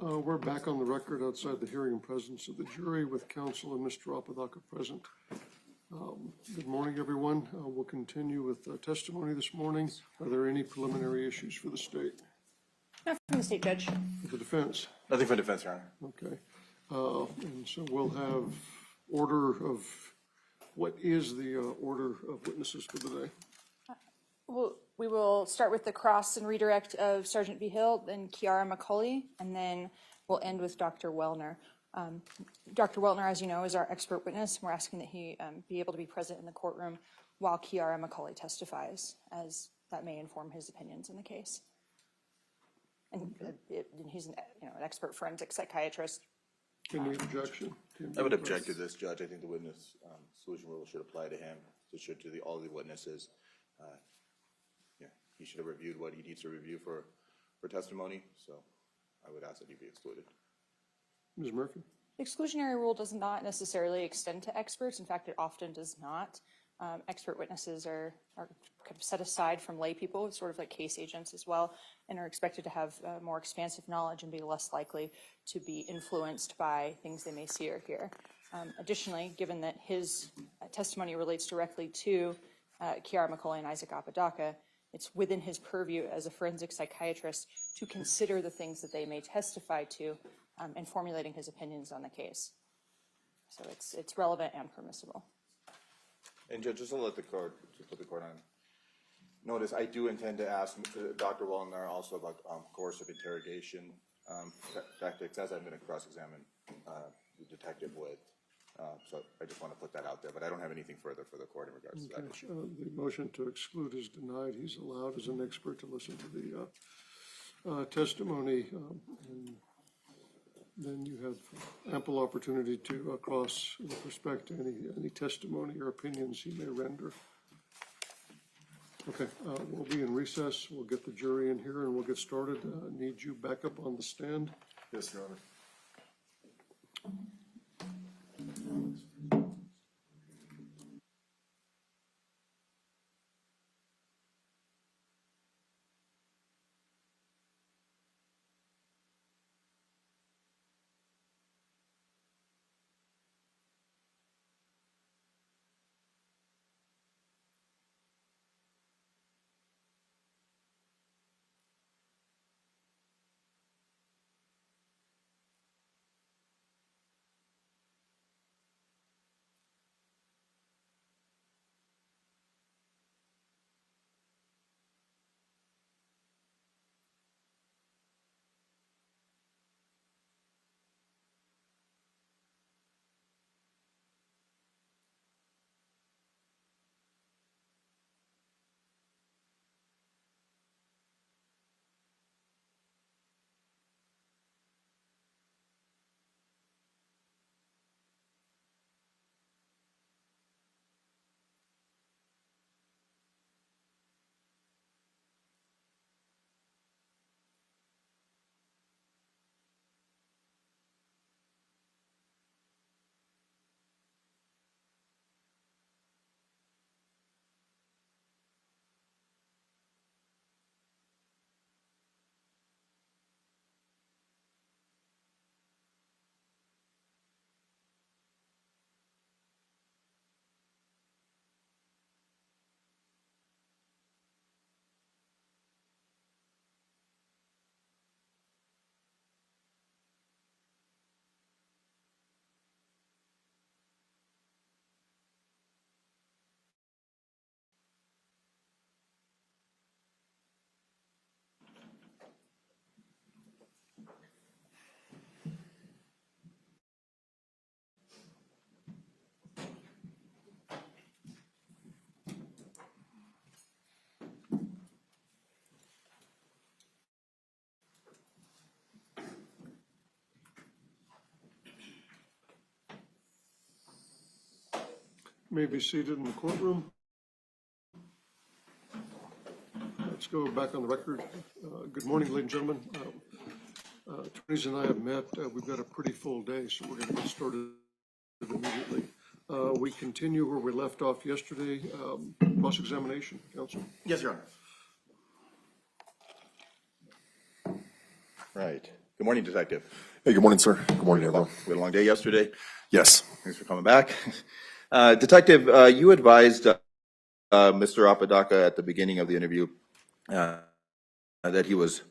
We're back on the record outside the hearing in presence of the jury with counsel and Mr. Apodaca present. Good morning, everyone. We'll continue with testimony this morning. Are there any preliminary issues for the state? Not from the state judge. For the defense? Nothing for defense, Your Honor. Okay. And so we'll have order of, what is the order of witnesses for the day? Well, we will start with the cross and redirect of Sergeant Vigil, then Kiara McCulley, and then we'll end with Dr. Welner. Dr. Welner, as you know, is our expert witness. We're asking that he be able to be present in the courtroom while Kiara McCulley testifies, as that may inform his opinions in the case. And he's an expert forensic psychiatrist. Any objection? I would object to this, Judge. I think the witness exclusion rule should apply to him. It should to all the witnesses. He should have reviewed what he needs to review for testimony. So I would ask that he be excluded. Ms. Murphy? The exclusionary rule does not necessarily extend to experts. In fact, it often does not. Expert witnesses are kind of set aside from lay people, sort of like case agents as well, and are expected to have more expansive knowledge and be less likely to be influenced by things they may see or hear. Additionally, given that his testimony relates directly to Kiara McCulley and Isaac Apodaca, it's within his purview as a forensic psychiatrist to consider the things that they may testify to in formulating his opinions on the case. So it's relevant and permissible. And Judge, just to let the court, put the court on notice, I do intend to ask Dr. Welner also about coercive interrogation tactics, as I'm going to cross-examine the detective with. So I just want to put that out there, but I don't have anything further for the court in regards to that issue. The motion to exclude is denied. He's allowed as an expert to listen to the testimony, and then you have ample opportunity to cross with respect to any testimony or opinions he may render. Okay, we'll be in recess. We'll get the jury in here and we'll get started. Need you back up on the stand? Yes, Your Honor. May be seated in the courtroom. Let's go back on the record. Good morning, ladies and gentlemen. Attorneys and I have met. We've got a pretty full day, so we're going to get started immediately. We continue where we left off yesterday. Cross-examination, counsel. Yes, Your Honor. Right. Good morning, Detective. Hey, good morning, sir. Good morning, everyone. We had a long day yesterday. Yes. Thanks for coming back. Detective, you advised Mr. Apodaca at the beginning of the interview that he was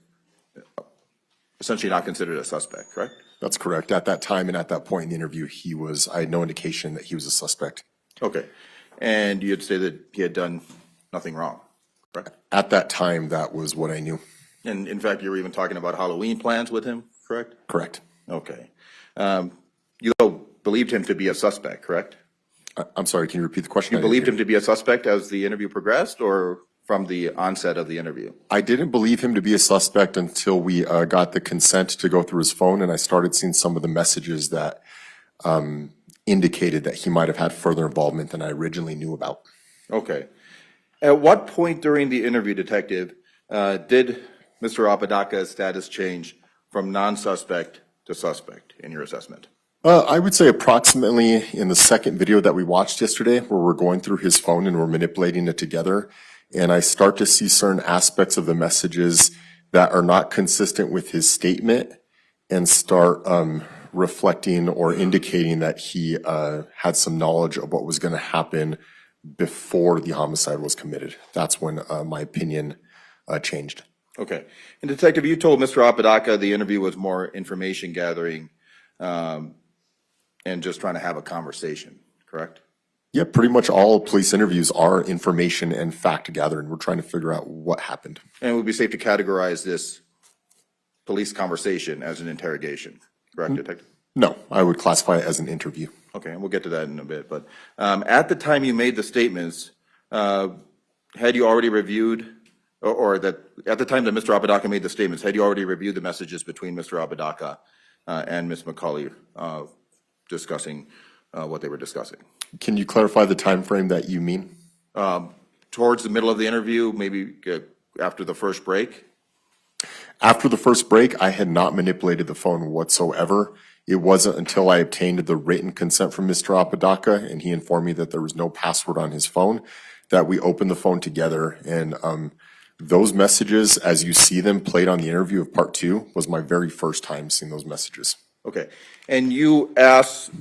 essentially not considered a suspect, correct? That's correct. At that time and at that point in the interview, I had no indication that he was a suspect. Okay. And you had said that he had done nothing wrong, correct? At that time, that was what I knew. And in fact, you were even talking about Halloween plans with him, correct? Correct. Okay. You believed him to be a suspect, correct? I'm sorry, can you repeat the question? You believed him to be a suspect as the interview progressed, or from the onset of the interview? I didn't believe him to be a suspect until we got the consent to go through his phone, and I started seeing some of the messages that indicated that he might have had further involvement than I originally knew about. Okay. At what point during the interview, Detective, did Mr. Apodaca's status change from non-suspect to suspect in your assessment? I would say approximately in the second video that we watched yesterday, where we're going through his phone and we're manipulating it together, and I start to see certain aspects of the messages that are not consistent with his statement and start reflecting or indicating that he had some knowledge of what was going to happen before the homicide was committed. That's when my opinion changed. Okay. And Detective, you told Mr. Apodaca the interview was more information gathering and just trying to have a conversation, correct? Yeah, pretty much all police interviews are information and fact gathering. We're trying to figure out what happened. And it would be safe to categorize this police conversation as an interrogation, correct, Detective? No, I would classify it as an interview. Okay, and we'll get to that in a bit. But at the time you made the statements, had you already reviewed, or that at the time that Mr. Apodaca made the statements, had you already reviewed the messages between Mr. Apodaca and Ms. McCulley discussing what they were discussing? Can you clarify the time frame that you mean? Towards the middle of the interview, maybe after the first break? After the first break, I had not manipulated the phone whatsoever. It wasn't until I obtained the written consent from Mr. Apodaca and he informed me that there was no password on his phone that we opened the phone together. And those messages, as you see them played on the interview of part 2, was my very first time seeing those messages. Okay. And you asked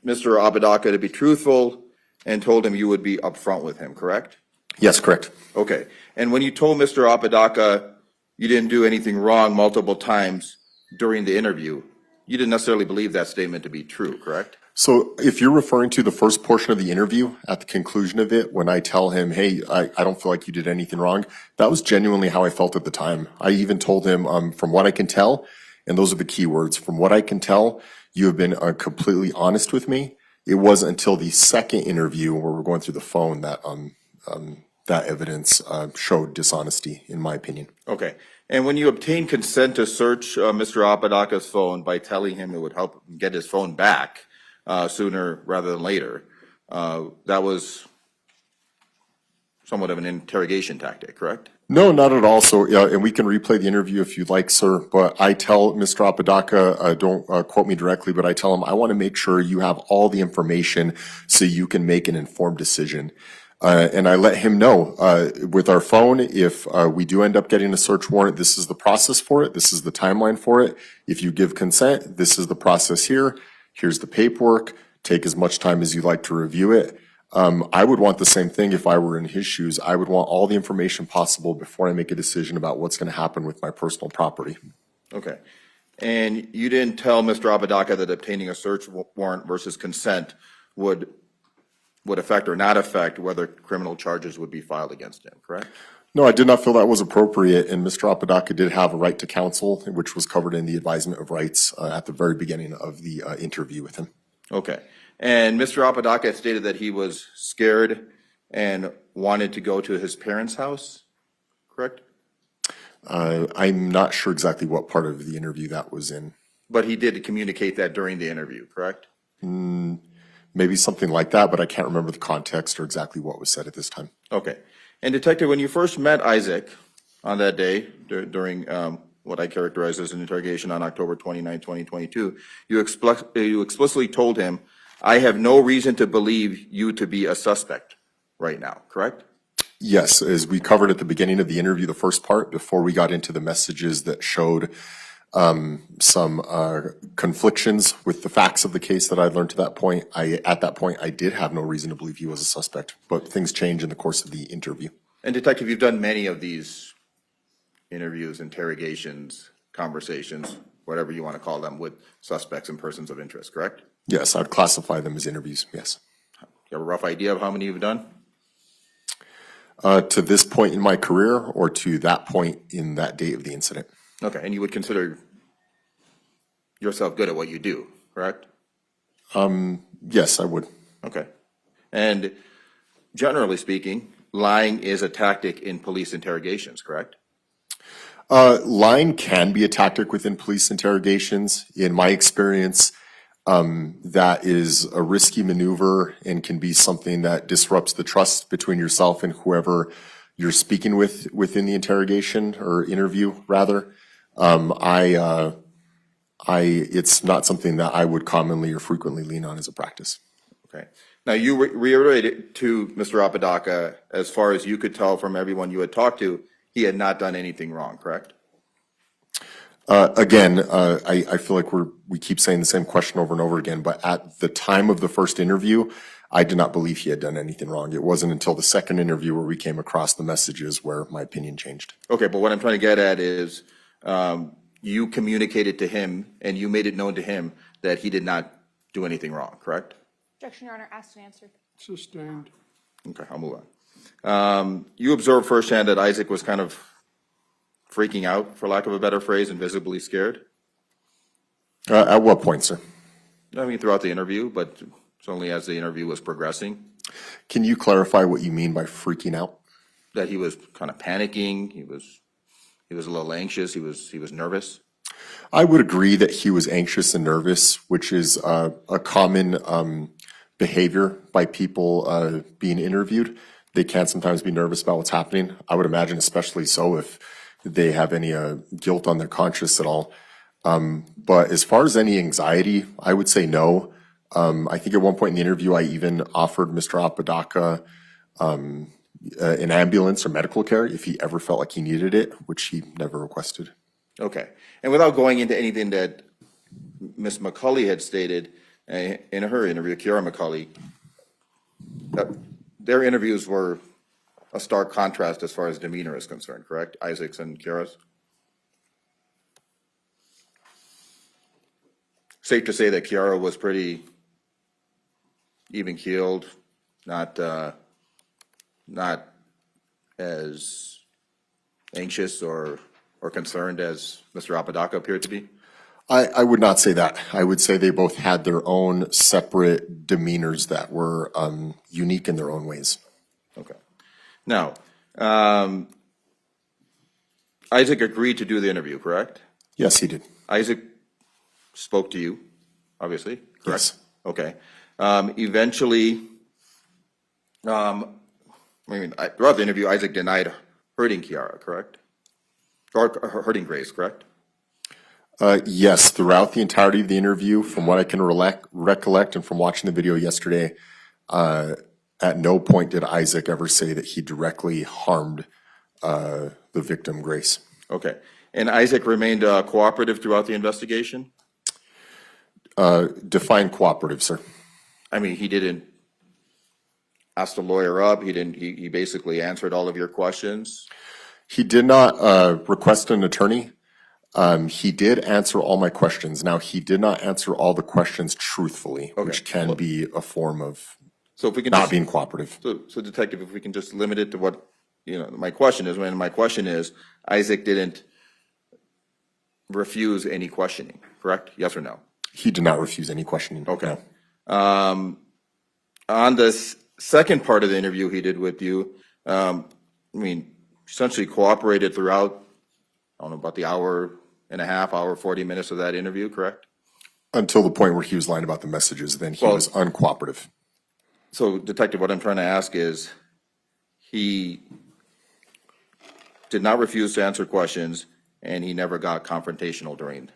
Mr. Apodaca to be truthful and told him you would be upfront with him, correct? Yes, correct. Okay. And when you told Mr. Apodaca you didn't do anything wrong multiple times during the interview, you didn't necessarily believe that statement to be true, correct? So if you're referring to the first portion of the interview, at the conclusion of it, when I tell him, hey, I don't feel like you did anything wrong, that was genuinely how I felt at the time. I even told him, from what I can tell, and those are the key words, from what I can tell, you have been completely honest with me. It wasn't until the second interview where we're going through the phone that that evidence showed dishonesty, in my opinion. Okay. And when you obtained consent to search Mr. Apodaca's phone by telling him it would help him get his phone back sooner rather than later, that was somewhat of an interrogation tactic, correct? No, not at all. So, and we can replay the interview if you'd like, sir. But I tell Mr. Apodaca, don't quote me directly, but I tell him I want to make sure you have all the information so you can make an informed decision. And I let him know with our phone, if we do end up getting a search warrant, this is the process for it. This is the timeline for it. If you give consent, this is the process here. Here's the paperwork. Take as much time as you like to review it. I would want the same thing if I were in his shoes. I would want all the information possible before I make a decision about what's going to happen with my personal property. Okay. And you didn't tell Mr. Apodaca that obtaining a search warrant versus consent would affect or not affect whether criminal charges would be filed against him, correct? No, I did not feel that was appropriate, and Mr. Apodaca did have a right to counsel, which was covered in the advisement of rights at the very beginning of the interview with him. Okay. And Mr. Apodaca had stated that he was scared and wanted to go to his parents' house, correct? I'm not sure exactly what part of the interview that was in. But he did communicate that during the interview, correct? Maybe something like that, but I can't remember the context or exactly what was said at this time. Okay. And Detective, when you first met Isaac on that day during what I characterize as an interrogation on October 29, 2022, you explicitly told him, I have no reason to believe you to be a suspect right now, correct? Yes, as we covered at the beginning of the interview, the first part, before we got into the messages that showed some conflictions with the facts of the case that I'd learned to that point. At that point, I did have no reason to believe he was a suspect, but things change in the course of the interview. And Detective, you've done many of these interviews, interrogations, conversations, whatever you want to call them, with suspects and persons of interest, correct? Yes, I'd classify them as interviews, yes. You have a rough idea of how many you've done? To this point in my career or to that point in that date of the incident? Okay, and you would consider yourself good at what you do, correct? Yes, I would. Okay. And generally speaking, lying is a tactic in police interrogations, correct? Lying can be a tactic within police interrogations. In my experience, that is a risky maneuver and can be something that disrupts the trust between yourself and whoever you're speaking with within the interrogation or interview, rather. It's not something that I would commonly or frequently lean on as a practice. Okay. Now, you reiterated to Mr. Apodaca, as far as you could tell from everyone you had talked to, he had not done anything wrong, correct? Again, I feel like we keep saying the same question over and over again, but at the time of the first interview, I did not believe he had done anything wrong. It wasn't until the second interview where we came across the messages where my opinion changed. Okay, but what I'm trying to get at is you communicated to him and you made it known to him that he did not do anything wrong, correct? Objection, Your Honor. Asked and answered. Sustained. Okay, I'll move on. You observed firsthand that Isaac was kind of freaking out, for lack of a better phrase, and visibly scared? At what point, sir? I mean, throughout the interview, but it's only as the interview was progressing. Can you clarify what you mean by freaking out? That he was kind of panicking, he was a little anxious, he was nervous. I would agree that he was anxious and nervous, which is a common behavior by people being interviewed. They can sometimes be nervous about what's happening. I would imagine especially so if they have any guilt on their conscience at all. But as far as any anxiety, I would say no. I think at one point in the interview, I even offered Mr. Apodaca an ambulance or medical care if he ever felt like he needed it, which he never requested. Okay. And without going into anything that Ms. McCulley had stated in her interview, Kiara McCulley, their interviews were a stark contrast as far as demeanor is concerned, correct? Isaac's and Kiara's? Safe to say that Kiara was pretty even-keeled, not as anxious or concerned as Mr. Apodaca appeared to be? I would not say that. I would say they both had their own separate demeanors that were unique in their own ways. Okay. Now, Isaac agreed to do the interview, correct? Yes, he did. Isaac spoke to you, obviously, correct? Yes. Okay. Eventually, throughout the interview, Isaac denied hurting Kiara, correct? Or hurting Grace, correct? Yes, throughout the entirety of the interview, from what I can recollect and from watching the video yesterday, at no point did Isaac ever say that he directly harmed the victim, Grace. Okay. And Isaac remained cooperative throughout the investigation? Define cooperative, sir. I mean, he didn't ask the lawyer up. He basically answered all of your questions. He did not request an attorney. He did answer all my questions. Now, he did not answer all the questions truthfully, which can be a form of So if we can not being cooperative. So Detective, if we can just limit it to what, my question is, when my question is, Isaac didn't refuse any questioning, correct? Yes or no? He did not refuse any questioning. Okay. No. On this second part of the interview he did with you, essentially cooperated throughout, I don't know, about the hour and a half, hour, 40 minutes of that interview, correct? Until the point where he was lying about the messages, then he was uncooperative. So, Detective, what I'm trying to ask is, he did not refuse to answer questions, and he never got confrontational during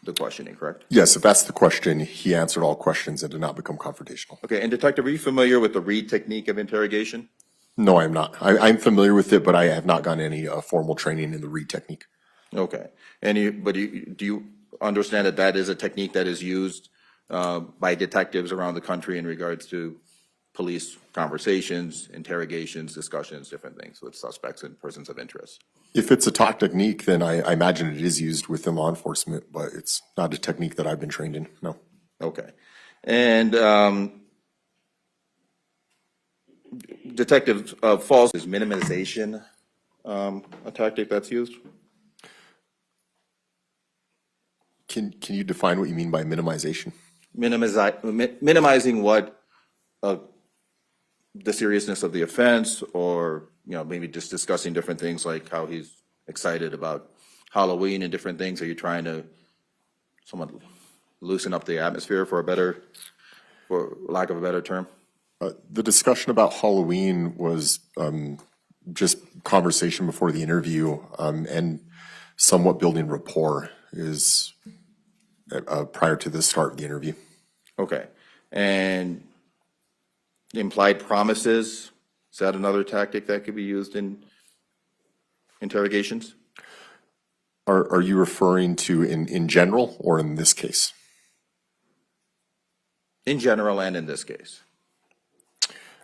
the questioning, correct? Yes, if that's the question, he answered all questions and did not become confrontational. Okay, and Detective, are you familiar with the Reed technique of interrogation? No, I'm not. I'm familiar with it, but I have not gotten any formal training in the Reed technique. Okay. Do you understand that that is a technique that is used by detectives around the country in regards to police conversations, interrogations, discussions, different things with suspects and persons of interest? If it's a talk technique, then I imagine it is used within law enforcement, but it's not a technique that I've been trained in, no. Okay. And Detective Falls, is minimization a tactic that's used? Can you define what you mean by minimization? Minimizing what the seriousness of the offense, or maybe just discussing different things like how he's excited about Halloween and different things. Are you trying to somewhat loosen up the atmosphere, for lack of a better term? The discussion about Halloween was just conversation before the interview, and somewhat building rapport is prior to the start of the interview. Okay. And implied promises, is that another tactic that could be used in interrogations? Are you referring to in general or in this case? In general and in this case.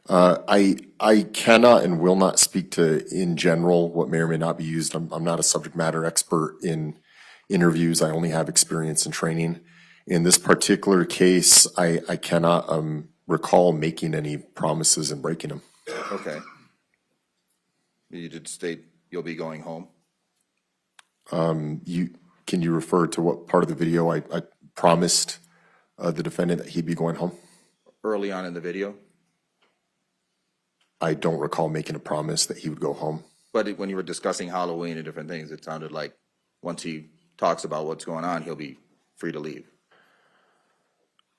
I cannot and will not speak to in general what may or may not be used. I'm not a subject matter expert in interviews. I only have experience in training. In this particular case, I cannot recall making any promises and breaking them. Okay. You did state you'll be going home. Can you refer to what part of the video I promised the defendant that he'd be going home? Early on in the video? I don't recall making a promise that he would go home. But when you were discussing Halloween and different things, it sounded like once he talks about what's going on, he'll be free to leave.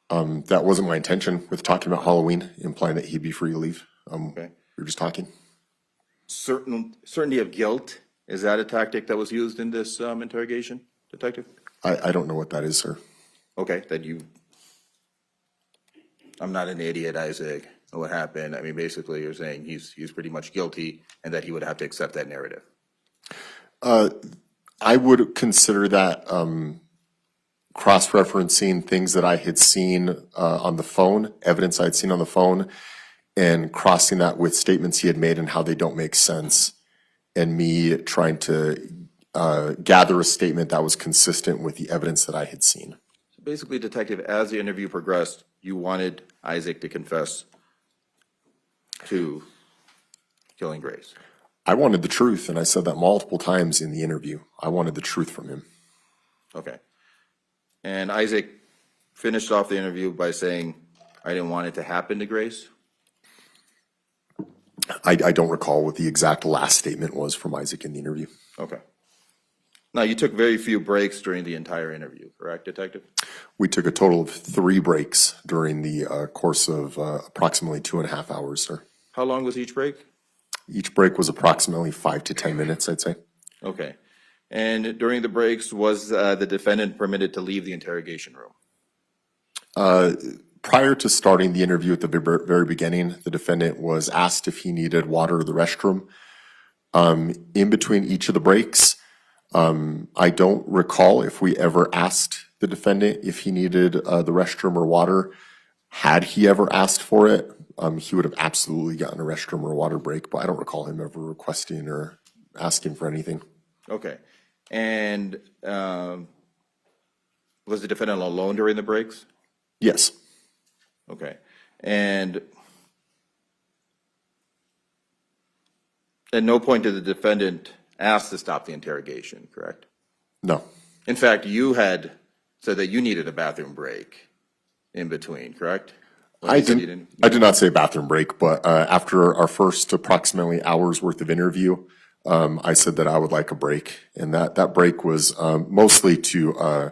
That wasn't my intention with talking about Halloween, implying that he'd be free to leave. Okay. We were just talking. Certainty of guilt, is that a tactic that was used in this interrogation, Detective? I don't know what that is, sir. Okay, I'm not an idiot, Isaac. What happened? I mean, basically, you're saying he's pretty much guilty and that he would have to accept that narrative. I would consider that cross-referencing things that I had seen on the phone, evidence I had seen on the phone, and crossing that with statements he had made and how they don't make sense, and me trying to gather a statement that was consistent with the evidence that I had seen. So basically, Detective, as the interview progressed, you wanted Isaac to confess to killing Grace. I wanted the truth, and I said that multiple times in the interview. I wanted the truth from him. Okay. And Isaac finished off the interview by saying, I didn't want it to happen to Grace? I don't recall what the exact last statement was from Isaac in the interview. Okay. Now, you took very few breaks during the entire interview, correct, Detective? We took a total of 3 breaks during the course of approximately 2.5 hours, sir. How long was each break? Each break was approximately 5 to 10 minutes, I'd say. Okay. And during the breaks, was the defendant permitted to leave the interrogation room? Prior to starting the interview at the very beginning, the defendant was asked if he needed water or the restroom. In between each of the breaks, I don't recall if we ever asked the defendant if he needed the restroom or water. Had he ever asked for it, he would have absolutely gotten a restroom or a water break, but I don't recall him ever requesting or asking for anything. Okay. And was the defendant alone during the breaks? Yes. Okay. And at no point did the defendant ask to stop the interrogation, correct? No. In fact, you had said that you needed a bathroom break in between, correct? I did not say bathroom break, but after our first approximately hour's worth of interview, I said that I would like a break, and that break was mostly to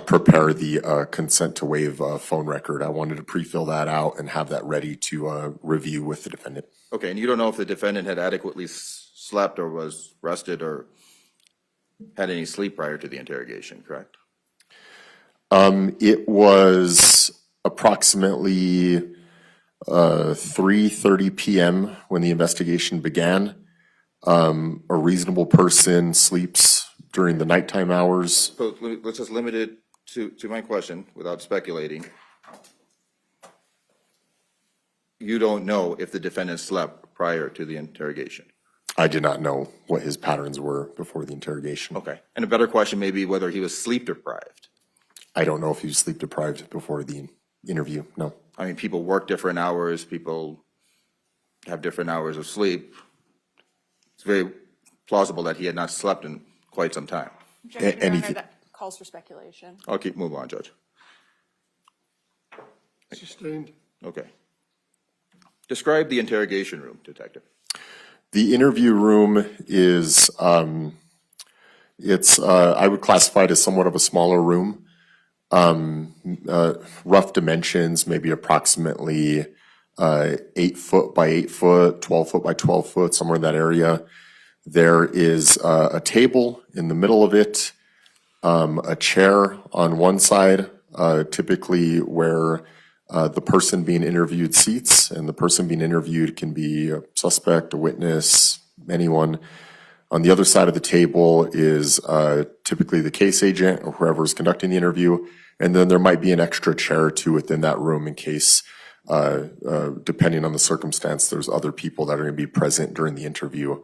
prepare the consent to waive phone record. I wanted to pre-fill that out and have that ready to review with the defendant. Okay, and you don't know if the defendant had adequately slept or was rested or had any sleep prior to the interrogation, correct? It was approximately 3:30 p.m. when the investigation began. A reasonable person sleeps during the nighttime hours. So let's just limit it to my question without speculating. You don't know if the defendant slept prior to the interrogation? I did not know what his patterns were before the interrogation. Okay. And a better question may be whether he was sleep deprived. I don't know if he was sleep deprived before the interview, no. I mean, people work different hours, people have different hours of sleep. It's very plausible that he had not slept in quite some time. Objection, Your Honor, anything- that calls for speculation. I'll move on, Judge. Sustained. Okay. Describe the interrogation room, Detective. The interview room is, I would classify it as somewhat of a smaller room. Rough dimensions, maybe approximately 8 foot by 8 foot, 12 foot by 12 foot, somewhere in that area. There is a table in the middle of it, a chair on one side, typically where the person being interviewed seats, and the person being interviewed can be a suspect, a witness, anyone. On the other side of the table is typically the case agent or whoever is conducting the interview, and then there might be an extra chair or two within that room in case, depending on the circumstance, there's other people that are going to be present during the interview.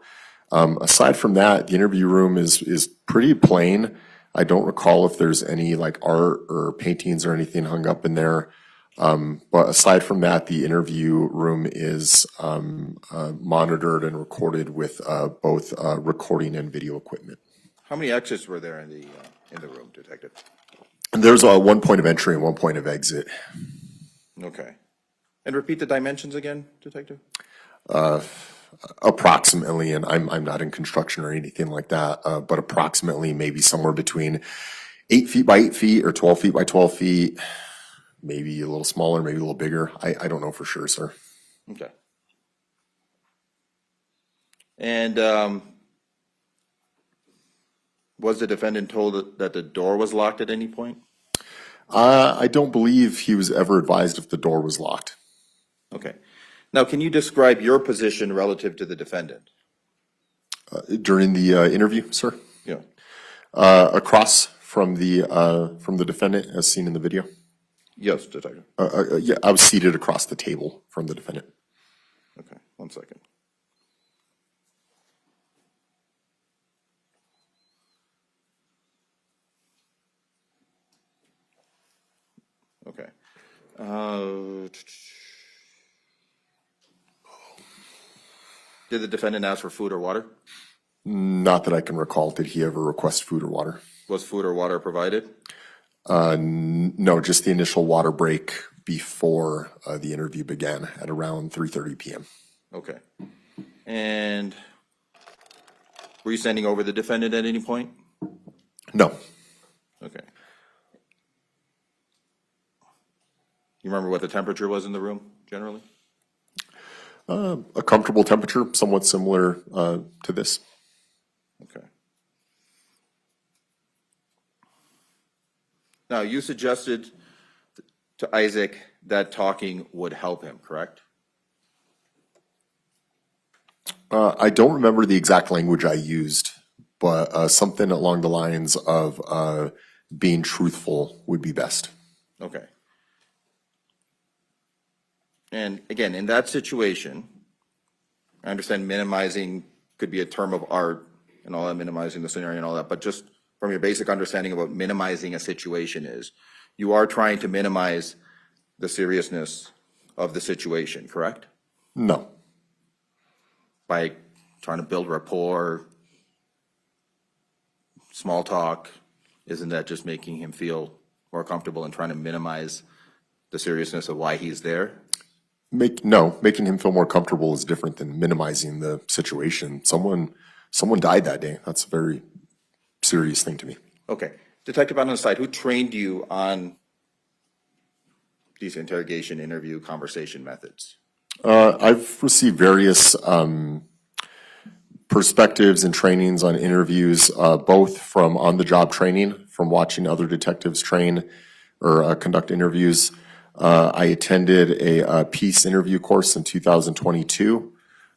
Aside from that, the interview room is pretty plain. I don't recall if there's any like art or paintings or anything hung up in there. But aside from that, the interview room is monitored and recorded with both recording and video equipment. How many exits were there in the room, Detective? And there's one point of entry and one point of exit. Okay. And repeat the dimensions again, Detective? Approximately, and I'm not in construction or anything like that, but approximately maybe somewhere between 8 feet by 8 feet or 12 feet by 12 feet. Maybe a little smaller, maybe a little bigger. I don't know for sure, sir. Okay. And was the defendant told that the door was locked at any point? I don't believe he was ever advised if the door was locked. Okay. Now, can you describe your position relative to the defendant? During the interview, sir? Yeah. Across from the defendant as seen in the video? Yes, Detective. Yeah, I was seated across the table from the defendant. Okay, 1 second. Okay. Did the defendant ask for food or water? Not that I can recall. Did he ever request food or water? Was food or water provided? No, just the initial water break before the interview began at around 3:30 p.m. Okay. And were you standing over the defendant at any point? No. Okay. You remember what the temperature was in the room, generally? A comfortable temperature, somewhat similar to this. Okay. Now, you suggested to Isaac that talking would help him, correct? I don't remember the exact language I used, but something along the lines of being truthful would be best. Okay. And again, in that situation, I understand minimizing could be a term of art and all that, minimizing the scenario and all that, but just from your basic understanding of what minimizing a situation is, you are trying to minimize the seriousness of the situation, correct? No. By trying to build rapport, small talk, isn't that just making him feel more comfortable and trying to minimize the seriousness of why he's there? Making him feel more comfortable is different than minimizing the situation. Someone died that day. That's a very serious thing to me. Okay. Detective on the side, who trained you on these interrogation, interview, conversation methods? I've received various perspectives and trainings on interviews, both from on-the-job training, from watching other detectives train or conduct interviews. I attended a peace interview course in 2022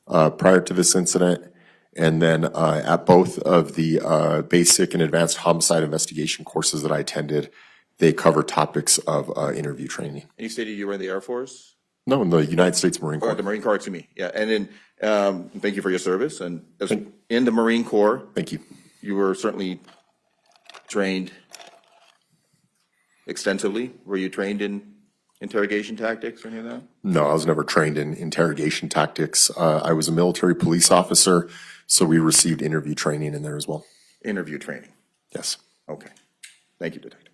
prior to this incident, And then at both of the basic and advanced homicide investigation courses that I attended, they cover topics of interview training. And you stated you were in the Air Force? No, in the United States Marine Or Corps. the Marine Corps, excuse me. Yeah, and then, thank you for your service. And in the Marine Corps, Thank you. you were certainly trained extensively. Were you trained in interrogation tactics or any of that? No, I was never trained in interrogation tactics. I was a military police officer, so we received interview training in there as well. Interview training. Yes. Okay. Thank you, Detective.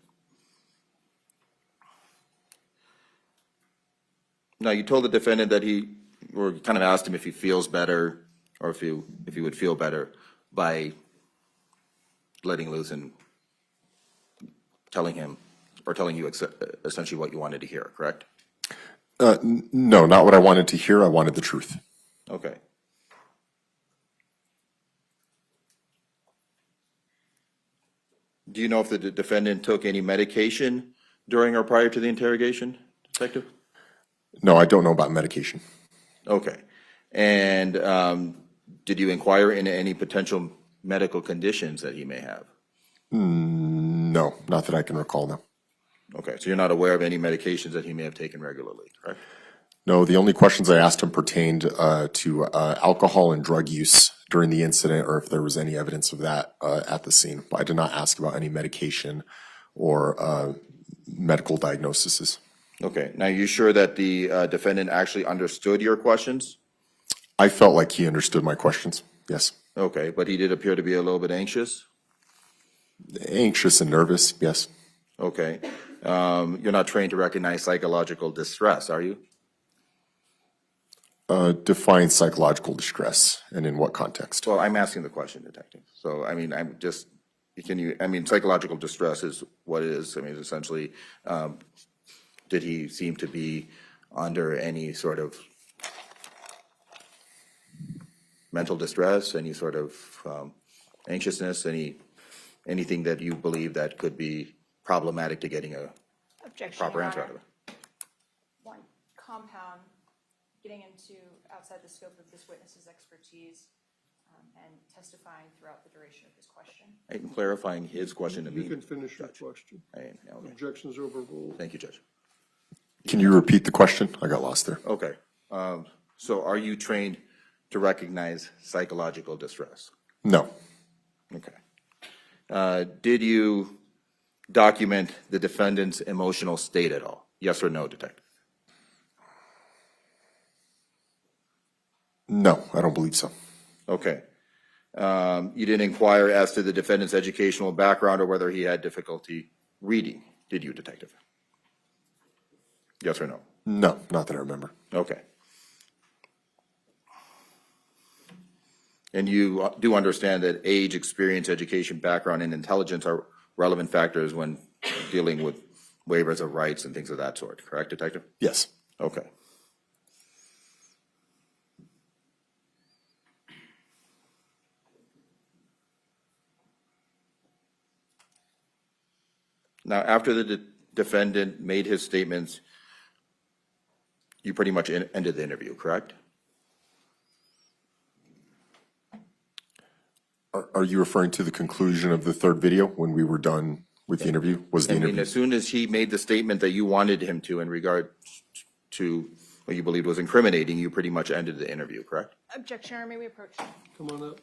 Now, you told the defendant that or kind of asked him if he feels better, or if he would feel better by letting loose and telling him, or telling you essentially what you wanted to hear, correct? No, not what I wanted to hear. I wanted the truth. Okay. Do you know if the defendant took any medication during or prior to the interrogation, Detective? No, I don't know about medication. Okay. And did you inquire into any potential medical conditions that he may have? No, not that I can recall now. Okay, so you're not aware of any medications that he may have taken regularly, correct? No, the only questions I asked him pertained to alcohol and drug use during the incident, or if there was any evidence of that at the scene. But I did not ask about any medication or medical diagnoses. Okay, now you sure that the defendant actually understood your questions? I felt like he understood my questions, yes. Okay, but he did appear to be a little bit anxious? Anxious and nervous, yes. Okay. You're not trained to recognize psychological distress, are you? Define psychological distress, and in what context? Well, I'm asking the question, Detective. So, psychological distress is what it is. I mean, essentially, did he seem to be under any sort of mental distress, any sort of anxiousness, anything that you believe that could be problematic to getting a Objection, proper Your answer out Honor. of it? One, compound, getting into outside the scope of this witness's expertise and testifying throughout the duration of his question. I'm clarifying his question to me. You can finish your question. Okay. Objections overruled. Thank you, Judge. Can you repeat the question? I got lost there. Okay. So are you trained to recognize psychological distress? No. Okay. Did you document the defendant's emotional state at all? Yes or no, Detective? No, I don't believe so. Okay. You didn't inquire as to the defendant's educational background or whether he had difficulty reading, did you, Detective? Yes or no? No, not that I remember. Okay. And you do understand that age, experience, education, background, and intelligence are relevant factors when dealing with waivers of rights and things of that sort, correct, Detective? Yes. Okay. Now, after the defendant made his statements, you pretty much ended the interview, correct? Are you referring to the conclusion of the third video when we were done with the interview? Was the I mean, interview? as soon as he made the statement that you wanted him to in regard to what you believed was incriminating, you pretty much ended the interview, correct? Objection, Your Honor, may we approach? Come on up.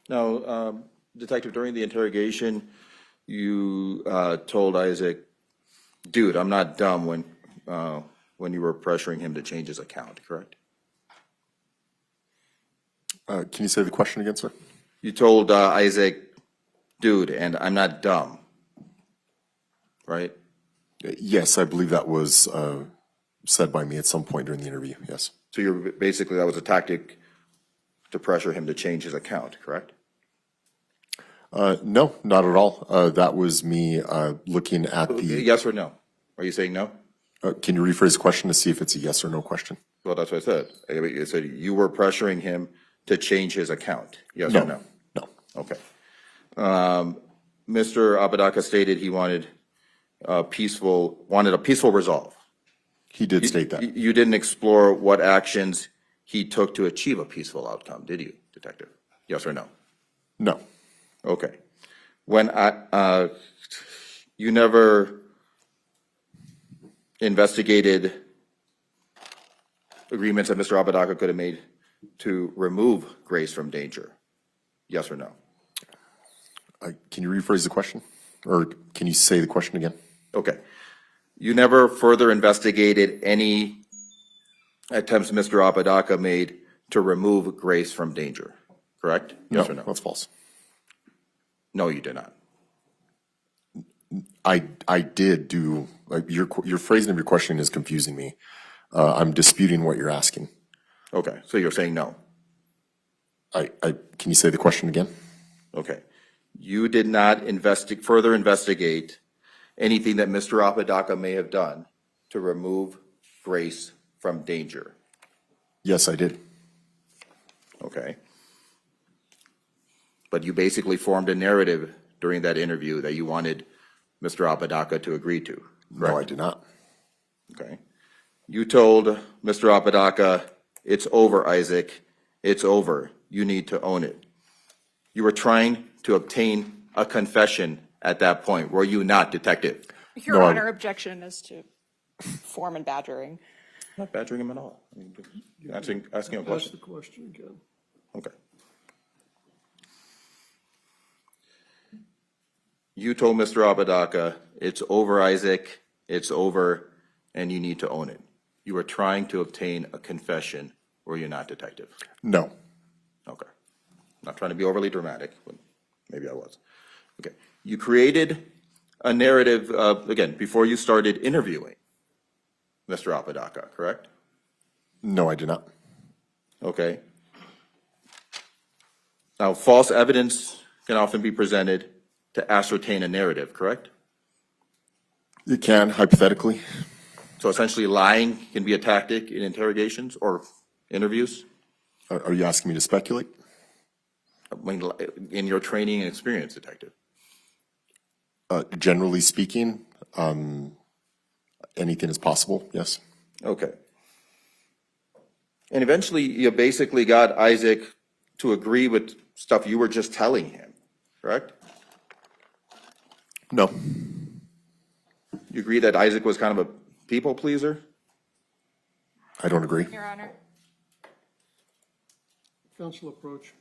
Now, Detective, during the interrogation, you told Isaac, dude, I'm not dumb when you were pressuring him to change his account, correct? Can you say the question again, sir? You told Isaac, dude, and I'm not dumb, right? Yes, I believe that was said by me at some point during the interview, yes. So you're basically, that was a tactic to pressure him to change his account, correct? No, not at all. That was me looking at the, Yes or no? Are you saying no? can you rephrase the question to see if it's a yes or no question? Well, that's what I said. I said you were pressuring him to change his account, yes or no? No. Okay. Mr. Apodaca stated he wanted a peaceful resolve. He did state that. You didn't explore what actions he took to achieve a peaceful outcome, did you, Detective? Yes or no? No. Okay. When you never investigated agreements that Mr. Apodaca could have made to remove Grace from danger, yes or no? Can you rephrase the question? Or can you say the question again? Okay. You never further investigated any attempts Mr. Apodaca made to remove Grace from danger, correct? Yes or no? That's false. No, you did not. I did do, like, your phrasing of your question is confusing me. I'm disputing what you're asking. Okay, so you're saying no. Can you say the question again? Okay. You did not further investigate anything that Mr. Apodaca may have done to remove Grace from danger. Yes, I did. Okay. But you basically formed a narrative during that interview that you wanted Mr. Apodaca to agree to, correct? No, I did not. Okay. You told Mr. Apodaca, it's over, Isaac. It's over. You need to own it. You were trying to obtain a confession at that point, were you not, Detective? Your No, Honor, objection as to form and badgering. Not badgering him at all. I mean, you're asking a Ask question. the question again. Okay. You told Mr. Apodaca, it's over, Isaac, it's over, and you need to own it. You were trying to obtain a confession, were you not, Detective? No. Okay. Not trying to be overly dramatic, but maybe I was. Okay. You created a narrative, again, before you started interviewing Mr. Apodaca, correct? No, I did not. Okay. Now, false evidence can often be presented to ascertain a narrative, correct? It can, hypothetically. So essentially lying can be a tactic in interrogations or interviews? Are you asking me to speculate? I mean, in your training and experience, Detective? Generally speaking, anything is possible, yes. Okay. And eventually, you basically got Isaac to agree with stuff you were just telling him, correct? No. You agree that Isaac was kind of a people pleaser? I don't agree. Your Honor. Counsel approach.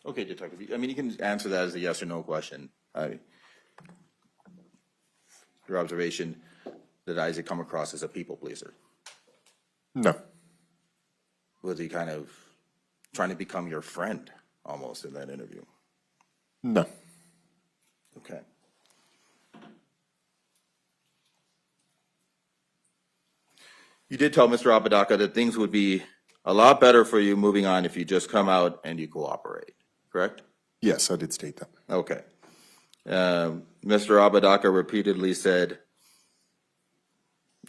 Okay, Detective, I mean, you can answer that as a yes or no question. Your observation that Isaac come across as a people pleaser. No, Was he kind of trying to become your friend almost in that interview? no, Okay. You did tell Mr. Apodaca that things would be a lot better for you moving on if you just come out and you cooperate, correct? yes, I did state that. Okay. Mr. Apodaca repeatedly said,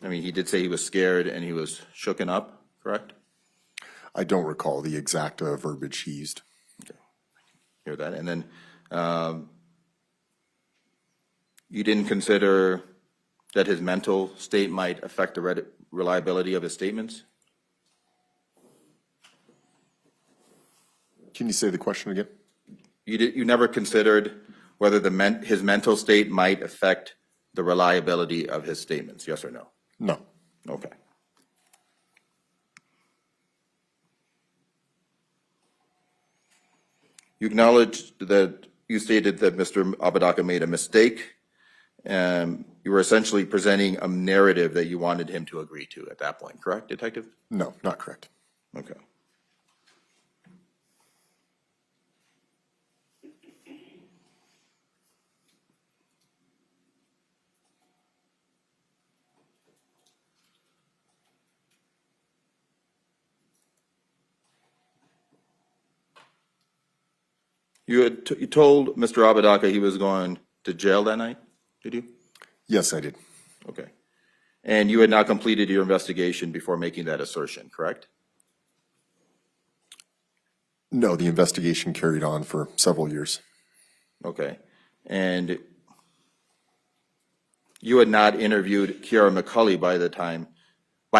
I mean, he did say he was scared and he was shooken up, correct? I don't recall the exact verbiage he used. Hear that? And then you didn't consider that his mental state might affect the reliability of his statements? Can you say the question again? You never considered whether his mental state might affect the reliability of his statements, yes or no? No. Okay. You acknowledged that you stated that Mr. Apodaca made a mistake. You were essentially presenting a narrative that you wanted him to agree to at that point, correct, Detective? No, not correct. Okay. You told Mr. Apodaca he was going to jail that night, did you? Yes, I did. Okay. And you had not completed your investigation before making that assertion, correct? No, the investigation carried on for several years. Okay. And you had not interviewed Kiara McCulley by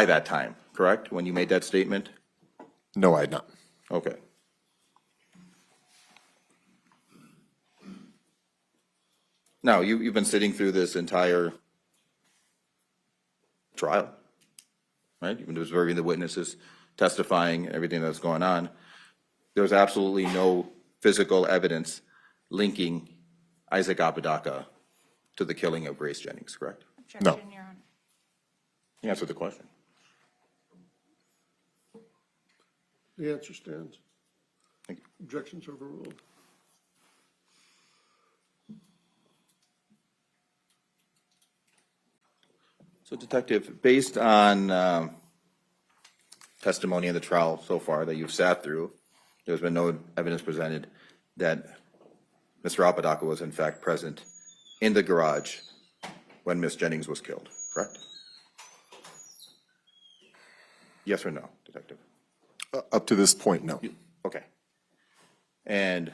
that time, correct? When you made that statement? No, I had not. Okay. Now, you've been sitting through this entire trial, right? You've been observing the witnesses, testifying, everything that's going on. There's absolutely no physical evidence linking Isaac Apodaca to the killing of Grace Jennings, correct? Objection, Your Honor. You answered the question. The answer stands. Thank you. Objections overruled. So, Detective, based on testimony in the trial so far that you've sat through, there's been no evidence presented that Mr. Apodaca was in fact present in the garage when Miss Jennings was killed, correct? Yes or no, Detective? Up to this point, no. Okay. And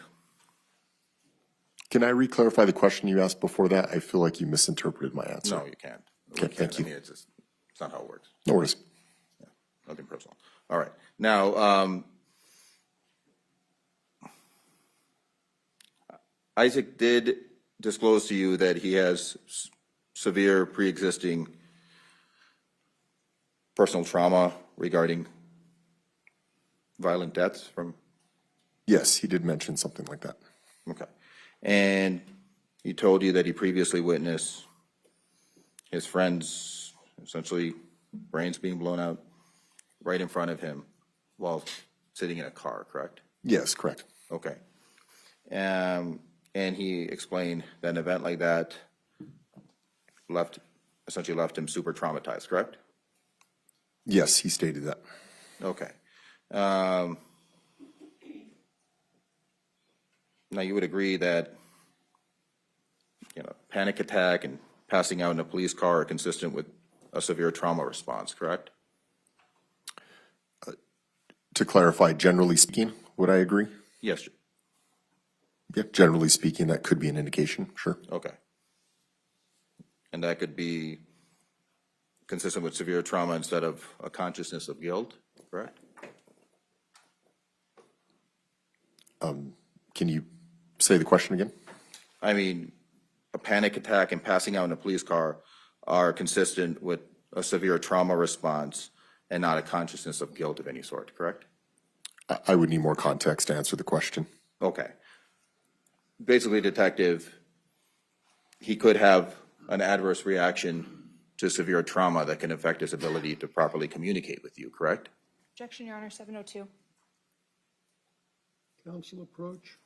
Can I re-clarify the question you asked before that? I feel like you misinterpreted my answer. no, you can't. Okay, We can't. thank you. I mean, it's not how it works. No worries. Nothing personal. All right. Now, Isaac did disclose to you that he has severe pre-existing personal trauma regarding violent deaths from, Yes, he did mention something like that. okay. And he told you that he previously witnessed his friends essentially brains being blown out right in front of him while sitting in a car, correct? Yes, correct. Okay. And he explained that an event like that essentially left him super traumatized, correct? Yes, he stated that. Okay. Now, you would agree that, panic attack and passing out in a police car are consistent with a severe trauma response, correct? To clarify, generally speaking, would I agree? Yes. Yeah, generally speaking, that could be an indication, sure. Okay. And that could be consistent with severe trauma instead of a consciousness of guilt, correct? Can you say the question again? I mean, a panic attack and passing out in a police car are consistent with a severe trauma response and not a consciousness of guilt of any sort, correct? I would need more context to answer the question. Okay. Basically, detective, he could have an adverse reaction to severe trauma that can affect his ability to properly communicate with you, correct? Objection, Your Honor, 702. Counsel approach.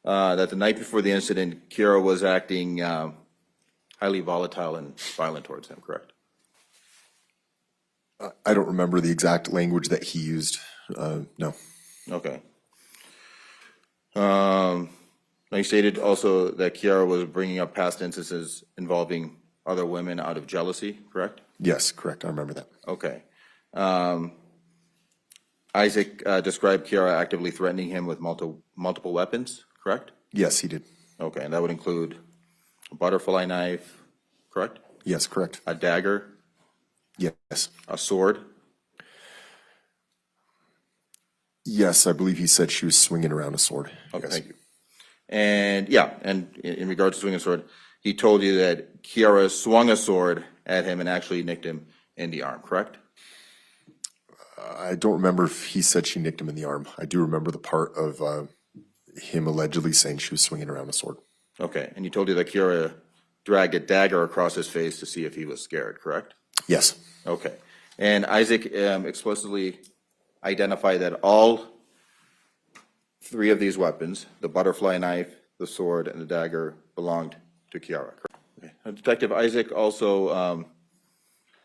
That the night before the incident, Kiara was acting highly volatile and violent towards him, correct? I don't remember the exact language that he used. No. Okay. Now you stated also that Kiara was bringing up past instances involving other women out of jealousy, correct? Yes, correct. I remember that. Okay. Isaac described Kiara actively threatening him with multiple weapons, correct? Yes, he did. Okay, and that would include a butterfly knife, correct? Yes, correct. A dagger, Yes. a sword. Yes, I believe he said she was swinging around a sword. Okay, Yes. thank you. And yeah, and in regards to swinging a sword, he told you that Kiara swung a sword at him and actually nicked him in the arm, correct? I don't remember if he said she nicked him in the arm. I do remember the part of him allegedly saying she was swinging around a sword. Okay, and he told you that Kiara dragged a dagger across his face to see if he was scared, correct? Yes. Okay, and Isaac explicitly identified that all three of these weapons, the butterfly knife, the sword, and the dagger, belonged to Kiara. Okay. Detective Isaac also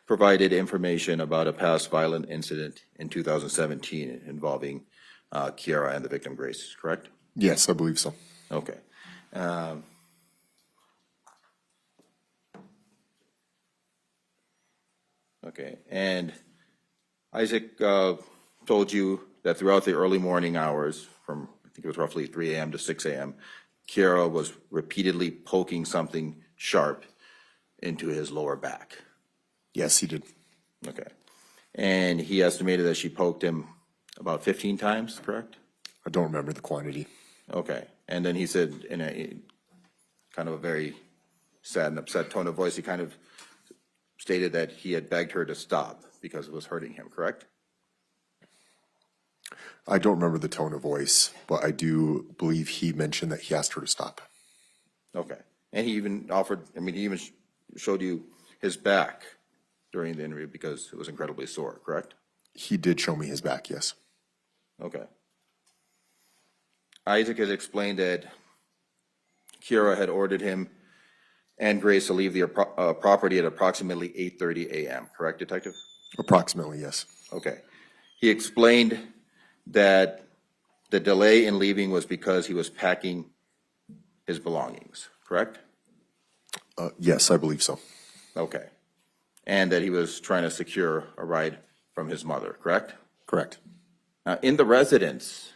provided information about a past violent incident in 2017 involving Kiara and the victim Grace, correct? Yes, I believe so. Okay. Okay, and Isaac told you that throughout the early morning hours, from I think it was roughly 3 a.m. to 6 a.m., Kiara was repeatedly poking something sharp into his lower back. Yes, he did. Okay. And he estimated that she poked him about 15 times, correct? I don't remember the quantity. Okay. And then he said in a kind of a very sad and upset tone of voice, he kind of stated that he had begged her to stop because it was hurting him, correct? I don't remember the tone of voice, but I do believe he mentioned that he asked her to stop. Okay. And he even offered, I mean, he even showed you his back during the interview because it was incredibly sore, correct? He did show me his back, yes. Okay. Isaac has explained that Kiara had ordered him and Grace to leave the property at approximately 8:30 a.m., correct, Detective? Approximately, yes. Okay. He explained that the delay in leaving was because he was packing his belongings, correct? Yes, I believe so. Okay. And that he was trying to secure a ride from his mother, correct? Correct. Now, in the residence,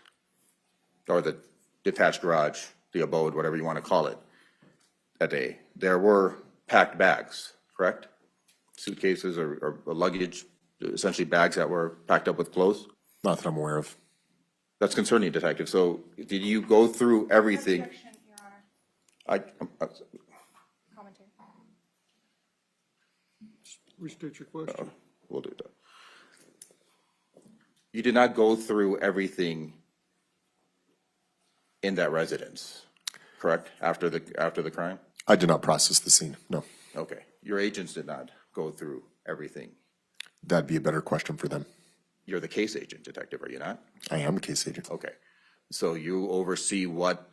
or the detached garage, the abode, whatever you want to call it, that day, there were packed bags, correct? Suitcases or luggage, essentially bags that were packed up with clothes? Not that I'm aware of. That's concerning, Detective. So did you go through everything? Objection, Your Honor. Commentary. Restate your question. We'll do that. You did not go through everything in that residence, correct? After the crime? I did not process the scene, no. Okay. Your agents did not go through everything. That'd be a better question for them. You're the case agent, Detective, are you not? I am a case agent. Okay. So you oversee what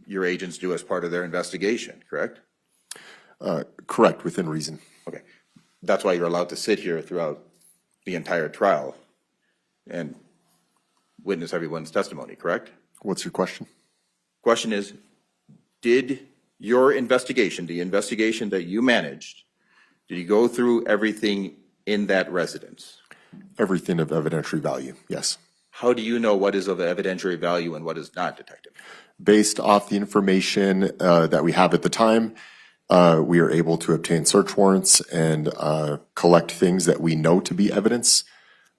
your agents do as part of their investigation, correct? Correct, within reason. Okay. That's why you're allowed to sit here throughout the entire trial and witness everyone's testimony, correct? What's your question? Question is, did your investigation, the investigation that you managed, did you go through everything in that residence? Everything of evidentiary value, yes. How do you know what is of evidentiary value and what is not, Detective? Based off the information that we have at the time, we are able to obtain search warrants and collect things that we know to be evidence.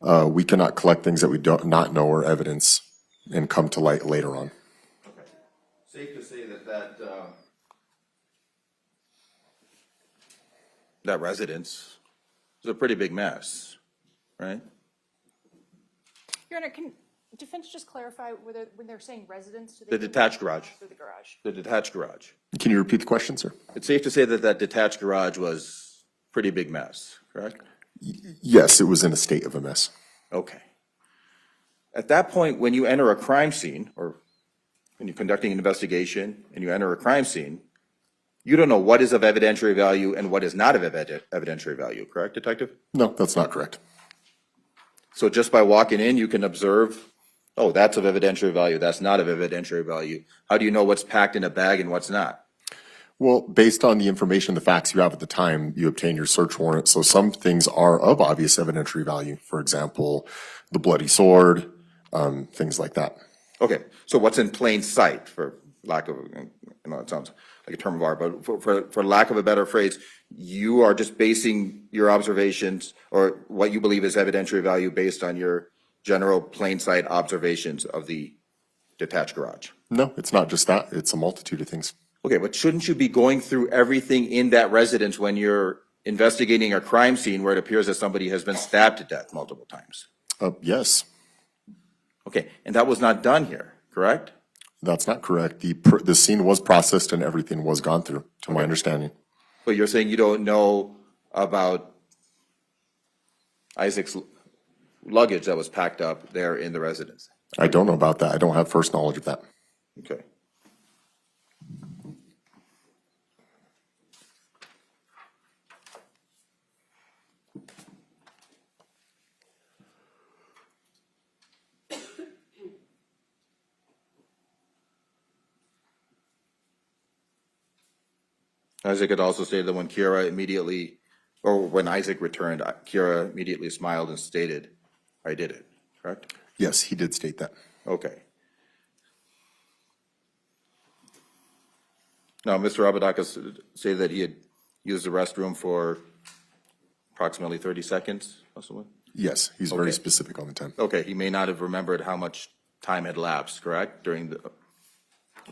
We cannot collect things that we do not know are evidence and come to light later on. Okay. Safe to say that that residence is a pretty big mess, right? Your Honor, can defense just clarify whether, when they're saying residence, do they The mean detached garage. or the garage? The detached garage. Can you repeat the question, sir? It's safe to say that that detached garage was a pretty big mess, correct? Yes, it was in a state of a mess. Okay. At that point, when you enter a crime scene, or when you're conducting an investigation and you enter a crime scene, you don't know what is of evidentiary value and what is not of evidentiary value, correct, Detective? No, that's not correct. So just by walking in, you can observe, oh, that's of evidentiary value, that's not of evidentiary value. How do you know what's packed in a bag and what's not? Well, based on the information, the facts you have at the time, you obtain your search warrant. So some things are of obvious evidentiary value. For example, the bloody sword, things like that. Okay, so what's in plain sight, for lack of, it sounds like a term of art, but for lack of a better phrase, you are just basing your observations or what you believe is evidentiary value based on your general plain sight observations of the detached garage. No, it's not just that. It's a multitude of things. Okay, but shouldn't you be going through everything in that residence when you're investigating a crime scene where it appears that somebody has been stabbed to death multiple times? Yes, Okay, and that was not done here, correct? that's not correct. The scene was processed and everything was gone through, to my understanding. But you're saying you don't know about Isaac's luggage that was packed up there in the residence? I don't know about that. I don't have first knowledge of that. Okay. Isaac had also stated that when when Isaac returned, Kiara immediately smiled and stated, "I did it," correct? Yes, he did state that. Okay. Now, Mr. Apodaca stated that he had used the restroom for approximately 30 seconds, possibly? Yes, he's very Okay. specific on the time. Okay, he may not have remembered how much time had lapsed, correct, during the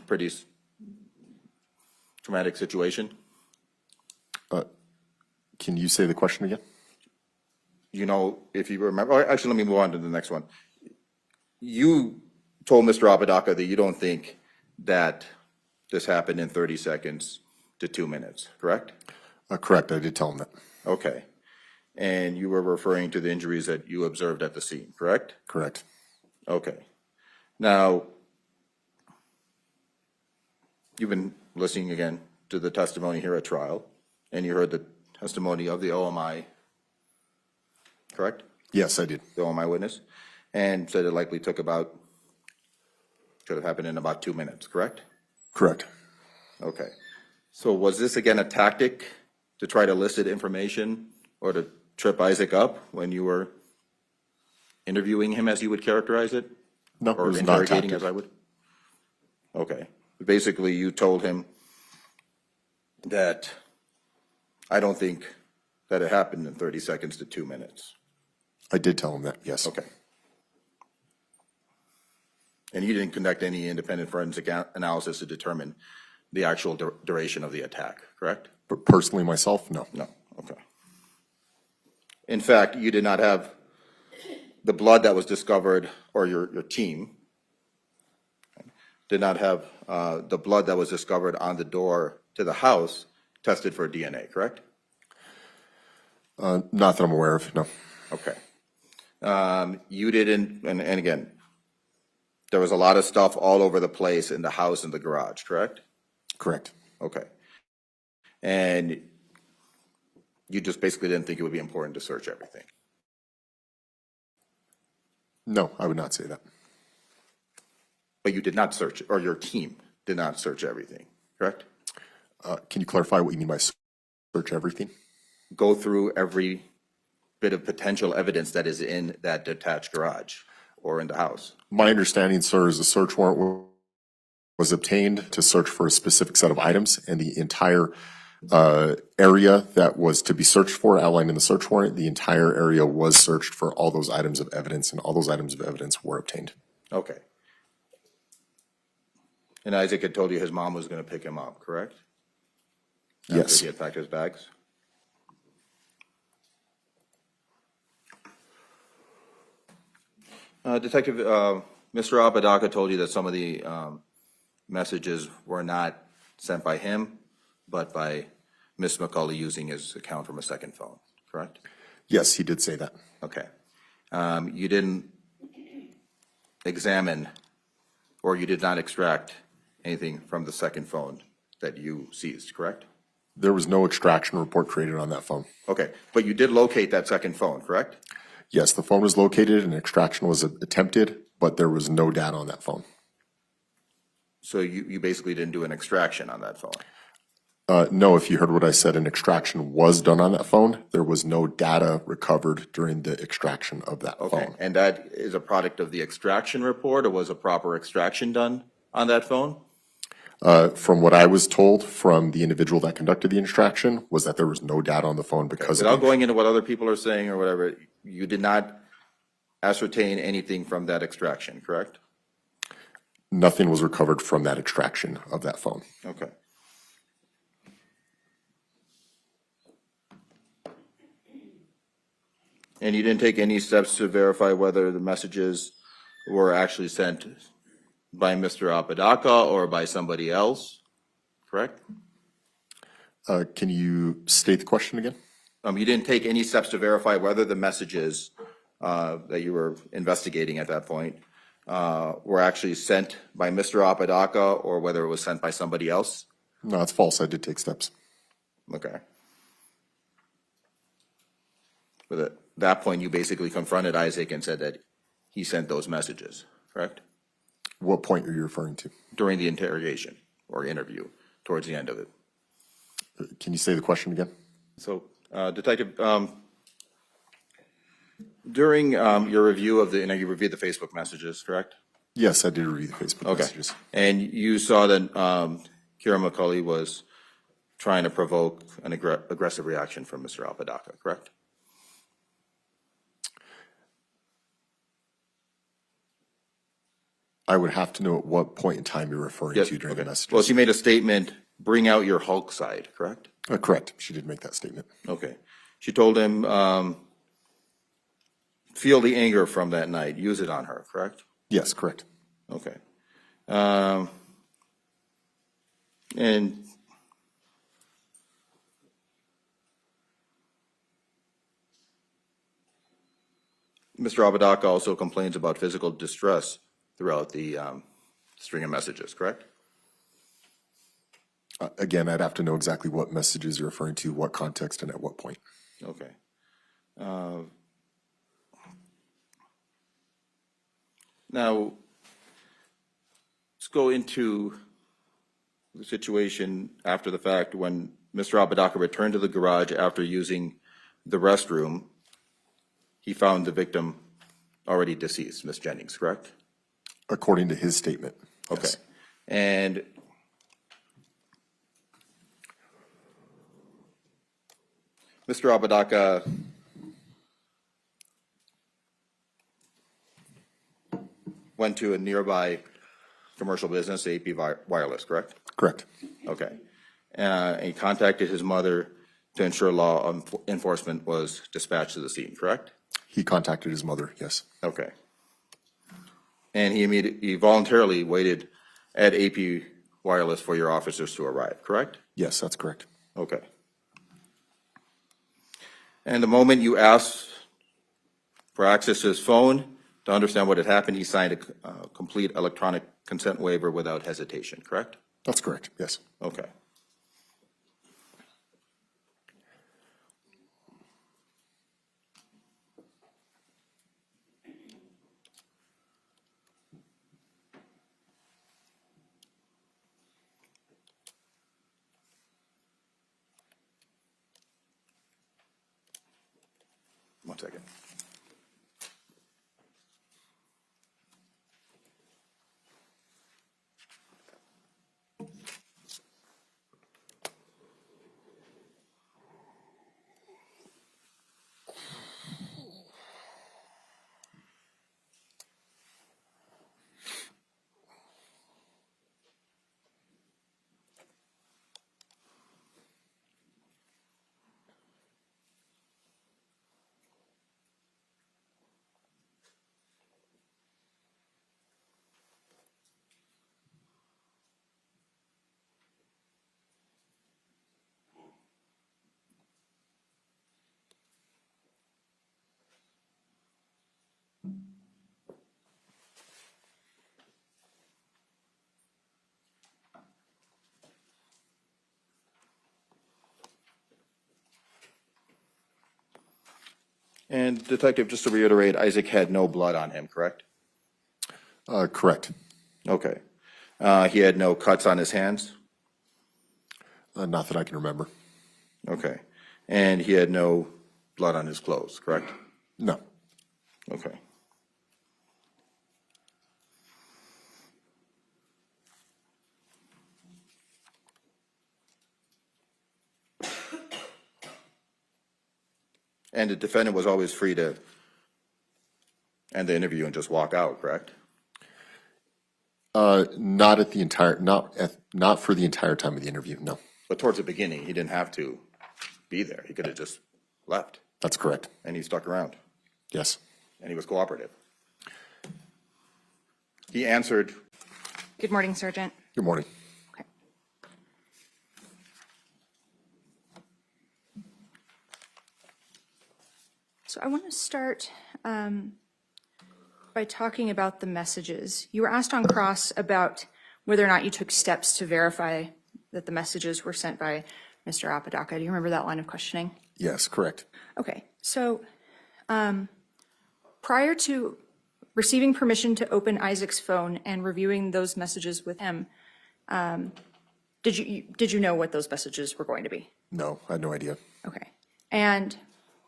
pretty traumatic situation? Can you say the question again? You know, if you remember, or actually, let me move on to the next one. You told Mr. Apodaca that you don't think that this happened in 30 seconds to 2 minutes, correct? Correct, I did tell him that. Okay. And you were referring to the injuries that you observed at the scene, correct? Correct. Okay. Now, you've been listening again to the testimony here at trial, and you heard the testimony of the OMI, correct? Yes, I did. The OMI witness, and said it likely took should have happened in about 2 minutes, correct? Correct. Okay. So was this again a tactic to try to elicit information or to trip Isaac up when you were interviewing him, as you would characterize it? No, it Or was not a interrogating, tactic. as I would? Okay. Basically, you told him that I don't think that it happened in 30 seconds to 2 minutes. I did tell him that, yes. Okay. And you didn't conduct any independent forensic analysis to determine the actual duration of the attack, correct? But personally, myself, no. No, okay. In fact, you did not have the blood that was discovered, or your team did not have the blood that was discovered on the door to the house tested for DNA, correct? Not that I'm aware of, no. Okay. You didn't, and again, there was a lot of stuff all over the place in the house and the garage, correct? Correct. Okay. And you just basically didn't think it would be important to search everything? No, I would not say that. But you did not search, or your team did not search everything, correct? Can you clarify what you mean by search everything? Go through every bit of potential evidence that is in that detached garage or in the house. My understanding, sir, is a search warrant was obtained to search for a specific set of items, and the entire area that was to be searched for, outlined in the search warrant, the entire area was searched for all those items of evidence, and all those items of evidence were obtained. Okay. And Isaac had told you his mom was going to pick him up, correct? Yes. After he had packed his bags? Detective, Mr. Apodaca told you that some of the messages were not sent by him, but by Ms. McCulley using his account from a second phone, correct? Yes, he did say that. Okay. You didn't examine, or you did not extract anything from the second phone that you seized, correct? There was no extraction report created on that phone. Okay, but you did locate that second phone, correct? Yes, the phone was located and extraction was attempted, but there was no data on that phone. So you basically didn't do an extraction on that phone? No, if you heard what I said, an extraction was done on that phone. There was no data recovered during the extraction of that Okay, phone. and that is a product of the extraction report, or was a proper extraction done on that phone? From what I was told from the individual that conducted the extraction was that there was no data on the phone because Without of going into what other people are saying or whatever, you did not ascertain anything from that extraction, correct? nothing was recovered from that extraction of that phone. Okay. And you didn't take any steps to verify whether the messages were actually sent by Mr. Apodaca or by somebody else, correct? Can you state the question again? You didn't take any steps to verify whether the messages that you were investigating at that point were actually sent by Mr. Apodaca or whether it was sent by somebody else? No, it's false. I did take steps. Okay. But at that point, you basically confronted Isaac and said that he sent those messages, correct? What point are you referring to? During the interrogation or interview, towards the end of it. Can you say the question again? So, Detective, during your review of you reviewed the Facebook messages, correct? Yes, I did review the Facebook messages. And you saw that Kiara McCulley was trying to provoke an aggressive reaction from Mr. Apodaca, correct? I would have to know at what point in time you're referring to during the messages. Well, she made a statement, bring out your Hulk side, correct? Correct. She did make that statement. Okay. She told him, feel the anger from that night, use it on her, correct? Yes, correct. Okay. And Mr. Apodaca also complains about physical distress throughout the string of messages, correct? Again, I'd have to know exactly what messages you're referring to, what context, and at what point. Okay. Now, let's go into the situation after the fact when Mr. Apodaca returned to the garage after using the restroom. He found the victim already deceased, Ms. Jennings, correct? According to his statement. Okay. Yes. And Mr. Apodaca went to a nearby commercial business, AP Wireless, correct? Correct. Okay. And he contacted his mother to ensure law enforcement was dispatched to the scene, correct? He contacted his mother, yes. Okay. And he voluntarily waited at AP Wireless for your officers to arrive, correct? Yes, that's correct. Okay. And the moment you asked for access to his phone to understand what had happened, he signed a complete electronic consent waiver without hesitation, correct? That's correct, yes. Okay. And Detective, just to reiterate, Isaac had no blood on him, correct? Correct. Okay. He had no cuts on his hands? Not that I can remember. Okay. And he had no blood on his clothes, correct? No. Okay. And the defendant was always free to end the interview and just walk out, correct? Not at the entire, not for the entire time of the interview, no. But towards the beginning, he didn't have to be there. He could have just left, That's correct. and he stuck around, Yes. and he was cooperative. He answered. Good morning, Sergeant. Good morning. Okay. So I want to start by talking about the messages. You were asked on cross about whether or not you took steps to verify that the messages were sent by Mr. Apodaca. Do you remember that line of questioning? Yes, correct. Okay, so prior to receiving permission to open Isaac's phone and reviewing those messages with him, did you know what those messages were going to be? No, I had no idea. Okay. And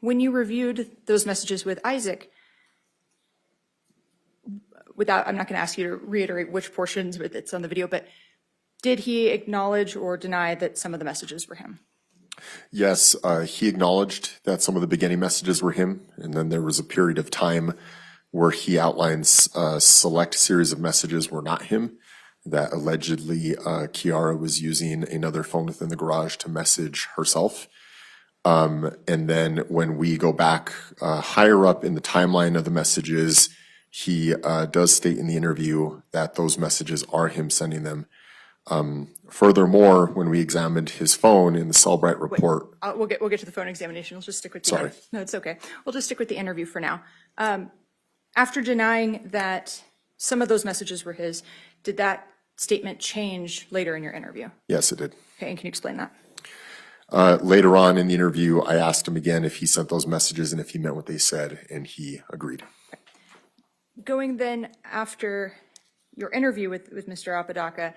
when you reviewed those messages with Isaac, I'm not going to ask you to reiterate which portions, but it's on the video, but did he acknowledge or deny that some of the messages were him? Yes, he acknowledged that some of the beginning messages were him, and then there was a period of time where he outlines a select series of messages were not him, that allegedly Kiara was using another phone within the garage to message herself. And then when we go back higher up in the timeline of the messages, he does state in the interview that those messages are him sending them. Furthermore, when we examined his phone in the Cellbrite report. We'll get to the phone examination. We'll just stick with the Sorry. No, it's okay. We'll just stick with the interview for now. After denying that some of those messages were his, did that statement change later in your interview? Yes, it did. Okay, and can you explain that? Later on in the interview, I asked him again if he sent those messages and if he meant what they said, and he agreed. Going then after your interview with Mr. Apodaca,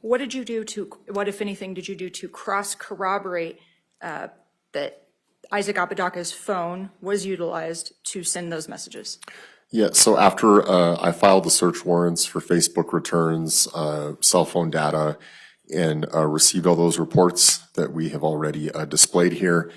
what if anything, did you do to cross-corroborate that Isaac Apodaca's phone was utilized to send those messages? Yeah, so after I filed the search warrants for Facebook returns, cell phone data, and received all those reports that we have already displayed here,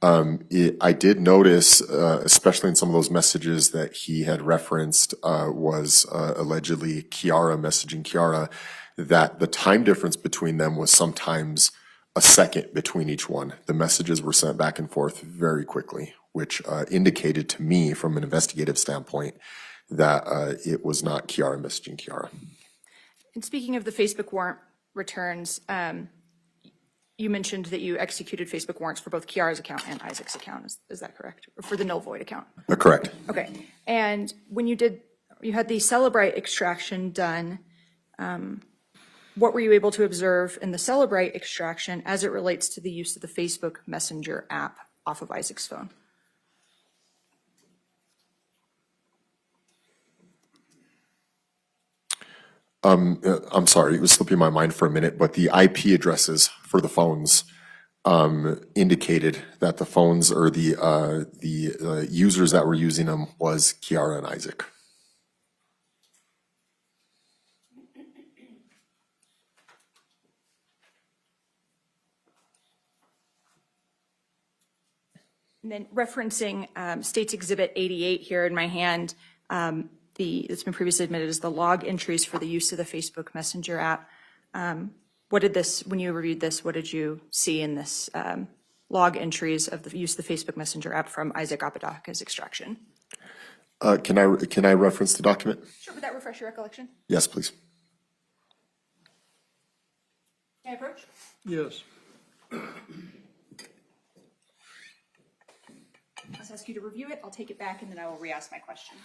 I did notice, especially in some of those messages that he had referenced, was allegedly Kiara messaging Kiara, that the time difference between them was sometimes a second between each one. The messages were sent back and forth very quickly, which indicated to me from an investigative standpoint that it was not Kiara messaging Kiara. And speaking of the Facebook warrant returns, you mentioned that you executed Facebook warrants for both Kiara's account and Isaac's account. Is that correct? Or for the null void account? Correct. Okay. And when you had the Celebrite extraction done, what were you able to observe in the Celebrite extraction as it relates to the use of the Facebook Messenger app off of Isaac's phone? I'm sorry, it was slipping my mind for a minute, but the IP addresses for the phones indicated that the phones or the users that were using them was Kiara and Isaac. And then referencing States Exhibit 88 here in my hand, it's been previously admitted as the log entries for the use of the Facebook Messenger app. What did this, when you reviewed this, what did you see in this log entries of the use of the Facebook Messenger app from Isaac Apodaca's extraction? Can I reference the document? Sure, would that refresh your recollection? Yes, please. Can I approach? Yes. I'll ask you to review it. I'll take it back and then I will re-ask my question.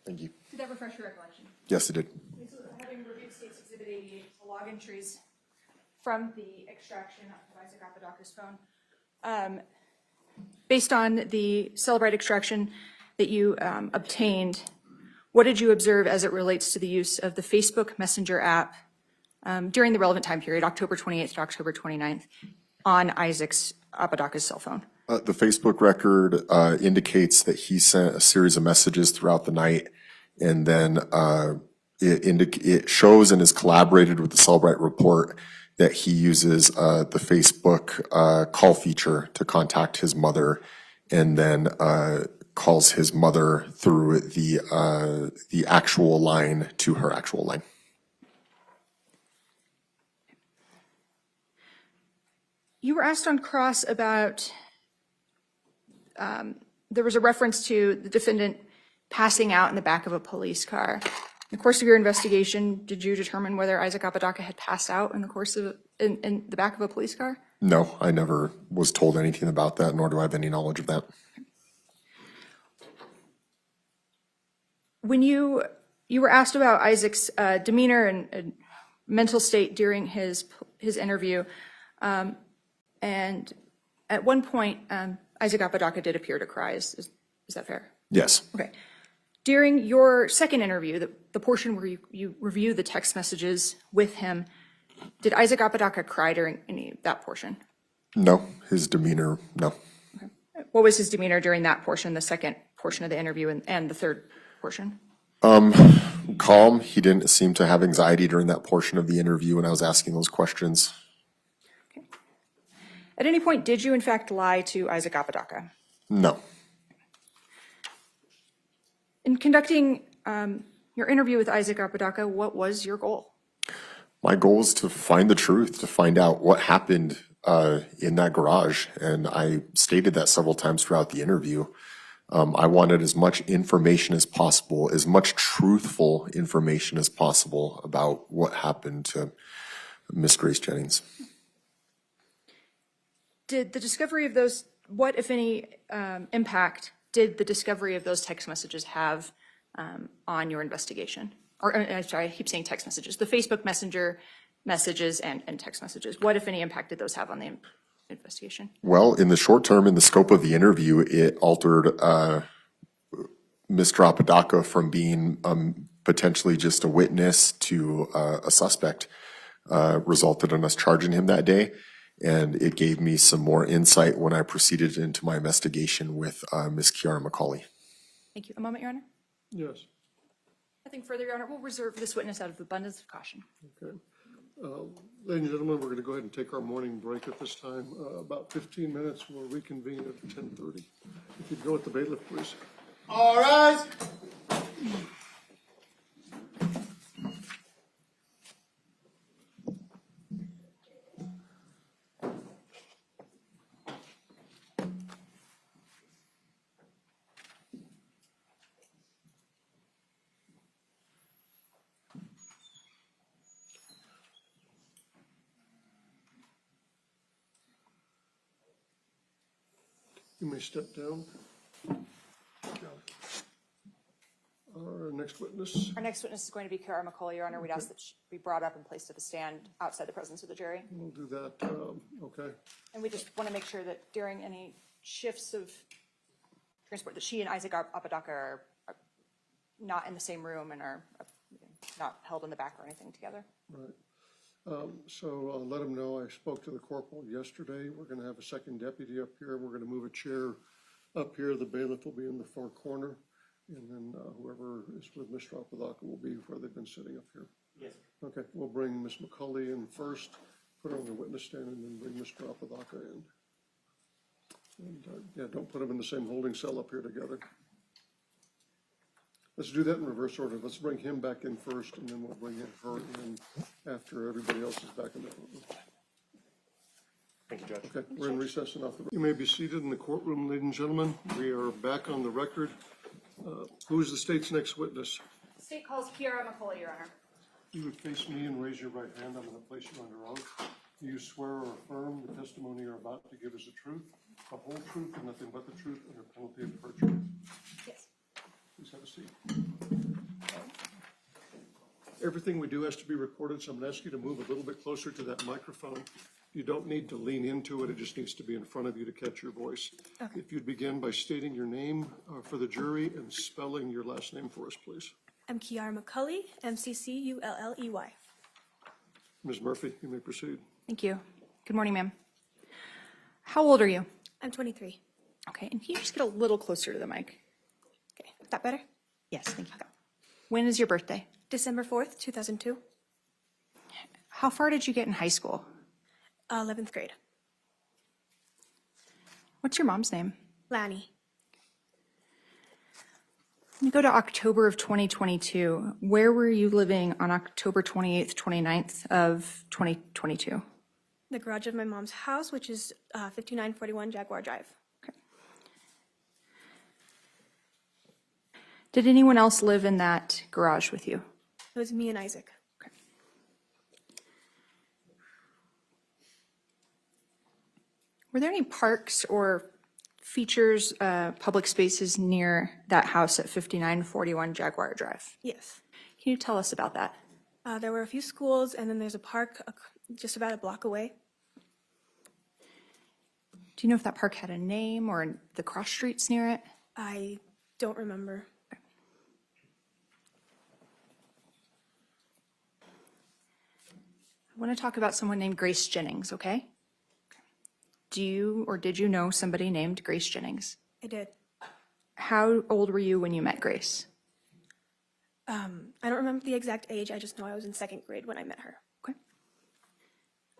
Thank you. Did that refresh your recollection? Yes, it did. So having reviewed States Exhibit 88, the log entries from the extraction of Isaac Apodaca's phone, based on the Celebrite extraction that you obtained, what did you observe as it relates to the use of the Facebook Messenger app during the relevant time period, October 28th to October 29th, on Isaac's Apodaca's cell phone? The Facebook record indicates that he sent a series of messages throughout the night, and then it shows and is collaborated with the Celebrite report that he uses the Facebook call feature to contact his mother, and then calls his mother through the actual line to her actual line. You were asked on cross about, there was a reference to the defendant passing out in the back of a police car. In the course of your investigation, did you determine whether Isaac Apodaca had passed out in the course of, in the back of a police car? No, I never was told anything about that, nor do I have any knowledge of that. When you were asked about Isaac's demeanor and mental state during his interview, and at one point, Isaac Apodaca did appear to cry. Is that fair? Yes. Okay. During your second interview, the portion where you review the text messages with him, did Isaac Apodaca cry during that portion? No, his demeanor, no. Okay. What was his demeanor during that portion, the second portion of the interview and the third portion? Calm. He didn't seem to have anxiety during that portion of the interview when I was asking those questions. Okay. At any point, did you in fact lie to Isaac Apodaca? No. In conducting your interview with Isaac Apodaca, what was your goal? My goal is to find the truth, to find out what happened in that garage, and I stated that several times throughout the interview. I wanted as much information as possible, as much truthful information as possible about what happened to Miss Grace Jennings. Did the discovery of those, what, if any, impact did the discovery of those text messages have on your investigation? Or, I'm sorry, I keep saying text messages. The Facebook Messenger messages and text messages. What, if any, impact did those have on the investigation? Well, in the short term, in the scope of the interview, it altered Mr. Apodaca from being potentially just a witness to a suspect, resulted in us charging him that day. And it gave me some more insight when I proceeded into my investigation with Ms. Kiara McCulley. Thank you. A moment, Your Honor. Yes. Nothing further, Your Honor. We'll reserve this witness out of abundance of caution. Okay. Ladies and gentlemen, we're going to go ahead and take our morning break at this time. About 15 minutes, we'll reconvene at 10:30. If you'd go at the bailiff, please. All rise. You may step down. Our next witness. Our next witness is going to be Kiara McCulley, Your Honor. We'd ask that she be brought up and placed at the stand outside the presence of the jury. We'll do that. Okay. And we just want to make sure that during any shifts of transport, that she and Isaac Apodaca are not in the same room and are not held in the back or anything together. Right. So I'll let him know I spoke to the corporal yesterday. We're going to have a second deputy up here. We're going to move a chair up here. The bailiff will be in the far corner. And then whoever is with Mr. Apodaca will be where they've been sitting up here. Yes. Okay, we'll bring Ms. McCulley in first, put her on the witness stand, and then bring Mr. Apodaca in. And yeah, don't put them in the same holding cell up here together. Let's do that in reverse order. Let's bring him back in first, and then we'll bring her in after everybody else is back in the room. Thank you, Judge. Okay, we're in recess and off the. You may be seated in the courtroom, ladies and gentlemen. We are back on the record. Who is the state's next witness? The state calls Kiara McCulley, Your Honor. You would face me and raise your right hand. I'm going to place you under oath. Do you swear or affirm the testimony you're about to give is the truth, the whole truth, and nothing but the truth, under penalty of perjury? Yes. Please have a seat. Everything we do has to be recorded, so I'm going to ask you to move a little bit closer to that microphone. You don't need to lean into it. It just needs to be in front of you to catch your voice. Okay. If you'd begin by stating your name for the jury and spelling your last name for us, please. I'm Kiara McCulley, McCulley. Ms. Murphy, you may proceed. Thank you. Good morning, ma'am. How old are you? I'm 23. Okay, and can you just get a little closer to the mic? Okay, is that better? Yes, thank you. When is your birthday? December 4th, 2002, How far did you get in high school? 11th grade. What's your mom's name? Lanny, When you go to October of 2022, where were you living on October 28th, 29th of 2022? the garage of my mom's house, which is 5941 Jaguar Drive. Okay. Did anyone else live in that garage with you? It was me and Isaac. Okay. Were there any parks or features, public spaces near that house at 5941 Jaguar Drive? Yes. Can you tell us about that? There were a few schools, and then there's a park just about a block away. Do you know if that park had a name or the cross streets near it? I don't remember. I want to talk about someone named Grace Jennings, okay? Do you or did you know somebody named Grace Jennings? I did. How old were you when you met Grace? I don't remember the exact age. I just know I was in 2nd grade when I met her. Okay.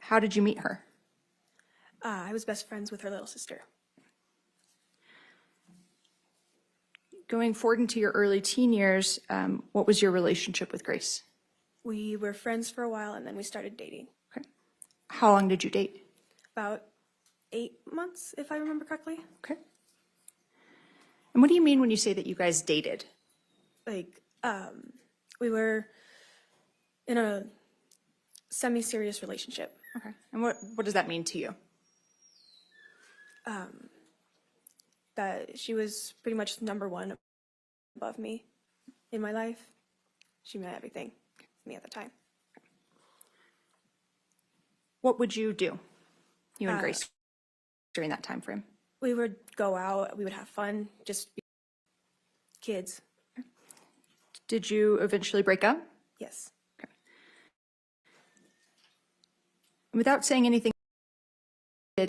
How did you meet her? I was best friends with her little sister. Going forward into your early teen years, what was your relationship with Grace? We were friends for a while, and then we started dating. Okay. How long did you date? About 8 months, if I remember correctly. Okay. And what do you mean when you say that you guys dated? Like, we were in a semi-serious relationship. Okay. And what does that mean to you? That she was pretty much number one above me in my life. She meant everything to me at the time. What would you do, you and Grace, during that time frame? We would go out, we would have fun, just be kids. Did you eventually break up? Yes. Okay. Without saying anything,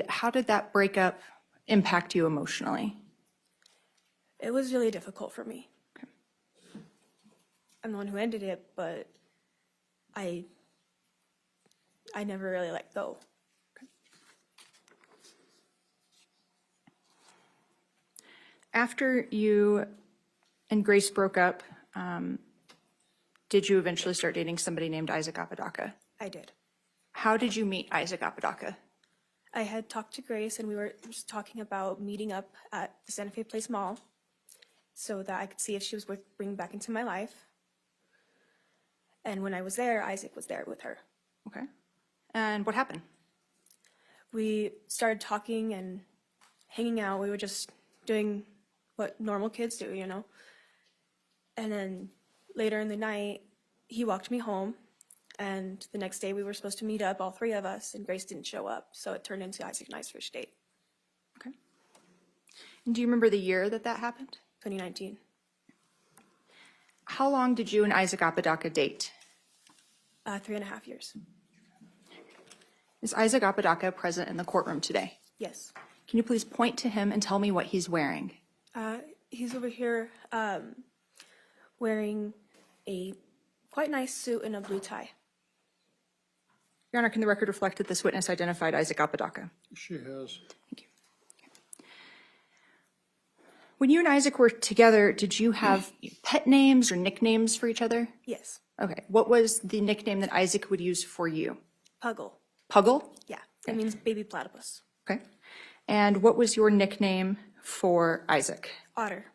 how did that breakup impact you emotionally? It was really difficult for me. Okay. I'm the one who ended it, but I never really let go. After you and Grace broke up, did you eventually start dating somebody named Isaac Apodaca? I did. How did you meet Isaac Apodaca? I had talked to Grace, and we were just talking about meeting up at the Santa Fe Place Mall so that I could see if she was worth bringing back into my life. And when I was there, Isaac was there with her. Okay. And what happened? We started talking and hanging out. We were just doing what normal kids do, you know? And then later in the night, he walked me home. And the next day we were supposed to meet up, all three of us, and Grace didn't show up. So it turned into Isaac and I's first date, Okay. And do you remember the year that that happened? 2019. How long did you and Isaac Apodaca date? 3.5 years. Is Isaac Apodaca present in the courtroom today? Yes. Can you please point to him and tell me what he's wearing? He's over here wearing a quite nice suit and a blue tie. Your Honor, can the record reflect that this witness identified Isaac Apodaca? She has. Thank you. When you and Isaac were together, did you have pet names or nicknames for each other? Yes. Okay. What was the nickname that Isaac would use for you? Puggle. Puggle? Yeah. It means baby platypus. Okay. And what was your nickname for Isaac? Otter.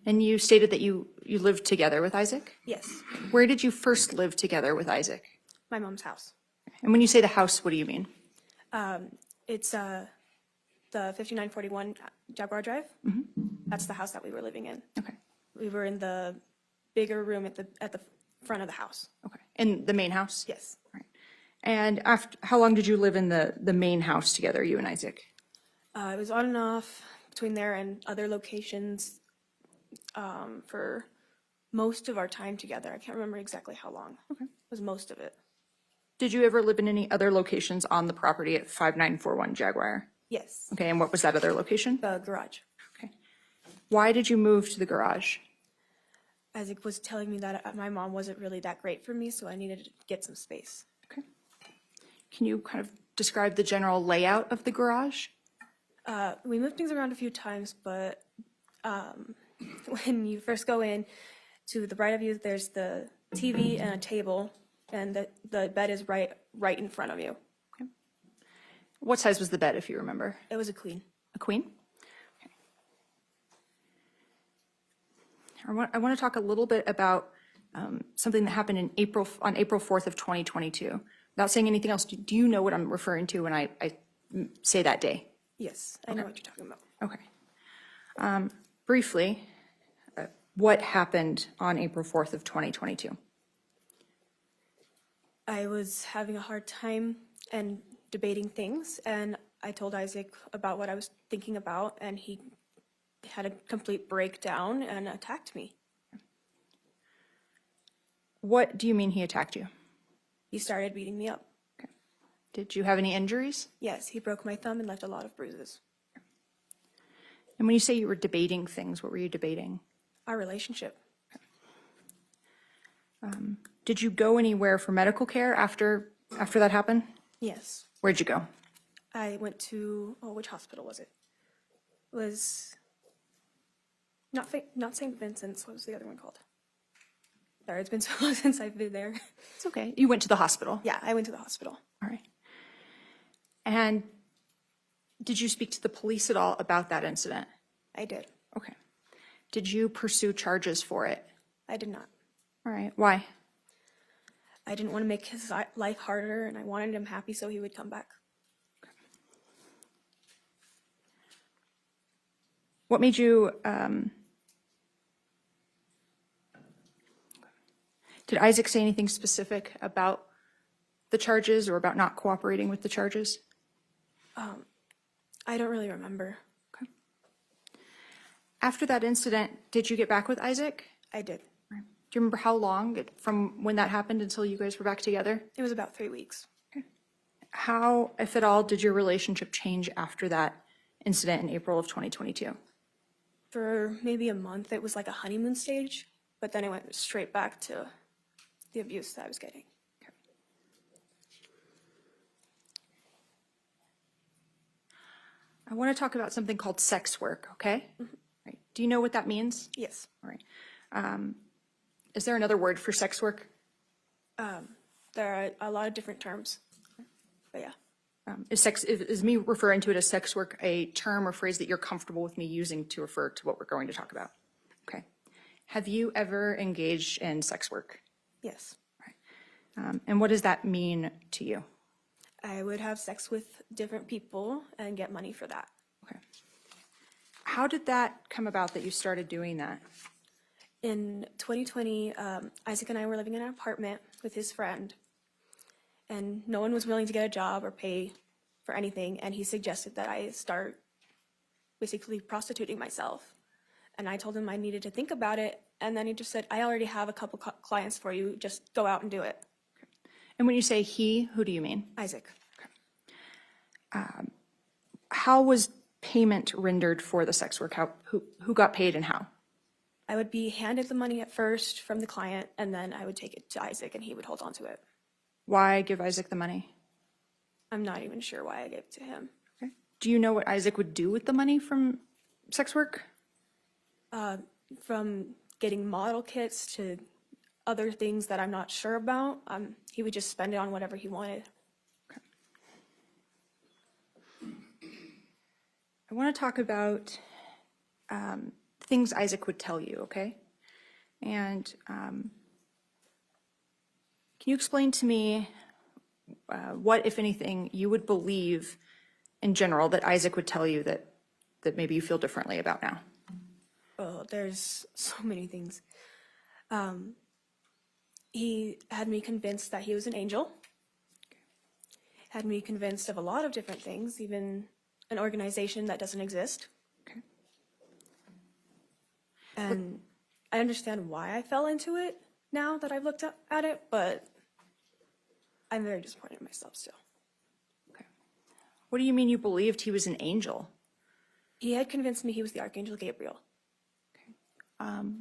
And you stated that you lived together with Isaac? Yes. Where did you first live together with Isaac? My mom's house. And when you say the house, what do you mean? It's the 5941 Jaguar Drive. That's the house that we were living in. Okay. We were in the bigger room at the front of the house. Okay. In the main house? Yes. Right. And how long did you live in the main house together, you and Isaac? It was on and off between there and other locations for most of our time together. I can't remember exactly how long. Okay. It was most of it. Did you ever live in any other locations on the property at 5941 Jaguar? Yes. Okay. And what was that other location? The garage. Okay. Why did you move to the garage? Isaac was telling me that my mom wasn't really that great for me, so I needed to get some space. Okay. Can you kind of describe the general layout of the garage? We moved things around a few times, but when you first go in, to the right of you, there's the TV and a table, and the bed is right in front of you. Okay. What size was the bed, if you remember? It was a queen. A queen? Okay. I want to talk a little bit about something that happened on April 4th of 2022. Without saying anything else, do you know what I'm referring to when I say that day? Yes, I know what you're talking about. Okay. Briefly, what happened on April 4th of 2022? I was having a hard time and debating things, and I told Isaac about what I was thinking about, and he had a complete breakdown and attacked me. What do you mean he attacked you? He started beating me up. Okay. Did you have any injuries? Yes, he broke my thumb and left a lot of bruises. And when you say you were debating things, what were you debating? Our relationship. Did you go anywhere for medical care after that happened? Yes. Where'd you go? I went to, which hospital was it? It was not St. Vincent's. What was the other one called? Sorry, it's been so long since I've been there. It's okay. You went to the hospital. Yeah, I went to the hospital. All right. And did you speak to the police at all about that incident? I did. Okay. Did you pursue charges for it? I did not. All right. Why? I didn't want to make his life harder, and I wanted him happy so he would come back. What made you, did Isaac say anything specific about the charges or about not cooperating with the charges? I don't really remember. Okay. After that incident, did you get back with Isaac? I did. Do you remember how long from when that happened until you guys were back together? It was about 3 weeks. How, if at all, did your relationship change after that incident in April of 2022? For maybe a month, it was like a honeymoon stage, but then it went straight back to the abuse that I was getting. I want to talk about something called sex work, okay? Right. Do you know what that means? Yes. All right. Is there another word for sex work? There are a lot of different terms, but yeah. Is me referring to it as sex work a term or phrase that you're comfortable with me using to refer to what we're going to talk about? Okay. Have you ever engaged in sex work? Yes. And what does that mean to you? I would have sex with different people and get money for that. Okay. How did that come about that you started doing that? In 2020, Isaac and I were living in an apartment with his friend, and no one was willing to get a job or pay for anything, and he suggested that I start basically prostituting myself. And I told him I needed to think about it, and then he just said, I already have a couple clients for you, just go out and do it. And when you say he, who do you mean? Isaac. How was payment rendered for the sex work? Who got paid and how? I would be handed the money at first from the client, and then I would take it to Isaac, and he would hold on to it. Why give Isaac the money? I'm not even sure why I gave it to him. Okay. Do you know what Isaac would do with the money from sex work? From getting model kits to other things that I'm not sure about, he would just spend it on whatever he wanted. I want to talk about things Isaac would tell you, okay? And can you explain to me what, if anything, you would believe in general that Isaac would tell you that maybe you feel differently about now? Oh, there's so many things. He had me convinced that he was an angel. Had me convinced of a lot of different things, even an organization that doesn't exist. Okay. And I understand why I fell into it now that I've looked at it, but I'm very disappointed in myself still. Okay. What do you mean you believed he was an angel? He had convinced me he was the Archangel Gabriel.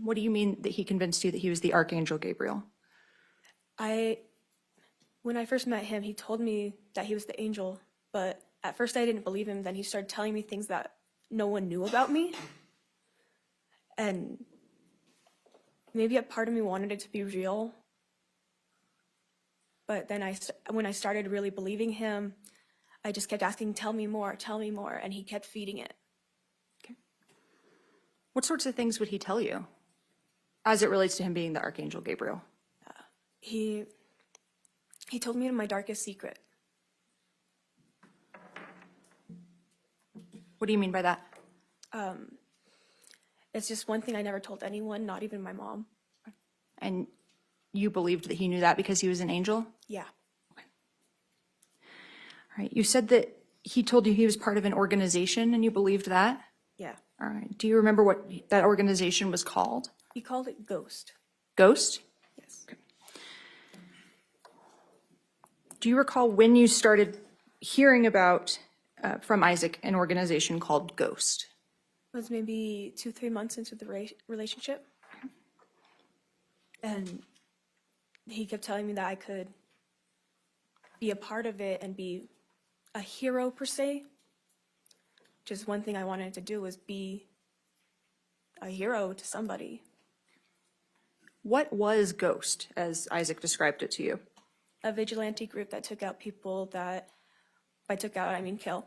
What do you mean that he convinced you that he was the Archangel Gabriel? When I first met him, he told me that he was the angel, but at first I didn't believe him. Then he started telling me things that no one knew about me. And maybe a part of me wanted it to be real. But then when I started really believing him, I just kept asking, tell me more, and he kept feeding it. Okay. What sorts of things would he tell you as it relates to him being the Archangel Gabriel? He told me my darkest secret. What do you mean by that? It's just one thing I never told anyone, not even my mom. And you believed that he knew that because he was an angel? Yeah. All right. You said that he told you he was part of an organization and you believed that? Yeah. All right. Do you remember what that organization was called? He called it Ghost. Ghost? Yes. Okay. Do you recall when you started hearing about, from Isaac, an organization called Ghost? It was maybe 2-3 months into the relationship. And he kept telling me that I could be a part of it and be a hero per se. Just one thing I wanted to do was be a hero to somebody. What was Ghost, as Isaac described it to you? A vigilante group that took out people that, by took out, I mean kill.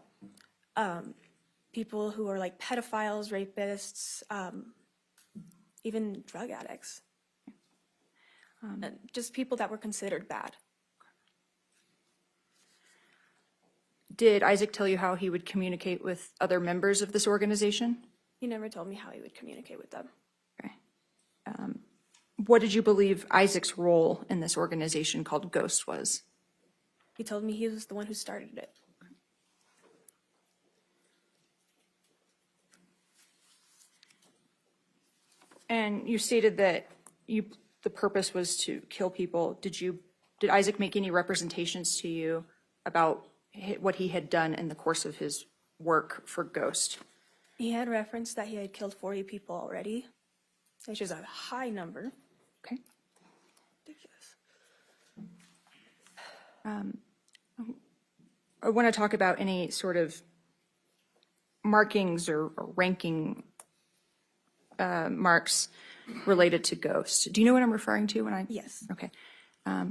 People who are like pedophiles, rapists, even drug addicts. Just people that were considered bad. Did Isaac tell you how he would communicate with other members of this organization? He never told me how he would communicate with them. Okay. What did you believe Isaac's role in this organization called Ghost was? He told me he was the one who started it. And you stated that the purpose was to kill people. Did Isaac make any representations to you about what he had done in the course of his work for Ghost? He had referenced that he had killed 40 people already, which is a high number. Okay. Ridiculous. I want to talk about any sort of markings or ranking marks related to ghost. Do you know what I'm referring to when I? Yes. Okay.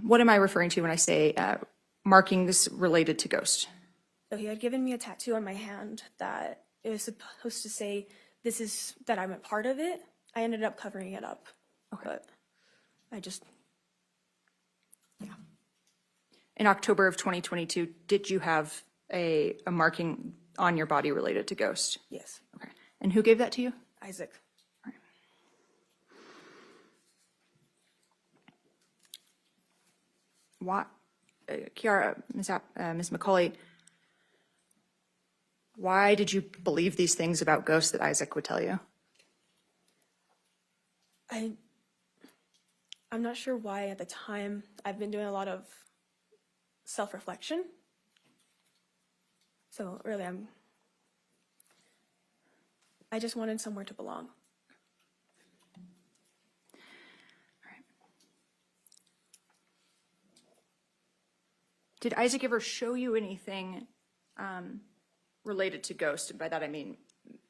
What am I referring to when I say markings related to ghost? So he had given me a tattoo on my hand that it was supposed to say, this is that I'm a part of it. I ended up covering it up. Okay. But I just, In October of 2022, did you have a marking on your body related to ghost? yes, Okay. And who gave that to you? Isaac. Why, Kiara, Ms. McCulley, why did you believe these things about ghosts that Isaac would tell you? I'm not sure why at the time. I've been doing a lot of self-reflection. So really, I just wanted somewhere to belong. Did Isaac ever show you anything related to ghost? And by that I mean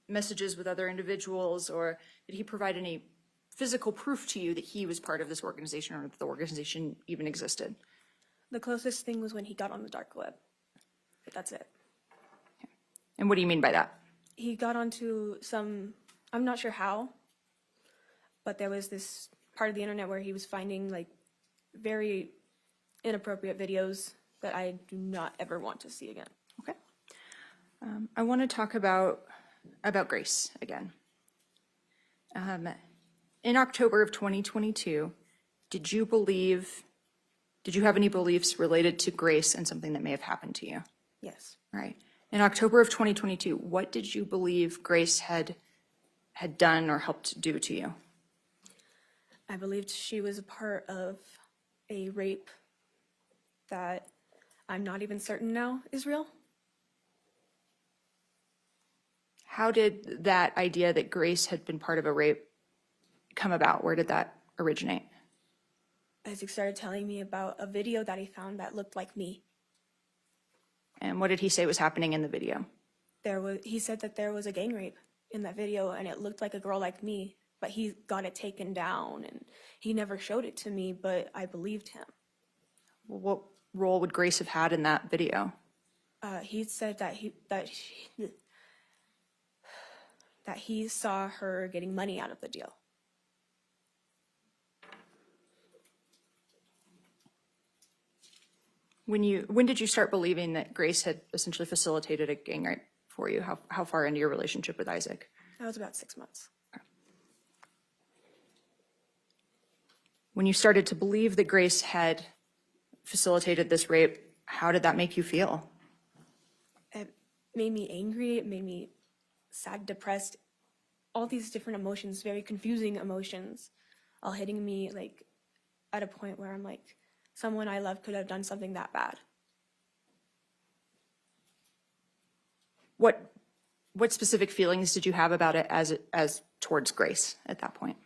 messages with other individuals, or did he provide any physical proof to you that he was part of this organization or that the organization even existed? The closest thing was when he got on the dark web. But that's it. And what do you mean by that? He got onto some, I'm not sure how, but there was this part of the internet where he was finding like very inappropriate videos that I do not ever want to see again. Okay. I want to talk about Grace again. In October of 2022, did you have any beliefs related to Grace and something that may have happened to you? Yes. All right. In October of 2022, what did you believe Grace had done or helped do to you? I believed she was a part of a rape that I'm not even certain now is real. How did that idea that Grace had been part of a rape come about? Where did that originate? Isaac started telling me about a video that he found that looked like me. And what did he say was happening in the video? He said that there was a gang rape in that video and it looked like a girl like me, but he got it taken down and he never showed it to me, but I believed him. What role would Grace have had in that video? He said that he saw her getting money out of the deal. When did you start believing that Grace had essentially facilitated a gang rape for you? How far into your relationship with Isaac? That was about 6 months. When you started to believe that Grace had facilitated this rape, how did that make you feel? It made me angry, it made me sad, depressed, all these different emotions, very confusing emotions, all hitting me like at a point where I'm like, someone I love could have done something that bad. What specific feelings did you have about it as towards Grace at that point?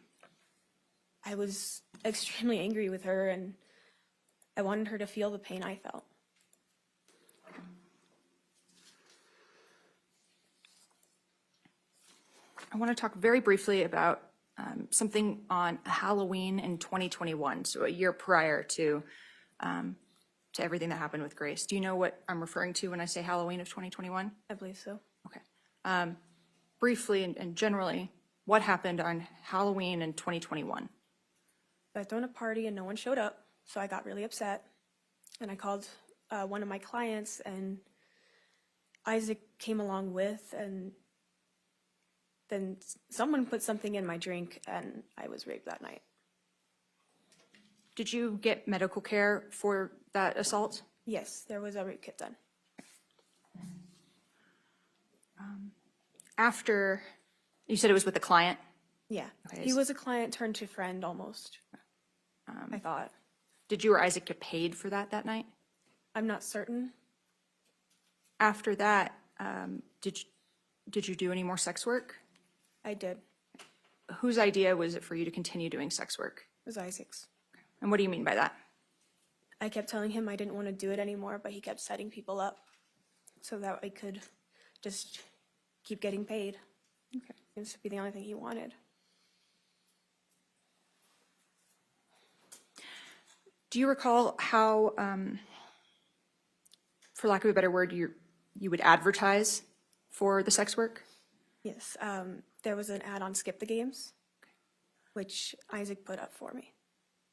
I was extremely angry with her and I wanted her to feel the pain I felt. I want to talk very briefly about something on Halloween in 2021, so a year prior to everything that happened with Grace. Do you know what I'm referring to when I say Halloween of 2021? I believe so. Okay. Briefly and generally, what happened on Halloween in 2021? I had thrown a party and no one showed up, so I got really upset. And I called one of my clients and Isaac came along with, and then someone put something in my drink and I was raped that night. Did you get medical care for that assault? Yes, there was a rape kit done. After, you said it was with a client? Yeah, Okay, he was a client turned to friend almost, I thought. Did you or Isaac get paid for that night? I'm not certain. After that, Did you do any more sex work? I did. It Whose idea was it for you to continue doing sex work? was Isaac's. And what do you mean by that? I kept telling him I didn't want to do it anymore, but he kept setting people up so that I could just keep getting paid. Okay. This would be the only thing he wanted. Do you recall how, for lack of a better word, you would advertise for the sex work? Yes, there was an ad on Skip the Games, which Isaac put up for me.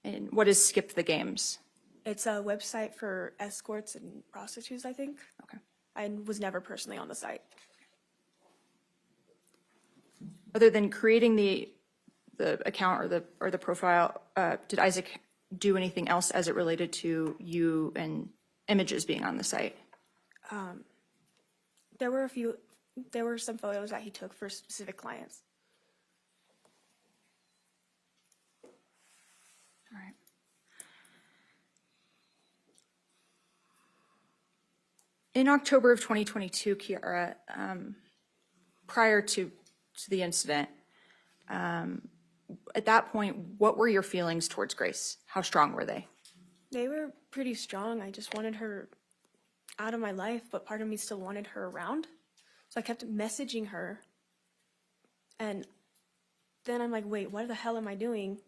And what is Skip the Games? It's a website for escorts and prostitutes, I think. Okay. I was never personally on the site. Other than creating the account or the profile, did Isaac do anything else as it related to you and images being on the site? There were some photos that he took for specific clients. All right. In October of 2022, Kiara, prior to the incident, at that point, what were your feelings towards Grace? How strong were they? They were pretty strong. I just wanted her out of my life, but part of me still wanted her around. So I kept messaging her. And then I'm like, wait, what the hell am I doing?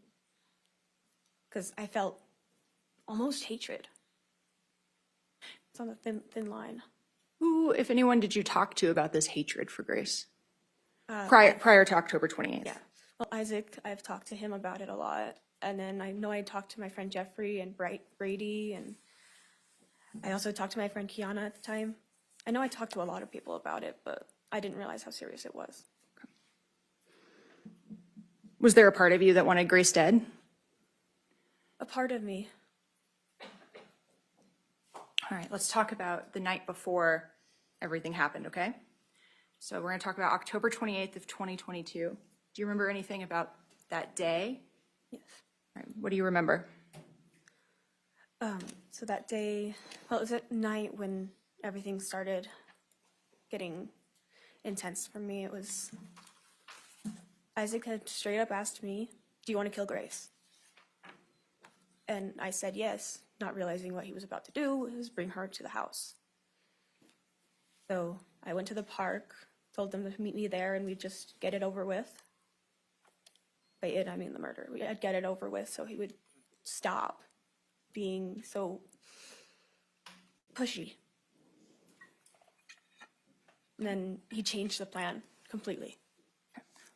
Because I felt almost hatred. It's on the thin line. Who, if anyone, did you talk to about this hatred for Grace? Prior to October 28th? Yeah. Well, Isaac, I've talked to him about it a lot. And then I know I talked to my friend Jeffrey and Brady, and I also talked to my friend Kiana at the time. I know I talked to a lot of people about it, but I didn't realize how serious it was. Was there a part of you that wanted Grace dead? A part of me. All right, let's talk about the night before everything happened, okay? So we're going to talk about October 28th of 2022. Do you remember anything about that day? Yes. All right, what do you remember? So that day, well, it was at night when everything started getting intense for me. It was, Isaac had straight up asked me, do you want to kill Grace? And I said yes, not realizing what he was about to do was bring her to the house. So I went to the park, told them to meet me there, and we'd just get it over with. By it, I mean the murder. I'd get it over with so he would stop being so pushy. And then he changed the plan completely.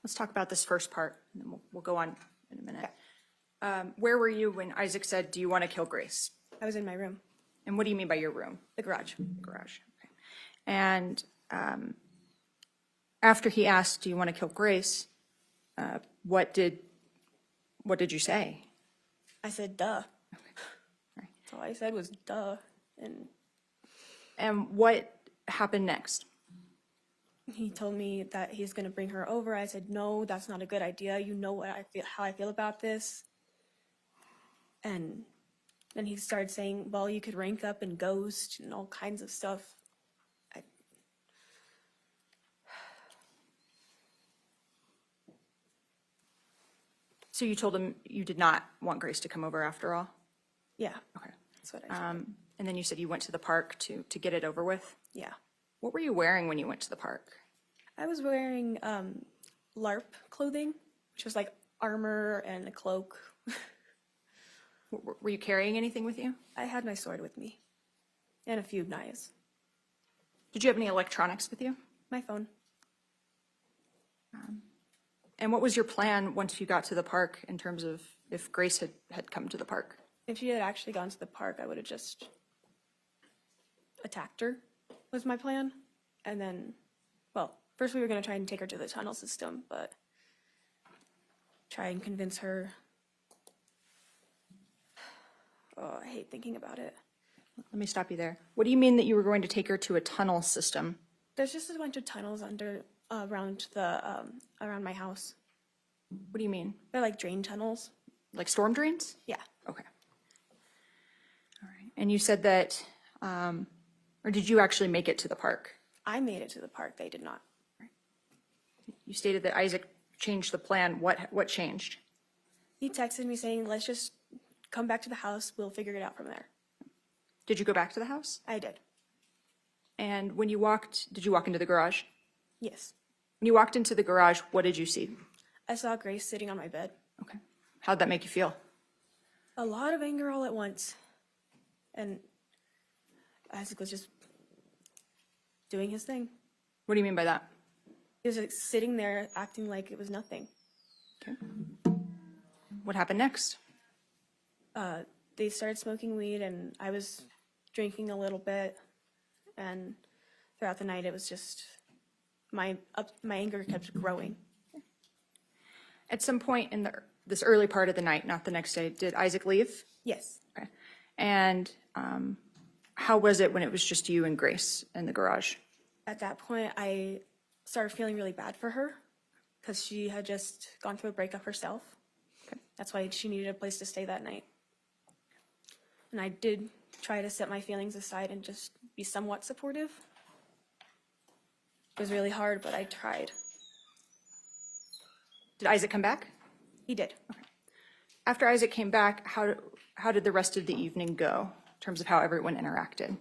Let's talk about this first part, and then we'll go on in a minute. Where were you when Isaac said, do you want to kill Grace? I was in my room, And what do you mean by your room? the garage. Garage. Okay. And after he asked, do you want to kill Grace, what did you say? I said, duh. Right. That's all I said was, duh. And what happened next? He told me that he's going to bring her over. I said, no, that's not a good idea. You know what I feel, how I feel about this. And then he started saying, well, you could rank up and ghost and all kinds of stuff. So you told him you did not want Grace to come over after all? Yeah, Okay. that's what I said. And then you said you went to the park to get it over with? Yeah. What were you wearing when you went to the park? I was wearing LARP clothing, which was like armor and a cloak. Were you carrying anything with you? I had my sword with me and a few knives. Did you have any electronics with you? My phone. And what was your plan once you got to the park in terms of if Grace had come to the park? If she had actually gone to the park, I would have just attacked her, was my plan. And then, well, first we were going to try and take her to the tunnel system, but try and convince her. Oh, I hate thinking about it. Let me stop you there. What do you mean that you were going to take her to a tunnel system? There's just a bunch of tunnels around my house. What do you mean? They're like drain tunnels. Like storm drains? Yeah. Okay. All right. And you said that, or did you actually make it to the park? I made it to the park. They did not. You stated that Isaac changed the plan. What changed? He texted me saying, let's just come back to the house. We'll figure it out from there. Did you go back to the house? I did. And when you walked, did you walk into the garage? Yes. When you walked into the garage, what did you see? I saw Grace sitting on my bed. Okay. How'd that make you feel? A lot of anger all at once. And Isaac was just doing his thing. What do you mean by that? He was like sitting there acting like it was nothing. Okay. What happened next? They started smoking weed and I was drinking a little bit. And throughout the night, it was just my anger kept growing. At some point in this early part of the night, not the next day, did Isaac leave? Yes. Okay. And how was it when it was just you and Grace in the garage? At that point, I started feeling really bad for her because she had just gone through a breakup herself. Okay. That's why she needed a place to stay that night. And I did try to set my feelings aside and just be somewhat supportive. It was really hard, but I tried. Did Isaac come back? He did. After Isaac came back, how did the rest of the evening go in terms of how everyone interacted?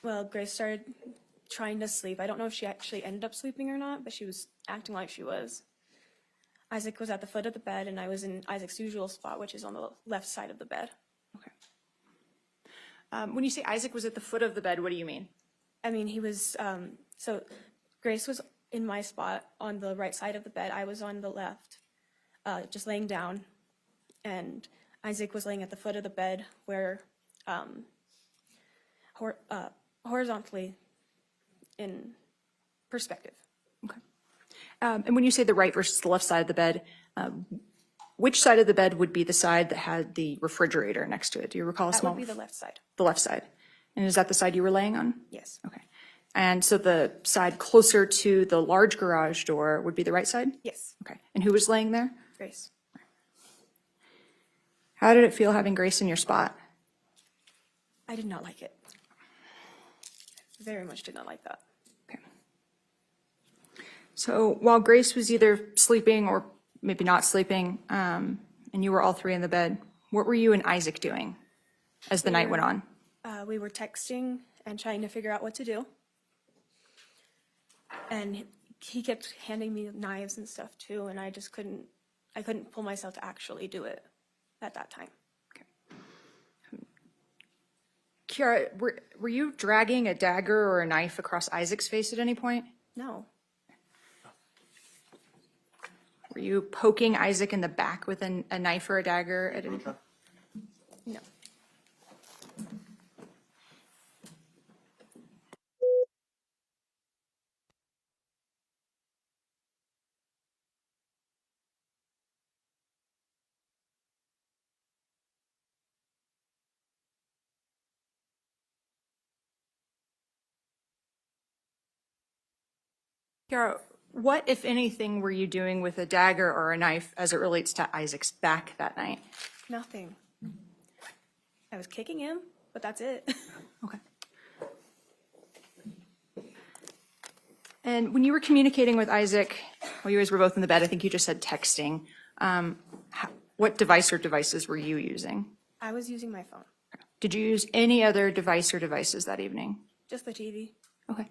Well, Grace started trying to sleep. I don't know if she actually ended up sleeping or not, but she was acting like she was. Isaac was at the foot of the bed, and I was in Isaac's usual spot, which is on the left side of the bed. Okay. When you say Isaac was at the foot of the bed, what do you mean? I mean, he was, so Grace was in my spot on the right side of the bed. I was on the left, just laying down. And Isaac was laying at the foot of the bed where, horizontally in perspective. Okay. And when you say the right versus the left side of the bed, which side of the bed would be the side that had the refrigerator next to it? Do you recall a That small? would be the left side. The left side. And is that the side you were laying on? Yes. Okay. And so the side closer to the large garage door would be the right side? Yes. Okay. And who was laying there? Grace. How did it feel having Grace in your spot? I did not like it. Very much did not like that. Okay. So while Grace was either sleeping or maybe not sleeping, and you were all three in the bed, what were you and Isaac doing as the night went on? We were texting and trying to figure out what to do. And he kept handing me knives and stuff too, and I couldn't pull myself to actually do it at that time. Kiara, were you dragging a dagger or a knife across Isaac's face at any point? No. Were you poking Isaac in the back with a knife or a dagger at any point? No. Kiara, what, if anything, were you doing with a dagger or a knife as it relates to Isaac's back that night? Nothing. I was kicking him, but that's it. Okay. And when you were communicating with Isaac, while you guys were both in the bed, I think you just said texting, what device or devices were you using? I was using my phone. Did you use any other device or devices that evening? Just the TV. Okay.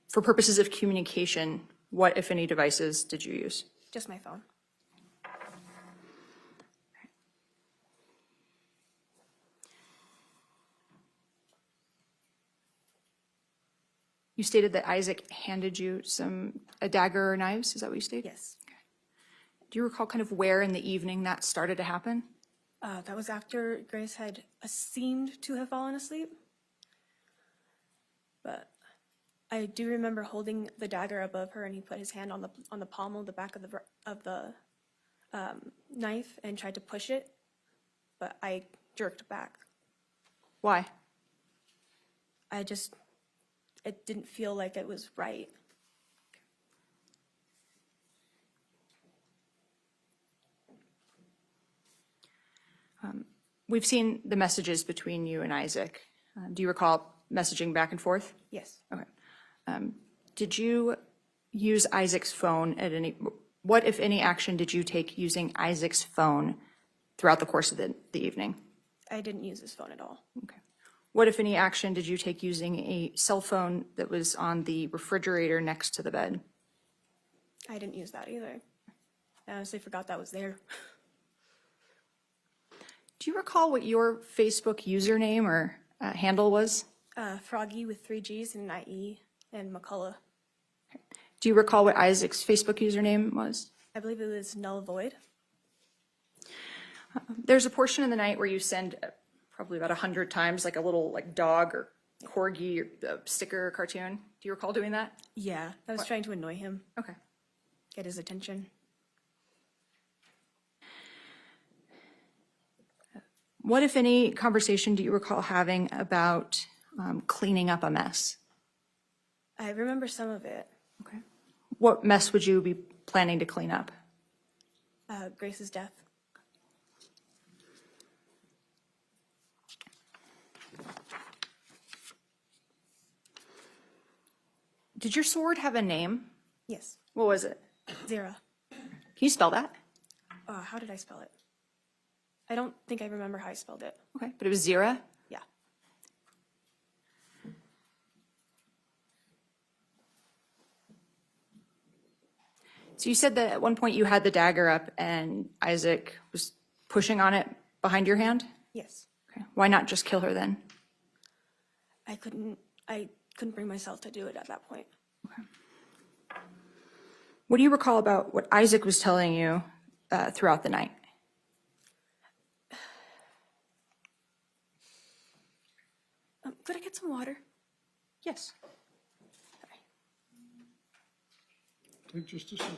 For purposes of communication, what, if any, devices did you use? Just my phone. You stated that Isaac handed you a dagger or knives. Is that what you stated? Yes. Do you recall kind of where in the evening that started to happen? That was after Grace had seemed to have fallen asleep. But I do remember holding the dagger above her, and he put his hand on the pommel of the back of the knife and tried to push it, but I jerked back. Why? It didn't feel like it was right. We've seen the messages between you and Isaac. Do you recall messaging back and forth? Yes. Okay. Did you use Isaac's phone at any, what, if any, action did you take using Isaac's phone throughout the course of the evening? I didn't use his phone at all. Okay. What, if any, action did you take using a cell phone that was on the refrigerator next to the bed? I didn't use that either. I honestly forgot that was there. Do you recall what your Facebook username or handle was? Froggy with 3 G's and an IE and McCullough. Do you recall what Isaac's Facebook username was? I believe it was null void. There's a portion in the night where you send probably about 100 times like a little like dog or corgi or sticker or cartoon. Do you recall doing that? Yeah, I was trying to annoy him, Okay. get his attention. What, if any, conversation do you recall having about cleaning up a mess? I remember some of it. Okay. What mess would you be planning to clean up? Grace's death. Did your sword have a name? Yes. What was it? Zira. Can you spell that? How did I spell it? I don't think I remember how I spelled it. Okay, but it was Zira? Yeah. So you said that at one point you had the dagger up and Isaac was pushing on it behind your hand? Yes. Okay. Why not just kill her then? I couldn't bring myself to do it at that point. What do you recall about what Isaac was telling you throughout the night? Could I get some water? Yes. Take just a second.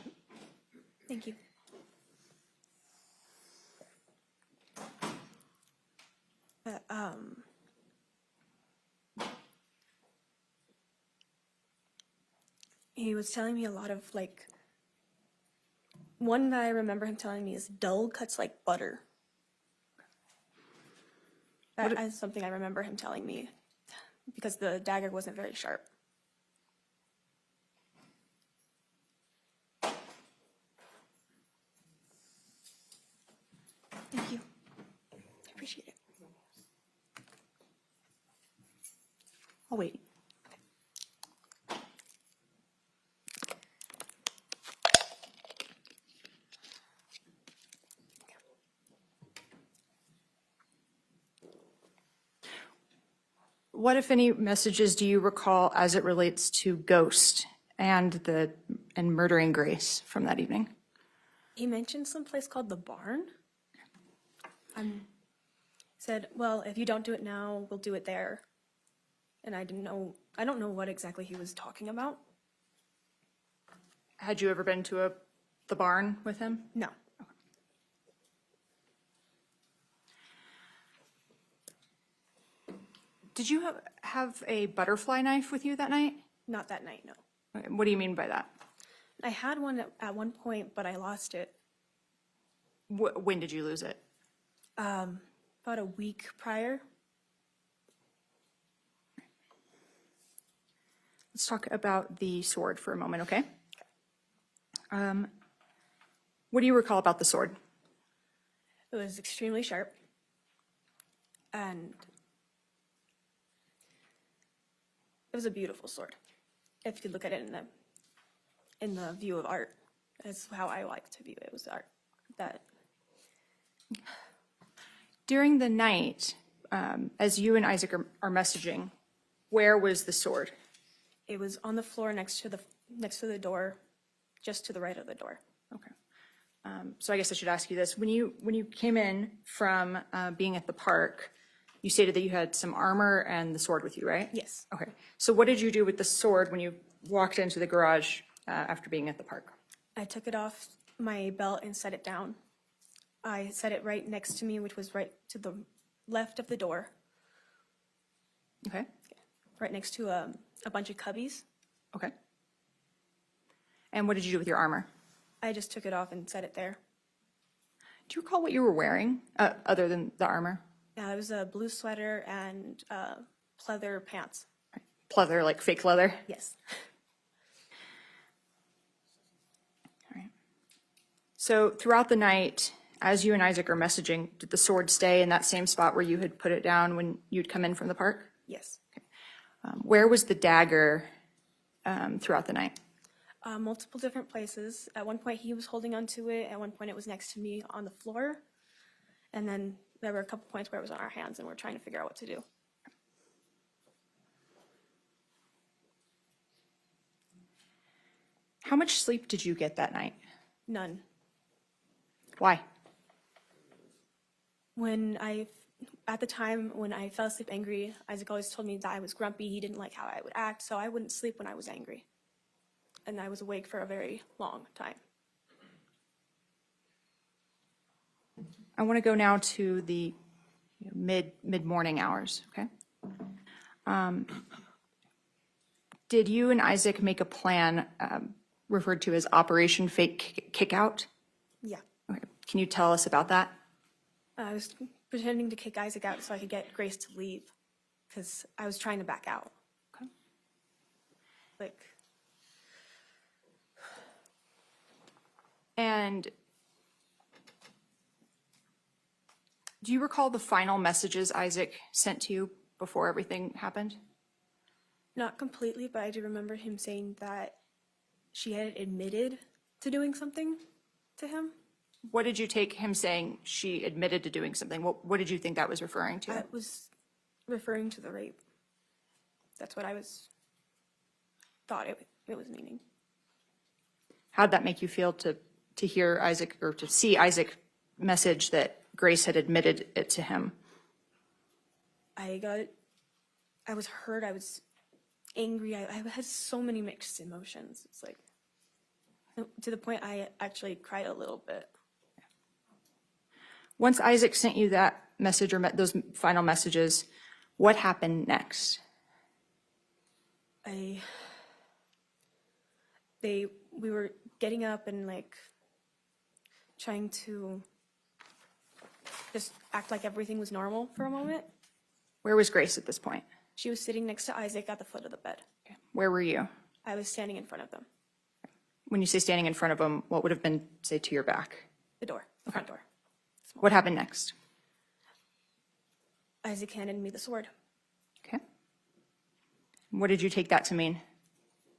Thank you. He was telling me a lot of like, one that I remember him telling me is dull cuts like butter. That is something I remember him telling me because the dagger wasn't very sharp. Thank you. I appreciate it. I'll wait. What, if any, messages do you recall as it relates to Ghost and murdering Grace from that evening? He mentioned some place called the barn. Said, well, if you don't do it now, we'll do it there. And I don't know what exactly he was talking about. Had you ever been to the barn with him? No. Did you have a butterfly knife with you that night? Not that night, no. What do you mean by that? I had one at one point, but I lost it When did you lose it? about a week prior. Let's talk about the sword for a moment, okay? What do you recall about the sword? It was extremely sharp. And it was a beautiful sword. If you look at it in the view of art, that's how I like to view it. It was art. That During the night, as you and Isaac are messaging, where was the sword? it was on the floor next to the door, just to the right of the door. Okay. So I guess I should ask you this. When you came in from being at the park, you stated that you had some armor and the sword with you, right? Yes. Okay. So what did you do with the sword when you walked into the garage after being at the park? I took it off my belt and set it down. I set it right next to me, which was right to the left of the door, Okay. right next to a bunch of cubbies. Okay. And what did you do with your armor? I just took it off and set it there. Do you recall what you were wearing other than the armor? It was a blue sweater and pleather pants. Pleather, like fake leather? Yes. So throughout the night, as you and Isaac are messaging, did the sword stay in that same spot where you had put it down when you'd come in from the park? Yes. Where was the dagger throughout the night? Multiple different places. At one point, he was holding onto it. At one point, it was next to me on the floor. And then there were a couple points where it was on our hands, and we're trying to figure out what to do. How much sleep did you get that night? None. Why? At the time when I fell asleep angry, Isaac always told me that I was grumpy. He didn't like how I would act, so I wouldn't sleep when I was angry. And I was awake for a very long time. I want to go now to the mid-morning hours, okay? Did you and Isaac make a plan referred to as Operation Fake Kickout? Yeah. Okay. Can you tell us about that? I was pretending to kick Isaac out so I could get Grace to leave, because I was trying to back out. Okay. Like, And do you recall the final messages Isaac sent to you before everything happened? not completely, but I do remember him saying that she had admitted to doing something to him. What did you take him saying she admitted to doing something? What did you think that was referring to? That was referring to the rape. That's what I thought it was meaning. How'd that make you feel to hear Isaac, or to see Isaac message that Grace had admitted it to him? I was hurt, I was angry, I had so many mixed emotions. It's like, to the point I actually cried a little bit. Once Isaac sent you that message, or those final messages, what happened next? We were getting up and like trying to just act like everything was normal for a moment. Where was Grace at this point? She was sitting next to Isaac at the foot of the bed. Where were you? I was standing in front of them, When you say standing in front of him, what would have been, say, to your back? the door, the front door. What happened next? Isaac handed me the sword, Okay. What did you take that to mean?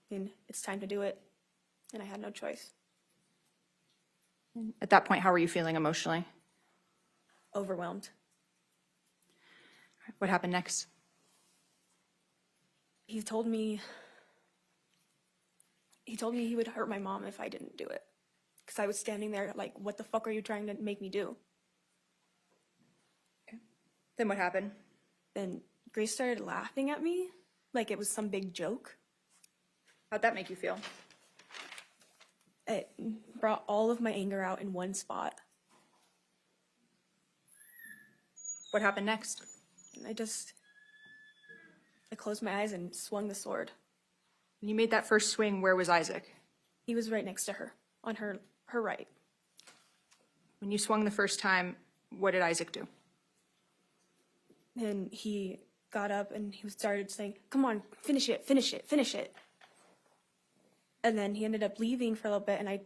and it's time to do it, and I had no choice. At that point, how were you feeling emotionally? Overwhelmed. What happened next? He told me he would hurt my mom if I didn't do it, because I was standing there like, what the fuck are you trying to make me do? Then what happened? Then Grace started laughing at me like it was some big joke. How'd that make you feel? It brought all of my anger out in one spot. What happened next? And I closed my eyes and swung the sword. When you made that first swing, where was Isaac? He was right next to her, on her right. When you swung the first time, what did Isaac do? And he got up and he started saying, come on, finish it, finish it, finish it. And then he ended up leaving for a little bit, and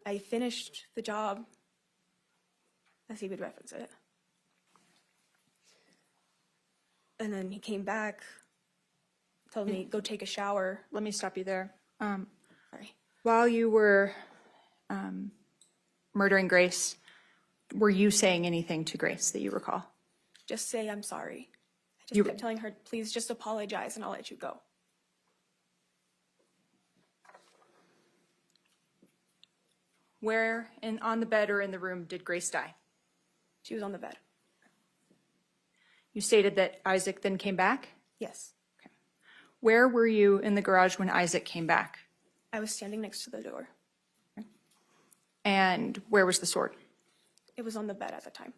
I finished the job, as he would reference it. And then he came back, told me, go take a shower. Let me stop you there. Sorry. While you were murdering Grace, were you saying anything to Grace that you recall? Just say, I'm sorry. I just kept telling her, please just apologize and I'll let you go. Where on the bed or in the room did Grace die? She was on the bed. You stated that Isaac then came back? Yes. Where were you in the garage when Isaac came back? I was standing next to the door. And where was the sword? It was on the bed at the time.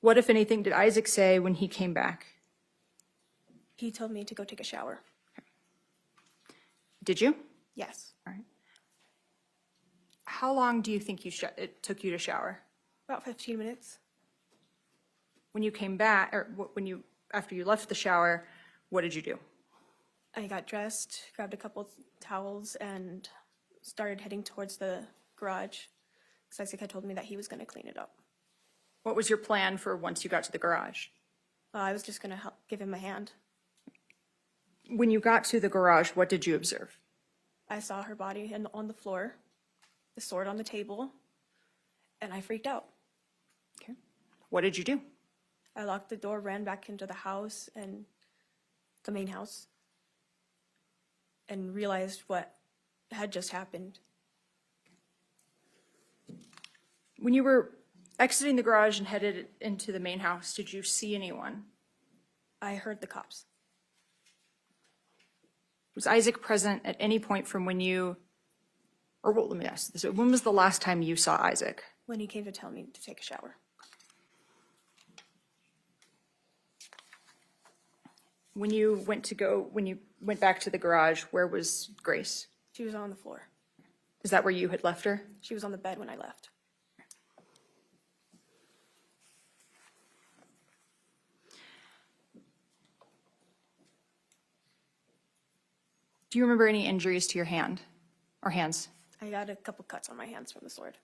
What, if anything, did Isaac say when he came back? He told me to go take a shower. Did you? Yes. All right. How long do you think it took you to shower? About 15 minutes. When you came back, or after you left the shower, what did you do? I got dressed, grabbed a couple towels, and started heading towards the garage. Because Isaac had told me that he was going to clean it up. What was your plan for once you got to the garage? I was just going to help give him a hand. When you got to the garage, what did you observe? I saw her body on the floor, the sword on the table, and I freaked out. Okay. What did you do? I locked the door, ran back into the house and the main house, and realized what had just happened. When you were exiting the garage and headed into the main house, did you see anyone? I heard the cops. Was Isaac present at any point from when you, or well, let me ask this, when was the last time you saw Isaac? When he came to tell me to take a shower. When you went back to the garage, where was Grace? She was on the floor. Is that where you had left her? She was on the bed when I left. Do you remember any injuries to your hand or hands? I got a couple cuts on my hands from the sword.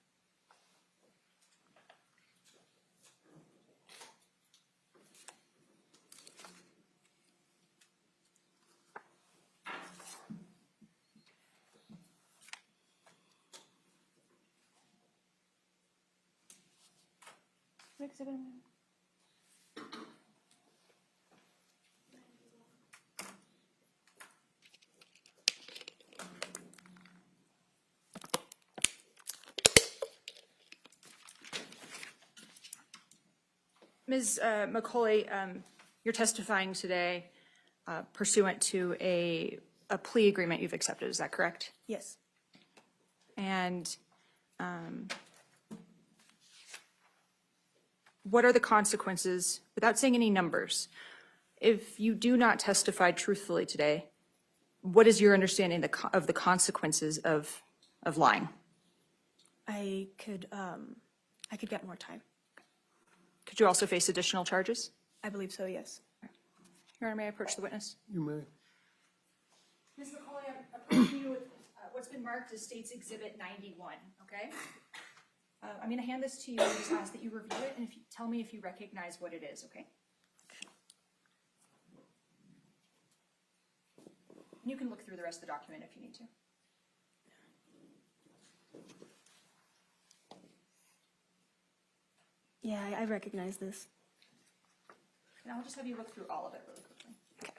Ms. McCulley, you're testifying today pursuant to a plea agreement you've accepted, is that correct? Yes. And what are the consequences, without saying any numbers, if you do not testify truthfully today, what is your understanding of the consequences of lying? I could get more time. Could you also face additional charges? I believe so, yes. Your Honor, may I approach the witness? You may. Ms. McCulley, I'm approaching you with what's been marked as State's Exhibit 91, okay? I'm going to hand this to you and just ask that you review it, and tell me if you recognize what it is, okay? And you can look through the rest of the document if you need to. Yeah, I recognize this. And I'll just have you look through all of it really quickly. Okay.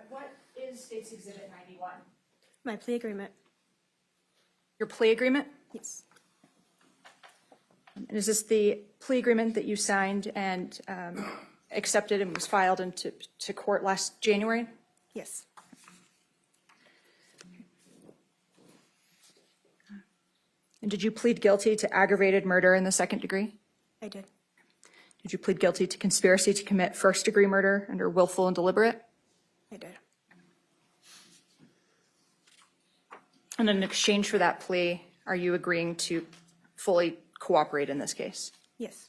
What is State's Exhibit 91? My plea agreement. Your plea agreement? Yes. And is this the plea agreement that you signed and accepted and was filed into court last January? Yes. And did you plead guilty to aggravated murder in the second degree? I did. Did you plead guilty to conspiracy to commit first degree murder under willful and deliberate? I did. And in exchange for that plea, are you agreeing to fully cooperate in this case? Yes.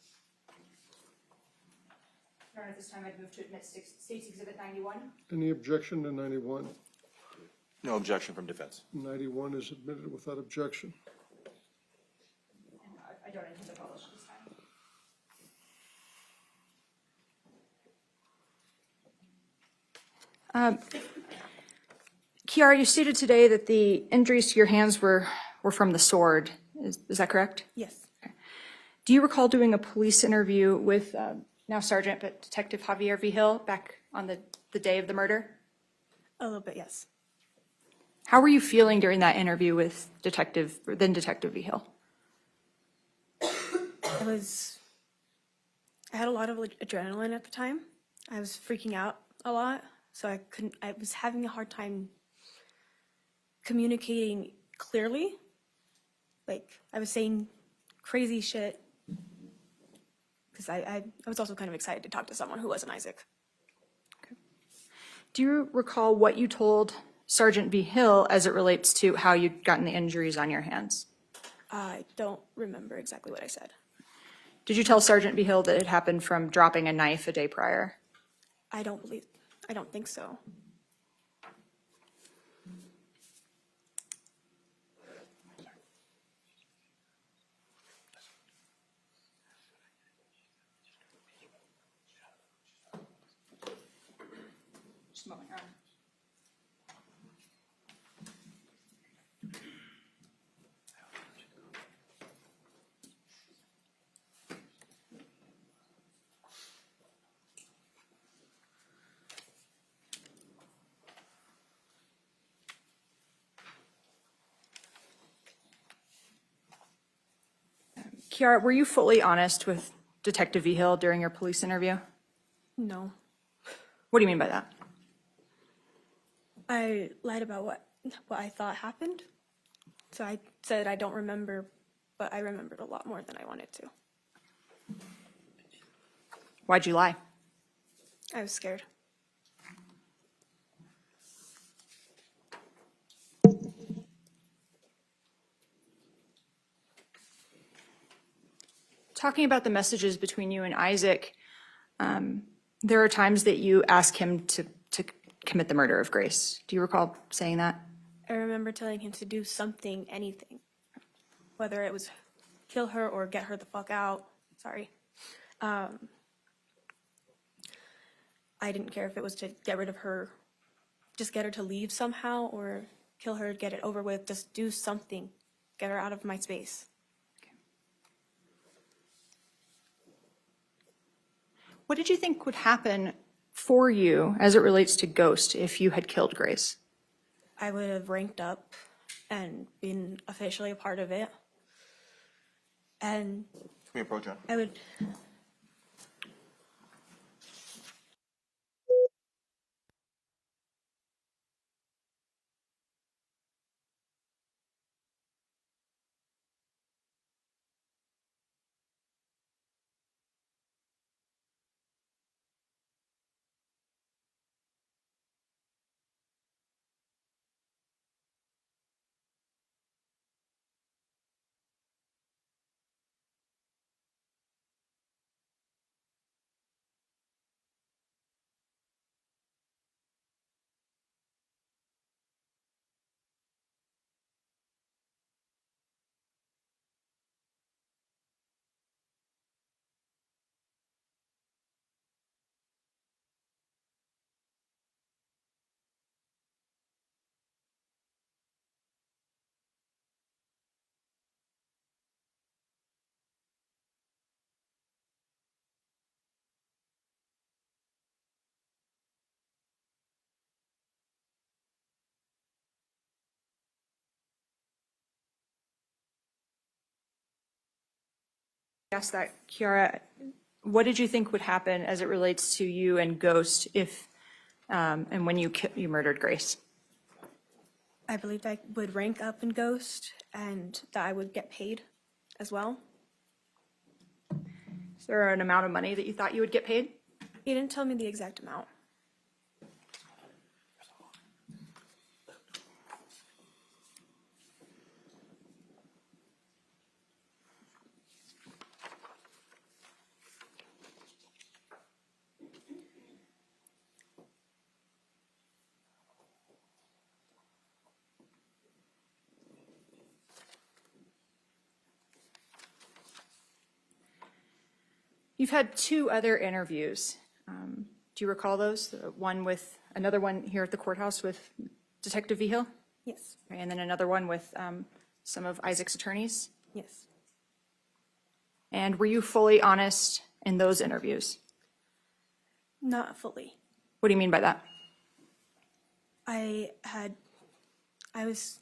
Your Honor, at this time I'd move to admit State's Exhibit 91. Any objection to 91? No objection from defense. 91 is admitted without objection. And I don't intend to publish this time. Kiara, you stated today that the injuries to your hands were from the sword. Is that correct? Yes. Do you recall doing a police interview with now Sergeant but Detective Javier Vigil back on the day of the murder? A little bit, yes. How were you feeling during that interview with then Detective Vigil? I had a lot of adrenaline at the time. I was freaking out a lot, so I was having a hard time communicating clearly. Like, I was saying crazy shit because I was also kind of excited to talk to someone who wasn't Isaac. Do you recall what you told Sergeant Vigil as it relates to how you'd gotten the injuries on your hands? I don't remember exactly what I said. Did you tell Sergeant Vigil that it happened from dropping a knife a day prior? I don't think so. Kiara, were you fully honest with Detective Vigil during your police interview? No. What do you mean by that? I lied about what I thought happened. So I said I don't remember, but I remembered a lot more than I wanted to. Why'd you lie? I was scared. Talking about the messages between you and Isaac, there are times that you ask him to commit the murder of Grace. Do you recall saying that? I remember telling him to do something, anything. Whether it was kill her or get her the fuck out. Sorry. I didn't care if it was to get rid of her, just get her to leave somehow, or kill her, get it over with, just do something. Get her out of my space. What did you think would happen for you as it relates to Ghost if you had killed Grace? I would have ranked up and been officially a part of it. And Can we approach her? I would... Ask that, Kiara, what did you think would happen as it relates to you and Ghost if and when you murdered Grace? I believed I would rank up in Ghost and that I would get paid as well. Is there an amount of money that you thought you would get paid? He didn't tell me the exact amount. You've had two other interviews. Do you recall those? Another one here at the courthouse with Detective Vigil? Yes. And then another one with some of Isaac's attorneys? Yes. And were you fully honest in those interviews? Not fully. What do you mean by that? I had I was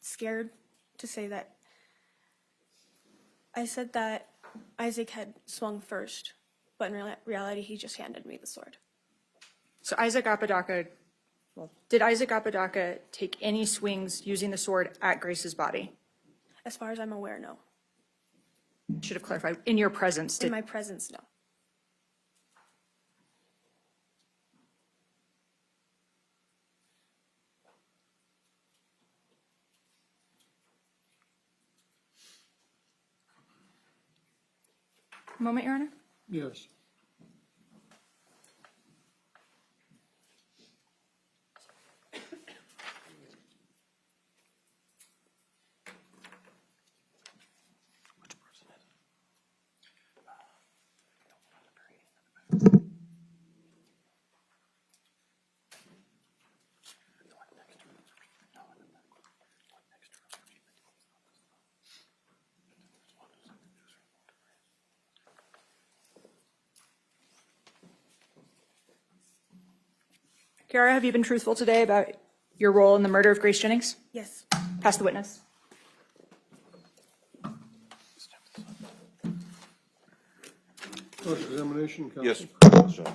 scared to say that. I said that Isaac had swung first, but in reality, he just handed me the sword. So Isaac Apodaca, well, did Isaac Apodaca take any swings using the sword at Grace's body? As far as I'm aware, no. Should have clarified. In your presence, In did my presence, no. moment, Your Honor? Yes. Kiara, have you been truthful today about your role in the murder of Grace Jennings? Yes. Pass the witness. Cross-examination, counsel? Yes, Yes, Judge.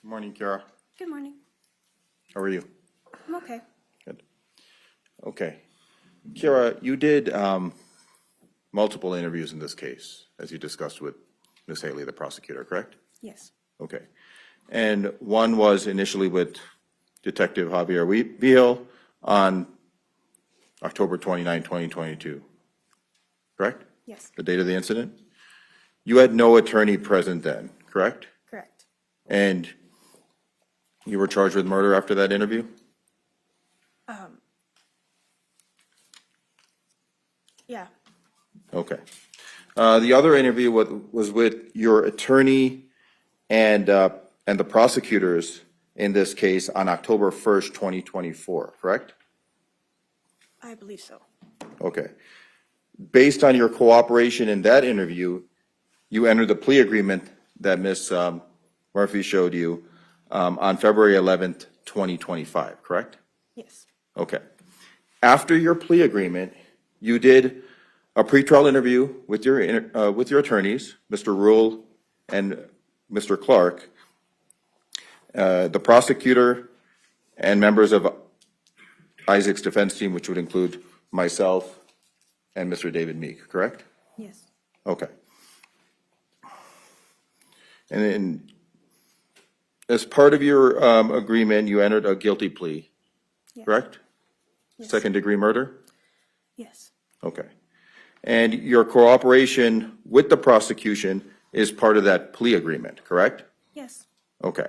Good morning, Kiara. Good morning. How are you? I'm okay. Good. Okay. Kiara, you did multiple interviews in this case, as you discussed with Ms. Haley, the prosecutor, correct? Yes. Okay. And one was initially with Detective Javier Vigil on October 29, 2022, correct? Yes. The date of the incident? You had no attorney present then, correct? Correct. And you were charged with murder after that interview? Yeah. Okay. The other interview was with your attorney and the prosecutors in this case on October 1st, 2024, correct? I believe so. Okay. Based on your cooperation in that interview, you entered the plea agreement that Ms. Murphy showed you on February 11th, 2025, correct? Yes. Okay. After your plea agreement, you did a pretrial interview with your attorneys, Mr. Rule and Mr. Clark, the prosecutor, and members of Isaac's defense team, which would include myself and Mr. David Meek, correct? Yes. Okay. And then, as part of your agreement, you entered a guilty plea, Yes. correct? Yes. Second-degree murder? Yes. Okay. And your cooperation with the prosecution is part of that plea agreement, correct? Yes. Okay.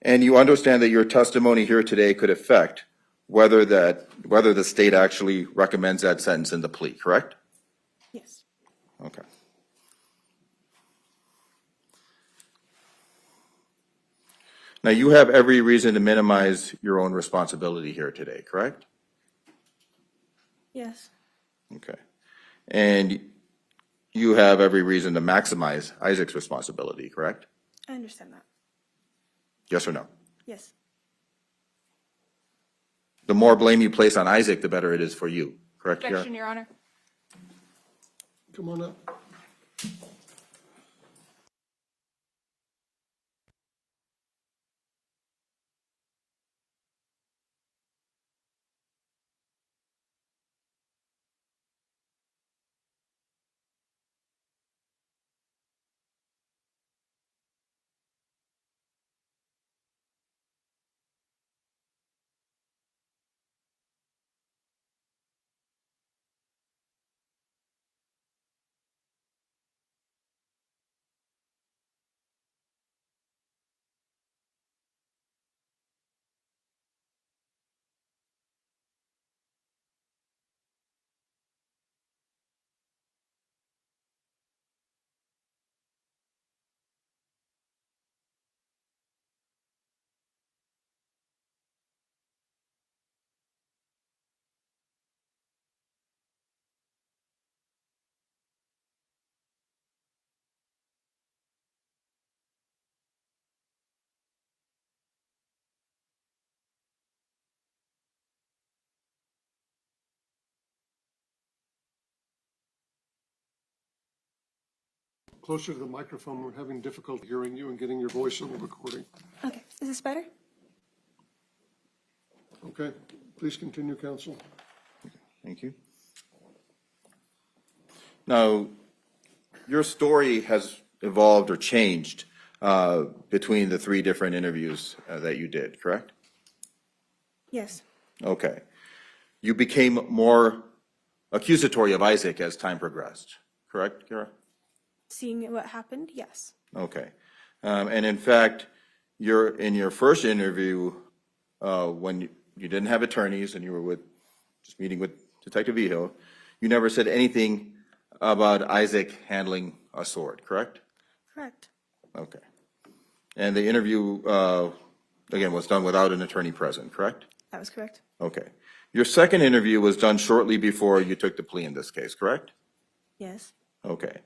And you understand that your testimony here today could affect whether the state actually recommends that sentence in the plea, correct? Yes. Okay. Now, you have every reason to minimize your own responsibility here today, correct? Yes. Okay. And you have every reason to maximize Isaac's responsibility, correct? I understand that. Yes or no? Yes. The more blame you place on Isaac, the better it is for you, correct, Kiara? Objection, Your Honor. Come on up. closer to the microphone. We're having difficulty hearing you and getting your voice on the recording. Okay, is this better? Okay, please continue, counsel. Thank you. Now, your story has evolved or changed between the 3 different interviews that you did, correct? Yes. Okay. You became more accusatory of Isaac as time progressed, correct, Kiara? Seeing what happened, yes. Okay. And in fact, in your first interview, when you didn't have attorneys and you were just meeting with Detective Vigil, you never said anything about Isaac handling a sword, correct? Correct. Okay. And the interview, again, was done without an attorney present, correct? That was correct. Okay. Your second interview was done shortly before you took the plea in this case, correct? Yes. Okay.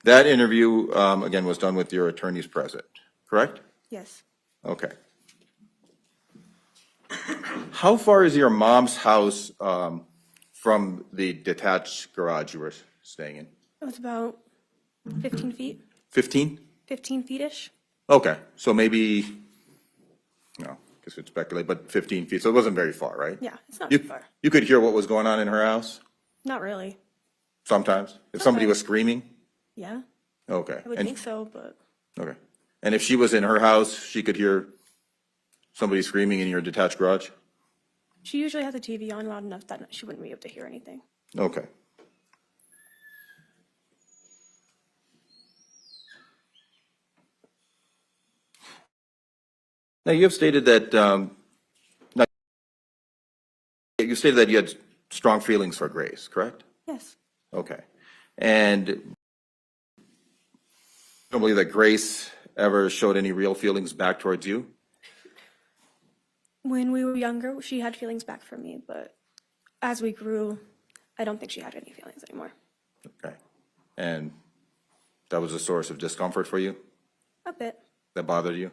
That interview, again, was done with your attorneys present, correct? Yes. Okay. How far is your mom's house from the detached garage you were staying in? It was about 15 feet, 15? 15 feet-ish. Okay, so maybe, no, I guess we'd speculate, but 15 feet, so it wasn't very far, right? Yeah, it's not You, too far. you could hear what was going on in her house Not really. sometimes? If somebody was screaming? Yeah, Okay. I would And- think so, but Okay. And if she was in her house, she could hear somebody screaming in your detached garage? she usually has the TV on loud enough that she wouldn't be able to hear anything. Okay. Now, you have stated that, now, you stated that you had strong feelings for Grace, correct? Yes. Okay. And you don't believe that Grace ever showed any real feelings back towards you? When we were younger, she had feelings back for me, but as we grew, I don't think she had any feelings anymore. Okay. And that was a source of discomfort for you? A bit. That bothered you?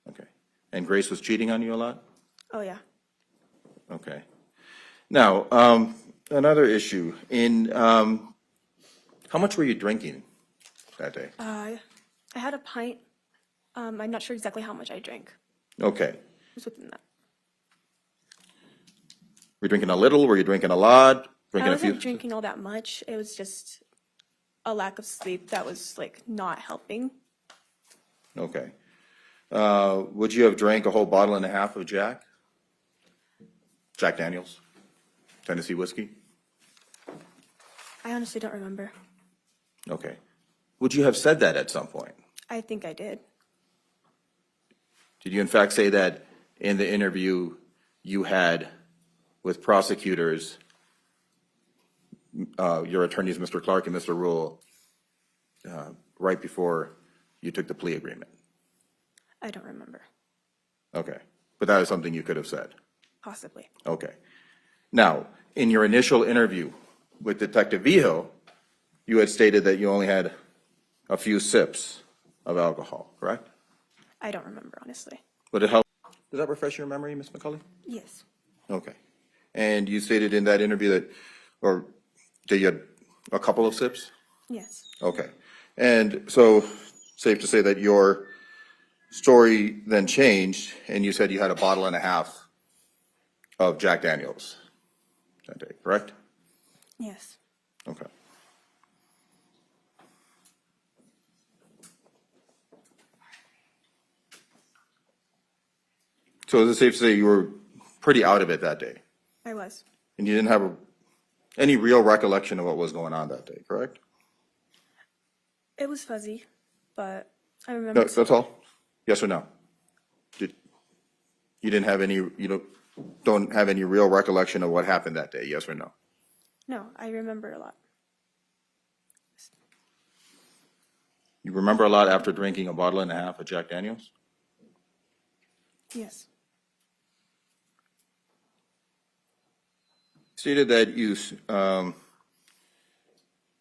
Okay. And Grace was cheating on you a lot? Oh, yeah. Okay. Now, another issue, how much were you drinking that day? I had a pint. I'm not sure exactly how much I drank. Okay. It was within that. Were you drinking a little? Were you drinking a lot? I Drinking a few? wasn't drinking all that much. It was just a lack of sleep that was like not helping. Okay. Would you have drank a whole bottle and a half of Jack? Jack Daniels? Tennessee whiskey? I honestly don't remember. Okay. Would you have said that at some point? I think I did. Did you in fact say that in the interview you had with prosecutors, your attorneys, Mr. Clark and Mr. Rule, right before you took the plea agreement? I don't remember. Okay. But that is something you could have said? Possibly. Okay. Now, in your initial interview with Detective Vigil, you had stated that you only had a few sips of alcohol, correct? I don't remember, honestly. Would it help? Does that refresh your memory, Ms. McCulley? Yes. Okay. And you stated in that interview that you had a couple of sips? Yes. Okay. And so, safe to say that your story then changed, and you said you had a bottle and a half of Jack Daniels that day, correct? Yes. Okay. So is it safe to say you were pretty out of it that day? I was. And you didn't have any real recollection of what was going on that day, correct? It was fuzzy, but I remember. That's all? Yes or no? You didn't have any, don't have any real recollection of what happened that day, yes or no? No, I remember a lot. You remember a lot after drinking a bottle and a half of Jack Daniels? Yes. Stated that you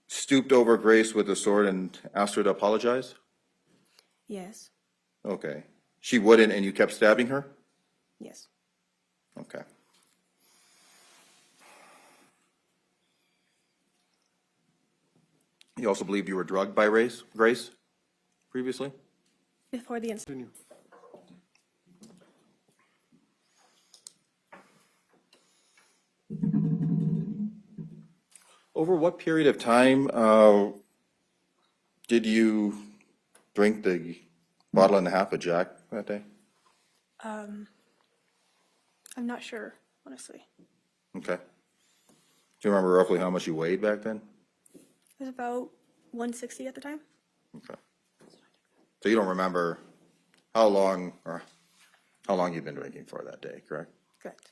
stooped over Grace with a sword and asked her to apologize? Yes. Okay. She wouldn't and you kept stabbing her? Yes. Okay. You also believe you were drugged by Grace previously? Before the incident. Continue. Over what period of time did you drink the bottle and a half of Jack that day? I'm not sure, honestly. Okay. Do you remember roughly how much you weighed back then? It was about 160 at the time. Okay. So you don't remember how long you've been drinking for that day, correct? Correct.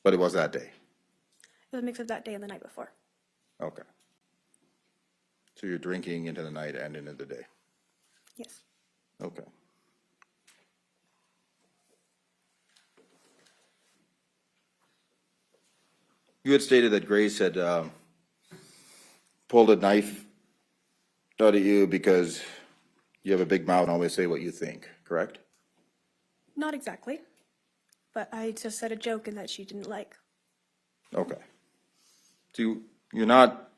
But it was that day. It was a mix of that day and the night before. Okay. So you're drinking into the night and into the day. Yes. Okay. You had stated that Grace had pulled a knife out of you because you have a big mouth and always say what you think, correct? Not exactly. But I just said a joke and that she didn't like. Okay. So you're not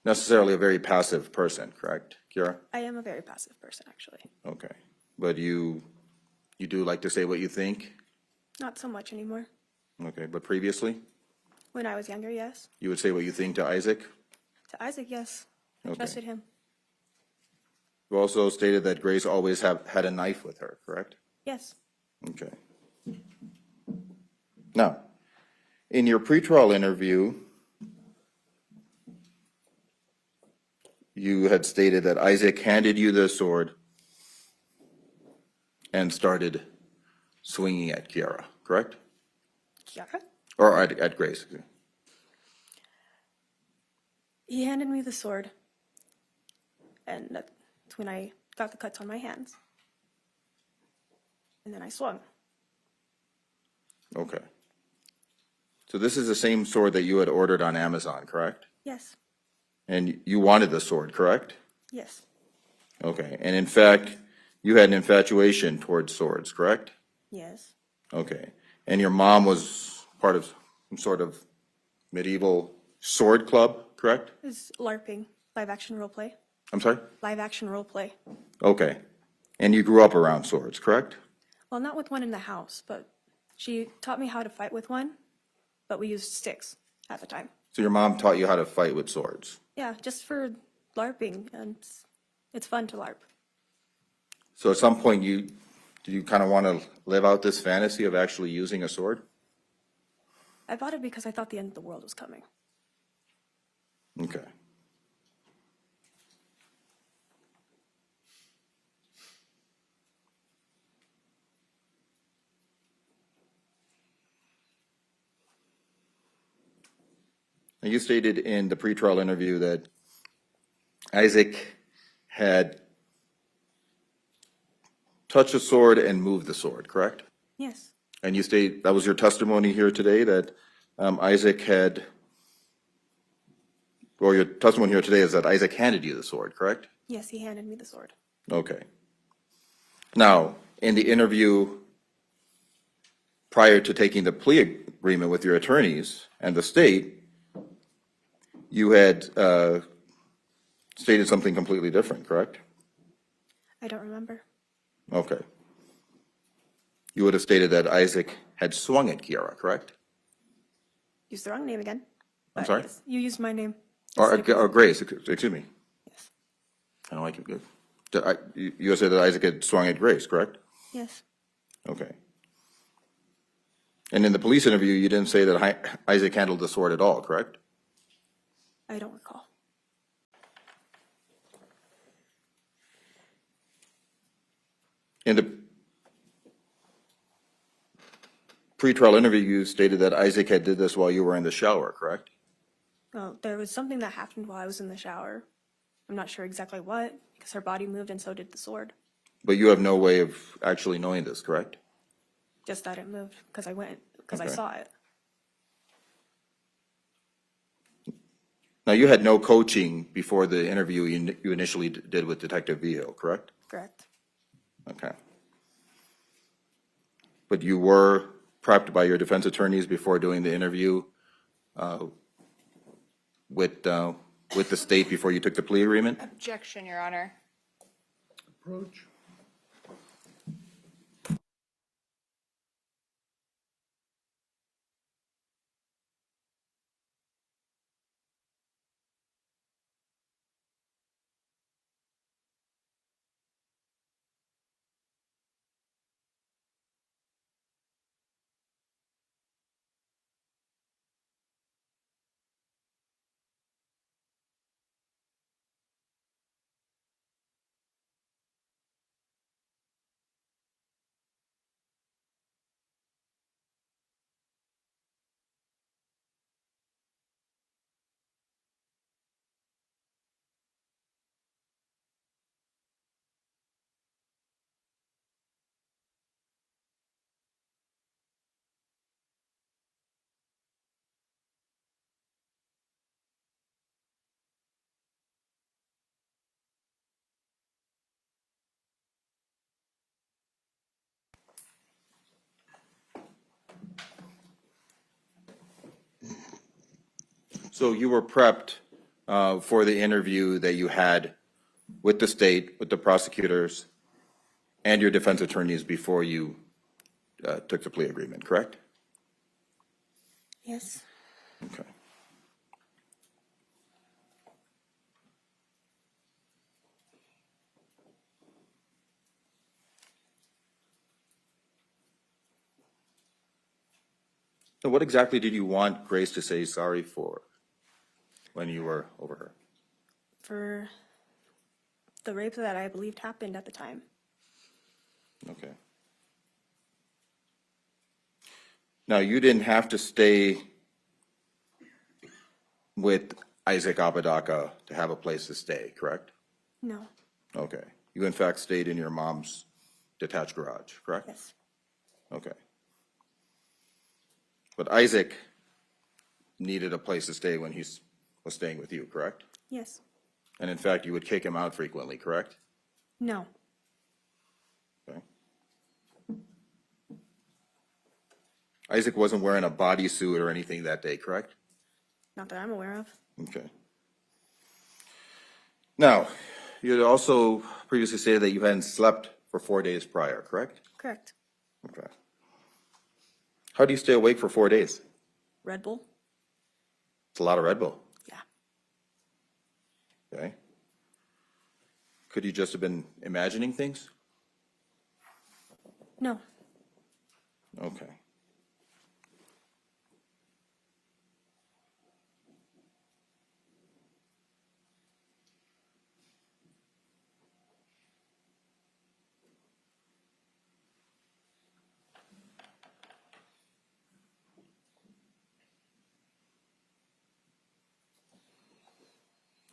necessarily a very passive person, correct, Kiara? I am a very passive person, actually. Okay. But you do like to say what you think? Not so much anymore. Okay, but previously, When I was younger, yes. you would say what you think to Isaac? To Isaac, yes. I Okay. trusted him. You also stated that Grace always had a knife with her, correct? Yes. Okay. Now, in your pretrial interview, you had stated that Isaac handed you the sword and started swinging at Kiara, correct? Kiara? Or at Grace. Excuse me. He handed me the sword. And that's when I got the cuts on my hands. And then I swung. Okay. So this is the same sword that you had ordered on Amazon, correct? Yes. And you wanted the sword, correct? Yes. Okay. And in fact, you had an infatuation towards swords, correct? Yes. Okay. And your mom was part of some sort of medieval sword club, correct? It was LARPing, live action role play. I'm sorry? Live action role play. Okay. And you grew up around swords, correct? Well, not with one in the house, but she taught me how to fight with one, but we used sticks at the time. So your mom taught you how to fight with swords. Yeah, just for LARPing, and it's fun to LARP. So at some point, did you kind of want to live out this fantasy of actually using a sword? I bought it because I thought the end of the world was coming. Okay. Now, you stated in the pretrial interview that Isaac had touched a sword and moved the sword, correct? Yes. And you state that was your testimony here today, that Isaac had, or your testimony here today is that Isaac handed you the sword, correct? Yes, he handed me the sword. Okay. Now, in the interview prior to taking the plea agreement with your attorneys and the state, you had stated something completely different, correct? I don't remember. Okay. You would have stated that Isaac had swung at Kiara, correct? Used the wrong name again. I'm but sorry? yes, you used my name. Or Grace, excuse me. Yes. I don't like it. Good. You said that Isaac had swung at Grace, correct? Yes. Okay. And in the police interview, you didn't say that Isaac handled the sword at all, correct? I don't recall. In the pretrial interview, you stated that Isaac had did this while you were in the shower, correct? Well, there was something that happened while I was in the shower. I'm not sure exactly what, because her body moved and so did the sword. But you have no way of actually knowing this, correct? Just that it moved because I I Okay. saw it. Now, you had no coaching before the interview you initially did with Detective Vigil, correct? Correct. Okay. But you were prepped by your defense attorneys before doing the interview with with the state before you took the plea agreement? Objection, Your Honor. Approach. So you were prepped for the interview that you had with the state, with the prosecutors, and your defense attorneys before you took the plea agreement, correct? Yes. Okay. So what exactly did you want Grace to say sorry for when you were over her? For the rape that I believed happened at the time. Okay. Now, you didn't have to stay with Isaac Apodaca to have a place to stay, correct? No. Okay. You in fact stayed in your mom's detached garage, correct? Yes. Okay. But Isaac needed a place to stay when he was staying with you, correct? Yes. And in fact, you would kick him out frequently, correct? No. Okay. Isaac wasn't wearing a bodysuit or anything that day, correct? Not that I'm aware of. Okay. Now, you had also previously stated that you hadn't slept for 4 days prior, correct? Correct. Okay. How do you stay awake for 4 days? Red Bull? It's a lot of Red Bull. Yeah. Okay. Could you just have been imagining things? No. Okay.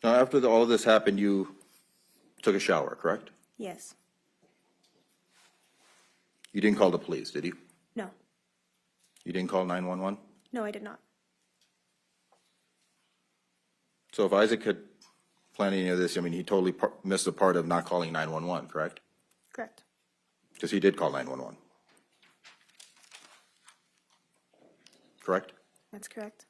Now, after all of this happened, you took a shower, correct? Yes. You didn't call the police, did you? No. You didn't call 911? No, I did not. So if Isaac had planned any of this, I mean, he totally missed the part of not calling 911, correct? Correct. Because he did call 911. Correct? That's correct.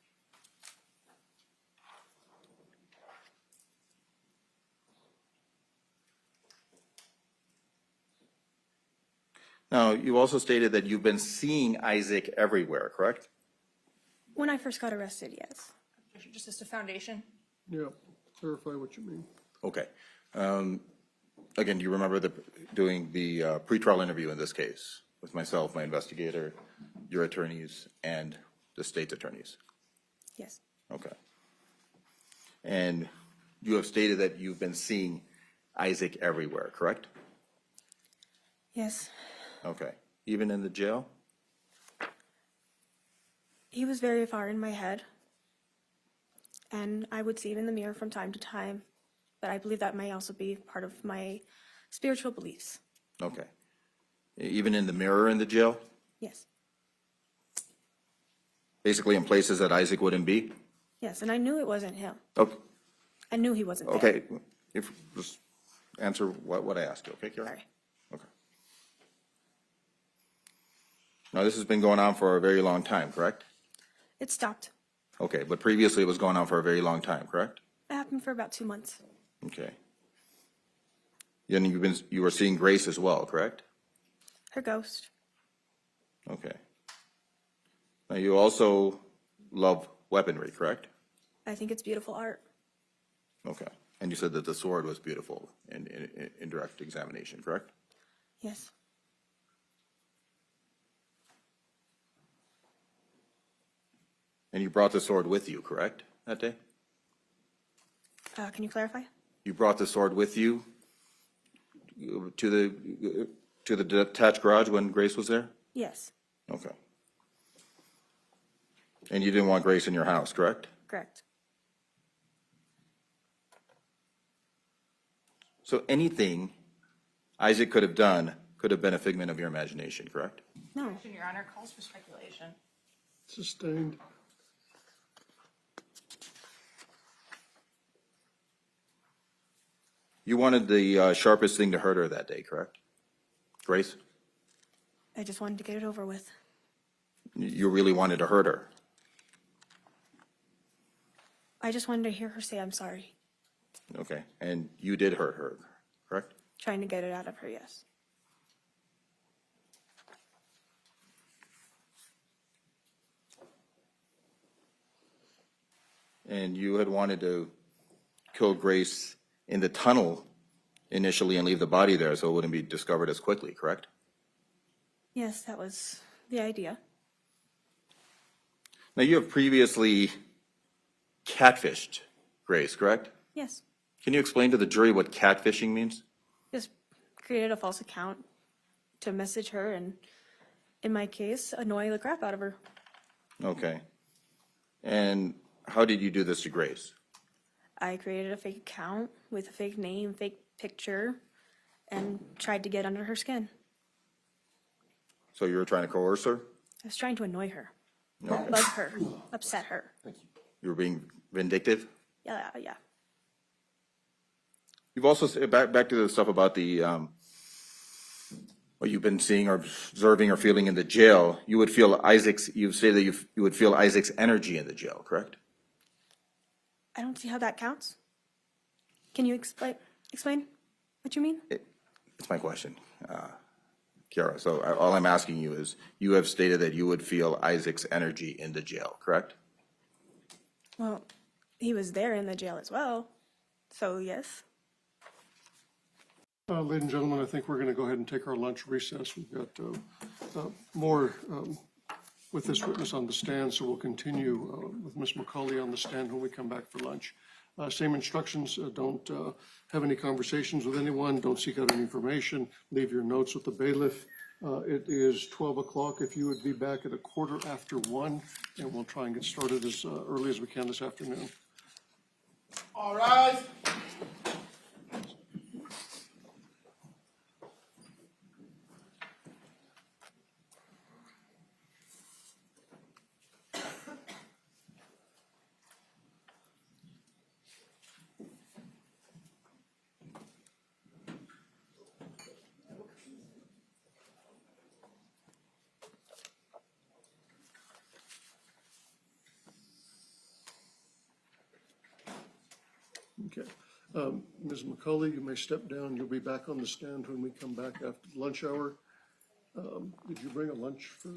Now, you also stated that you've been seeing Isaac everywhere, correct? When I first got arrested, yes. Just as a foundation. Yeah, clarify what you mean. Okay. Again, do you remember doing the pretrial interview in this case with myself, my investigator, your attorneys, and the state's attorneys? Yes. Okay. And you have stated that you've been seeing Isaac everywhere, correct? Yes. Okay. Even in the jail? He was very far in my head. And I would see him in the mirror from time to time. But I believe that may also be part of my spiritual beliefs. Okay. Even in the mirror in the jail? Yes. Basically in places that Isaac wouldn't be? Yes, and I knew it wasn't him. Okay. I knew he wasn't there. Okay. Just answer what I asked you, okay, Kiara? Sorry. Okay. Now, this has been going on for a very long time, correct? It stopped. Okay, but previously it was going on for a very long time, correct? talking for about 2 months. Okay. And you were seeing Grace as well, correct? Her ghost. Okay. Now, you also love weaponry, correct? I think it's beautiful art. Okay. And you said that the sword was beautiful in direct examination, correct? Yes. And you brought the sword with you, correct, that day? Can you clarify? You brought the sword with you to the detached garage when Grace was there? Yes. Okay. And you didn't want Grace in your house, correct? Correct. So anything Isaac could have done could have been a figment of your imagination, correct? No. Your Honor calls for speculation. Sustained. You wanted the sharpest thing to hurt her that day, correct? Grace? I just wanted to get it over with. You really wanted to hurt her? I just wanted to hear her say I'm sorry. Okay. And you did hurt her, correct? Trying to get it out of her, yes. And you had wanted to kill Grace in the tunnel initially and leave the body there so it wouldn't be discovered as quickly, correct? Yes, that was the idea. Now, you have previously catfished Grace, correct? Yes. Can you explain to the jury what catfishing means? Just created a false account to message her and, in my case, annoy the crap out of her. Okay. And how did you do this to Grace? I created a fake account with a fake name, fake picture, and tried to get under her skin. So you were trying to coerce her? I was trying to annoy her, Okay. bug her, upset her. You were being vindictive? Yeah. You've also, back to the stuff about the, what you've been seeing or observing or feeling in the jail, you would feel you say that you would feel Isaac's energy in the jail, correct? I don't see how that counts. Can you explain what you mean? It's my question, Kiara. So all I'm asking you is, you have stated that you would feel Isaac's energy in the jail, correct? Well, he was there in the jail as well, so yes. Ladies and gentlemen, I think we're going to go ahead and take our lunch recess. We've got more with this witness on the stand, so we'll continue with Ms. McCulley on the stand when we come back for lunch. Same instructions, don't have any conversations with anyone, don't seek out any information, leave your notes with the bailiff. It is 12 o'clock. If you would be back at 1:15, and we'll try and get started as early as we can this afternoon. All rise. Okay. Ms. McCulley, you may step down. You'll be back on the stand when we come back after the lunch hour. Did you bring a lunch for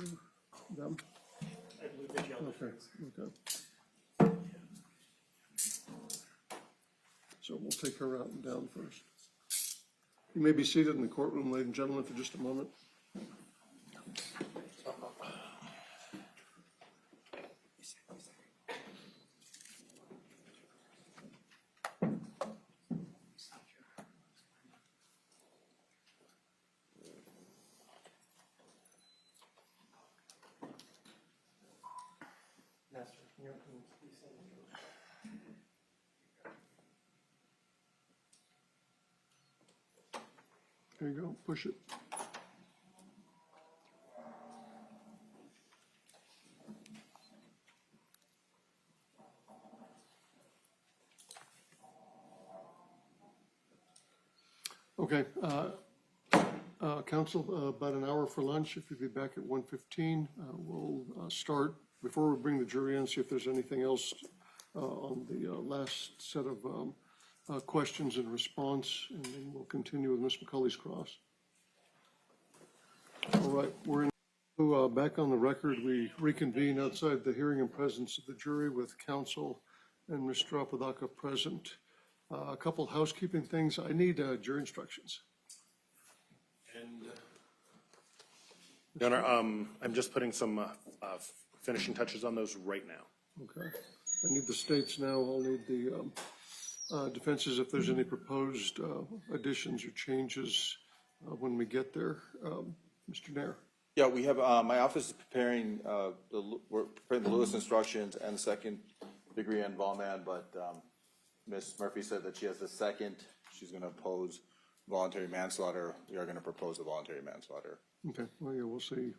them? I believe they yelled at Okay. So we'll take her out and down first. You may be seated in the courtroom, ladies and gentlemen, for just a moment. Master, can you please say There you go, push it. Okay, council, about an hour for lunch. If you'd be back at 1:15, we'll start. Before we bring the jury in, see if there's anything else on the last set of questions and response, and then we'll continue with Ms. McCulley's cross. All right, we're in. Back on the record, we reconvene outside the hearing and presence of the jury with counsel and Mr. Apodaca present. A couple housekeeping things. I need jury instructions. Your Honor, I'm just putting some finishing touches on those right now. Okay. I need the states now. I'll need the defenses if there's any proposed additions or changes when we get there. Mr. Nair. Yeah, we have, my office is preparing, we're preparing the Lewis instructions and the second degree involvement, but Ms. Murphy said that she has the second. She's going to oppose voluntary manslaughter. We are going to propose the voluntary manslaughter. Okay, well, yeah, we'll see.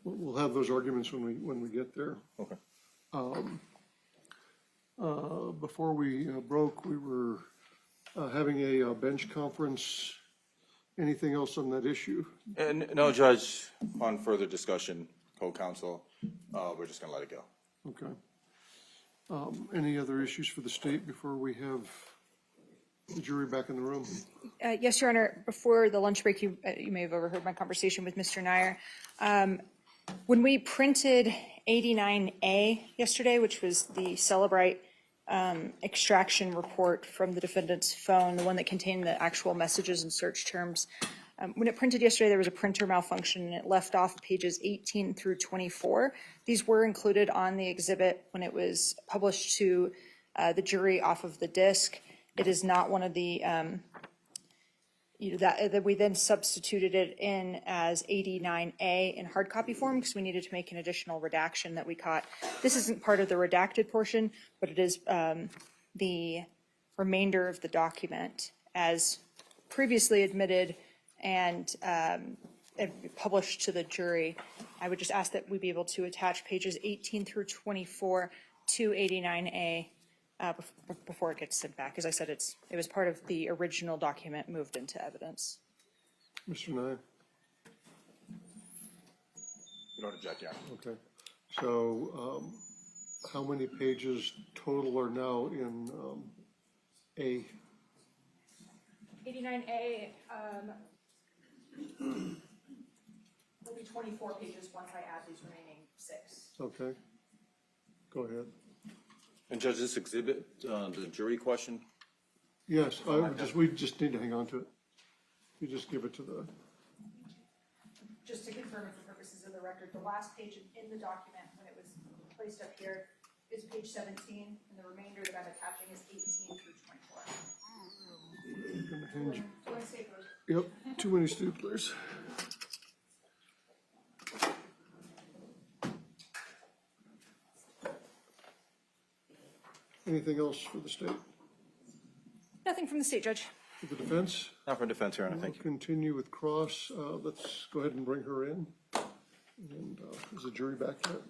We'll have those arguments when we get there. Okay. Before we broke, we were having a bench conference. Anything else on that issue? And no, Judge, on further discussion, co-counsel, we're just going to let it go. Okay. Any other issues for the state before we have the jury back in the room? Yes, Your Honor. Before the lunch break, you may have overheard my conversation with Mr. Nair. When we printed 89A yesterday, which was the Celebrite extraction report from the defendant's phone, the one that contained the actual messages and search terms, when it printed yesterday, there was a printer malfunction and it left off pages 18 through 24. These were included on the exhibit when it was published to the jury off of the disc. It is not one of the, that we then substituted it in as 89A in hard copy form because we needed to make an additional redaction that we caught. This isn't part of the redacted portion, but it is the remainder of the document as previously admitted and published to the jury. I would just ask that we be able to attach pages 18 through 24 to 89A before it gets sent back. As I said, it was part of the original document moved into evidence. Mr. Nair? You don't object, yeah. Okay. So how many pages total are now in A? 89A will be 24 pages once I add these remaining 6. Okay. Go ahead. And Judge, this exhibit, the jury question? Yes, we just need to hang on to it. You just give it to the. Just to confirm for purposes of the record, the last page in the document when it was placed up here is page 17, and the remainder that I'm attaching is 18 through 24. Gonna hand you- Do I say those? Yep, too many staplers. Anything else for the state? Nothing from the state, Judge. For the defense? Not for defense, Your Honor, thank you. Continue with cross. Let's go ahead and bring her in. And is the jury back yet?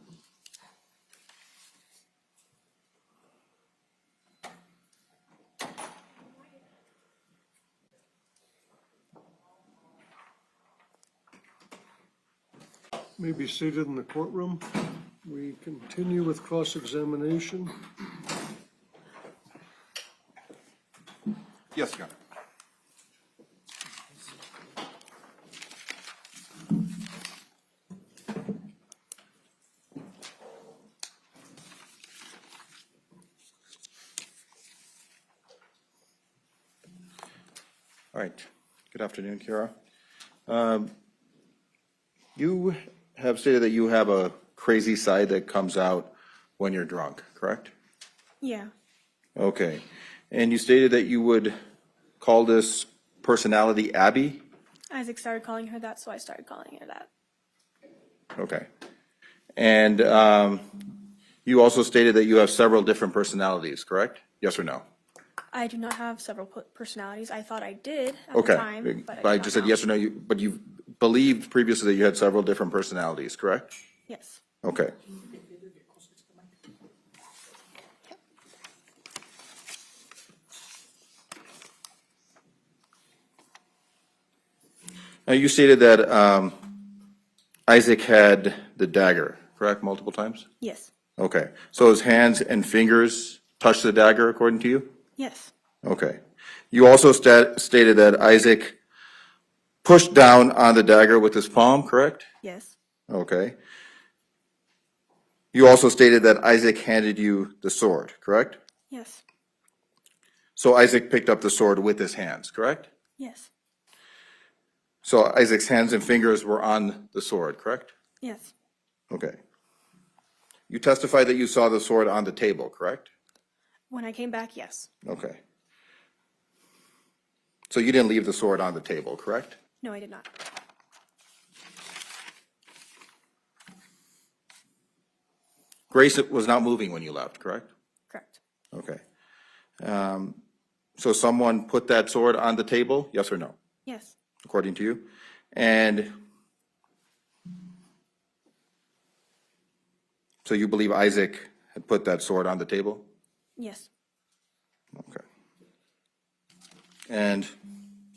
May be seated in the courtroom. We continue with cross-examination. Yes, Your Honor. All right. Good afternoon, Kiara. You have stated that you have a crazy side that comes out when you're drunk, correct? Yeah. Okay. And you stated that you would call this personality Abby? Isaac started calling her that, so I started calling her that. Okay. And you also stated that you have several different personalities, correct? Yes or no? I do not have several personalities. I thought I did at Okay. the time, but I I just said yes or no, but you believed previously that you had several different personalities, correct? Yes. Okay. Now, you stated that Isaac had the dagger, correct, multiple times? Yes. Okay, so his hands and fingers touched the dagger according to you? Yes. Okay. You also stated that Isaac pushed down on the dagger with his palm, correct? Yes. Okay. You also stated that Isaac handed you the sword, correct? Yes. So Isaac picked up the sword with his hands, correct? Yes. So Isaac's hands and fingers were on the sword, correct? Yes. Okay. You testified that you saw the sword on the table, correct? When I came back, yes. Okay. So you didn't leave the sword on the table, correct? No, I did not. Grace was not moving when you left, correct? Correct. Okay. So someone put that sword on the table, yes or no, Yes. according to you? And so you believe Isaac had put that sword on the table? Yes. Okay. And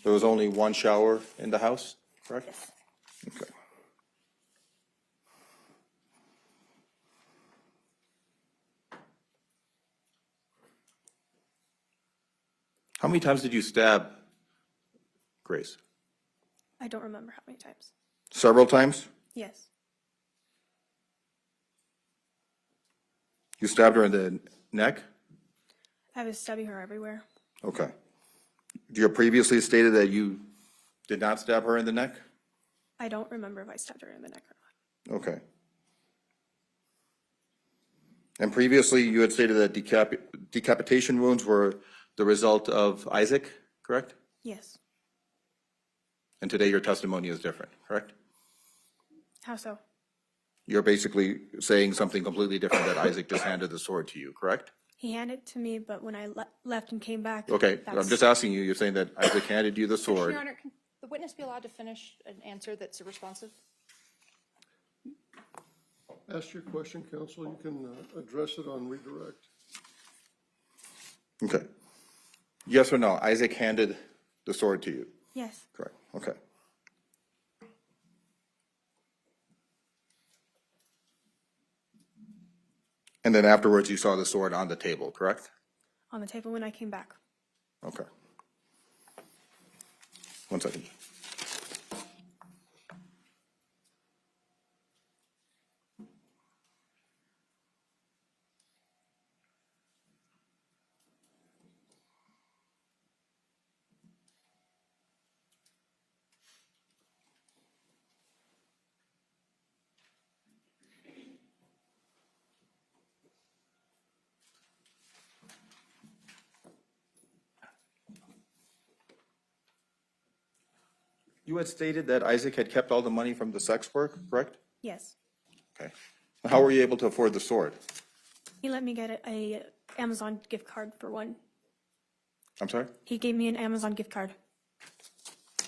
there was only one shower in the house, correct? Yes. Okay. How many times did you stab Grace? I don't remember how many times. Several times? Yes. You stabbed her in the neck? I was stabbing her everywhere. Okay. You previously stated that you did not stab her in the neck? I don't remember if I stabbed her in the neck or not. Okay. And previously, you had stated that decapitation wounds were the result of Isaac, correct? Yes. And today your testimony is different, correct? How so? You're basically saying something completely different, that Isaac just handed the sword to you, correct? He handed it to me, but when I left and came back. Okay, I'm just asking you, you're saying that Isaac handed you the sword. Your Honor, can the witness be allowed to finish an answer that's responsive? Ask your question, counsel. You can address it on redirect. Okay. Yes or no, Isaac handed the sword to you, Yes. correct? Okay. And then afterwards, you saw the sword on the table, correct? On the table when I came back. Okay. 1 second. You had stated that Isaac had kept all the money from the sex work, correct? Yes. Okay. How were you able to afford the sword? He let me get a Amazon gift card for one. I'm sorry? He gave me an Amazon gift card.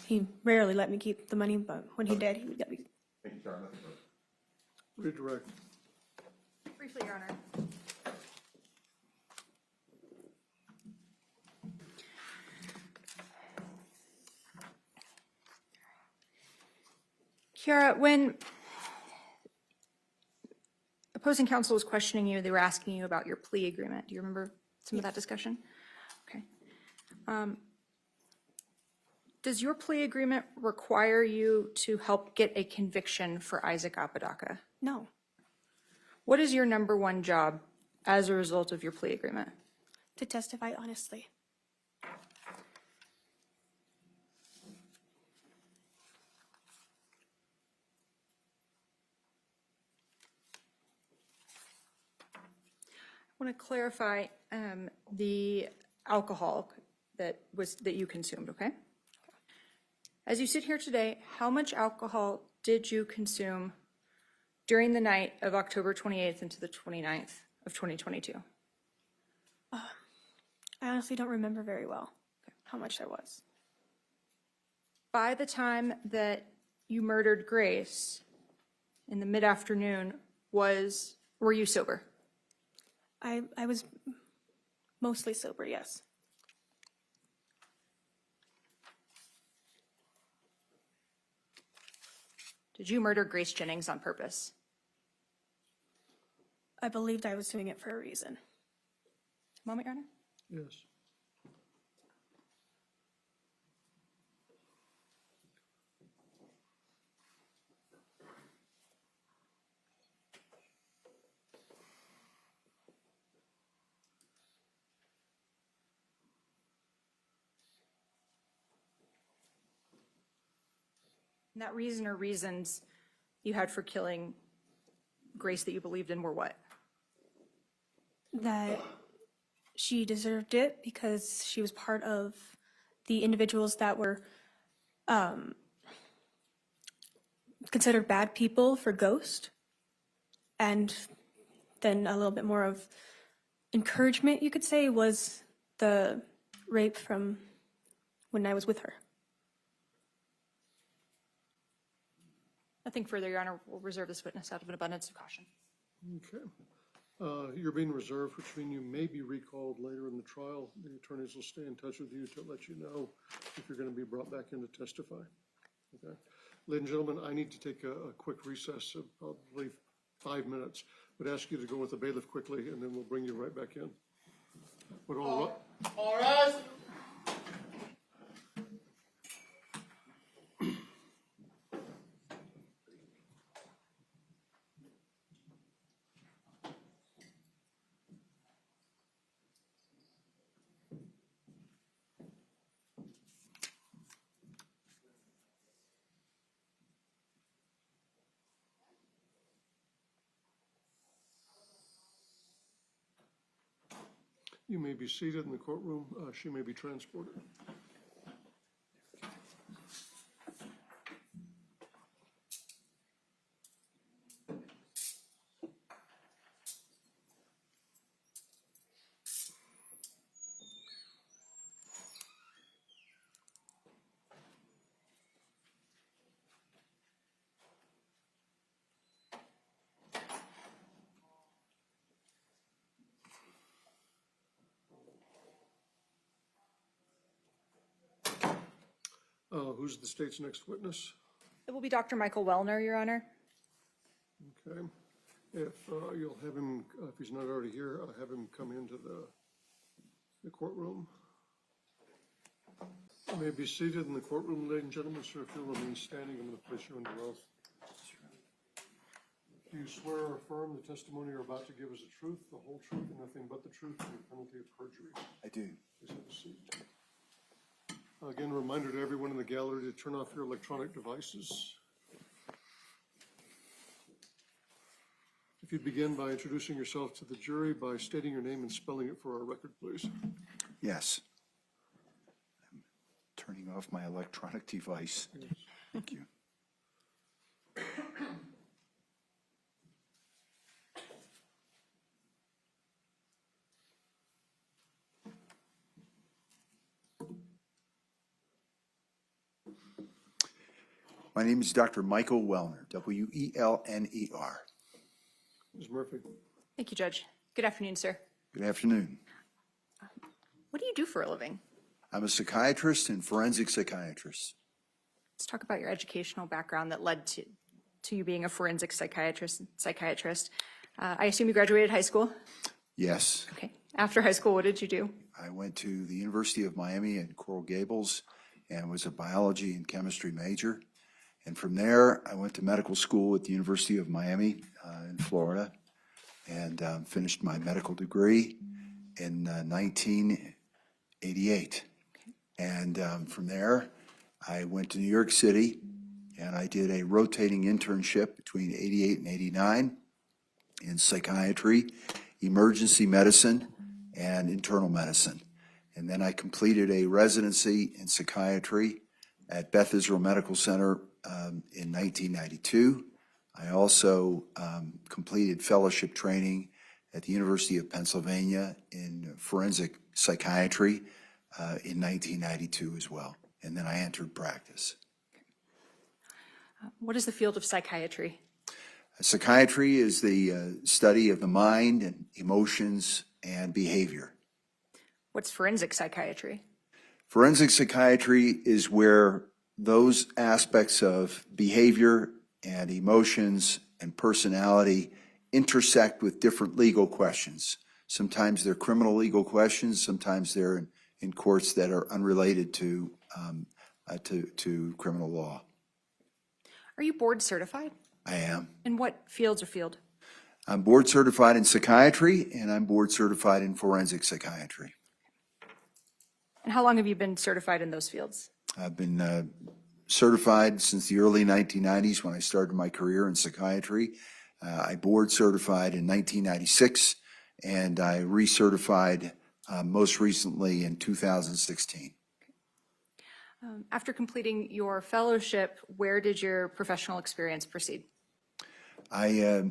He rarely let me keep the money, but when he did, he would let me. Redirect. Briefly, Your Honor. Kiara, when opposing counsel was questioning you, they were asking you about your plea agreement. Do you remember some of that discussion? Okay. Does your plea agreement require you to help get a conviction for Isaac Apodaca? No. What is your number one job as a result of your plea agreement? To testify honestly. I want to clarify the alcohol that you consumed, okay? As you sit here today, how much alcohol did you consume during the night of October 28th into the 29th of 2022? I honestly don't remember very well how much there was. By the time that you murdered Grace in the mid-afternoon, were you sober? I was mostly sober, yes. Did you murder Grace Jennings on purpose? I believed I was doing it for a reason. Moment, Your Honor. Yes. And that reason or reasons you had for killing Grace that you believed in were what? That she deserved it because she was part of the individuals that were considered bad people for Ghost. And then a little bit more of encouragement, you could say, was the rape from when I was with her. Nothing further, Your Honor. We'll reserve this witness out of an abundance of caution. Okay. You're being reserved, which means you may be recalled later in the trial. The attorneys will stay in touch with you to let you know if you're going to be brought back in to testify. Okay. Ladies and gentlemen, I need to take a quick recess of probably 5 minutes. Would ask you to go with the bailiff quickly, and then we'll bring you right back in. Would all rise. You may be seated in the courtroom. She may be transported. Who's the state's next witness? It will be Dr. Michael Welner, Your Honor. Okay. If you'll have him, if he's not already here, have him come into the courtroom. You may be seated in the courtroom, ladies and gentlemen. Sir, if you'll remain standing, I'm going to place you under oath. Do you swear or affirm the testimony you're about to give is the truth, the whole truth, and nothing but the truth, under penalty of perjury? I do. Please have a seat. Again, a reminder to everyone in the gallery to turn off your electronic devices. If you'd begin by introducing yourself to the jury by stating your name and spelling it for our record, please. Yes. I'm turning off my electronic device. Yes. Thank you. My name is Dr. Michael Welner, W-E-L-N-E-R. Ms. Murphy. Thank you, Judge. Good afternoon, sir. Good afternoon. What do you do for a living? I'm a psychiatrist and forensic psychiatrist. Let's talk about your educational background that led to you being a forensic psychiatrist. I assume you graduated high school? Yes. Okay. After high school, what did you do? I went to the University of Miami in Coral Gables and was a biology and chemistry major. And from there, I went to medical school at the University of Miami in Florida and finished my medical degree in 1988. Okay. And from there, I went to New York City and I did a rotating internship between 88 and 89 in psychiatry, emergency medicine, and internal medicine. And then I completed a residency in psychiatry at Beth Israel Medical Center in 1992. I also completed fellowship training at the University of Pennsylvania in forensic psychiatry in 1992 as well. And then I entered practice. What is the field of psychiatry? Psychiatry is the study of the mind and emotions and behavior. What's forensic psychiatry? Forensic psychiatry is where those aspects of behavior and emotions and personality intersect with different legal questions. Sometimes they're criminal legal questions, sometimes they're in courts that are unrelated to criminal law. Are you board certified? I am. In what fields or field? I'm board certified in psychiatry, and I'm board certified in forensic psychiatry. And how long have you been certified in those fields? I've been certified since the early 1990s when I started my career in psychiatry. I board certified in 1996, and I recertified most recently in 2016. After completing your fellowship, where did your professional experience proceed? I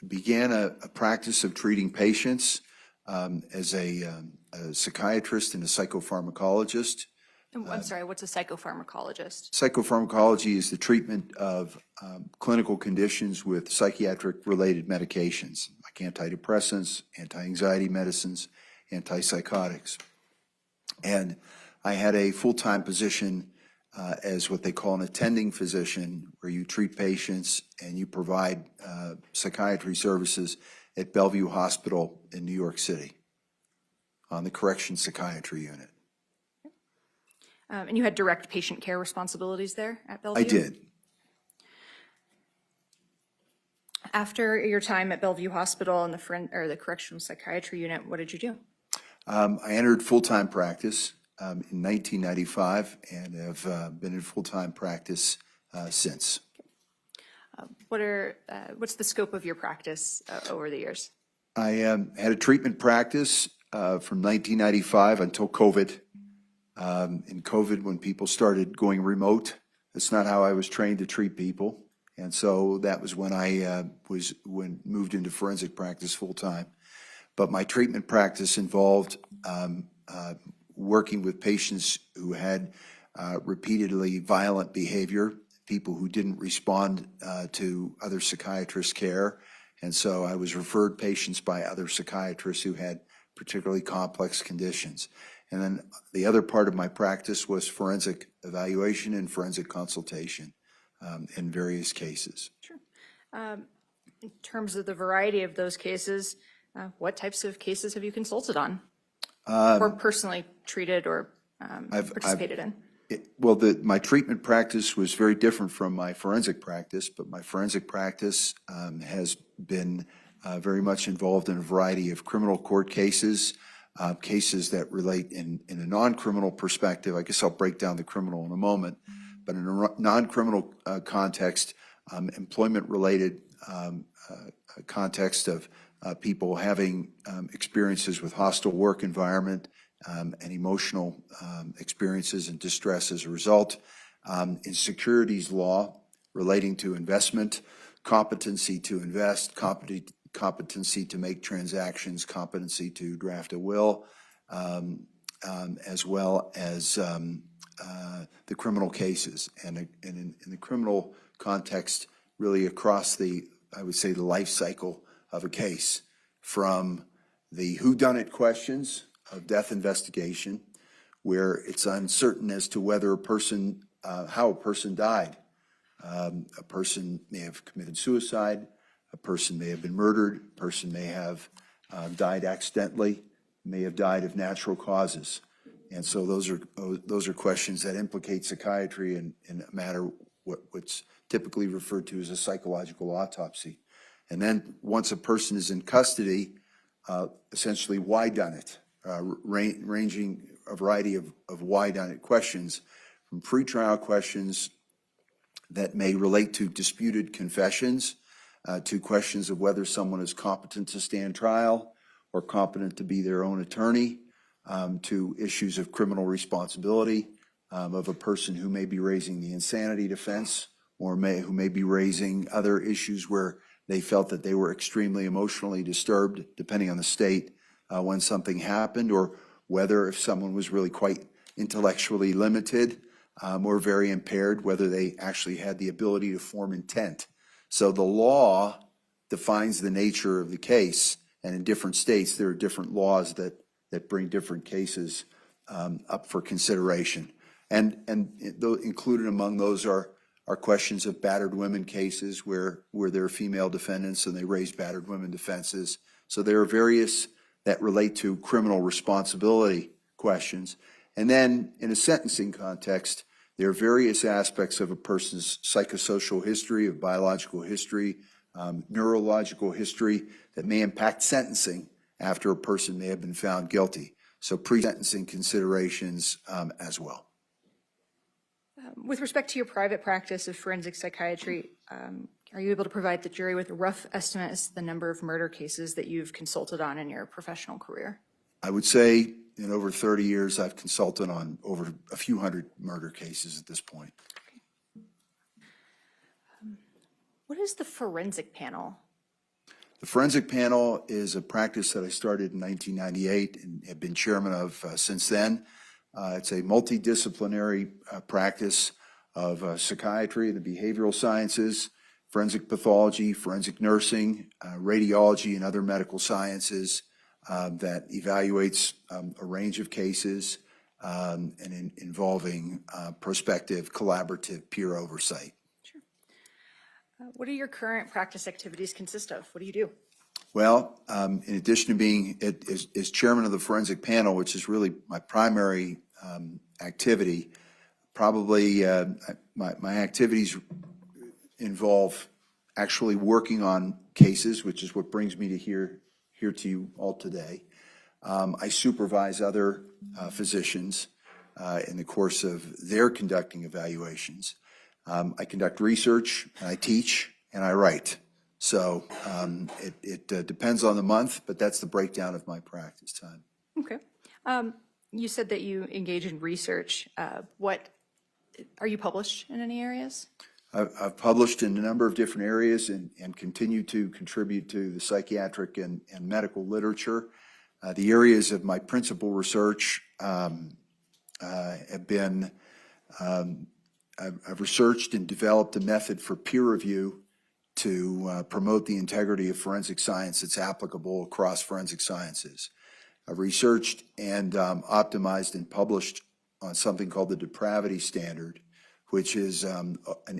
began a practice of treating patients as a psychiatrist and a psychopharmacologist. I'm sorry, what's a psychopharmacologist? Psychopharmacology is the treatment of clinical conditions with psychiatric-related medications, like antidepressants, anti-anxiety medicines, antipsychotics. And I had a full-time position as what they call an attending physician, where you treat patients and you provide psychiatry services at Bellevue Hospital in New York City on the corrections psychiatry unit. And you had direct patient care responsibilities there at Bellevue? I did. After your time at Bellevue Hospital and the correctional psychiatry unit, what did you do? I entered full-time practice in 1995 and have been in full-time practice since. What's the scope of your practice over the years? I had a treatment practice from 1995 until COVID. In COVID, when people started going remote, that's not how I was trained to treat people. And so that was when I moved into forensic practice full-time. But my treatment practice involved working with patients who had repeatedly violent behavior, people who didn't respond to other psychiatrists' care. And so I was referred patients by other psychiatrists who had particularly complex conditions. And then the other part of my practice was forensic evaluation and forensic consultation in various cases. Sure. In terms of the variety of those cases, what types of cases have you consulted on? Or personally treated or participated in? My treatment practice was very different from my forensic practice, but my forensic practice has been very much involved in a variety of criminal court cases, cases that relate in a non-criminal perspective. I guess I'll break down the criminal in a moment, but in a non-criminal context, employment-related context of people having experiences with hostile work environment and emotional experiences and distress as a result. In securities law relating to investment, competency to invest, competency to make transactions, competency to draft a will, as well as the criminal cases. And in the criminal context, really across I would say, the life cycle of a case, from the whodunit questions of death investigation, where it's uncertain as to whether how a person died. A person may have committed suicide, a person may have been murdered, a person may have died accidentally, may have died of natural causes. And so those are questions that implicate psychiatry in a matter what's typically referred to as a psychological autopsy. And then once a person is in custody, essentially why done it, ranging a variety of why done it questions, from pretrial questions that may relate to disputed confessions, to questions of whether someone is competent to stand trial or competent to be their own attorney, to issues of criminal responsibility of a person who may be raising the insanity defense, or who may be raising other issues where they felt that they were extremely emotionally disturbed, depending on the state, when something happened, or whether if someone was really quite intellectually limited or very impaired, whether they actually had the ability to form intent. So the law defines the nature of the case, and in different states, there are different laws that bring different cases up for consideration. And included among those are are questions of battered women cases where there are female defendants and they raise battered women defenses. So there are various that relate to criminal responsibility questions. And then in a sentencing context, there are various aspects of a person's psychosocial history, of biological history, neurological history that may impact sentencing after a person may have been found guilty. So pre-sentencing considerations as well. With respect to your private practice of forensic psychiatry, are you able to provide the jury with a rough estimate as to the number of murder cases that you've consulted on in your professional career? I would say in over 30 years, I've consulted on over a few hundred murder cases at this point. What is the forensic panel? The forensic panel is a practice that I started in 1998 and have been chairman of since then. It's a multidisciplinary practice of psychiatry, the behavioral sciences, forensic pathology, forensic nursing, radiology, and other medical sciences that evaluates a range of cases and involving prospective, collaborative peer oversight. Sure. What do your current practice activities consist of? What do you do? Well, in addition to being as chairman of the forensic panel, which is really my primary activity, probably my activities involve actually working on cases, which is what brings me to here to you all today. I supervise other physicians in the course of their conducting evaluations. I conduct research, and I teach, and I write. So it depends on the month, but that's the breakdown of my practice time. Okay. You said that you engage in research. What are you published in any areas? I've published in a number of different areas and continue to contribute to the psychiatric and medical literature. The areas of my principal research have been, I've researched and developed a method for peer review to promote the integrity of forensic science that's applicable across forensic sciences. I've researched and optimized and published on something called the depravity standard, which is an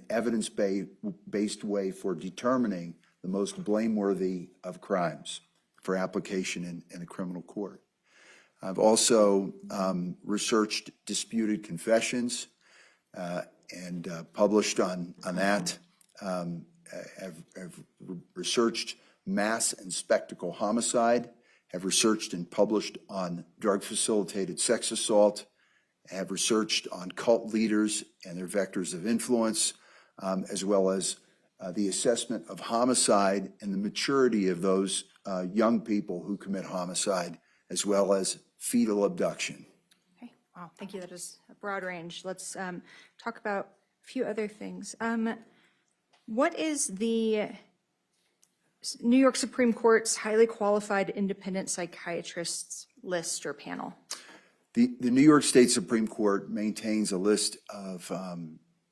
evidence-based way for determining the most blameworthy of crimes for application in a criminal court. I've also researched disputed confessions and published on that. Have researched mass and spectacle homicide, have researched and published on drug-facilitated sex assault, have researched on cult leaders and their vectors of influence, as well as the assessment of homicide and the maturity of those young people who commit homicide, as well as fetal abduction. Okay. Wow. Thank you. That is a broad range. Let's talk about a few other things. What is the New York Supreme Court's highly qualified independent psychiatrists list or panel? The New York State Supreme Court maintains a list of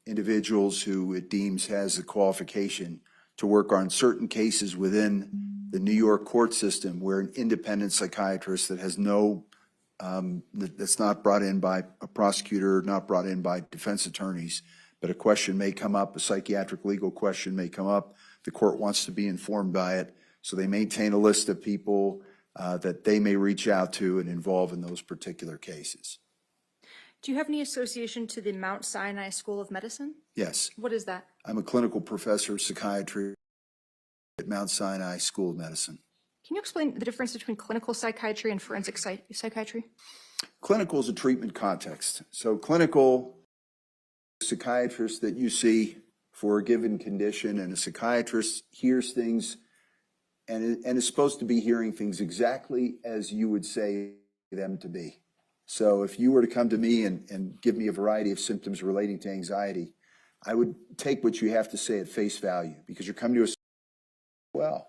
individuals who it deems has the qualification to work on certain cases within the New York court system where an independent psychiatrist that has no, that's not brought in by a prosecutor, not brought in by defense attorneys, but a question may come up, a psychiatric legal question may come up, the court wants to be informed by it, so they maintain a list of people that they may reach out to and involve in those particular cases. Do you have any association to the Mount Sinai School of Medicine? Yes. What is that? I'm a clinical professor of psychiatry at Mount Sinai School of Medicine. Can you explain the difference between clinical psychiatry and forensic psychiatry? Clinical is a treatment context. So clinical psychiatrist that you see for a given condition, and a psychiatrist hears things and is supposed to be hearing things exactly as you would say them to be. So if you were to come to me and give me a variety of symptoms relating to anxiety, I would take what you have to say at face value because you're coming to us well.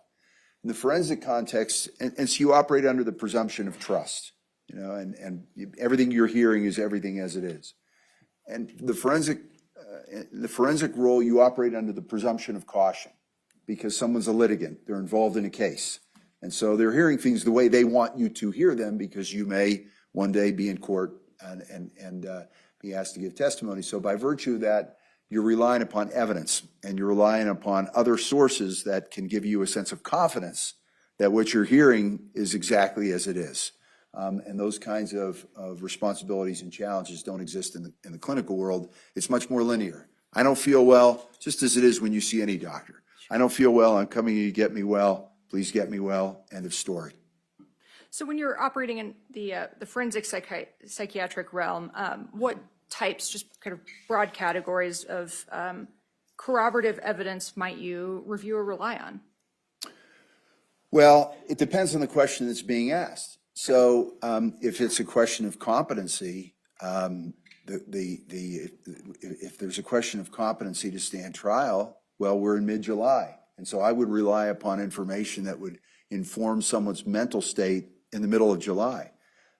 In the forensic context, and so you operate under the presumption of trust, you know, and everything you're hearing is everything as it is. And the forensic role, you operate under the presumption of caution because someone's a litigant, they're involved in a case. And so they're hearing things the way they want you to hear them because you may one day be in court and be asked to give testimony. So by virtue of that, you're relying upon evidence and you're relying upon other sources that can give you a sense of confidence that what you're hearing is exactly as it is. And those kinds of responsibilities and challenges don't exist in the clinical world. It's much more linear. I don't feel well, just as it is when you see any doctor. I don't feel well, I'm coming to you to get me well, please get me well, end of story. So when you're operating in the forensic psychiatric realm, what types, just kind of broad categories of corroborative evidence might you review or rely on? Well, it depends on the question that's being asked. So if it's a question of competency, if there's a question of competency to stand trial, well, we're in mid-July. And so I would rely upon information that would inform someone's mental state in the middle of July.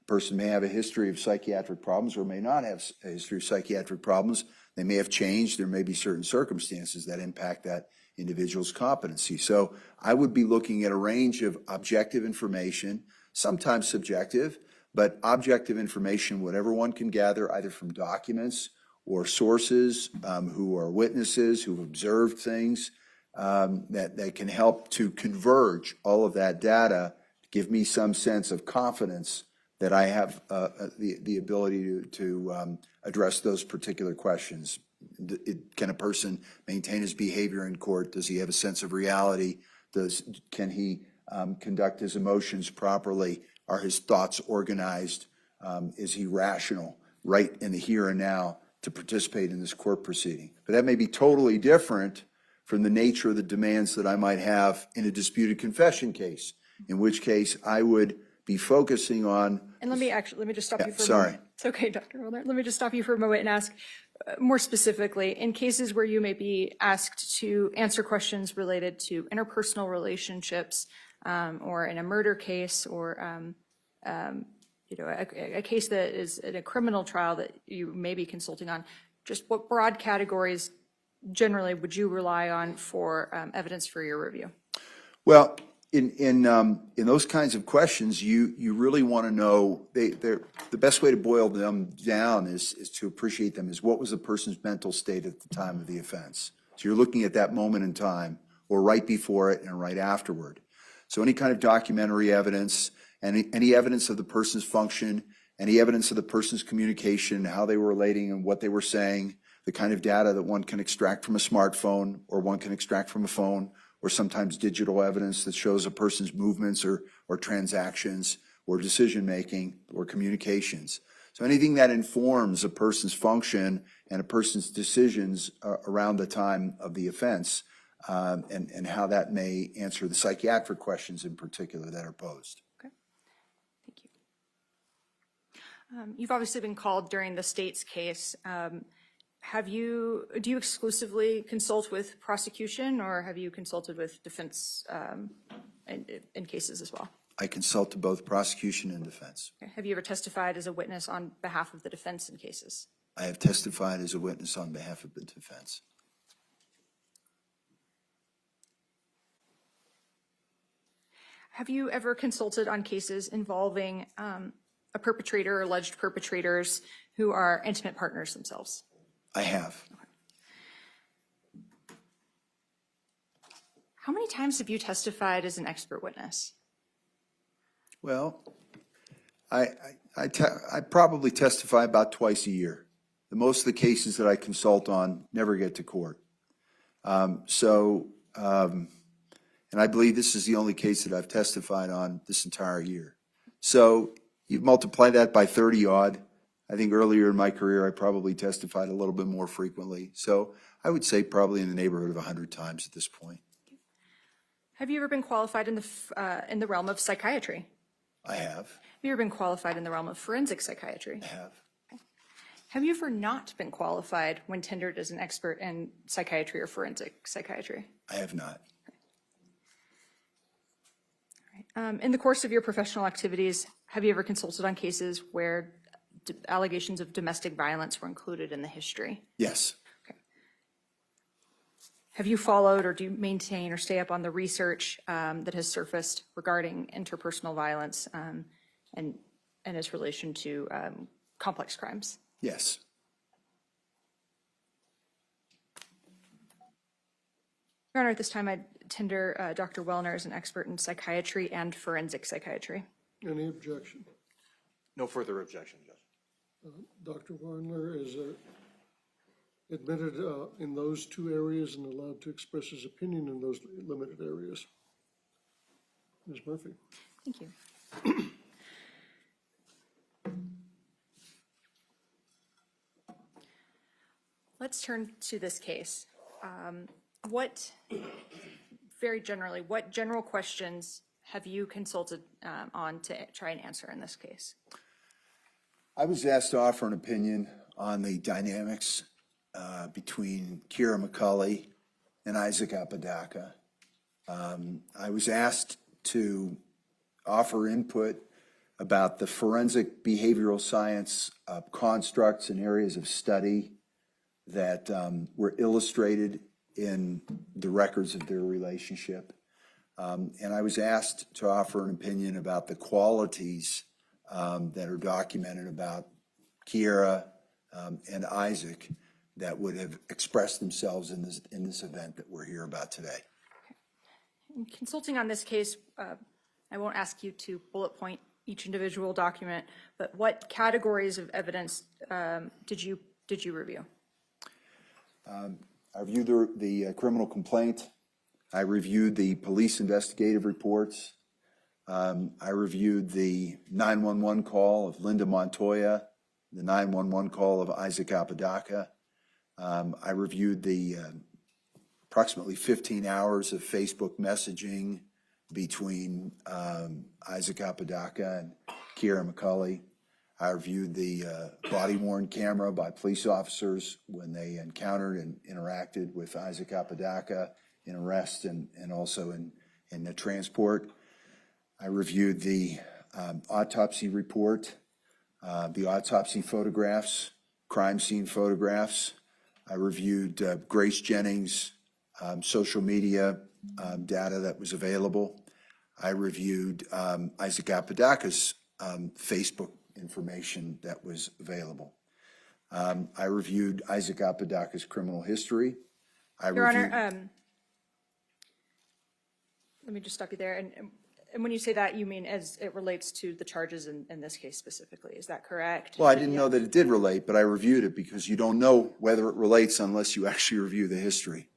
A person may have a history of psychiatric problems or may not have a history of psychiatric problems. They may have changed. There may be certain circumstances that impact that individual's competency. So I would be looking at a range of objective information, sometimes subjective, but objective information, whatever one can gather, either from documents or sources who are witnesses, who've observed things, that can help to converge all of that data, give me some sense of confidence that I have the ability to address those particular questions. Can a person maintain his behavior in court? Does he have a sense of reality? Can he conduct his emotions properly? Are his thoughts organized? Is he rational, right in the here and now, to participate in this court proceeding? But that may be totally different from the nature of the demands that I might have in a disputed confession case, in which case I would be focusing on. And let me just stop you for a sorry. moment. It's okay, Dr. Welner. Let me just stop you for a moment and ask more specifically, in cases where you may be asked to answer questions related to interpersonal relationships, or in a murder case, or a case that is in a criminal trial that you may be consulting on, just what broad categories generally would you rely on for evidence for your review? Well, in those kinds of questions, you really want to know, the best way to boil them down is to appreciate them is what was the person's mental state at the time of the offense. So you're looking at that moment in time, or right before it and right afterward. So any kind of documentary evidence, any evidence of the person's function, any evidence of the person's communication, how they were relating and what they were saying, the kind of data that one can extract from a smartphone or one can extract from a phone, or sometimes digital evidence that shows a person's movements or transactions or decision-making or communications. So anything that informs a person's function and a person's decisions around the time of the offense, and how that may answer the psychiatric questions in particular that are posed. Okay, thank you. You've obviously been called during the state's case. Do you exclusively consult with prosecution, or have you consulted with defense in cases as well? I consult to both prosecution and defense. Okay. Have you ever testified as a witness on behalf of the defense in cases? I have testified as a witness on behalf of the defense. Have you ever consulted on cases involving a perpetrator or alleged perpetrators who are intimate partners themselves? I have. How many times have you testified as an expert witness? Well, I probably testify about twice a year. Most of the cases that I consult on never get to court. And I believe this is the only case that I've testified on this entire year. So you multiply that by 30 odd. I think earlier in my career, I probably testified a little bit more frequently. So I would say probably in the neighborhood of 100 times at this point. Have you ever been qualified in the realm of psychiatry? I have. Have you ever been qualified in the realm of forensic psychiatry? I have. Have you ever not been qualified when tendered as an expert in psychiatry or forensic psychiatry? I have not. In the course of your professional activities, have you ever consulted on cases where allegations of domestic violence were included in the history? Yes. Okay. Have you followed, or do you maintain or stay up on the research that has surfaced regarding interpersonal violence and its relation to complex crimes? Yes. Your Honor, at this time, I'd tender Dr. Welner as an expert in psychiatry and forensic psychiatry. Any objection? No further objection, Judge. Dr. Warner is admitted in those two areas and allowed to express his opinion in those limited areas. Ms. Murphy. Thank you. Let's turn to this case. Very generally, what general questions have you consulted on to try and answer in this case? I was asked to offer an opinion on the dynamics between Kiara McCulley and Isaac Apodaca. I was asked to offer input about the forensic behavioral science constructs and areas of study that were illustrated in the records of their relationship. And I was asked to offer an opinion about the qualities that are documented about Kiara and Isaac that would have expressed themselves in this event that we're here about today. In consulting on this case, I won't ask you to bullet point each individual document, but what categories of evidence did you review? I reviewed the criminal complaint. I reviewed the police investigative reports. I reviewed the 911 call of Linda Montoya, the 911 call of Isaac Apodaca. I reviewed the approximately 15 hours of Facebook messaging between Isaac Apodaca and Kiara McCulley. I reviewed the body-worn camera by police officers when they encountered and interacted with Isaac Apodaca in arrest and also in the transport. I reviewed the autopsy report, the autopsy photographs, crime scene photographs. I reviewed Grace Jennings' social media data that was available. I reviewed Isaac Apodaca's Facebook information that was available. I reviewed Isaac Apodaca's criminal history. Your Honor, let me just stop you there. And when you say that, you mean as it relates to the charges in this case specifically, is that correct? Well, I didn't know that it did relate, but I reviewed it because you don't know whether it relates unless you actually review the history.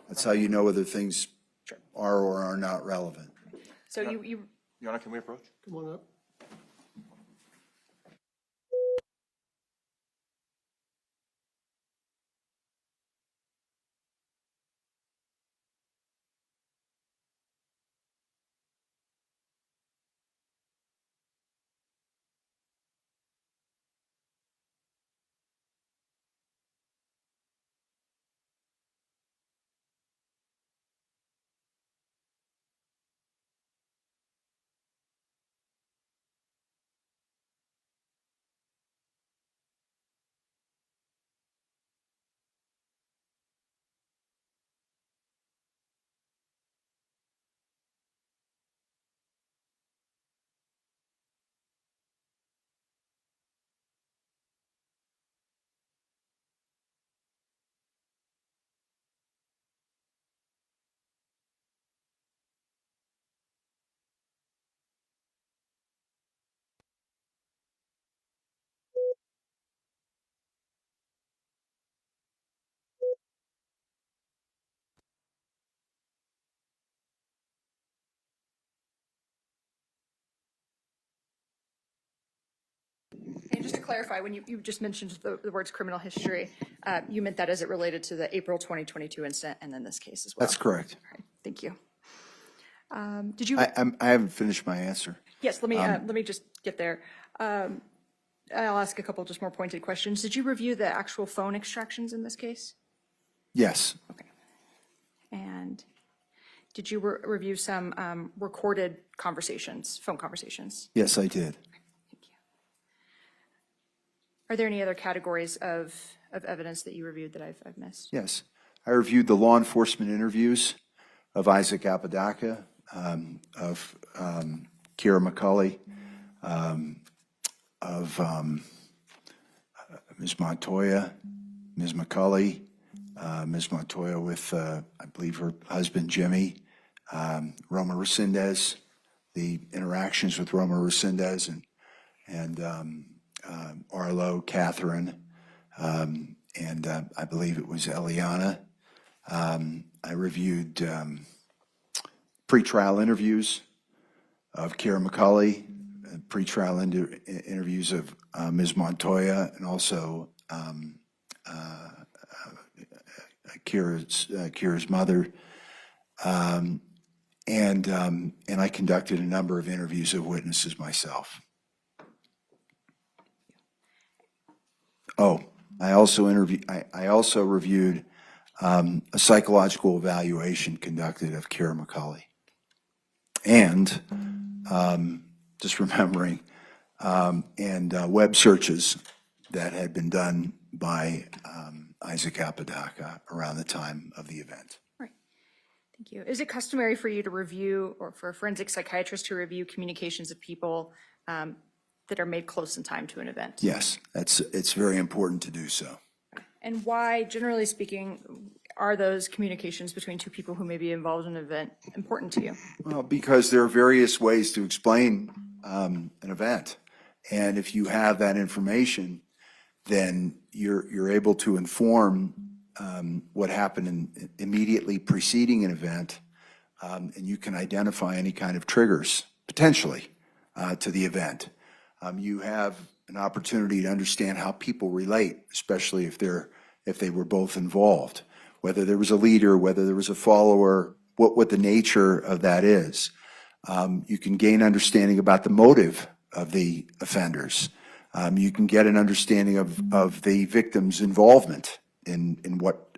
That's how you know whether things are or are not relevant. So you Your Honor, can we approach? Come on up. And just to clarify, when you just mentioned the words criminal history, you meant that as it related to the April 2022 incident and then this case as well? That's correct. All right, thank you. Did you? I haven't finished my answer. Yes, let me just get there. I'll ask a couple just more pointed questions. Did you review the actual phone extractions in this case? Yes. Okay. And did you review some recorded conversations, phone conversations? Yes, I did. Thank you. Are there any other categories of evidence that you reviewed that I've missed? Yes. I reviewed the law enforcement interviews of Isaac Apodaca, of Kiara McCulley, of Ms. Montoya, Ms. McCulley, Ms. Montoya with, I believe, her husband, Jimmy, Roma Resendez, the interactions with Roma Resendez and Arlo, Catherine, and I believe it was Eliana. I reviewed pretrial interviews of Kiara McCulley, pretrial interviews of Ms. Montoya, and also Kiara's mother. And I conducted a number of interviews of witnesses myself. Oh, I also reviewed a psychological evaluation conducted of Kiara McCulley. And just remembering, web searches that had been done by Isaac Apodaca around the time of the event. Right. Thank you. Is it customary for you to review, or for a forensic psychiatrist to review communications of people that are made close in time to an event? Yes, it's very important to do so. And why, generally speaking, are those communications between two people who may be involved in an event important to you? Well, because there are various ways to explain an event. And if you have that information, then you're able to inform what happened immediately preceding an event, and you can identify any kind of triggers, potentially, to the event. You have an opportunity to understand how people relate, especially if they were both involved, whether there was a leader, whether there was a follower, what the nature of that is. You can gain understanding about the motive of the offenders. You can get an understanding of the victim's involvement in what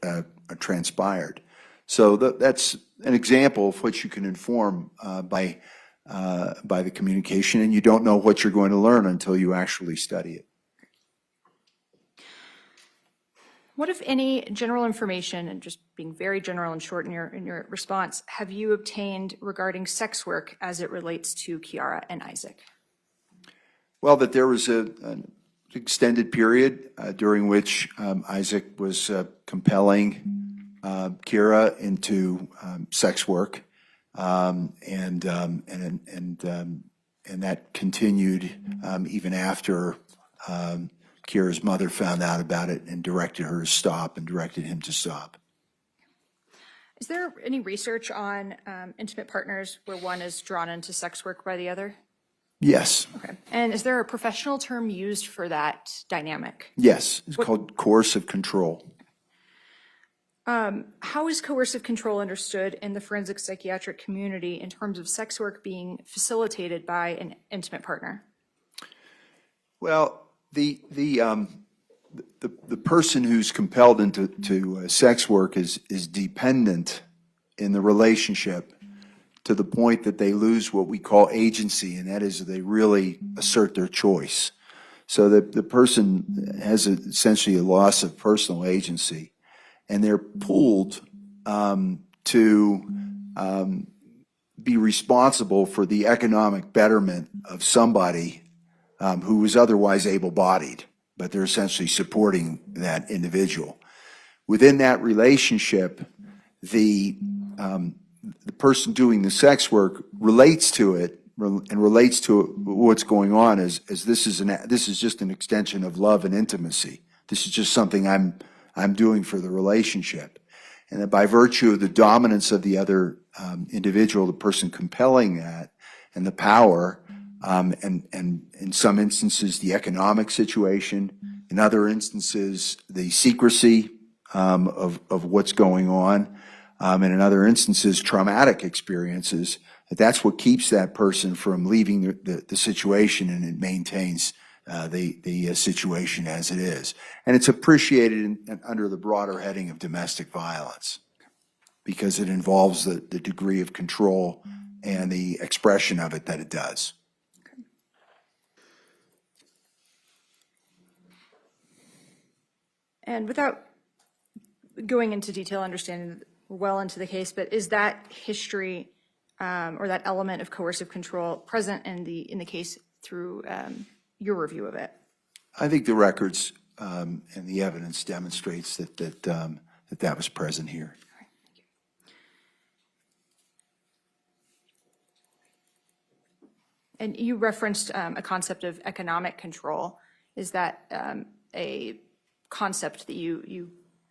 transpired. So that's an example of what you can inform by the communication, and you don't know what you're going to learn until you actually study it. What, if any, general information, and just being very general and short in your response, have you obtained regarding sex work as it relates to Kiara and Isaac? Well, that there was an extended period during which Isaac was compelling Kiara into sex work, and that continued even after Kiara's mother found out about it and directed her to stop and directed him to stop. Is there any research on intimate partners where one is drawn into sex work by the other? Yes. Okay. And is there a professional term used for that dynamic? Yes. It's called coercive control. How is coercive control understood in the forensic psychiatric community in terms of sex work being facilitated by an intimate partner? Well, the person who's compelled into sex work is dependent in the relationship to the point that they lose what we call agency, and that is they really assert their choice. So the person has essentially a loss of personal agency, and they're pulled to be responsible for the economic betterment of somebody who was otherwise able-bodied, but they're essentially supporting that individual. Within that relationship, the person doing the sex work relates to it and relates to what's going on as this is just an extension of love and intimacy. This is just something I'm doing for the relationship. And that by virtue of the dominance of the other individual, the person compelling that, and the power, and in some instances the economic situation, in other instances the secrecy of what's going on, and in other instances traumatic experiences, that's what keeps that person from leaving the situation, and it maintains the situation as it is. And it's appreciated under the broader heading of domestic violence because it involves the degree of control and the expression of it that it does. And without going into detail, understanding well into the case, but is that history or that element of coercive control present in the case through your review of it? I think the records and the evidence demonstrates that that was present here. And you referenced a concept of economic control. Is that a concept that you,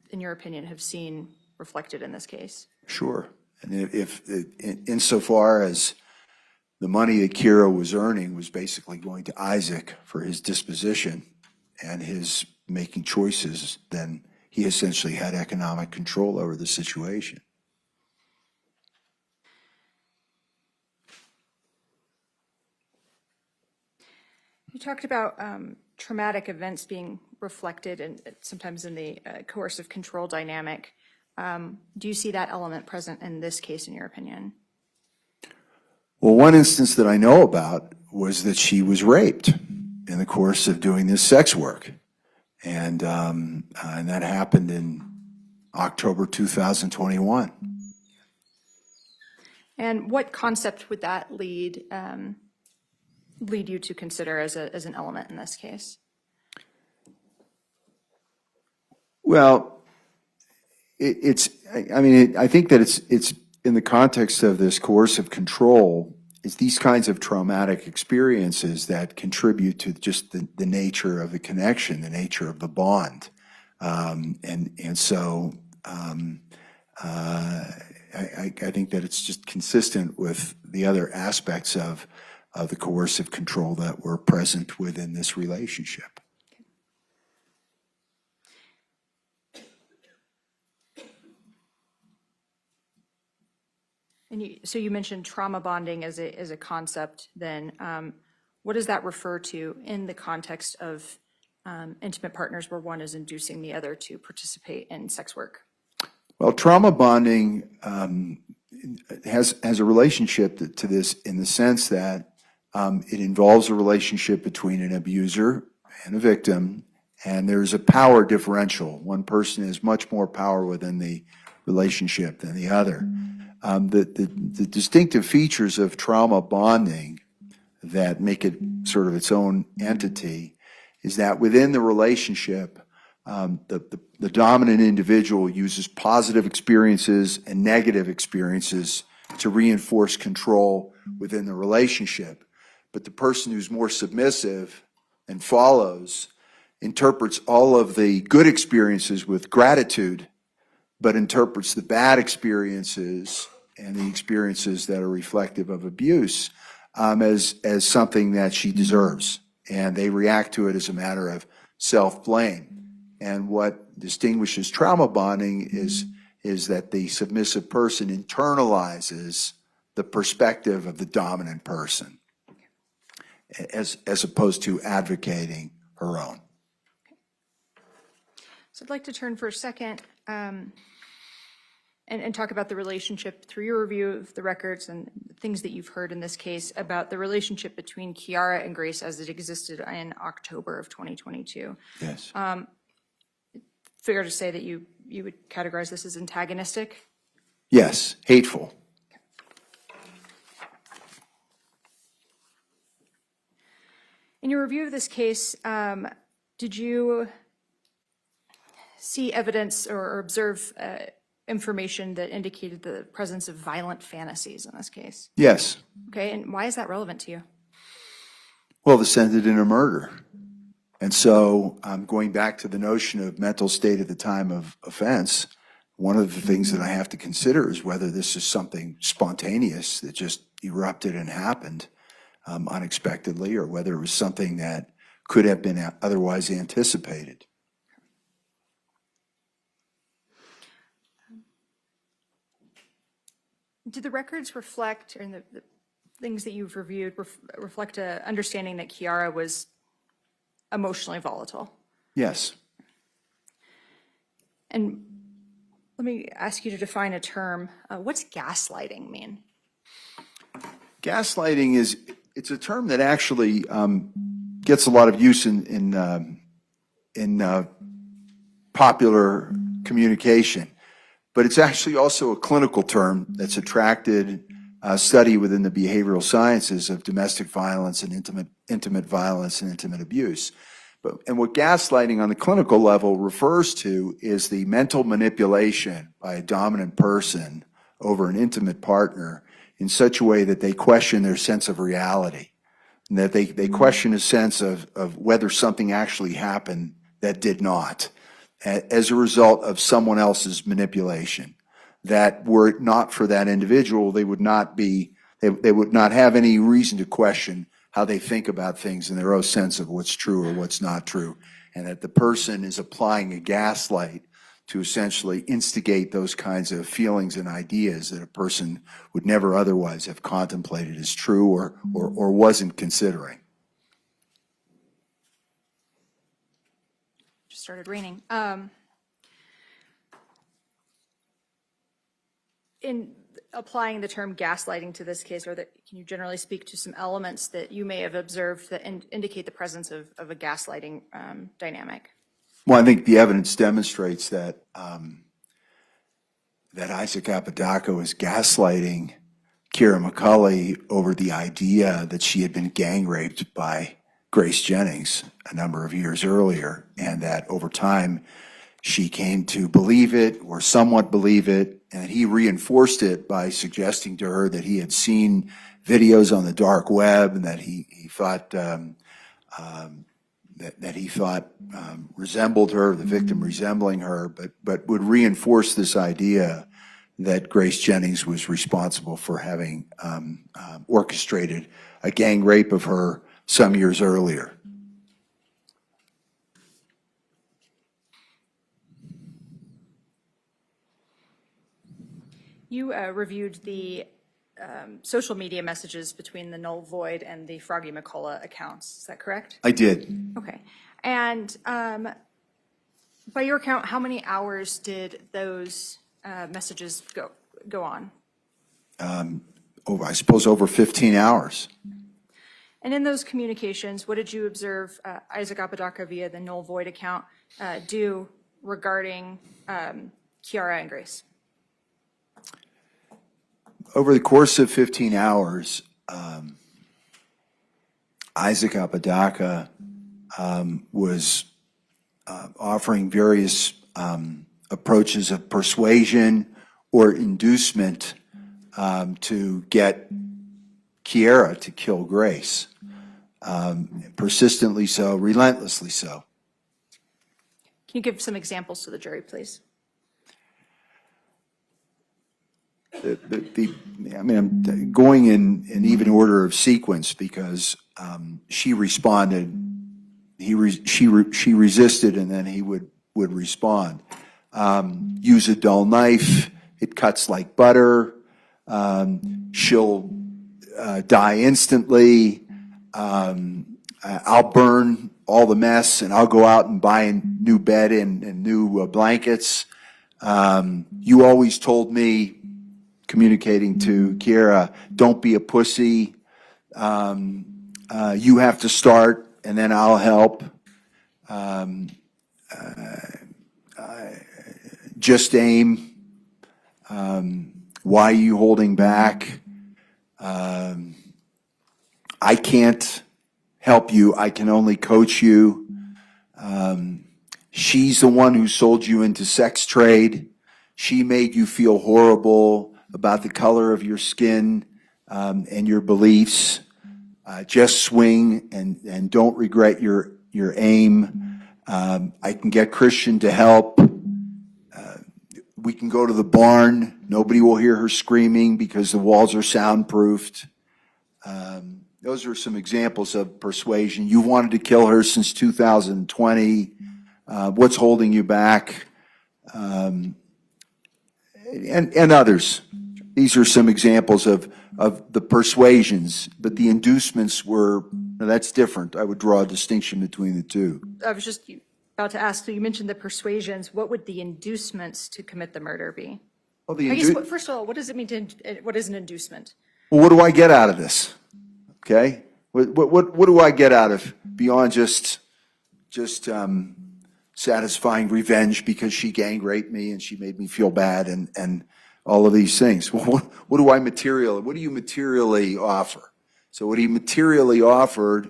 in your opinion, have seen reflected in this case? Sure. And if insofar as the money that Kiara was earning was basically going to Isaac for his disposition and his making choices, then he essentially had economic control over the situation. You talked about traumatic events being reflected and sometimes in the coercive control dynamic. Do you see that element present in this case, in your opinion? Well, one instance that I know about was that she was raped in the course of doing this sex work. And that happened in October 2021. And what concept would that lead you to consider as an element in this case? Well, I think that it's in the context of this coercive control, it's these kinds of traumatic experiences that contribute to just the nature of the connection, the nature of the bond. So I think that it's just consistent with the other aspects of the coercive control that were present within this relationship. And so you mentioned trauma bonding as a concept. Then, what does that refer to in the context of intimate partners, where one is inducing the other to participate in sex work? Well, trauma bonding has a relationship to this in the sense that it involves a relationship between an abuser and a victim, and there's a power differential. One person has much more power within the relationship than the other. The distinctive features of trauma bonding that make it sort of its own entity is that within the relationship, the dominant individual uses positive experiences and negative experiences to reinforce control within the relationship. But the person who's more submissive and follows interprets all of the good experiences with gratitude, but interprets the bad experiences and the experiences that are reflective of abuse as something that she deserves. And they react to it as a matter of self-blame. And what distinguishes trauma bonding is that the submissive person internalizes the perspective of the dominant person as opposed to advocating her own. So I'd like to turn for a second and talk about the relationship through your review of the records and things that you've heard in this case about the relationship between Kiara and Grace as it existed in October of 2022. Yes. Fair to say that you would categorize this as antagonistic? Yes, hateful. In your review of this case, did you see evidence or observe information that indicated the presence of violent fantasies in this case? Yes. Okay, and why is that relevant to you? Well, this ended in a murder. And so going back to the notion of mental state at the time of offense, one of the things that I have to consider is whether this is something spontaneous that just erupted and happened unexpectedly, or whether it was something that could have been otherwise anticipated. Do the records reflect, or the things that you've reviewed, reflect an understanding that Kiara was emotionally volatile? Yes. And let me ask you to define a term. What's gaslighting mean? Gaslighting it's a term that actually gets a lot of use in popular communication, but it's actually also a clinical term that's attracted study within the behavioral sciences of domestic violence and intimate violence and intimate abuse. And what gaslighting on the clinical level refers to is the mental manipulation by a dominant person over an intimate partner in such a way that they question their sense of reality, and that they question a sense of whether something actually happened that did not, as a result of someone else's manipulation. That were it not for that individual, they would not have any reason to question how they think about things in their own sense of what's true or what's not true, and that the person is applying a gaslight to essentially instigate those kinds of feelings and ideas that a person would never otherwise have contemplated as true or wasn't considering. Just started raining. In applying the term gaslighting to this case, can you generally speak to some elements that you may have observed that indicate the presence of a gaslighting dynamic? Well, I think the evidence demonstrates that that Isaac Apodaca was gaslighting Kiara McCulley over the idea that she had been gang raped by Grace Jennings a number of years earlier, and that over time she came to believe it or somewhat believe it, and he reinforced it by suggesting to her that he had seen videos on the dark web and that he thought resembled her, the victim resembling her, but would reinforce this idea that Grace Jennings was responsible for having orchestrated a gang rape of her some years earlier. You reviewed the social media messages between the Null Void and the Froggy McCullough accounts. Is that correct? I did. Okay. And by your count, how many hours did those messages go on? I suppose over 15 hours. And in those communications, what did you observe Isaac Apodaca via the Null Void account do regarding Kiara and Grace? Over the course of 15 hours, Isaac Apodaca was offering various approaches of persuasion or inducement to get Kiara to kill Grace, persistently so, relentlessly so. Can you give some examples to the jury, please? I'm going in even order of sequence because she responded, she resisted, and then he would respond. Use a dull knife, it cuts like butter. She'll die instantly. I'll burn all the mess and I'll go out and buy a new bed and new blankets. You always told me, communicating to Kiara, don't be a pussy. You have to start and then I'll help. Just aim. Why are you holding back? I can't help you. I can only coach you. She's the one who sold you into sex trade. She made you feel horrible about the color of your skin and your beliefs. Just swing and don't regret your aim. I can get Christian to help. We can go to the barn. Nobody will hear her screaming because the walls are soundproofed. Those are some examples of persuasion. You wanted to kill her since 2020. What's holding you back? And others. These are some examples of the persuasions, but the inducements were, that's different. I would draw a distinction between the two. I was just about to ask, so you mentioned the persuasions. What would the inducements to commit the murder be? Well, I guess, first of all, what does it mean what is an inducement? Well, what do I get out of this? Okay? What do I get out of beyond just satisfying revenge because she gang raped me and she made me feel bad and all of these things? What do you materially offer? So what he materially offered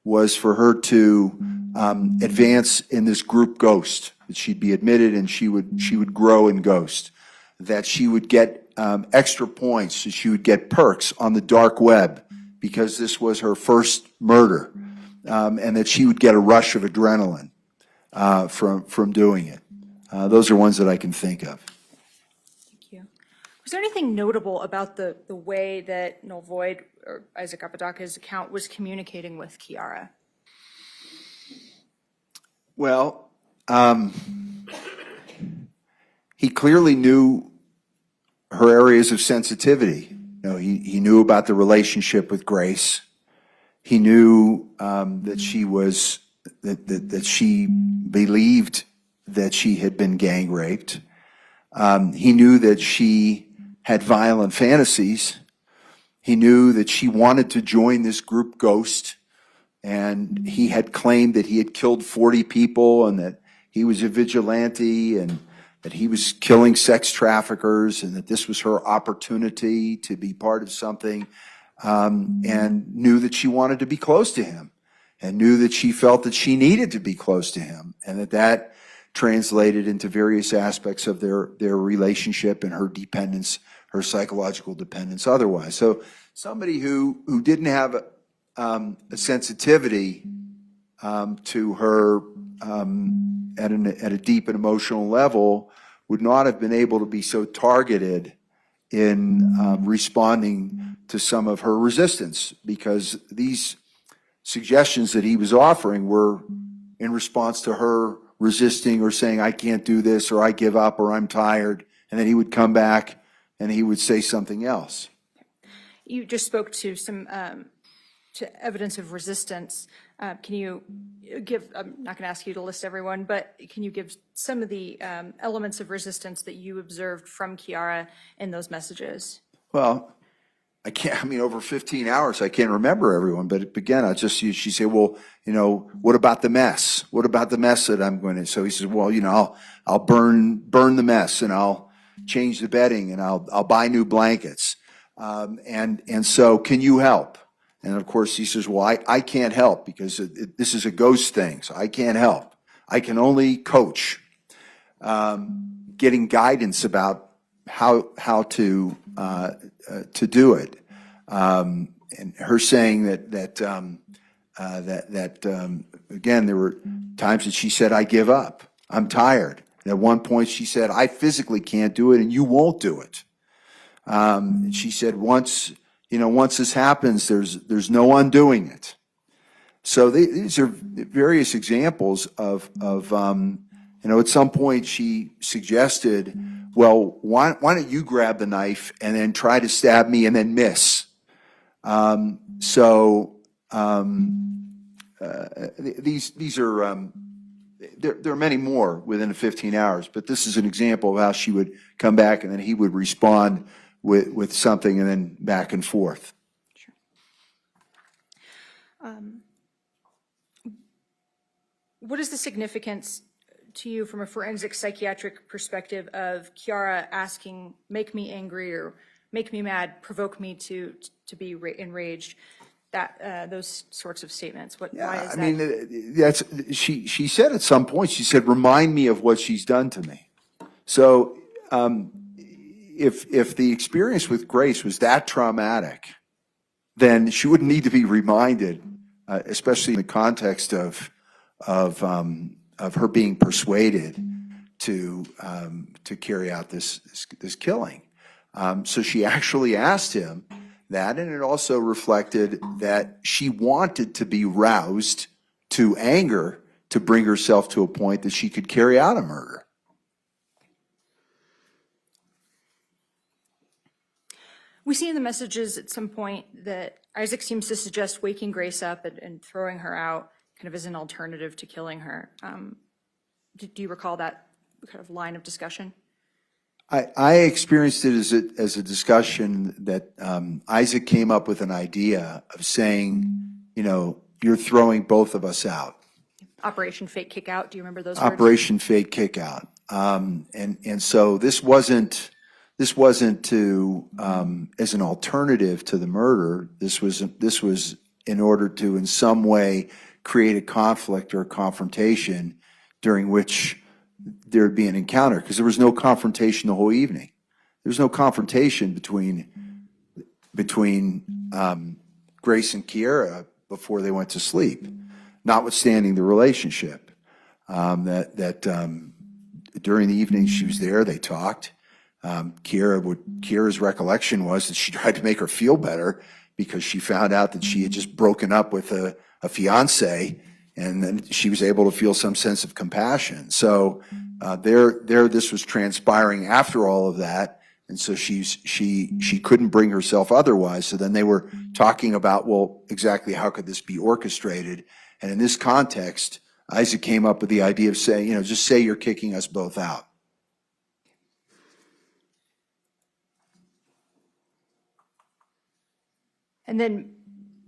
was for her to advance in this group ghost, that she'd be admitted and she would grow in ghost, that she would get extra points, that she would get perks on the dark web because this was her first murder, and that she would get a rush of adrenaline from doing it. Those are ones that I can think of. Thank you. Was there anything notable about the way that Null Void or Isaac Apodaca's account was communicating with Kiara? Well, he clearly knew her areas of sensitivity. You know, he knew about the relationship with Grace. He knew that she was that she believed that she had been gang raped. He knew that she had violent fantasies. He knew that she wanted to join this group ghost, and he had claimed that he had killed 40 people and that he was a vigilante and that he was killing sex traffickers and that this was her opportunity to be part of something, and knew that she wanted to be close to him and knew that she felt that she needed to be close to him, and that translated into various aspects of their relationship and her dependence, her psychological dependence otherwise. So somebody who didn't have a sensitivity to her at a deep and emotional level would not have been able to be so targeted in responding to some of her resistance, because these suggestions that he was offering were in response to her resisting or saying, I can't do this, or I give up, or I'm tired, and then he would come back and he would say something else. You just spoke to some to evidence of resistance. Can you give, I'm not going to ask you to list everyone, but can you give some of the elements of resistance that you observed from Kiara in those messages? Well, I can't, I mean, over 15 hours, I can't remember everyone, but again, she said, well, you know, what about the mess? What about the mess that I'm going to, so he says, well, you know, I'll burn the mess, and I'll change the bedding, and I'll buy new blankets. And so can you help? And of course he says, well, I can't help because this is a ghost thing, so I can't help. I can only coach, getting guidance about how to do it. And her saying that again, there were times that she said, I give up, I'm tired. And at one point she said, I physically can't do it and you won't do it. And she said, once this happens, there's no undoing it. So these are various examples of at some point she suggested, well, why don't you grab the knife and then try to stab me and then miss? These are, there are many more within the 15 hours, but this is an example of how she would come back and then he would respond with something and then back and forth. Sure. What is the significance to you from a forensic psychiatric perspective of Kiara asking, make me angry or make me mad, provoke me to be enraged? That those sorts of statements. Why is that? I mean, she said at some point, she said, remind me of what she's done to me. So if the experience with Grace was that traumatic, then she wouldn't need to be reminded, especially in the context of her being persuaded to carry out this killing. So she actually asked him that, and it also reflected that she wanted to be roused to anger to bring herself to a point that she could carry out a murder. We see in the messages at some point that Isaac seems to suggest waking Grace up and throwing her out kind of as an alternative to killing her. Do you recall that kind of line of discussion? I experienced it as a discussion that Isaac came up with an idea of saying, you're throwing both of us out. Operation Fake Kick Out. Do you remember those words? Operation Fake Kick Out. And so this wasn't to as an alternative to the murder. This was in order to in some way create a conflict or a confrontation during which there'd be an encounter, because there was no confrontation the whole evening. There was no confrontation between Grace and Kiara before they went to sleep, notwithstanding the relationship. During the evening she was there, they talked. Kiara's recollection was that she tried to make her feel better because she found out that she had just broken up with a fiance, and then she was able to feel some sense of compassion. So this was transpiring after all of that, and so she couldn't bring herself otherwise. So then they were talking about, well, exactly how could this be orchestrated? And in this context, Isaac came up with the idea of saying, just say you're kicking us both out. And then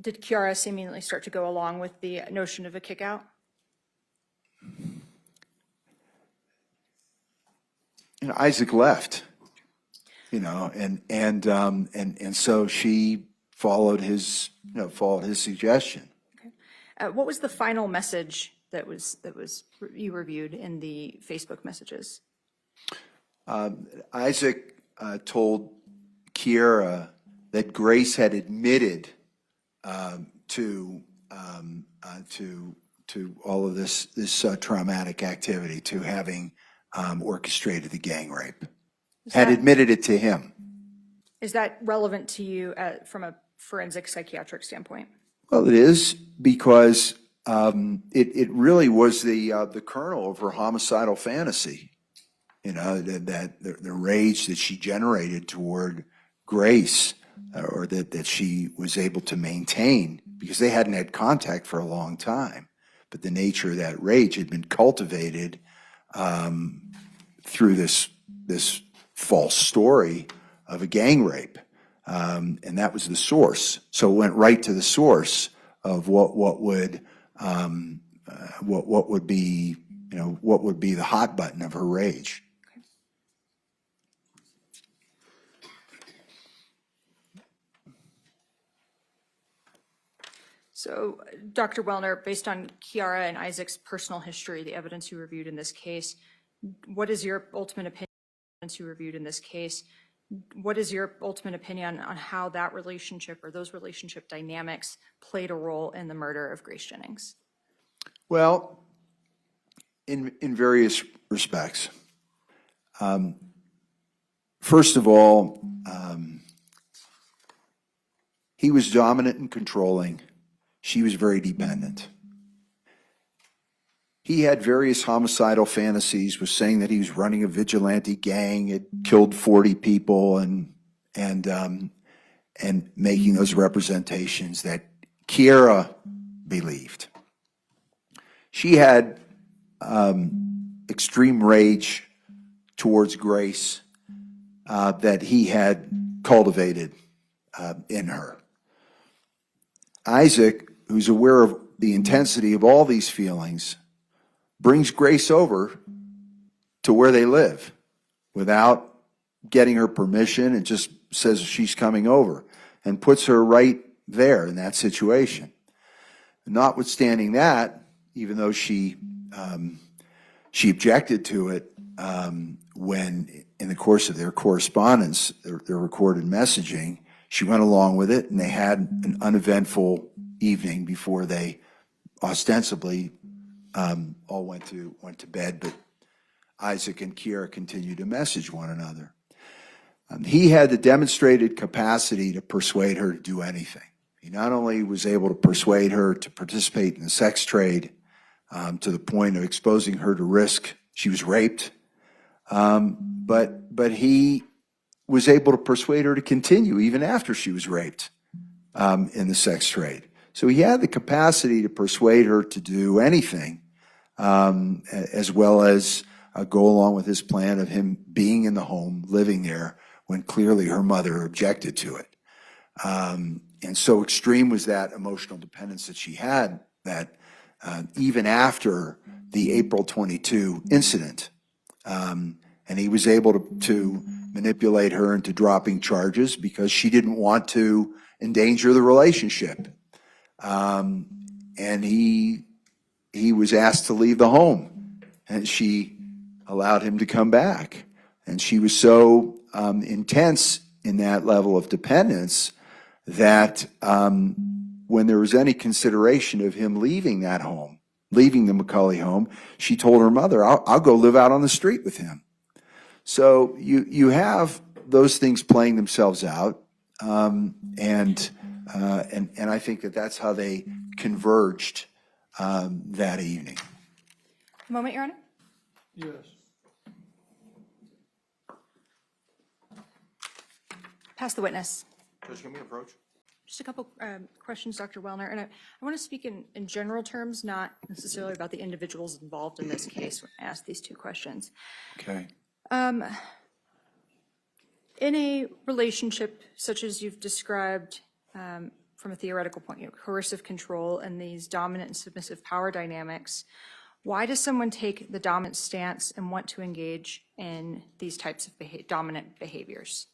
did Kiara seemingly start to go along with the notion of a kick out? Isaac left, and so she followed his suggestion. Okay. What was the final message that was you reviewed in the Facebook messages? Isaac told Kiara that Grace had admitted to all of this traumatic activity, to having orchestrated the gang rape. Had admitted it to him. Is that relevant to you from a forensic psychiatric standpoint? Well, it is, because it really was the kernel of her homicidal fantasy. That the rage that she generated toward Grace, or that she was able to maintain, because they hadn't had contact for a long time. But the nature of that rage had been cultivated through this false story of a gang rape, and that was the source. So it went right to the source of what would be the hot button of her rage. So, Dr. Welner, based on Kiara and Isaac's personal history, the evidence you reviewed in this case, what is your ultimate opinion on how that relationship or those relationship dynamics played a role in the murder of Grace Jennings? Well, in various respects. First of all, he was dominant and controlling. She was very dependent. He had various homicidal fantasies, was saying that he was running a vigilante gang, had killed 40 people, and making those representations that Kiara believed. She had extreme rage towards Grace that he had cultivated in her. Isaac, who's aware of the intensity of all these feelings, brings Grace over to where they live without getting her permission, and just says she's coming over, and puts her right there in that situation. Notwithstanding that, even though she objected to it when, in the course of their correspondence, their recorded messaging, she went along with it, and they had an uneventful evening before they ostensibly all went to bed. But Isaac and Kiara continued to message one another. He had the demonstrated capacity to persuade her to do anything. He not only was able to persuade her to participate in the sex trade to the point of exposing her to risk. She was raped, but he was able to persuade her to continue even after she was raped in the sex trade. So he had the capacity to persuade her to do anything, as well as go along with his plan of him being in the home, living there, when clearly her mother objected to it. And so extreme was that emotional dependence that she had, that even after the April 22 incident, and he was able to manipulate her into dropping charges because she didn't want to endanger the relationship. And he he was asked to leave the home, and she allowed him to come back. And she was so intense in that level of dependence that when there was any consideration of him leaving that home, leaving the McCulley home, she told her mother, I'll go live out on the street with him. So you have those things playing themselves out, and I think that that's how they converged that evening. A moment, Your Honor. Yes. Pass the witness. Judge, can we approach? Just a couple questions, Dr. Welner, and I want to speak in general terms, not necessarily about the individuals involved in this case when I ask these two questions. Okay. In a relationship such as you've described from a theoretical point of view, coercive control and these dominant and submissive power dynamics, why does someone take the dominant stance and want to engage in these types of dominant behaviors?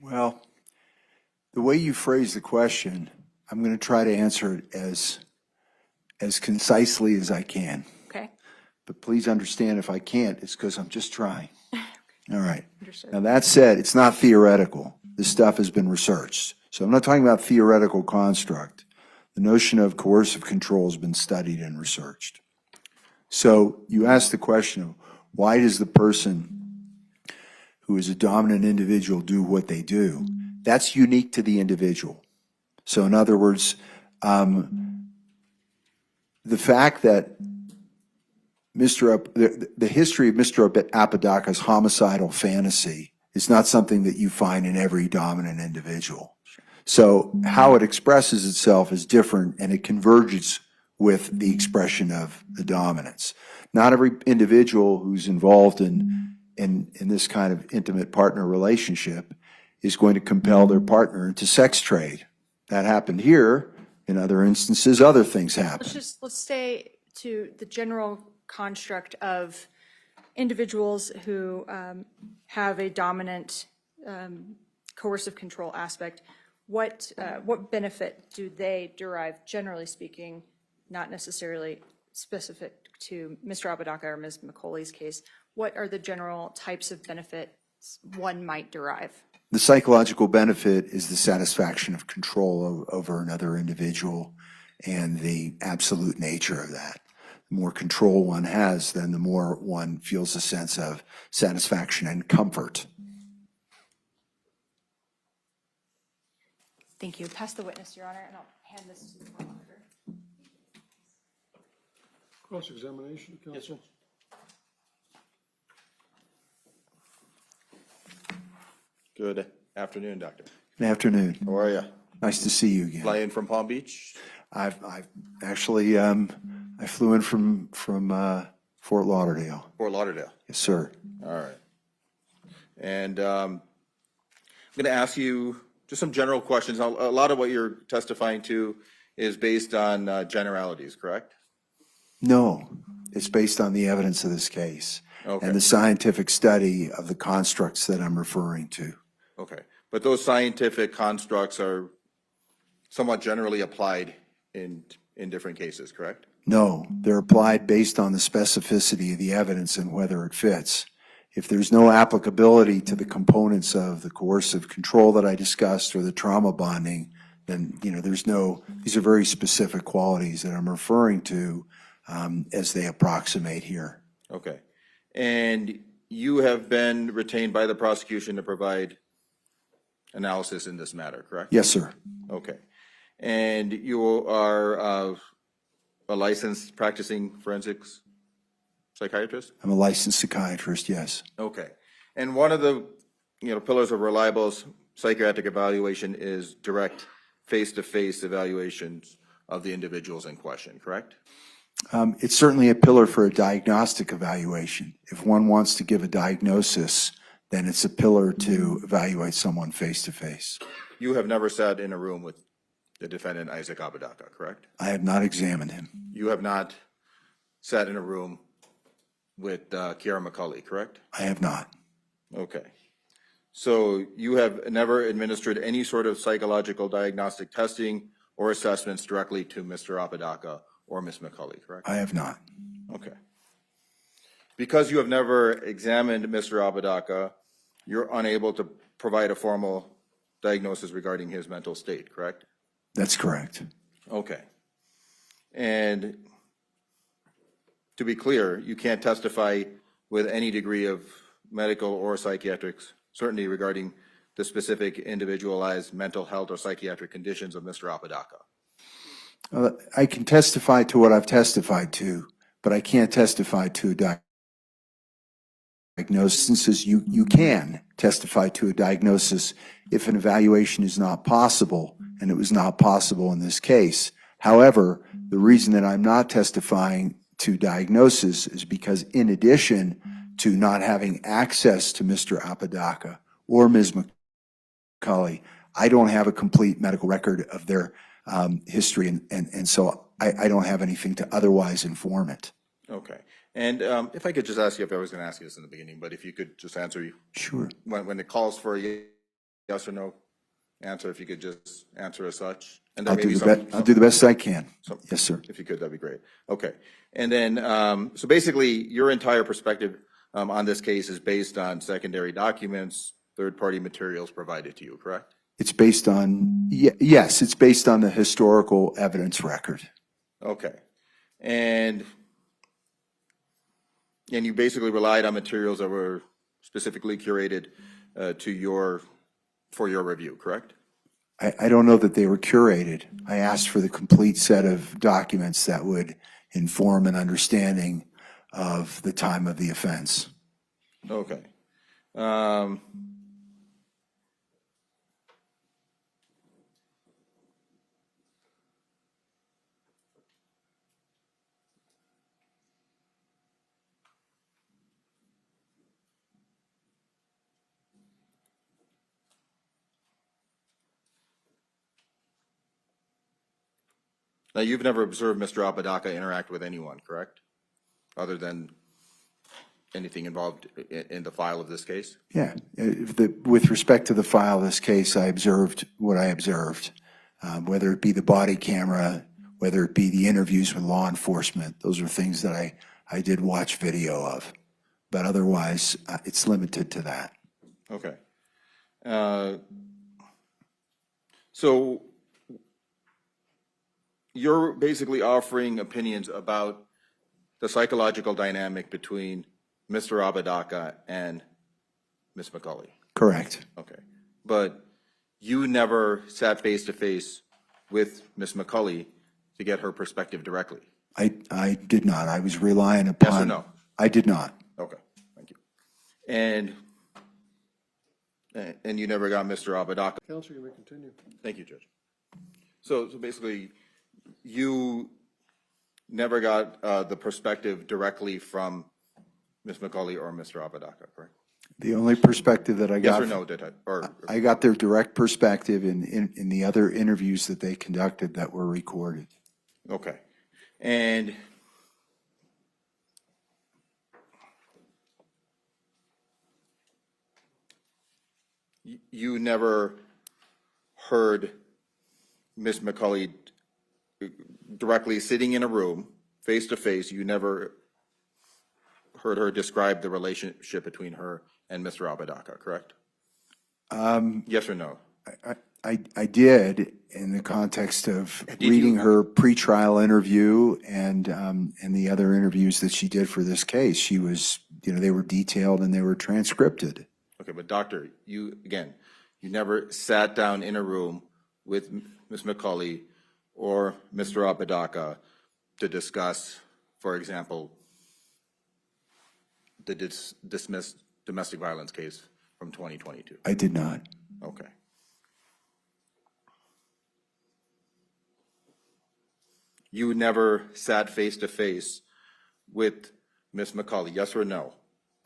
Well, the way you phrase the question, I'm going to try to answer it as concisely as I can. Okay. But please understand, if I can't, it's because I'm just trying. All right. Understood. Now, that said, it's not theoretical. This stuff has been researched. So I'm not talking about theoretical construct. The notion of coercive control has been studied and researched. So you ask the question of why does the person who is a dominant individual do what they do? That's unique to the individual. So in other words, the fact that the history of Mr. Apodaca's homicidal fantasy is not something that you find in every dominant individual. So how it expresses itself is different, and it converges with the expression of the dominance. Not every individual who's involved in this kind of intimate partner relationship is going to compel their partner into sex trade. That happened here. In other instances, other things happen. Let's stay to the general construct of individuals who have a dominant coercive control aspect. What benefit do they derive, generally speaking, not necessarily specific to Mr. Apodaca or Ms. McCulley's case? What are the general types of benefits one might derive? The psychological benefit is the satisfaction of control over another individual and the absolute nature of that. The more control one has, then the more one feels a sense of satisfaction and comfort. Thank you. Pass the witness, Your Honor, and I'll hand this to the court auditor. Cross-examination, counsel. Good afternoon, Doctor. Good afternoon. How are you? Nice to see you again. Fly in from Palm Beach? I've actually I flew in from Fort Lauderdale. Fort Lauderdale. Yes, sir. All right. And I'm going to ask you just some general questions. A lot of what you're testifying to is based on generalities, correct? No, it's based on the evidence of this case and the scientific study of the constructs that I'm referring to. Okay. But those scientific constructs are somewhat generally applied in different cases, correct? No, they're applied based on the specificity of the evidence and whether it fits. If there's no applicability to the components of the coercive control that I discussed or the trauma bonding, then, these are very specific qualities that I'm referring to as they approximate here. Okay. And you have been retained by the prosecution to provide analysis in this matter, correct? Yes, sir. Okay. And you are a licensed practicing forensics psychiatrist? I'm a licensed psychiatrist, yes. Okay. And one of the pillars of reliable psychiatric evaluation is direct face-to-face evaluations of the individuals in question, correct? It's certainly a pillar for a diagnostic evaluation. If one wants to give a diagnosis, then it's a pillar to evaluate someone face-to-face. You have never sat in a room with the defendant, Isaac Apodaca, correct? I have not examined him. You have not sat in a room with Kiara McCulley, correct? I have not. Okay. So you have never administered any sort of psychological diagnostic testing or assessments directly to Mr. Apodaca or Ms. McCulley, correct? I have not. Okay. Because you have never examined Mr. Apodaca, you're unable to provide a formal diagnosis regarding his mental state, correct? That's correct. Okay. And to be clear, you can't testify with any degree of medical or psychiatric certainty regarding the specific individualized mental health or psychiatric conditions of Mr. Apodaca. I can testify to what I've testified to, but I can't testify to a diagnosis. You can testify to a diagnosis if an evaluation is not possible, and it was not possible in this case. However, the reason that I'm not testifying to diagnosis is because in addition to not having access to Mr. Apodaca or Ms. McCulley, I don't have a complete medical record of their history, and so I don't have anything to otherwise inform it. Okay. And if I could just ask you, if I was going to ask you this in the beginning, but if you could just answer Sure. when it calls for a yes or no answer, if you could just answer as such. And I'll then maybe I'll do the best I can. Yes, sir. If you could, that'd be great. Okay. And then, so basically, your entire perspective on this case is based on secondary documents, third-party materials provided to you, correct? It's based on, yes, it's based on the historical evidence record. Okay. And you basically relied on materials that were specifically curated for your review, correct? I don't know that they were curated. I asked for the complete set of documents that would inform an understanding of the time of the offense. Okay. Now, you've never observed Mr. Apodaca interact with anyone, correct? Other than anything involved in the file of this case? Yeah, with respect to the file of this case, I observed what I observed, whether it be the body camera, whether it be the interviews with law enforcement. Those are things that I did watch video of, but otherwise, it's limited to that. Okay. So you're basically offering opinions about the psychological dynamic between Mr. Apodaca and Ms. McCulley. Correct. Okay. But you never sat face to face with Ms. McCulley to get her perspective directly. I did not. I was relying upon. Yes or no? I did not. Okay, thank you. And you never got Mr. Apodaca. Counsel, you may continue. Thank you, Judge. So basically, you never got the perspective directly from Ms. McCulley or Mr. Apodaca, correct? The only perspective that I Yes got. or no, did I? Or, I got their direct perspective in the other interviews that they conducted that were recorded. okay. And you never heard Ms. McCulley directly sitting in a room, face to face. You never heard her describe the relationship between her and Mr. Apodaca, correct? Yes or no? I did in the context of reading her pretrial interview and the other interviews that she did for this case. She was, they were detailed and they were transcripted. Okay, but doctor, you never sat down in a room with Ms. McCulley or Mr. Apodaca to discuss, for example, the dismissed domestic violence case from 2022. I did not. Okay. You never sat face to face with Ms. McCulley, yes or no?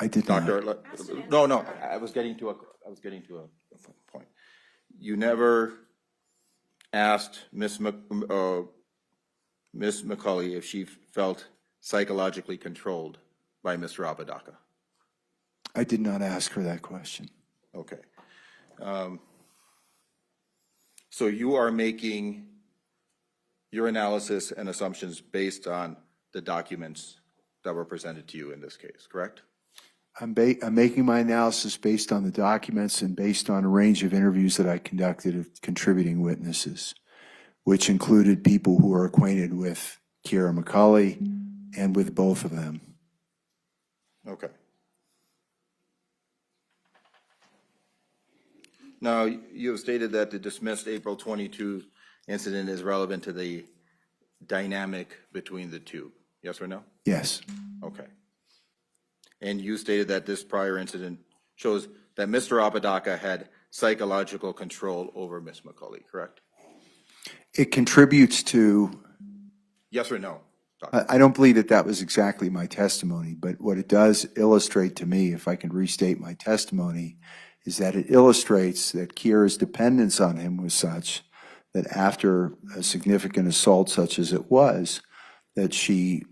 I did not. Doctor, no, I was getting to a point. You never asked Ms. McCulley if she felt psychologically controlled by Mr. Apodaca. I did not ask her that question. Okay. So you are making your analysis and assumptions based on the documents that were presented to you in this case, correct? I'm making my analysis based on the documents and based on a range of interviews that I conducted of contributing witnesses, which included people who are acquainted with Kiara McCulley and with both of them. Okay. Now, you have stated that the dismissed April 22 incident is relevant to the dynamic between the two. Yes or no? Yes, Okay. And you stated that this prior incident shows that Mr. Apodaca had psychological control over Ms. McCulley, correct? it contributes to. Yes or no? Doctor? I don't believe that that was exactly my testimony, but what it does illustrate to me, if I can restate my testimony, is that it illustrates that Kiara's dependence on him was such that after a significant assault such as it was, that she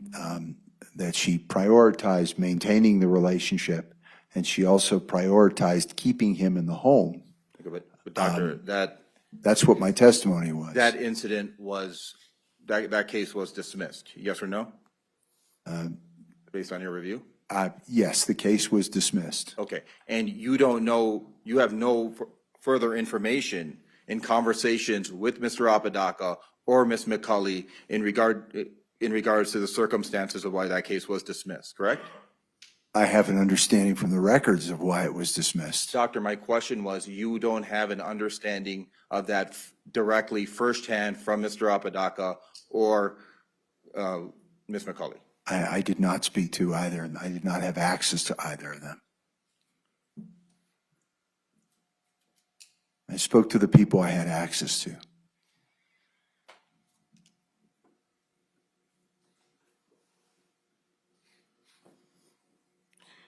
prioritized maintaining the relationship, and she also prioritized keeping him in the home. But Doctor, That's what my testimony was. that incident was, that case was dismissed, yes or no? Based on your review? Yes, the case was dismissed. Okay, and you don't know, you have no further information in conversations with Mr. Apodaca or Ms. McCulley in regards to the circumstances of why that case was dismissed, correct? I have an understanding from the records of why it was dismissed. Doctor, my question was, you don't have an understanding of that directly firsthand from Mr. Apodaca or Ms. McCulley? I did not speak to either, and I did not have access to either of them. I spoke to the people I had access to.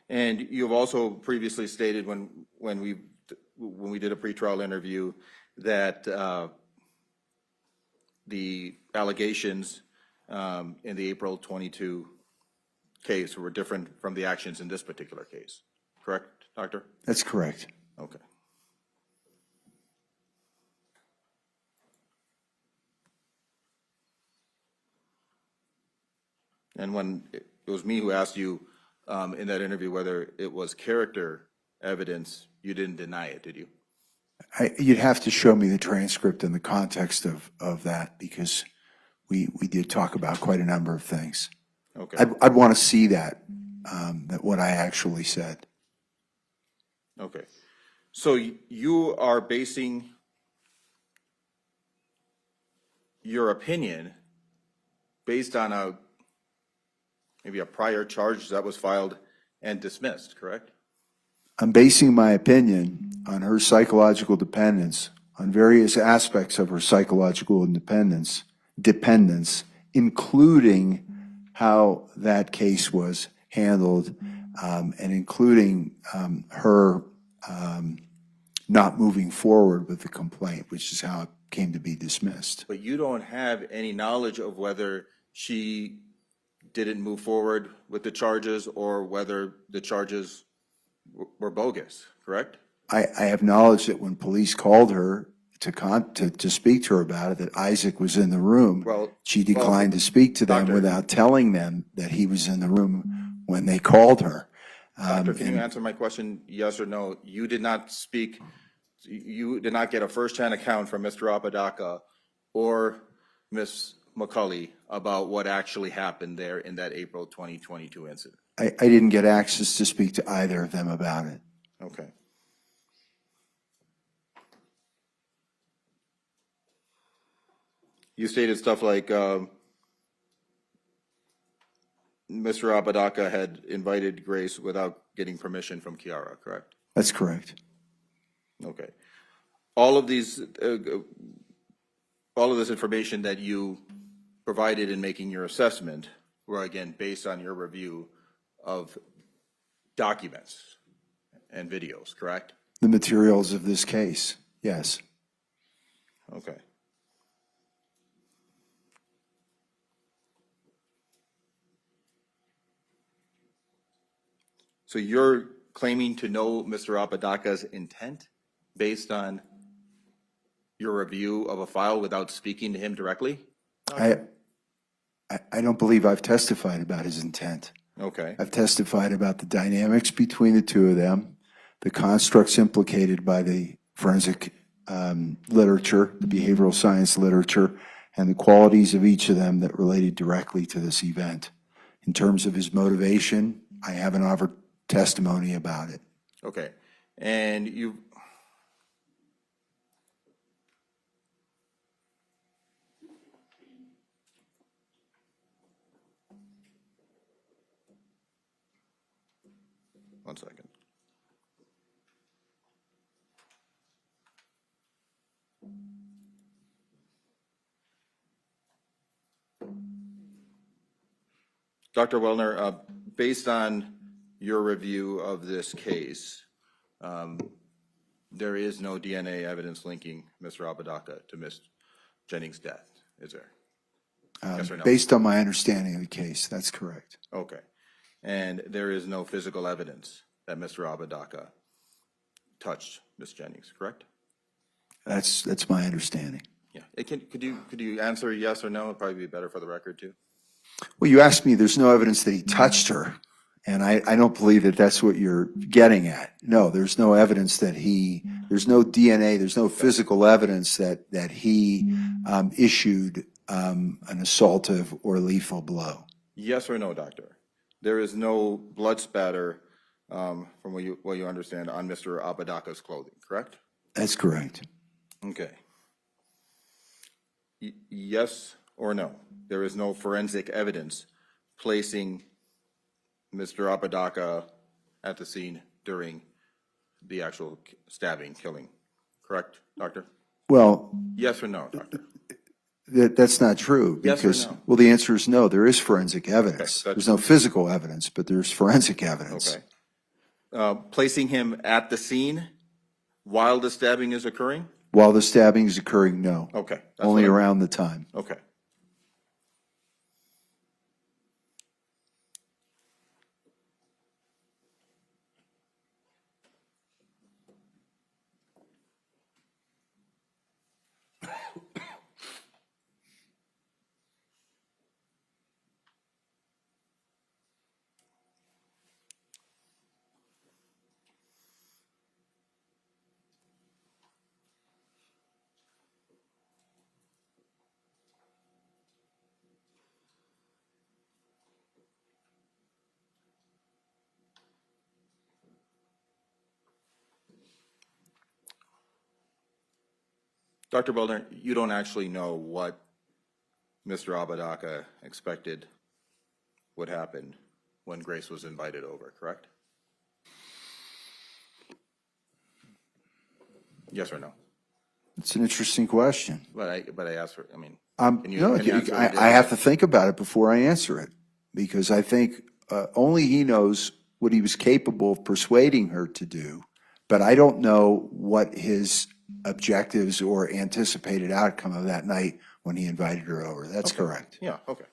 And you've also previously stated when we did a pretrial interview that the allegations in the April 22 case were different from the actions in this particular case, correct, Doctor? That's correct. Okay. And when it was me who asked you in that interview whether it was character evidence, you didn't deny it, did you? You'd have to show me the transcript in the context of that, because we did talk about quite a number of things. Okay. I'd want to see that what I actually said. Okay. So you are basing your opinion based on maybe a prior charge that was filed and dismissed, correct? I'm basing my opinion on her psychological dependence, on various aspects of her psychological dependence, including how that case was handled, and including her not moving forward with the complaint, which is how it came to be dismissed. But you don't have any knowledge of whether she didn't move forward with the charges or whether the charges were bogus, correct? I have knowledge that when police called her to speak to her about it, that Isaac was in the room. She declined to speak to them without telling them that he was in the room when they called her. Doctor, can you answer my question, yes or no? You did not speak, you did not get a first-hand account from Mr. Apodaca or Ms. McCulley about what actually happened there in that April 2022 incident? I didn't get access to speak to either of them about it. Okay. You stated stuff like Mr. Apodaca had invited Grace without getting permission from Kiara, correct? That's correct. Okay. All of this information that you provided in making your assessment were, again, based on your review of documents and videos, correct? The materials of this case, yes. Okay. So you're claiming to know Mr. Apodaca's intent based on your review of a file without speaking to him directly? I don't believe I've testified about his intent. Okay, I've testified about the dynamics between the two of them, the constructs implicated by the forensic literature, the behavioral science literature, and the qualities of each of them that related directly to this event. In terms of his motivation, I haven't offered testimony about it. okay. And you, one second. Dr. Welner, based on your review of this case, there is no DNA evidence linking Mr. Apodaca to Ms. Jennings' death, is there? Yes or no? Based on my understanding of the case, that's correct. Okay. And there is no physical evidence that Mr. Apodaca touched Ms. Jennings, correct? That's my understanding. Yeah. Could you answer yes or no? It'd probably be better for the record too. Well, you asked me, there's no evidence that he touched her, and I don't believe that that's what you're getting at. No, there's no evidence that there's no DNA, there's no physical evidence that he issued an assaultive or lethal blow. Yes or no, doctor? There is no blood spatter, from what you understand, on Mr. Apodaca's clothing, correct? That's correct. Okay. Yes or no? There is no forensic evidence placing Mr. Apodaca at the scene during the actual stabbing, killing, correct, doctor? Well, Yes or no, doctor? that's not true. Yes or Because, no? well, the answer is no. There is forensic evidence. Okay, There's no physical evidence, but there's forensic evidence. Okay. Placing him at the scene while the stabbing is occurring? While the stabbing is occurring, no. Okay. That's Only what I- around the time. Okay. Dr. Welner, you don't actually know what Mr. Apodaca expected would happen when Grace was invited over, correct? Yes or no? It's an interesting question. But I asked for, I mean, No, can you answer it? I have to think about it before I answer it, because I think only he knows what he was capable of persuading her to do, but I don't know what his objectives or anticipated outcome of that night when he invited her over. That's correct. Yeah, okay.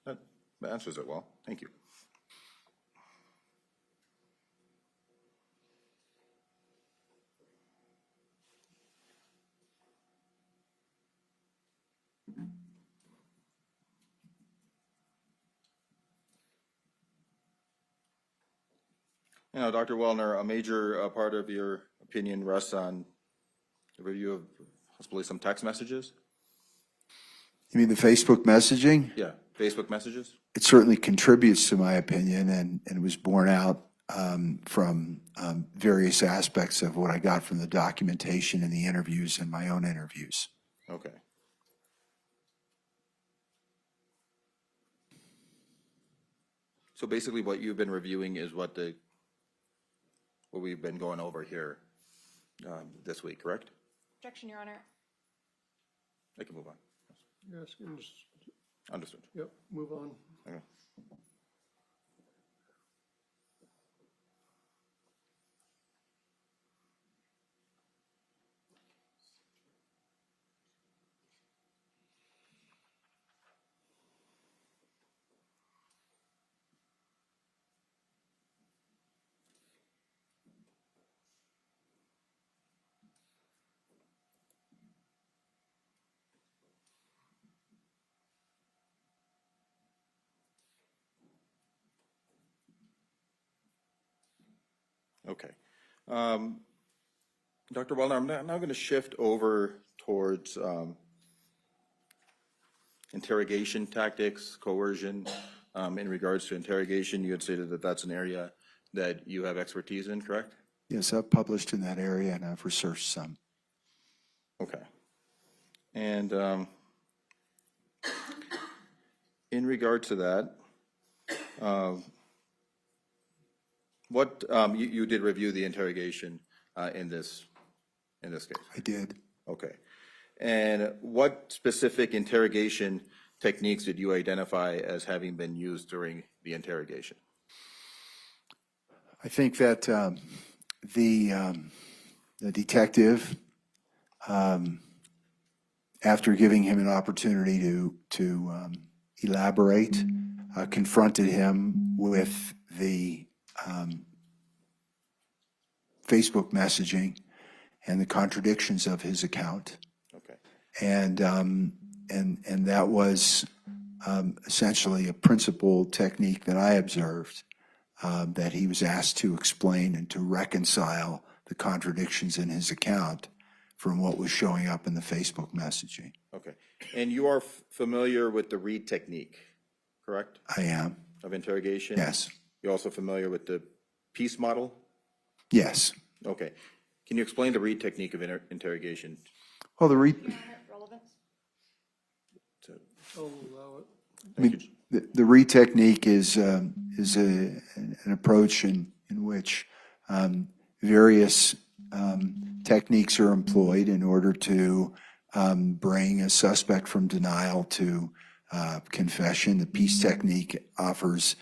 That answers it well. Thank you. You know, Dr. Welner, a major part of your opinion rests on the review of possibly some text messages? You mean the Facebook messaging? Yeah, Facebook messages? It certainly contributes to my opinion, and was borne out from various aspects of what I got from the documentation and the interviews and my own interviews. Okay. So basically what you've been reviewing is what we've been going over here this week, correct? Objection, Your Honor. I can move on. Yes, and just, Understood. yep, move on. Okay. Okay. Dr. Welner, I'm now going to shift over towards interrogation tactics, coercion. In regards to interrogation, you had stated that that's an area that you have expertise in, correct? Yes, I've published in that area and I've researched some. Okay. And in regard to that, what you did review the interrogation in this case? I did. Okay. And what specific interrogation techniques did you identify as having been used during the interrogation? I think that the detective, after giving him an opportunity to elaborate, confronted him with the Facebook messaging and the contradictions of his account. Okay. And that was essentially a principal technique that I observed, that he was asked to explain and to reconcile the contradictions in his account from what was showing up in the Facebook messaging. Okay. And you are familiar with the read technique, correct? I am. Of interrogation? Yes. You're also familiar with the peace model? Yes. Okay. Can you explain the read technique of interrogation? Well, the Relevance? I'll allow it. I mean, the read technique is an approach in which various techniques are employed in order to bring a suspect from denial to confession. The peace technique offers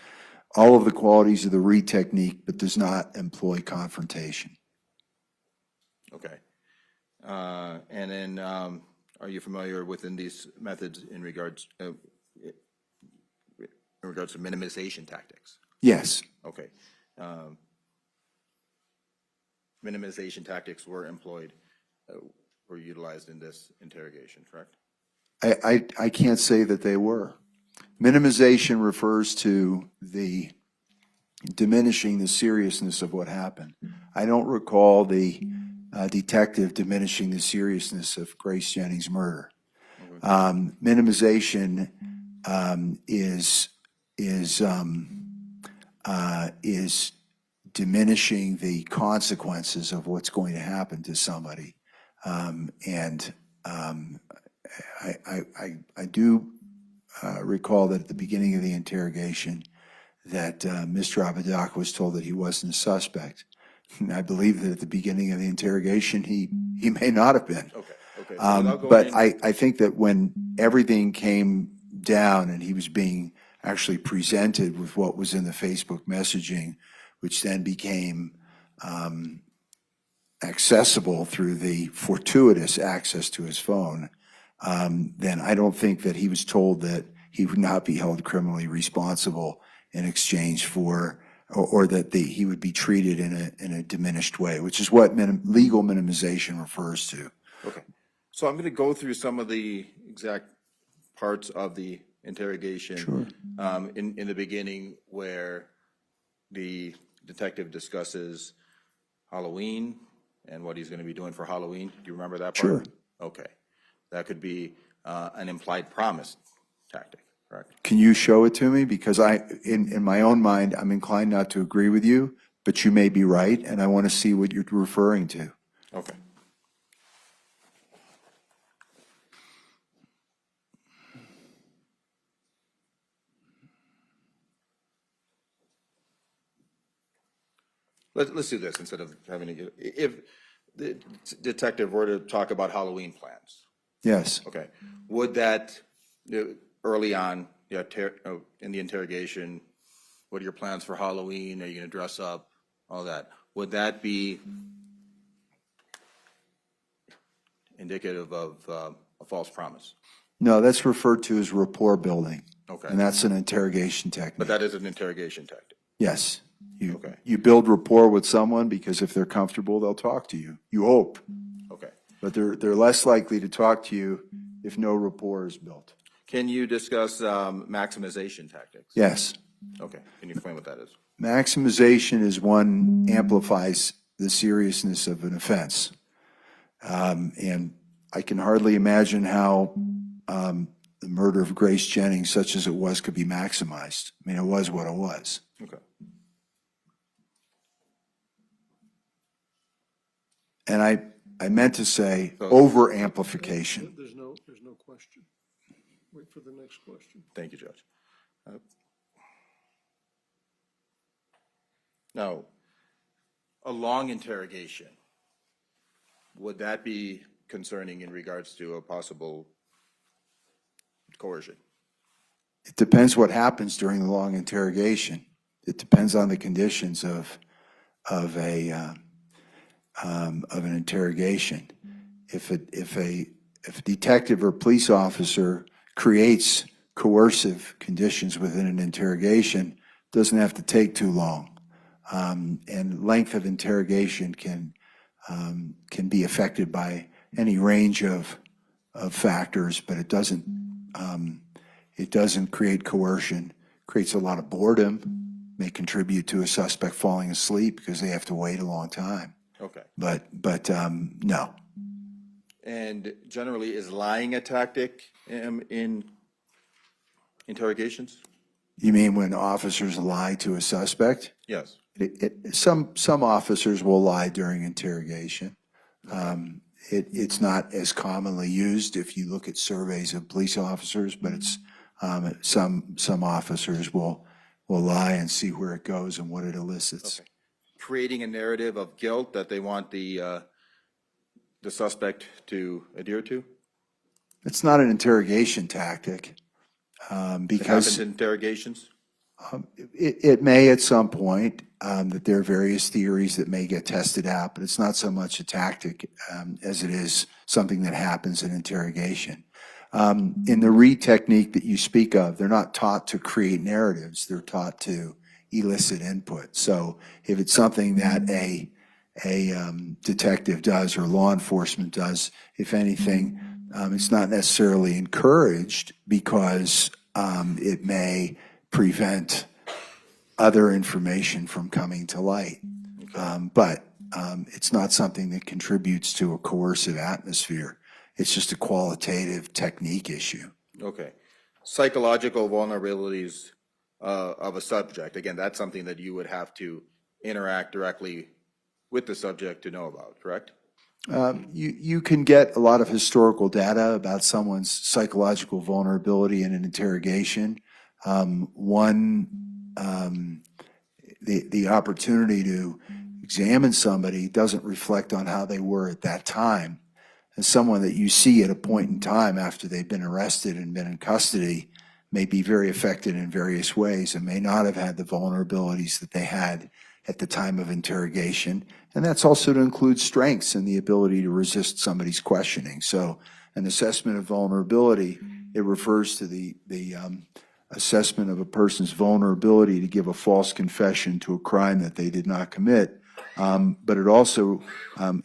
all of the qualities of the read technique, but does not employ confrontation. Okay. And then are you familiar within these methods in regards to minimization tactics? Yes. Okay. Minimization tactics were employed, were utilized in this interrogation, correct? I can't say that they were. Minimization refers to the diminishing the seriousness of what happened. I don't recall the detective diminishing the seriousness of Grace Jennings' murder. Minimization is diminishing the consequences of what's going to happen to somebody. And I do recall that at the beginning of the interrogation that Mr. Apodaca was told that he wasn't a suspect. And I believe that at the beginning of the interrogation, he may not have been. Okay. Okay. So But I think that when everything came down and he was being actually presented with what was in the Facebook messaging, which then became accessible through the fortuitous access to his phone, then I don't think that he was told that he would not be held criminally responsible in exchange for, or that he would be treated in a diminished way, which is what legal minimization refers to. Okay. So I'm going to go through some of the exact parts of the interrogation. Sure. In the beginning, where the detective discusses Halloween and what he's going to be doing for Halloween. Do you remember that part? Sure. Okay. That could be an implied promise tactic, correct? Can you show it to me? Because in my own mind, I'm inclined not to agree with you, but you may be right, and I want to see what you're referring to. Okay. Let's do this instead of having to, if the detective were to talk about Halloween plans, Yes. okay, would that, early on, in the interrogation, what are your plans for Halloween? Are you going to dress up? All that. Would that be indicative of a false promise? No, that's referred to as rapport building. Okay. And that's an interrogation technique. But that is an interrogation tactic. Yes. Okay. You build rapport with someone because if they're comfortable, they'll talk to you. You hope. Okay. But they're less likely to talk to you if no rapport is built. Can you discuss maximization tactics? Yes. Okay, can you explain what that is? Maximization is one amplifies the seriousness of an offense. And I can hardly imagine how the murder of Grace Jennings, such as it was, could be maximized. I mean, it was what it was. Okay. And I meant to say over amplification. There's no question. Wait for the next question. Thank you, Judge. Now, a long interrogation, would that be concerning in regards to a possible coercion? It depends what happens during the long interrogation. It depends on the conditions of an interrogation. If a detective or police officer creates coercive conditions within an interrogation, it doesn't have to take too long. And length of interrogation can be affected by any range of factors, but it doesn't create coercion. It creates a lot of boredom, may contribute to a suspect falling asleep because they have to wait a long time. Okay. But no. And generally, is lying a tactic in interrogations? You mean when officers lie to a suspect? Yes. Some officers will lie during interrogation. It's not as commonly used if you look at surveys of police officers, but it's some officers will lie and see where it goes and what it elicits. Okay. Creating a narrative of guilt that they want the suspect to adhere to? It's not an interrogation tactic It happens because in interrogations? it may at some point that there are various theories that may get tested out, but it's not so much a tactic as it is something that happens in interrogation. In the read technique that you speak of, they're not taught to create narratives. They're taught to elicit input. So if it's something that a detective does or law enforcement does, if anything, it's not necessarily encouraged because it may prevent other information from coming to light. But it's not something that contributes to a coercive atmosphere. It's just a qualitative technique issue. Okay. Psychological vulnerabilities of a subject. Again, that's something that you would have to interact directly with the subject to know about, correct? You can get a lot of historical data about someone's psychological vulnerability in an interrogation. The opportunity to examine somebody doesn't reflect on how they were at that time. And someone that you see at a point in time after they've been arrested and been in custody may be very affected in various ways and may not have had the vulnerabilities that they had at the time of interrogation. And that's also to include strengths and the ability to resist somebody's questioning. So an assessment of vulnerability, it refers to the assessment of a person's vulnerability to give a false confession to a crime that they did not commit. But it also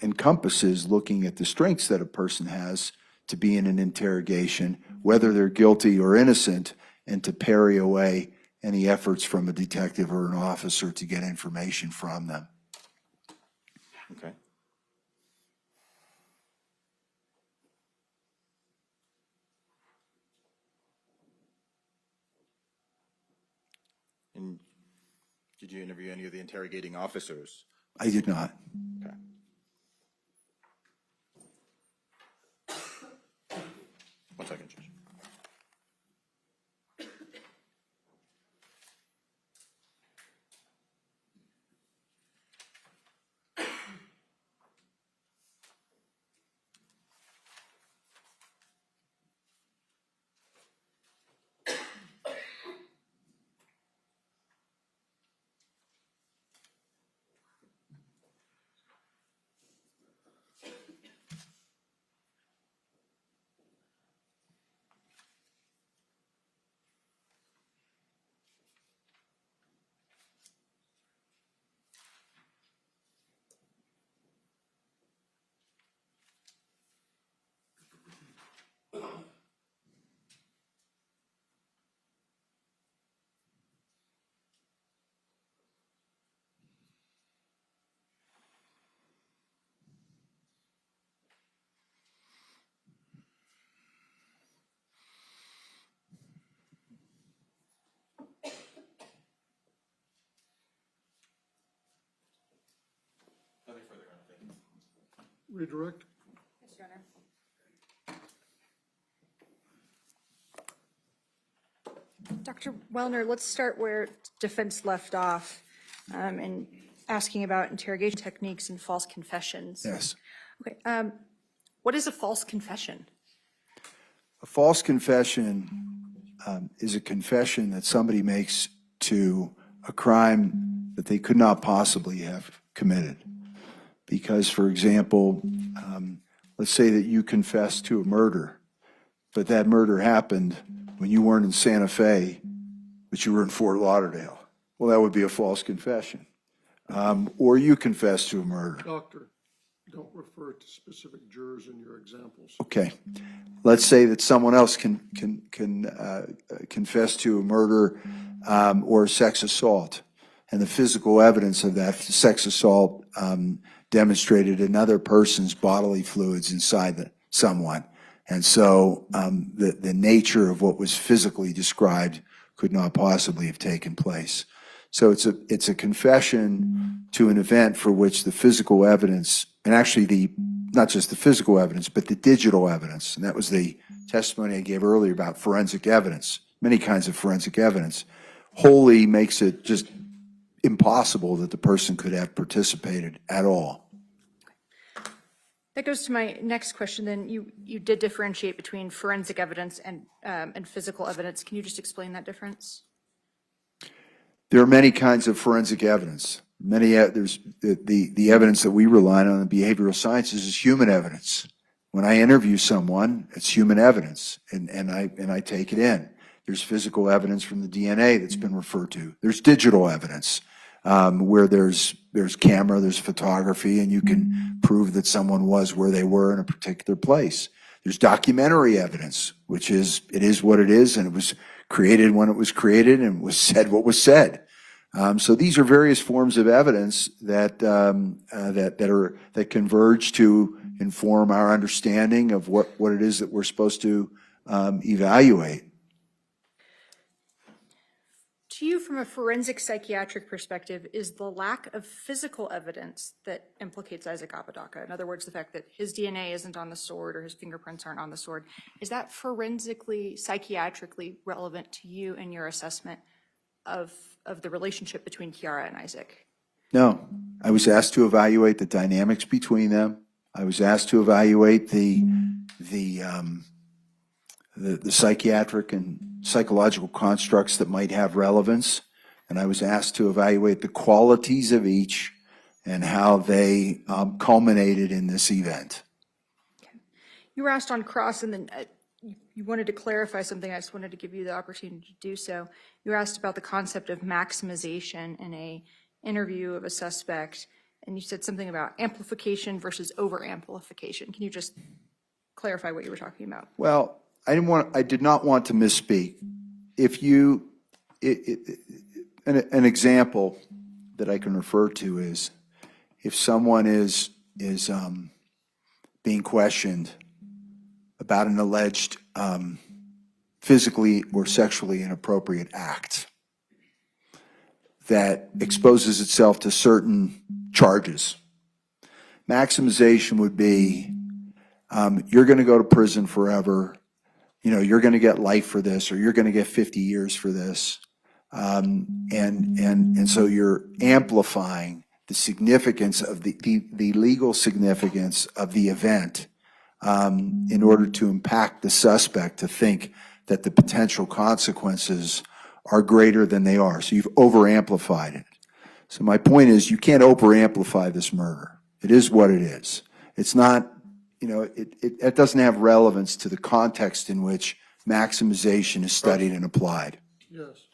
encompasses looking at the strengths that a person has to be in an interrogation, whether they're guilty or innocent, and to parry away any efforts from a detective or an officer to get information from them. Okay. And did you interview any of the interrogating officers? I did not. Okay. One second, Judge. redirect? Dr. Welner, let's start where defense left off and asking about interrogation techniques and false confessions. Yes. Okay. What is a false confession? A false confession is a confession that somebody makes to a crime that they could not possibly have committed. Because, for example, let's say that you confess to a murder, but that murder happened when you weren't in Santa Fe, but you were in Fort Lauderdale. Well, that would be a false confession. Or you confess to a murder. Doctor, don't refer to specific jurors in your examples. Okay. Let's say that someone else can confess to a murder or a sex assault, and the physical evidence of that sex assault demonstrated another person's bodily fluids inside someone. And so the nature of what was physically described could not possibly have taken place. So it's a confession to an event for which the physical evidence, and actually not just the physical evidence, but the digital evidence, and that was the testimony I gave earlier about forensic evidence, many kinds of forensic evidence, wholly makes it just impossible that the person could have participated at all. That goes to my next question then. You did differentiate between forensic evidence and physical evidence. Can you just explain that difference? There are many kinds of forensic evidence. There's the evidence that we rely on in behavioral sciences is human evidence. When I interview someone, it's human evidence, and I take it in. There's physical evidence from the DNA that's been referred to. There's digital evidence where there's camera, there's photography, and you can prove that someone was where they were in a particular place. There's documentary evidence, which is it is what it is, and it was created when it was created, and was said what was said. So these are various forms of evidence that converge to inform our understanding of what it is that we're supposed to evaluate. To you, from a forensic psychiatric perspective, is the lack of physical evidence that implicates Isaac Apodaca, in other words, the fact that his DNA isn't on the sword or his fingerprints aren't on the sword, is that forensically, psychiatrically relevant to you in your assessment of the relationship between Kiara and Isaac? No, I was asked to evaluate the dynamics between them. I was asked to evaluate the psychiatric and psychological constructs that might have relevance, and I was asked to evaluate the qualities of each and how they culminated in this event. Okay. You were asked on cross, and then you wanted to clarify something. I just wanted to give you the opportunity to do so. You were asked about the concept of maximization in a interview of a suspect, and you said something about amplification versus over-amplification. Can you just clarify what you were talking about? Well, I did not want to misspeak. If you, an example that I can refer to is if someone is being questioned about an alleged physically or sexually inappropriate act that exposes itself to certain charges. Maximization would be, you're going to go to prison forever. You know, you're going to get life for this, or you're going to get 50 years for this. And so you're amplifying the significance of the legal significance of the event in order to impact the suspect to think that the potential consequences are greater than they are. So you've over-amplified it. So my point is, you can't over-amplify this murder. It is what it is. It's not, you know, it doesn't have relevance to the context in which maximization is studied and applied. Yes.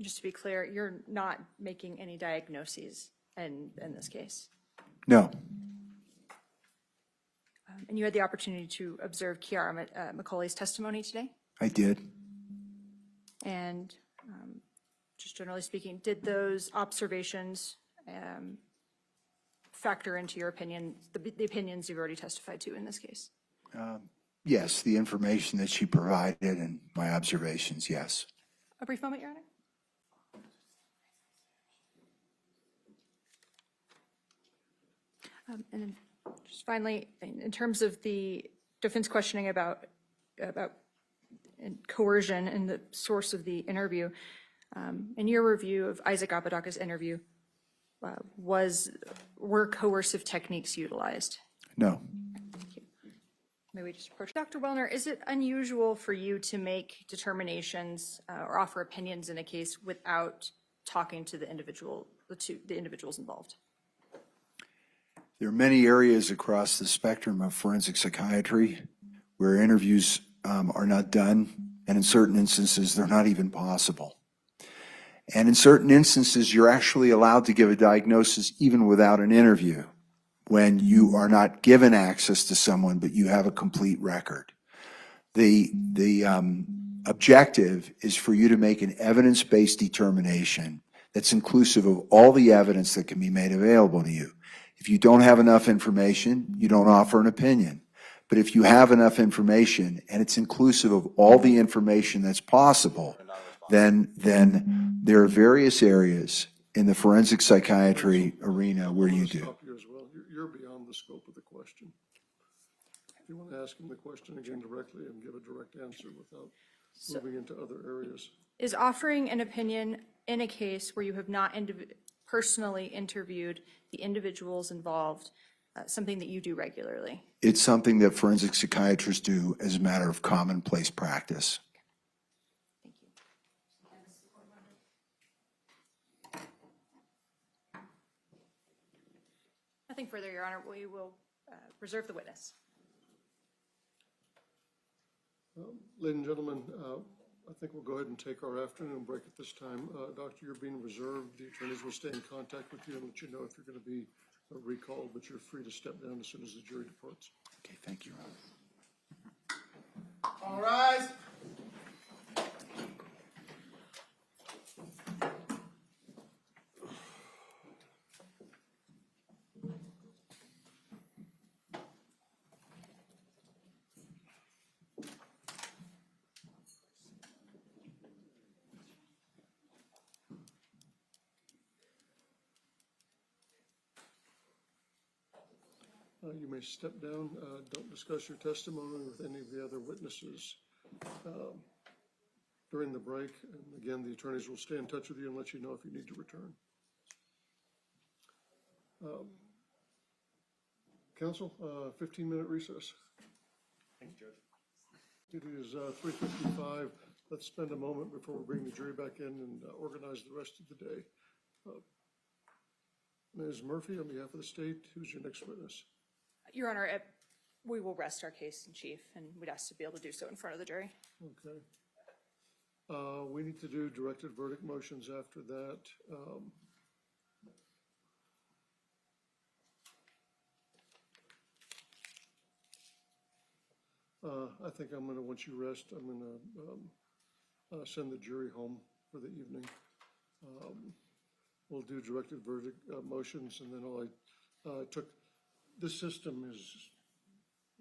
Just to be clear, you're not making any diagnoses in this case. No, And you had the opportunity to observe Kiara McCulley's testimony today? I did. And just generally speaking, did those observations factor into your opinion, the opinions you've already testified to in this case? Yes, the information that she provided and my observations, yes. A brief moment, Your Honor. And then just finally, in terms of the defense questioning about coercion and the source of the interview, in your review of Isaac Apodaca's interview, were coercive techniques utilized? No, May we just approach Dr. Welner? Is it unusual for you to make determinations or offer opinions in a case without talking to the individuals involved? there are many areas across the spectrum of forensic psychiatry where interviews are not done, and in certain instances, they're not even possible. And in certain instances, you're actually allowed to give a diagnosis even without an interview when you are not given access to someone, but you have a complete record. The objective is for you to make an evidence-based determination that's inclusive of all the evidence that can be made available to you. If you don't have enough information, you don't offer an opinion. But if you have enough information and it's inclusive of all the information that's possible, then there are various areas in the forensic psychiatry arena where you do. Stop you as well. You're beyond the scope of the question. If you want to ask him the question again directly and give a direct answer without moving into other areas. Is offering an opinion in a case where you have not personally interviewed the individuals involved something that you do regularly? It's something that forensic psychiatrists do as a matter of commonplace practice. Thank you. Nothing further, Your Honor. We will reserve the witness. Ladies and gentlemen, I think we'll go ahead and take our afternoon break at this time. Doctor, you're being reserved. The attorneys will stay in contact with you and let you know if you're going to be recalled, but you're free to step down as soon as the jury departs. Okay, thank you, Ron. All rise. You may step down. Don't discuss your testimony with any of the other witnesses during the break. And again, the attorneys will stay in touch with you and let you know if you need to return. Counsel, 15-minute recess. Thank you, Judge. It is 3:55. Let's spend a moment before we bring the jury back in and organize the rest of the day. Ms. Murphy, on behalf of the state, who's your next witness? Your Honor, we will rest our case in chief, and we'd ask to be able to do so in front of the jury. Okay. We need to do directed verdict motions after that. I think I'm going to, once you rest, I'm going to send the jury home for the evening. We'll do directed verdict motions, and then all I took, this system is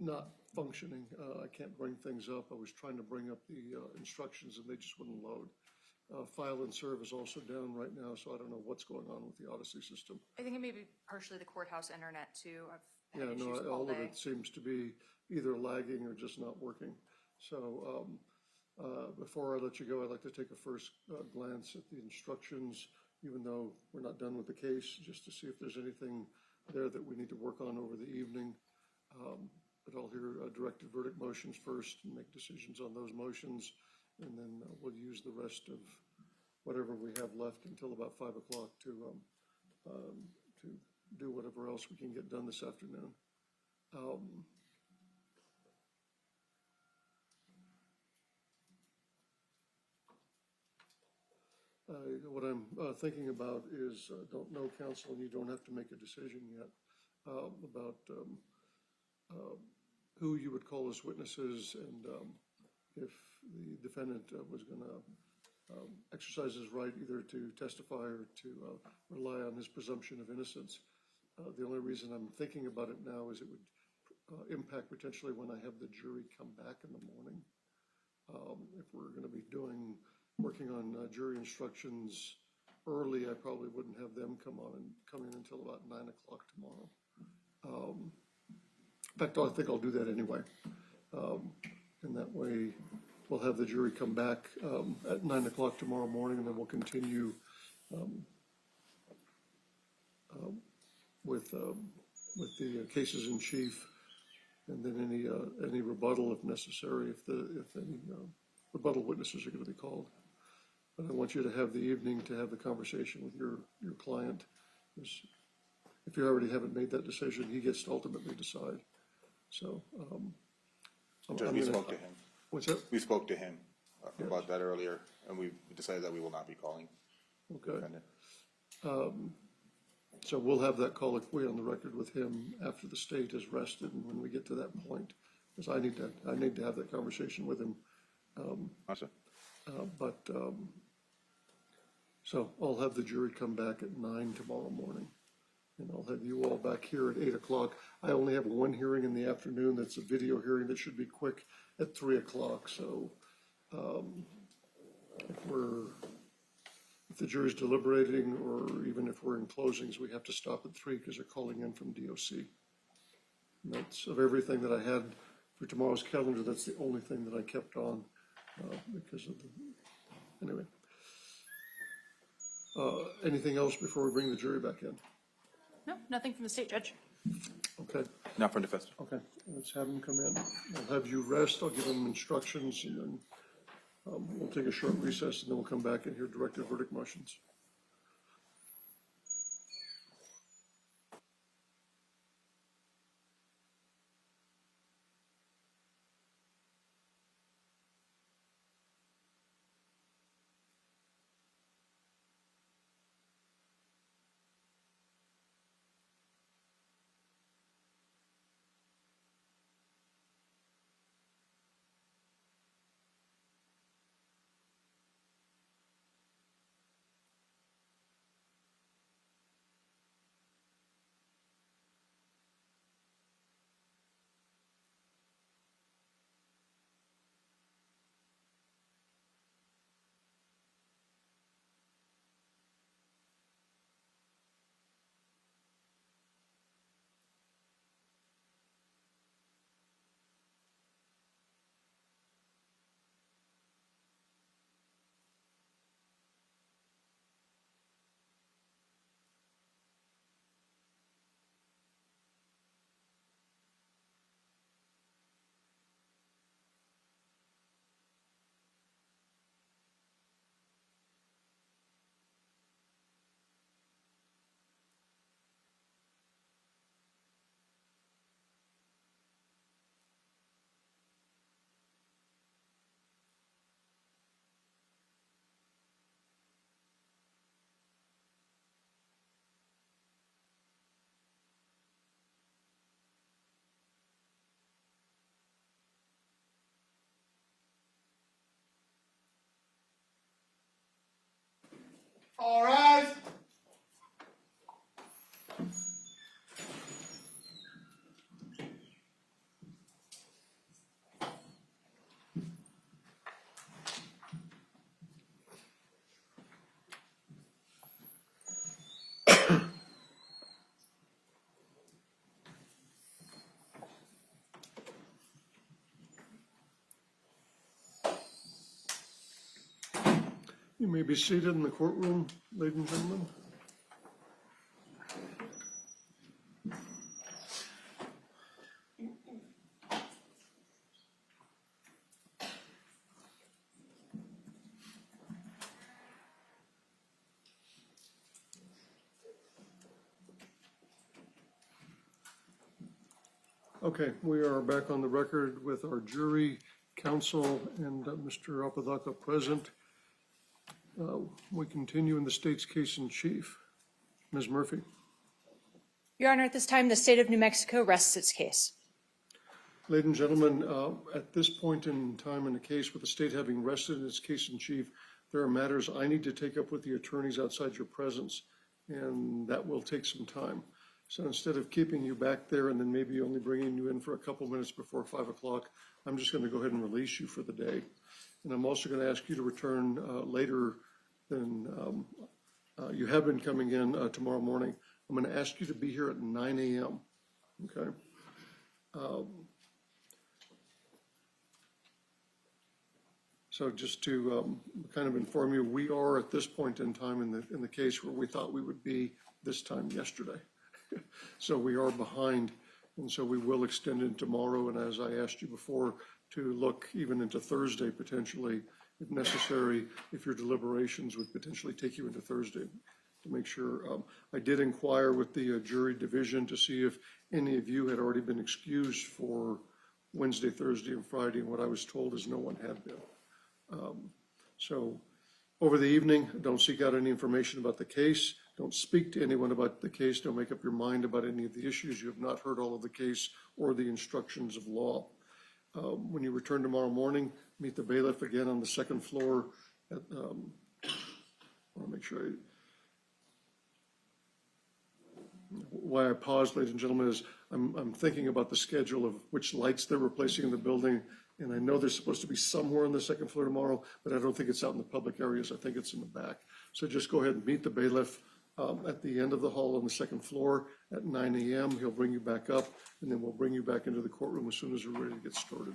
not functioning. I can't bring things up. I was trying to bring up the instructions, and they just wouldn't load. File and serve is also down right now, so I don't know what's going on with the Odyssey system. I think it may be partially the courtworhouse internet, too. I've Yeah, had no, issues all all of day. it seems to be either lagging or just not working. So before I let you go, I'd like to take a first glance at the instructions, even though we're not done with the case, just to see if there's anything there that we need to work on over the evening. But I'll hear directed verdict motions first and make decisions on those motions, and then we'll use the rest of whatever we have left until about 5 o'clock to do whatever else we can get done this afternoon. What I'm thinking about is, don't know, counsel, and you don't have to make a decision yet about who you would call as witnesses, and if the defendant was going to exercise his right either to testify or to rely on his presumption of innocence. The only reason I'm thinking about it now is it would impact potentially when I have the jury come back in the morning. If we're going to be working on jury instructions early, I probably wouldn't have them come in until about 9 o'clock tomorrow. In fact, I think I'll do that anyway. And that way we'll have the jury come back at 9 o'clock tomorrow morning, and then we'll continue with the cases in chief, and then any rebuttal if necessary, if any rebuttal witnesses are going to be called. But I want you to have the evening to have the conversation with your client. If you already haven't made that decision, he gets to ultimately decide. So, Judge, we spoke to him. What's that? We spoke to him about that earlier, and we decided that we will not be calling. Okay. So we'll have that colloquy on the record with him after the state is rested, and when we get to that point, because I need to have that conversation with him. Awesome. So I'll have the jury come back at 9 tomorrow morning, and I'll have you all back here at 8 o'clock. I only have one hearing in the afternoon. That's a video hearing that should be quick at 3 o'clock. So if the jury's deliberating, or even if we're in closings, we have to stop at 3 because they're calling in from DOC. And that's, of everything that I had for tomorrow's calendar, that's the only thing that I kept on because of the, anyway. Anything else before we bring the jury back in? No, nothing from the state judge. Okay. Not from the defense. Okay, let's have them come in. I'll have you rest, I'll give them instructions, and then we'll take a short recess, and then we'll come back and hear directed verdict motions. All rise. You may be seated in the courtroom, ladies and gentlemen. Okay, we are back on the record with our jury, counsel, and Mr. Apodaca present. We continue in the state's case in chief. Ms. Murphy. Your Honor, at this time, the state of New Mexico rests its case. Ladies and gentlemen, at this point in time in the case, with the state having rested its case in chief, there are matters I need to take up with the attorneys outside your presence, and that will take some time. So instead of keeping you back there and then maybe only bringing you in for a couple minutes before 5 o'clock, I'm just going to go ahead and release you for the day. And I'm also going to ask you to return later than you have been coming in tomorrow morning. I'm going to ask you to be here at 9 a.m., okay? So just to kind of inform you, we are at this point in time in the case where we thought we would be this time yesterday. So we are behind, and so we will extend it tomorrow. And as I asked you before, to look even into Thursday potentially, if necessary, if your deliberations would potentially take you into Thursday to make sure. I did inquire with the jury division to see if any of you had already been excused for Wednesday, Thursday, and Friday, and what I was told is no one had been. So over the evening, don't seek out any information about the case. Don't speak to anyone about the case. Don't make up your mind about any of the issues. You have not heard all of the case or the instructions of law. When you return tomorrow morning, meet the bailiff again on the second floor. I want to make sure why I paused, ladies and gentlemen, is I'm thinking about the schedule of which lights they're replacing in the building. And I know they're supposed to be somewhere on the second floor tomorrow, but I don't think it's out in the public areas. I think it's in the back. So just go ahead and meet the bailiff at the end of the hall on the second floor at 9 a.m. He'll bring you back up, and then we'll bring you back into the courtroom as soon as we're ready to get started.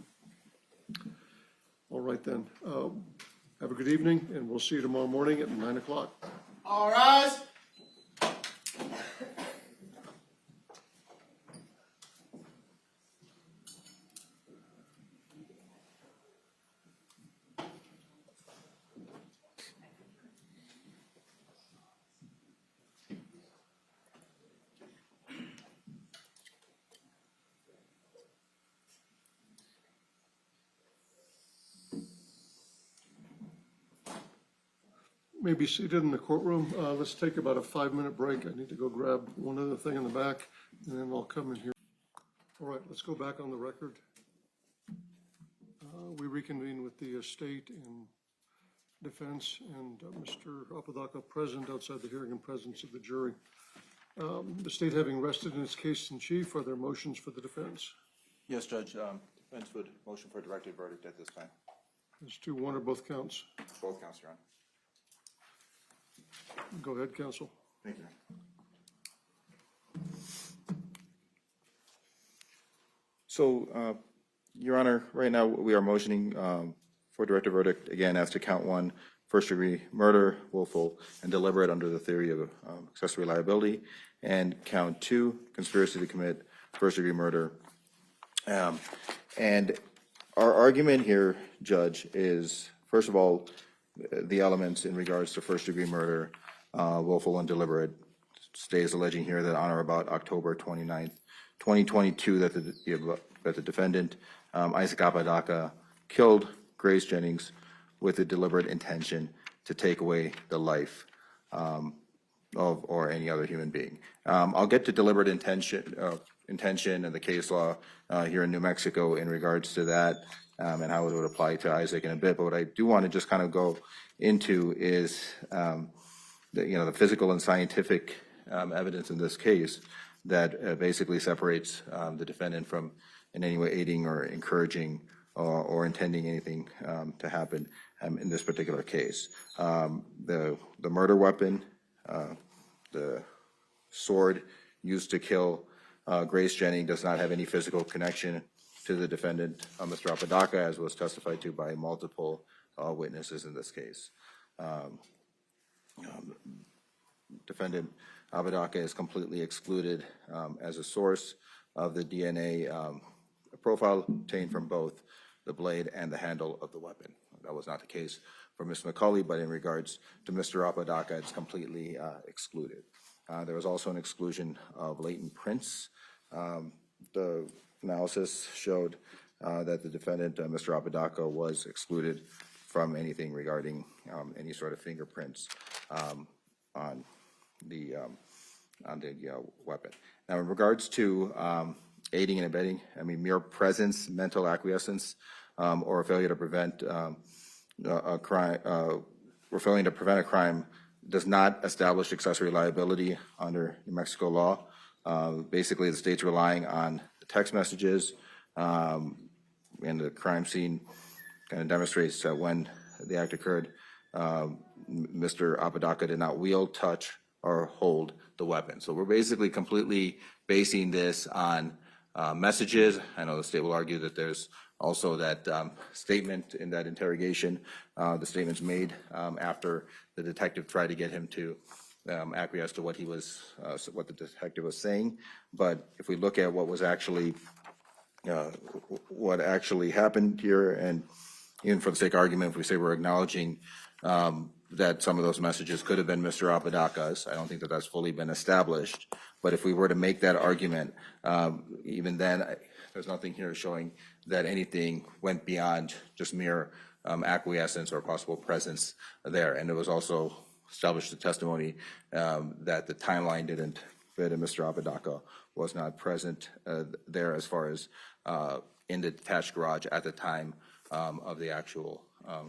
All right then. Have a good evening, and we'll see you tomorrow morning at 9 o'clock. All rise. May be seated in the courtroom. Let's take about a 5-minute break. I need to go grab one other thing in the back, and then I'll come in here. All right, let's go back on the record. We reconvene with the state and defense and Mr. Apodaca present outside the hearing in presence of the jury. The state having rested in its case in chief, are there motions for the defense? Yes, Judge. Defense would motion for a directed verdict at this time. As to one or both counts? Both counts, Your Honor. Go ahead, counsel. Thank you. So, Your Honor, right now we are motioning for directed verdict again as to count 1, first-degree murder, willful and deliberate under the theory of accessory liability, and count 2, conspiracy to commit first-degree murder. And our argument here, Judge, is first of all the elements in regards to first-degree murder, willful and deliberate. State is alleging here that on or about October 29th, 2022, that the defendant, Isaac Apodaca, killed Grace Jennings with a deliberate intention to take away the life of or any other human being. I'll get to deliberate intention and the case law here in New Mexico in regards to that and how it would apply to Isaac in a bit. But what I do want to just kind of go into is the physical and scientific evidence in this case that basically separates the defendant from in any way aiding or encouraging or intending anything to happen in this particular case. The murder weapon, the sword used to kill Grace Jennings, does not have any physical connection to the defendant, Mr. Apodaca, as was testified to by multiple witnesses in this case. Defendant Apodaca is completely excluded as a source of the DNA profile obtained from both the blade and the handle of the weapon. That was not the case for Ms. McCulley, but in regards to Mr. Apodaca, it's completely excluded. There was also an exclusion of latent prints. The analysis showed that the defendant, Mr. Apodaca, was excluded from anything regarding any sort of fingerprints on the weapon. Now, in regards to aiding and abetting, I mean, mere presence, mental acquiescence, or a failure to prevent a crime, or failing to prevent a crime does not establish accessory liability under New Mexico law. Basically, the state's relying on the text messages, and the crime scene kind of demonstrates that when the act occurred, Mr. Apodaca did not wield, touch, or hold the weapon. So we're basically completely basing this on messages. I know the state will argue that there's also that statement in that interrogation, the statements made after the detective tried to get him to acquiesce to what he was, what the detective was saying. But if we look at what was actually, what actually happened here, and even for the sake of argument, if we say we're acknowledging that some of those messages could have been Mr. Apodaca's, I don't think that that's fully been established. But if we were to make that argument, even then, there's nothing here showing that anything went beyond just mere acquiescence or possible presence there. And it was also established the testimony that the timeline didn't fit, and Mr. Apodaca was not present there as far as in the detached garage at the time of the actual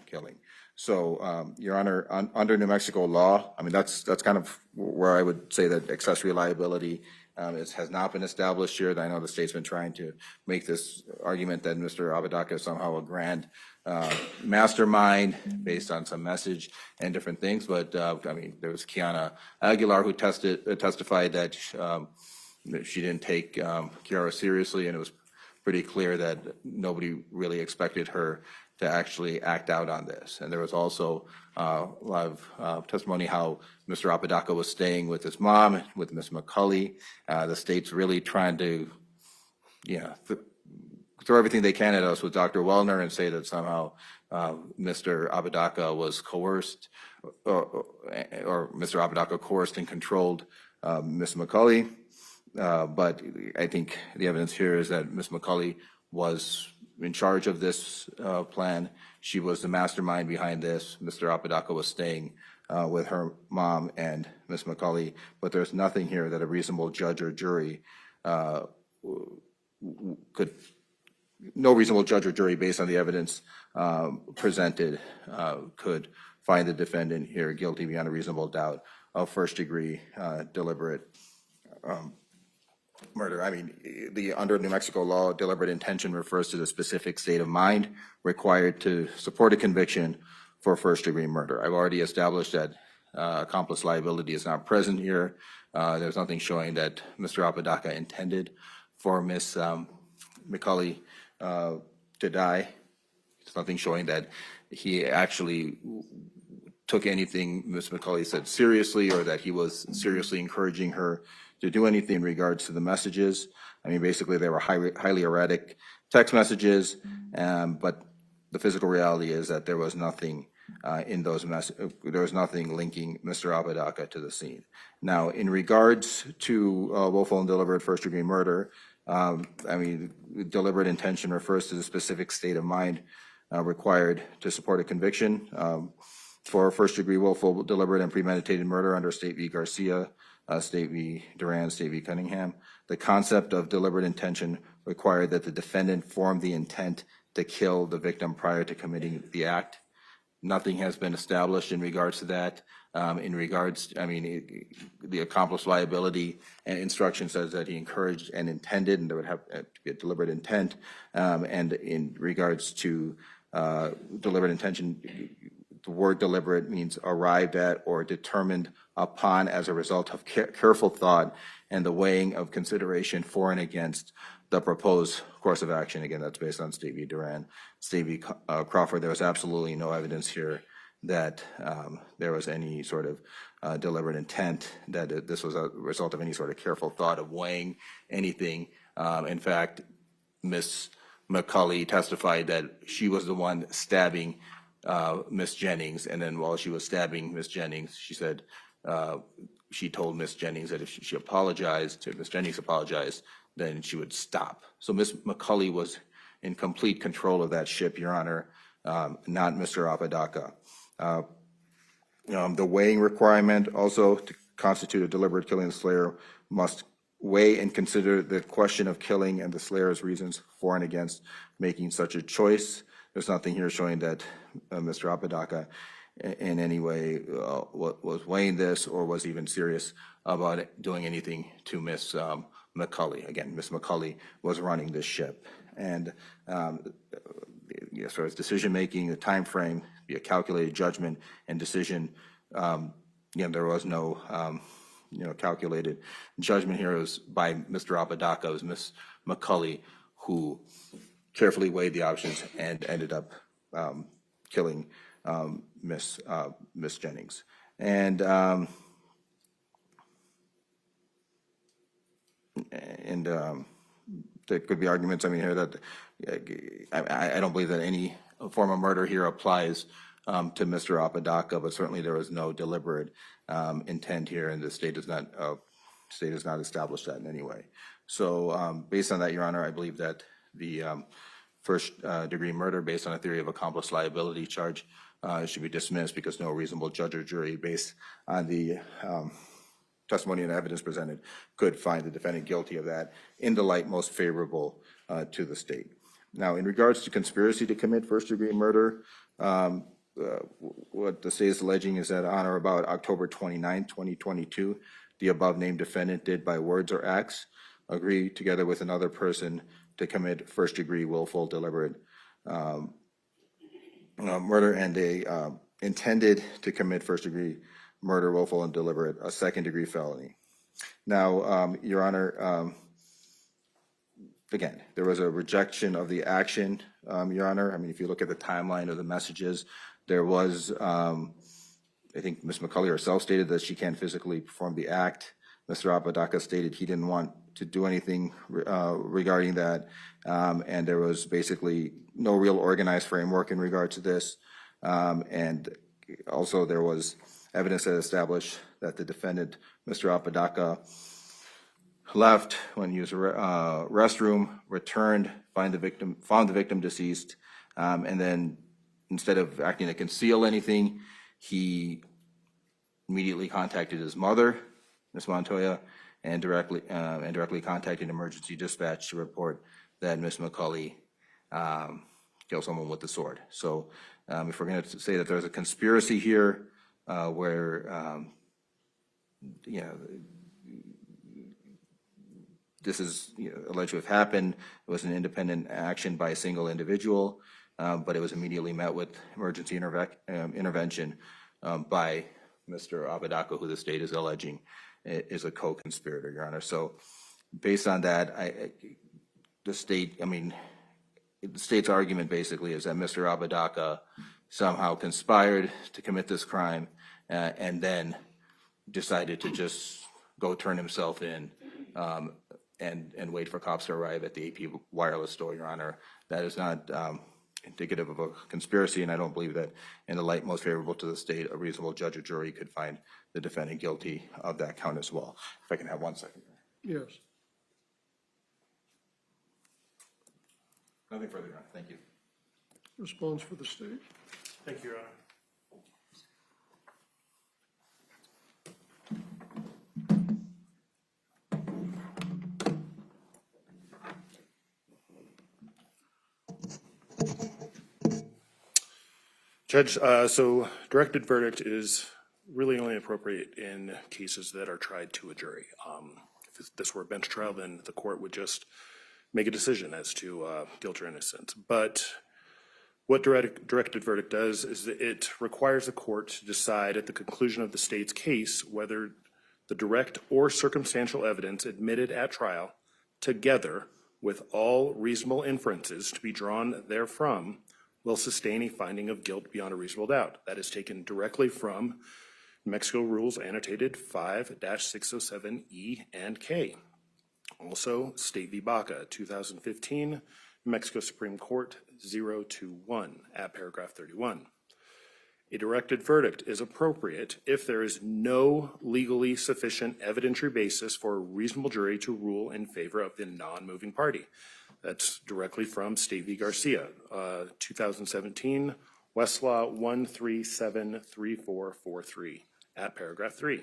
killing. So, Your Honor, under New Mexico law, I mean, that's kind of where I would say that accessory liability has not been established here. I know the state's been trying to make this argument that Mr. Apodaca is somehow a grand mastermind based on some message and different things. But I mean, there was Kiara Aguilar who testified that she didn't take Kiara seriously, and it was pretty clear that nobody really expected her to actually act out on this. And there was also a lot of testimony how Mr. Apodaca was staying with his mom, with Ms. McCulley. The state's really trying to, throw everything they can at us with Dr. Welner and say that somehow Mr. Apodaca was coerced, or Mr. Apodaca coerced and controlled Ms. McCulley. But I think the evidence here is that Ms. McCulley was in charge of this plan. She was the mastermind behind this. Mr. Apodaca was staying with her mom and Ms. McCulley, but there's nothing here that a reasonable judge or jury no reasonable judge or jury based on the evidence presented could find the defendant here guilty beyond a reasonable doubt of first-degree deliberate murder. I mean, under New Mexico law, deliberate intention refers to the specific state of mind required to support a conviction for first-degree murder. I've already established that accomplice liability is not present here. There's nothing showing that Mr. Apodaca intended for Ms. McCulley to die. There's nothing showing that he actually took anything Ms. McCulley said seriously, or that he was seriously encouraging her to do anything in regards to the messages. I mean, basically, they were highly erratic text messages, but the physical reality is that there was nothing in those messages. There was nothing linking Mr. Apodaca to the scene. Now, in regards to willful and deliberate first-degree murder, I mean, deliberate intention refers to the specific state of mind required to support a conviction for first-degree willful, deliberate, and premeditated murder under State v. Garcia, State v. Duran, State v. Cunningham. The concept of deliberate intention required that the defendant form the intent to kill the victim prior to committing the act. Nothing has been established in regards to that. In regards, I mean, the accomplice liability and instruction says that he encouraged and intended, and there would have to be a deliberate intent. And in regards to deliberate intention, the word deliberate means arrived at or determined upon as a result of careful thought and the weighing of consideration for and against the proposed course of action. Again, that's based on State v. Duran. State v. Crawford, there was absolutely no evidence here that there was any sort of deliberate intent, that this was a result of any sort of careful thought of weighing anything. In fact, Ms. McCulley testified that she was the one stabbing Ms. Jennings, and then while she was stabbing Ms. Jennings, she said she told Ms. Jennings that if she apologized, if Ms. Jennings apologized, then she would stop. So Ms. McCulley was in complete control of that ship, Your Honor. not Mr. Apodaca. The weighing requirement also to constitute a deliberate killing of the slayer must weigh and consider the question of killing and the slayer's reasons for and against making such a choice. There's nothing here showing that Mr. Apodaca in any way was weighing this or was even serious about doing anything to Miss McCulley. Again, Miss McCulley was running this ship. And as far as decision-making, the time frame, be a calculated judgment and decision, there was no calculated judgment here. It was by Mr. Apodaca. It was Miss McCulley who carefully weighed the options and ended up killing Miss Jennings. And there could be arguments, here that I don't believe that any form of murder here applies to Mr. Apodaca, but certainly there was no deliberate intent here, and the state does not establish that in any way. So based on that, Your Honor, I believe that the first degree murder based on a theory of accomplice liability charge should be dismissed because no reasonable judge or jury based on the testimony and evidence presented could find the defendant guilty of that in the light most favorable to the state. Now, in regards to conspiracy to commit first degree murder, what the state is alleging is that on or about October 29, 2022, the above named defendant did by words or acts agree together with another person to commit first degree willful deliberate murder, and they intended to commit first degree murder, willful and deliberate, a second degree felony. Now, Your Honor, again, there was a rejection of the action, Your Honor. If you look at the timeline of the messages, there was, I think Ms. McCulley herself stated that she can't physically perform the act. Mr. Apodaca stated he didn't want to do anything regarding that, and there was basically no real organized framework in regard to this. And also there was evidence that established that the defendant, Mr. Apodaca, left when he used a restroom, returned, found the victim deceased, and then instead of acting to conceal anything, he immediately contacted his mother, Ms. Montoya, and directly contacted emergency dispatch to report that Ms. McCulley killed someone with the sword. So if we're going to say that there's a conspiracy here where this is alleged to have happened, it was an independent action by a single individual, but it was immediately met with emergency intervention by Mr. Apodaca, who the state is alleging is a co-conspirator, Your Honor. So based on that, the state's argument basically is that Mr. Apodaca somehow conspired to commit this crime and then decided to just go turn himself in and wait for cops to arrive at the AP wireless store, Your Honor. That is not indicative of a conspiracy, and I don't believe that in the light most favorable to the state, a reasonable judge or jury could find the defendant guilty of that count as well. If I can have 1 second. Yes. Nothing further, Your Honor. Thank you. Response for the state. Thank you, Your Honor. Judge, so directed verdict is really only appropriate in cases that are tried to a jury. If this were a bench trial, then the court would just make a decision as to guilt or innocence. But what directed verdict does is that it requires the court to decide at the conclusion of the state's case whether the direct or circumstantial evidence admitted at trial, together with all reasonable inferences to be drawn therefrom, will sustain a finding of guilt beyond a reasonable doubt. That is taken directly from Mexico Rules Annotated 5-607E and K. Also, State v. Baca, 2015, Mexico Supreme Court 021 at paragraph 31. A directed verdict is appropriate if there is no legally sufficient evidentiary basis for a reasonable jury to rule in favor of the non-moving party. That's directly from State v. Garcia, 2017, Westlaw 1373443 at paragraph 3.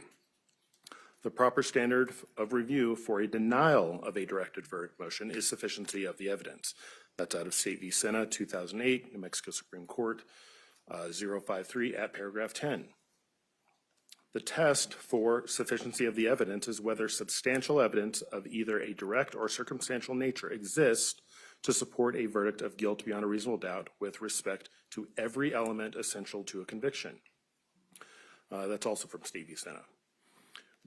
The proper standard of review for a denial of a directed verdict motion is sufficiency of the evidence. That's out of State v. Sena, 2008, New Mexico Supreme Court, 053 at paragraph 10. The test for sufficiency of the evidence is whether substantial evidence of either a direct or circumstantial nature exists to support a verdict of guilt beyond a reasonable doubt with respect to every element essential to a conviction. That's also from State v. Sena.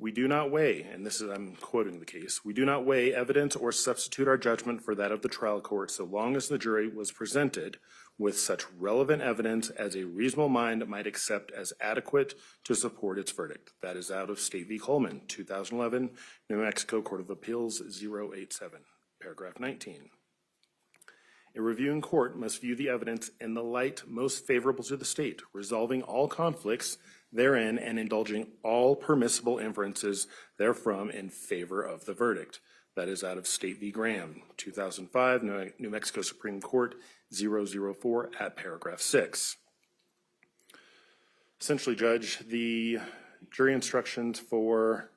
We do not weigh, and this is, I'm quoting the case, we do not weigh evidence or substitute our judgment for that of the trial court so long as the jury was presented with such relevant evidence as a reasonable mind might accept as adequate to support its verdict. That is out of State v. Coleman, 2011, New Mexico Court of Appeals 087, paragraph 19. A reviewing court must view the evidence in the light most favorable to the state, resolving all conflicts therein and indulging all permissible inferences therefrom in favor of the verdict. That is out of State v. Graham, 2005, New Mexico Supreme Court, 004 at paragraph 6. Essentially, Judge, the jury instructions for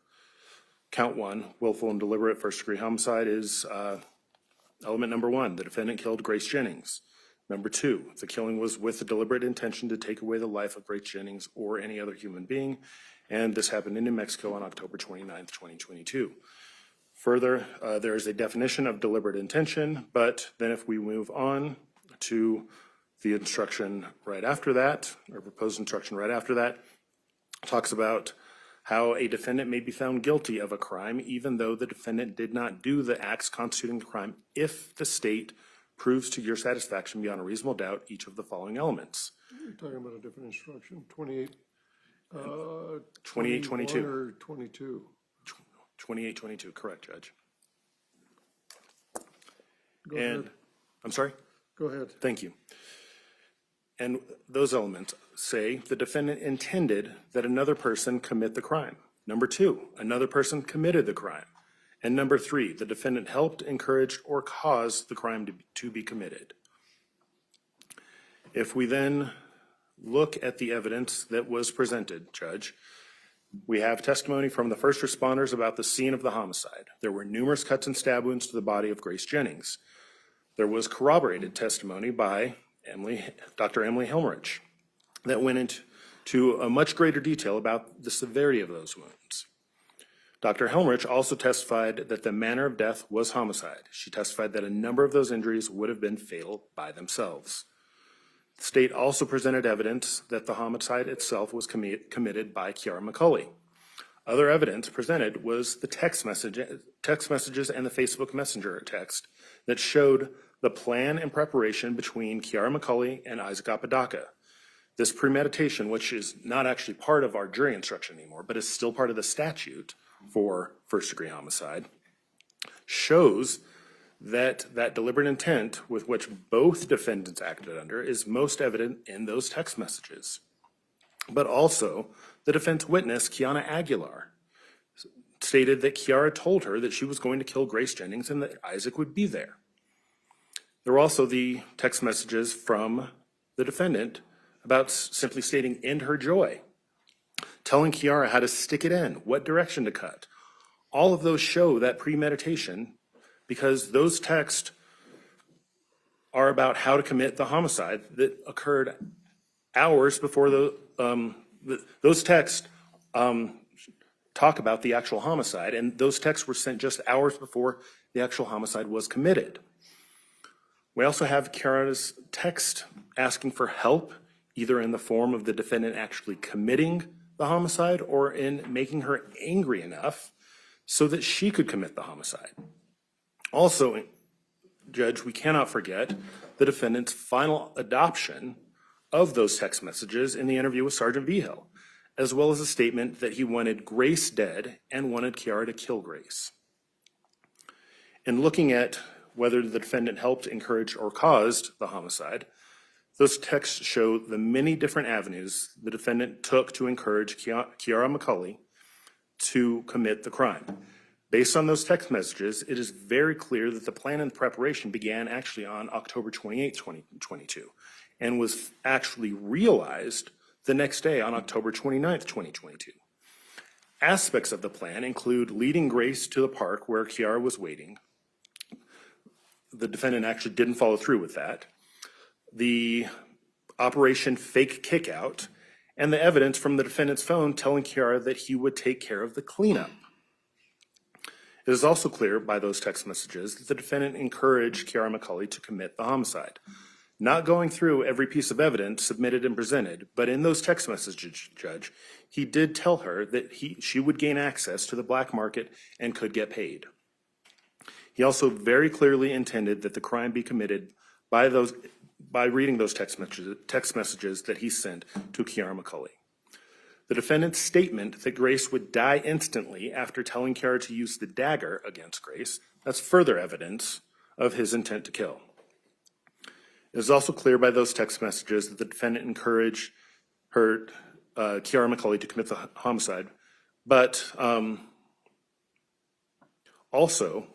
count 1, willful and deliberate first-degree homicide, is element number 1, the defendant killed Grace Jennings. Number 2, the killing was with the deliberate intention to take away the life of Grace Jennings or any other human being, and this happened in New Mexico on October 29th, 2022. Further, there is a definition of deliberate intention, but then if we move on to the instruction right after that, or proposed instruction right after that, talks about how a defendant may be found guilty of a crime even though the defendant did not do the acts constituting the crime if the state proves to your satisfaction beyond a reasonable doubt each of the following elements. You're talking about a different instruction, 28, 2822. or 22? 2822, correct, Judge. Go And, ahead. I'm sorry? Go ahead. Thank you. And those elements say the defendant intended that another person commit the crime. Number 2, another person committed the crime. And number 3, the defendant helped, encouraged, or caused the crime to be committed. If we then look at the evidence that was presented, Judge, we have testimony from the first responders about the scene of the homicide. There were numerous cuts and stab wounds to the body of Grace Jennings. There was corroborated testimony by Dr. Emily Helmrich that went into a much greater detail about the severity of those wounds. Dr. Helmrich also testified that the manner of death was homicide. She testified that a number of those injuries would have been fatal by themselves. The state also presented evidence that the homicide itself was committed by Kiara McCulley. Other evidence presented was the text messages and the Facebook Messenger text that showed the plan and preparation between Kiara McCulley and Isaac Apodaca. This premeditation, which is not actually part of our jury instruction anymore, but is still part of the statute for first-degree homicide, shows that deliberate intent with which both defendants acted under is most evident in those text messages. But also, the defense witness, Kiana Aguilar, stated that Kiara told her that she was going to kill Grace Jennings and that Isaac would be there. There were also the text messages from the defendant about simply stating, "End her joy," telling Kiara how to stick it in, what direction to cut. All of those show that premeditation because those texts are about how to commit the homicide that occurred hours before those texts talk about the actual homicide, and those texts were sent just hours before the actual homicide was committed. We also have Kiara's text asking for help, either in the form of the defendant actually committing the homicide or in making her angry enough so that she could commit the homicide. Also, Judge, we cannot forget the defendant's final adoption of those text messages in the interview with Sergeant Vigil, as well as a statement that he wanted Grace dead and wanted Kiara to kill Grace. In looking at whether the defendant helped, encouraged, or caused the homicide, those texts show the many different avenues the defendant took to encourage Kiara McCulley to commit the crime. Based on those text messages, it is very clear that the plan and preparation began actually on October 28, 2022, and was actually realized the next day on October 29, 2022. Aspects of the plan include leading Grace to the park where Kiara was waiting. The defendant actually didn't follow through with that. The Operation Fake Kickout, and the evidence from the defendant's phone telling Kiara that he would take care of the cleanup. It is also clear by those text messages that the defendant encouraged Kiara McCulley to commit the homicide. Not going through every piece of evidence submitted and presented, but in those text messages, Judge, he did tell her that she would gain access to the black market and could get paid. He also very clearly intended that the crime be committed by reading those text messages that he sent to Kiara McCulley. The defendant's statement that Grace would die instantly after telling Kiara to use the dagger against Grace, that's further evidence of his intent to kill. It is also clear by those text messages that the defendant encouraged Kiara McCulley to commit the homicide, but also,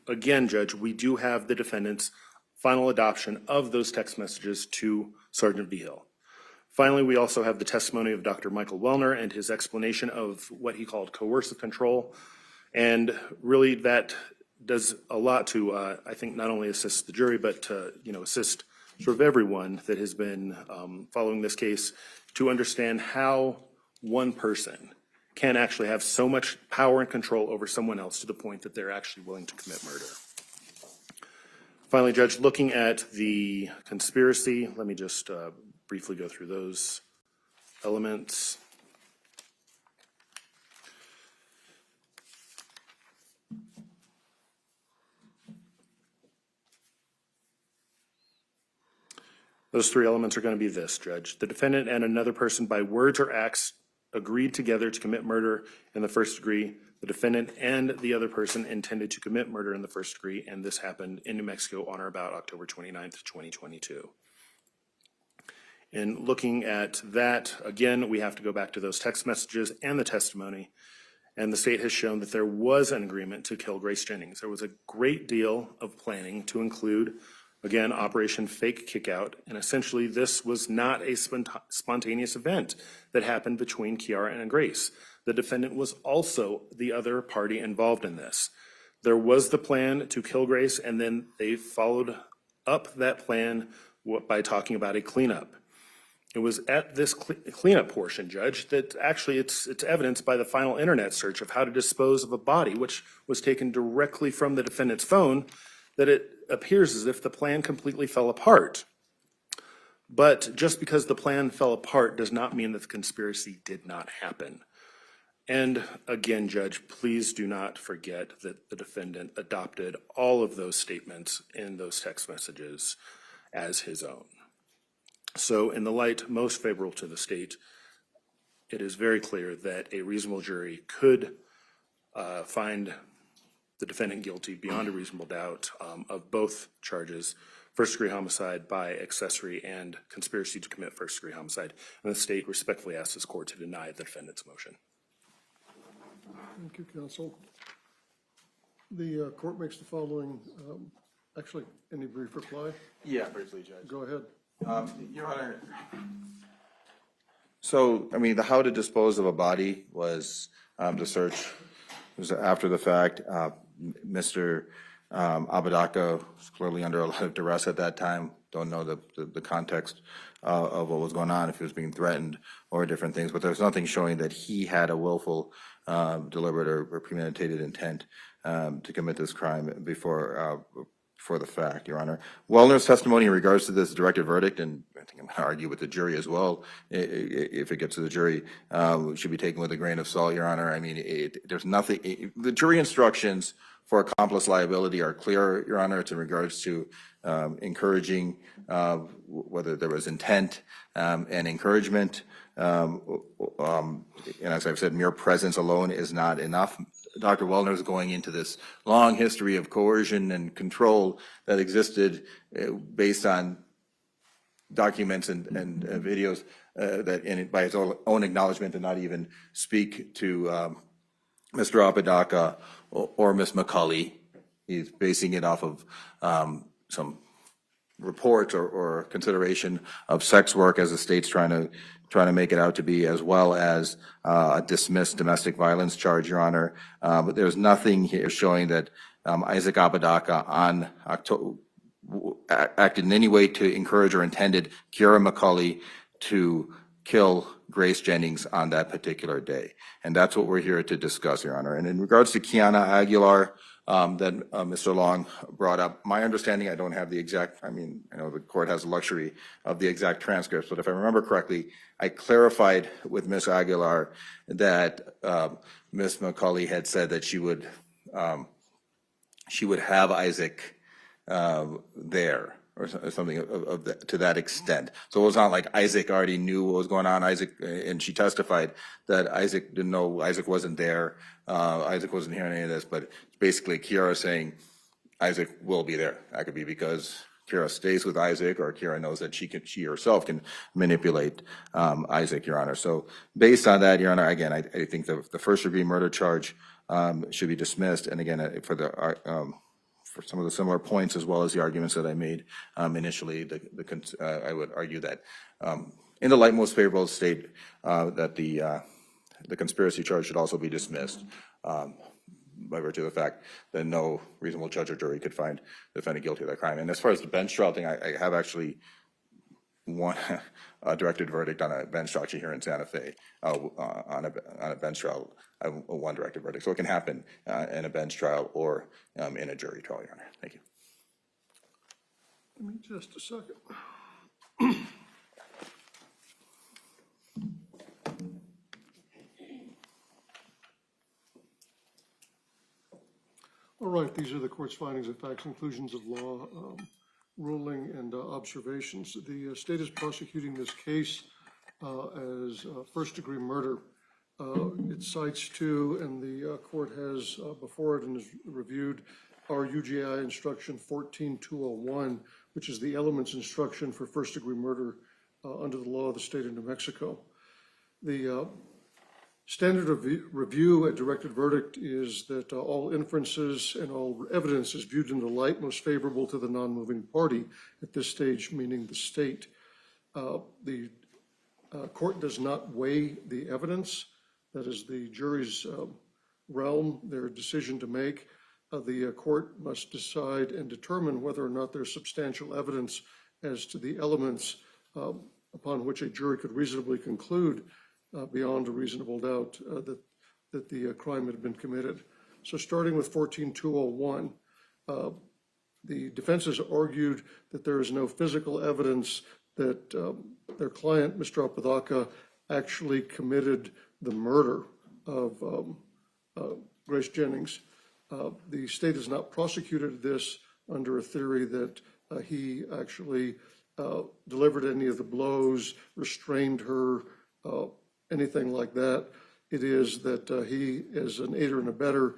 again, Judge, we do have the defendant's final adoption of those text messages to Sergeant Vigil. Finally, we also have the testimony of Dr. Michael Welner and his explanation of what he called coercive control. And really that does a lot to, I think, not only assist the jury, but to, assist sort of everyone that has been following this case to understand how one person can actually have so much power and control over someone else to the point that they're actually willing to commit murder. Finally, Judge, looking at the conspiracy, let me just briefly go through those elements. Those three elements are going to be this, Judge. The defendant and another person by words or acts agreed together to commit murder in the first degree. The defendant and the other person intended to commit murder in the first degree, and this happened in New Mexico on or about October 29th, 2022. In looking at that, again, we have to go back to those text messages and the testimony, and the state has shown that there was an agreement to kill Grace Jennings. There was a great deal of planning to include, again, Operation Fake Kickout, and essentially this was not a spontaneous event that happened between Kiara and Grace. The defendant was also the other party involved in this. There was the plan to kill Grace, and then they followed up that plan by talking about a cleanup. It was at this cleanup portion, Judge, that actually it's evidenced by the final internet search of how to dispose of a body, which was taken directly from the defendant's phone, that it appears as if the plan completely fell apart. But just because the plan fell apart does not mean that the conspiracy did not happen. And again, Judge, please do not forget that the defendant adopted all of those statements in those text messages as his own. So in the light most favorable to the state, it is very clear that a reasonable jury could find the defendant guilty beyond a reasonable doubt of both charges, first-degree homicide by accessory and conspiracy to commit first-degree homicide. And the state respectfully asks this court to deny the defendant's motion. Thank you, counsel. The court makes the following, actually, any brief reply? Yeah, briefly, Judge. Go ahead. Your Honor, so, I mean, the how to dispose of a body was the search. It was after the fact. Mr. Apodaca was clearly under a lot of duress at that time. Don't know the context of what was going on, if he was being threatened or different things, but there's nothing showing that he had a willful, deliberate or premeditated intent to commit this crime before the fact, Your Honor. Welner's testimony in regards to this directed verdict, and I think I'm going to argue with the jury as well, if it gets to the jury, should be taken with a grain of salt, Your Honor. I mean, there's nothing, the jury instructions for accomplice liability are clear, Your Honor. It's in regards to encouraging, whether there was intent and encouragement. And as I've said, mere presence alone is not enough. Dr. Welner is going into this long history of coercion and control that existed based on documents and videos that, by his own acknowledgement, did not even speak to Mr. Apodaca or Ms. McCulley. He's basing it off of some reports or consideration of sex work as the state's trying to make it out to be, as well as a dismissed domestic violence charge, Your Honor. But there's nothing here showing that Isaac Apodaca acted in any way to encourage or intended Kiara McCulley to kill Grace Jennings on that particular day. And that's what we're here to discuss, Your Honor. And in regards to Kiana Aguilar, that Mr. Long brought up, my understanding, I don't have the exact, I know the court has the luxury of the exact transcripts, but if I remember correctly, I clarified with Ms. Aguilar that Ms. McCulley had said that she would have Isaac there, or something to that extent. So it was not like Isaac already knew what was going on. And she testified that Isaac didn't know, Isaac wasn't there, Isaac wasn't hearing any of this, but it's basically Kiara saying Isaac will be there. That could be because Kiara stays with Isaac, or Kiara knows that she herself can manipulate Isaac, Your Honor. So based on that, Your Honor, again, I think the first degree murder charge should be dismissed. And again, for some of the similar points, as well as the arguments that I made initially, I would argue that in the light most favorable of the state, that the conspiracy charge should also be dismissed by virtue of the fact that no reasonable judge or jury could find the defendant guilty of that crime. And as far as the bench trial thing, I have actually won a directed verdict on a bench trial actually here in Santa Fe on a bench trial. I won directed verdict. So it can happen in a bench trial or in a jury trial, Your Honor. Thank you. Give me just a second. All right, these are the court's findings of facts, conclusions of law, ruling, and observations. The state is prosecuting this case as first-degree murder. It cites to, and the court has before it and has reviewed our UGI instruction 14201, which is the elements instruction for first-degree murder under the law of the state of New Mexico. The standard of review at directed verdict is that all inferences and all evidence is viewed in the light most favorable to the non-moving party at this stage, meaning the state. The court does not weigh the evidence. That is the jury's realm, their decision to make. The court must decide and determine whether or not there's substantial evidence as to the elements upon which a jury could reasonably conclude beyond a reasonable doubt that the crime had been committed. So starting with 14201, the defense has argued that there is no physical evidence that their client, Mr. Apodaca, actually committed the murder of Grace Jennings. The state has not prosecuted this under a theory that he actually delivered any of the blows, restrained her, anything like that. It is that he, as an aider and abettor,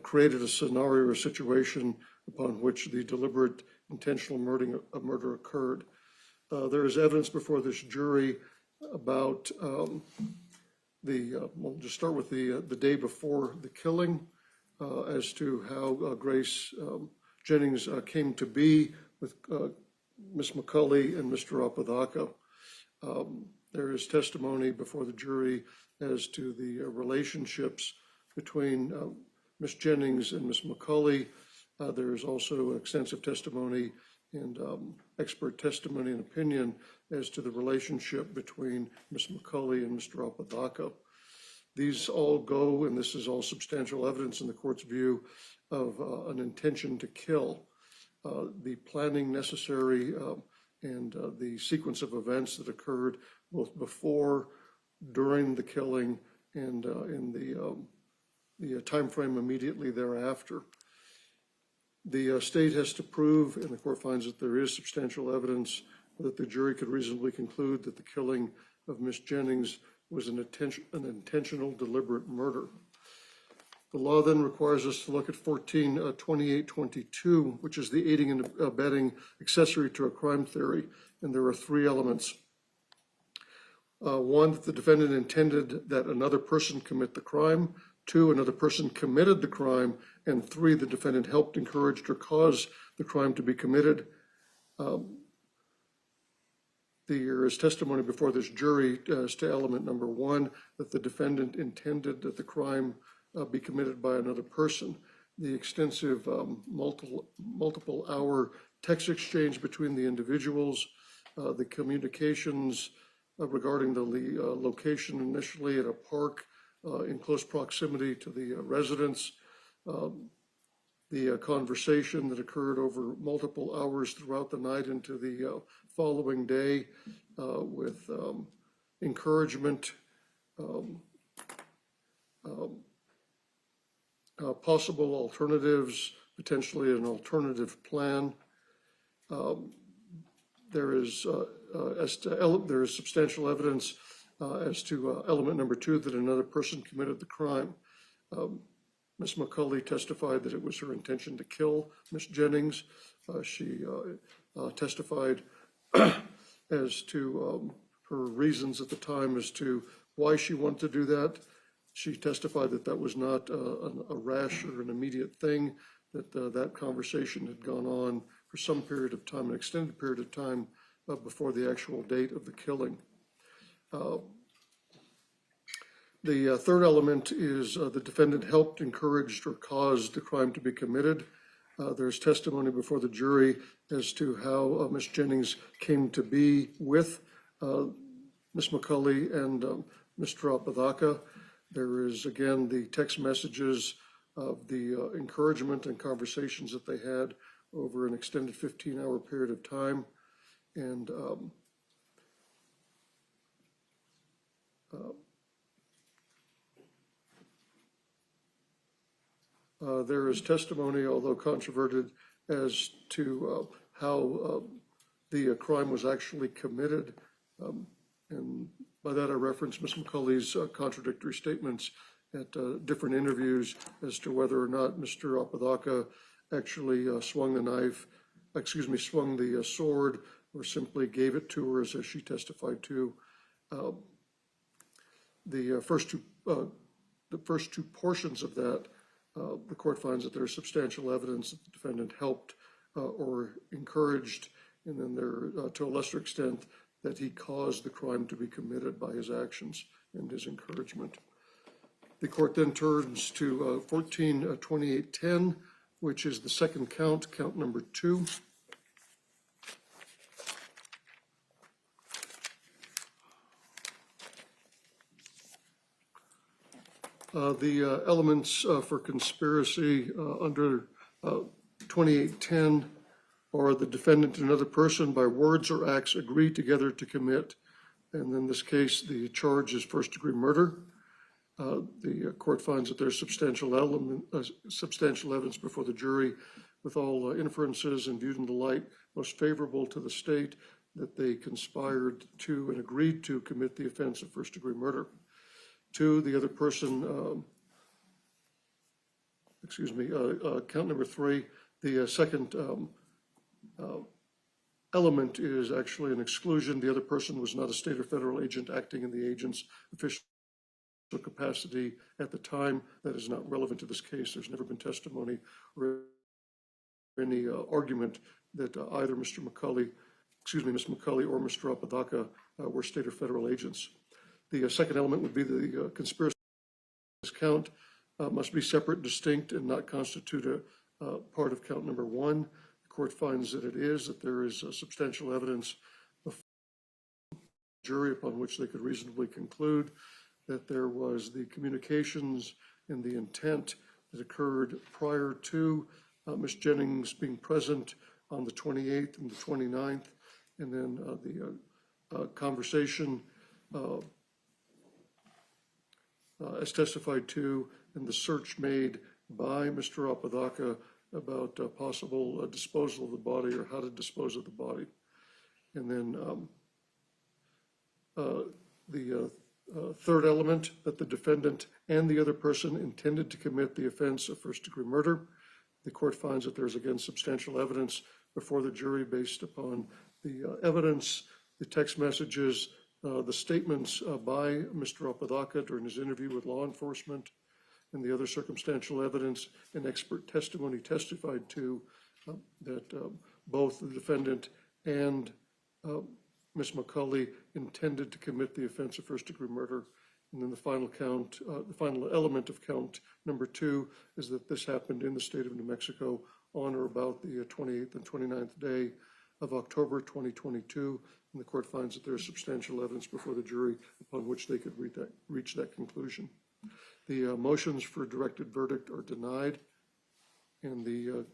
created a scenario or situation upon which the deliberate intentional murder occurred. There is evidence before this jury about we'll just start with the day before the killing as to how Grace Jennings came to be with Ms. McCulley and Mr. Apodaca. There is testimony before the jury as to the relationships between Ms. Jennings and Ms. McCulley. There is also extensive testimony and expert testimony and opinion as to the relationship between Ms. McCulley and Mr. Apodaca. These all go, and this is all substantial evidence in the court's view, of an intention to kill. The planning necessary and the sequence of events that occurred both before, during the killing, and in the time frame immediately thereafter. The state has to prove, and the court finds that there is substantial evidence that the jury could reasonably conclude that the killing of Ms. Jennings was an intentional deliberate murder. The law then requires us to look at 142822, which is the aiding and abetting accessory to a crime theory, and there are three elements. One, that the defendant intended that another person commit the crime. 2, another person committed the crime, and 3, the defendant helped, encouraged, or caused the crime to be committed. There is testimony before this jury as to element number 1, that the defendant intended that the crime be committed by another person. The extensive multiple hour text exchange between the individuals, the communications regarding the location initially at a park in close proximity to the residence, the conversation that occurred over multiple hours throughout the night into the following day with encouragement, possible alternatives, potentially an alternative plan. There is substantial evidence as to element number 2, that another person committed the crime. Ms. McCulley testified that it was her intention to kill Ms. Jennings. She testified as to her reasons at the time as to why she wanted to do that. She testified that that was not a rash or an immediate thing, that that conversation had gone on for some period of time, an extended period of time before the actual date of the killing. The third element is the defendant helped, encouraged, or caused the crime to be committed. There's testimony before the jury as to how Ms. Jennings came to be with Ms. McCulley and Mr. Apodaca. There is, again, the text messages of the encouragement and conversations that they had over an extended 15-hour period of time. And there is testimony, although controverted, as to how the crime was actually committed. And by that I reference Ms. McCulley's contradictory statements at different interviews as to whether or not Mr. Apodaca actually swung the sword, or simply gave it to her as she testified to. The first two portions of that, the court finds that there is substantial evidence that the defendant helped or encouraged, and then there, to a lesser extent, that he caused the crime to be committed by his actions and his encouragement. The court then turns to 14-2810, which is the second count, count number 2. The elements for conspiracy under 2810 are the defendant and another person by words or acts agree together to commit. And in this case, the charge is first-degree murder. The court finds that there's substantial evidence before the jury, with all inferences and viewed in the light most favorable to the state, that they conspired to and agreed to commit the offense of first-degree murder. 2, the other person, count number 3, the second element is actually an exclusion. The other person was not a state or federal agent acting in the agent's official capacity at the time. That is not relevant to this case. There's never been testimony or any argument that either Ms. McCulley or Mr. Apodaca were state or federal agents. The second element would be the conspiracy count must be separate, distinct, and not constitute a part of count number 1. The court finds that it is, that there is substantial evidence before the jury upon which they could reasonably conclude that there was the communications and the intent that occurred prior to Ms. Jennings being present on the 28th and the 29th, and then the conversation as testified to, and the search made by Mr. Apodaca about possible disposal of the body or how to dispose of the body. And then the third element, that the defendant and the other person intended to commit the offense of first-degree murder. The court finds that there's, again, substantial evidence before the jury based upon the evidence, the text messages, the statements by Mr. Apodaca during his interview with law enforcement, and the other circumstantial evidence and expert testimony testified to, that both the defendant and Ms. McCulley intended to commit the offense of first-degree murder. And then the final count, the final element of count number 2 is that this happened in the state of New Mexico on or about the 28th and 29th day of October 2022. And the court finds that there is substantial evidence before the jury upon which they could reach that conclusion. The motions for directed verdict are denied, and the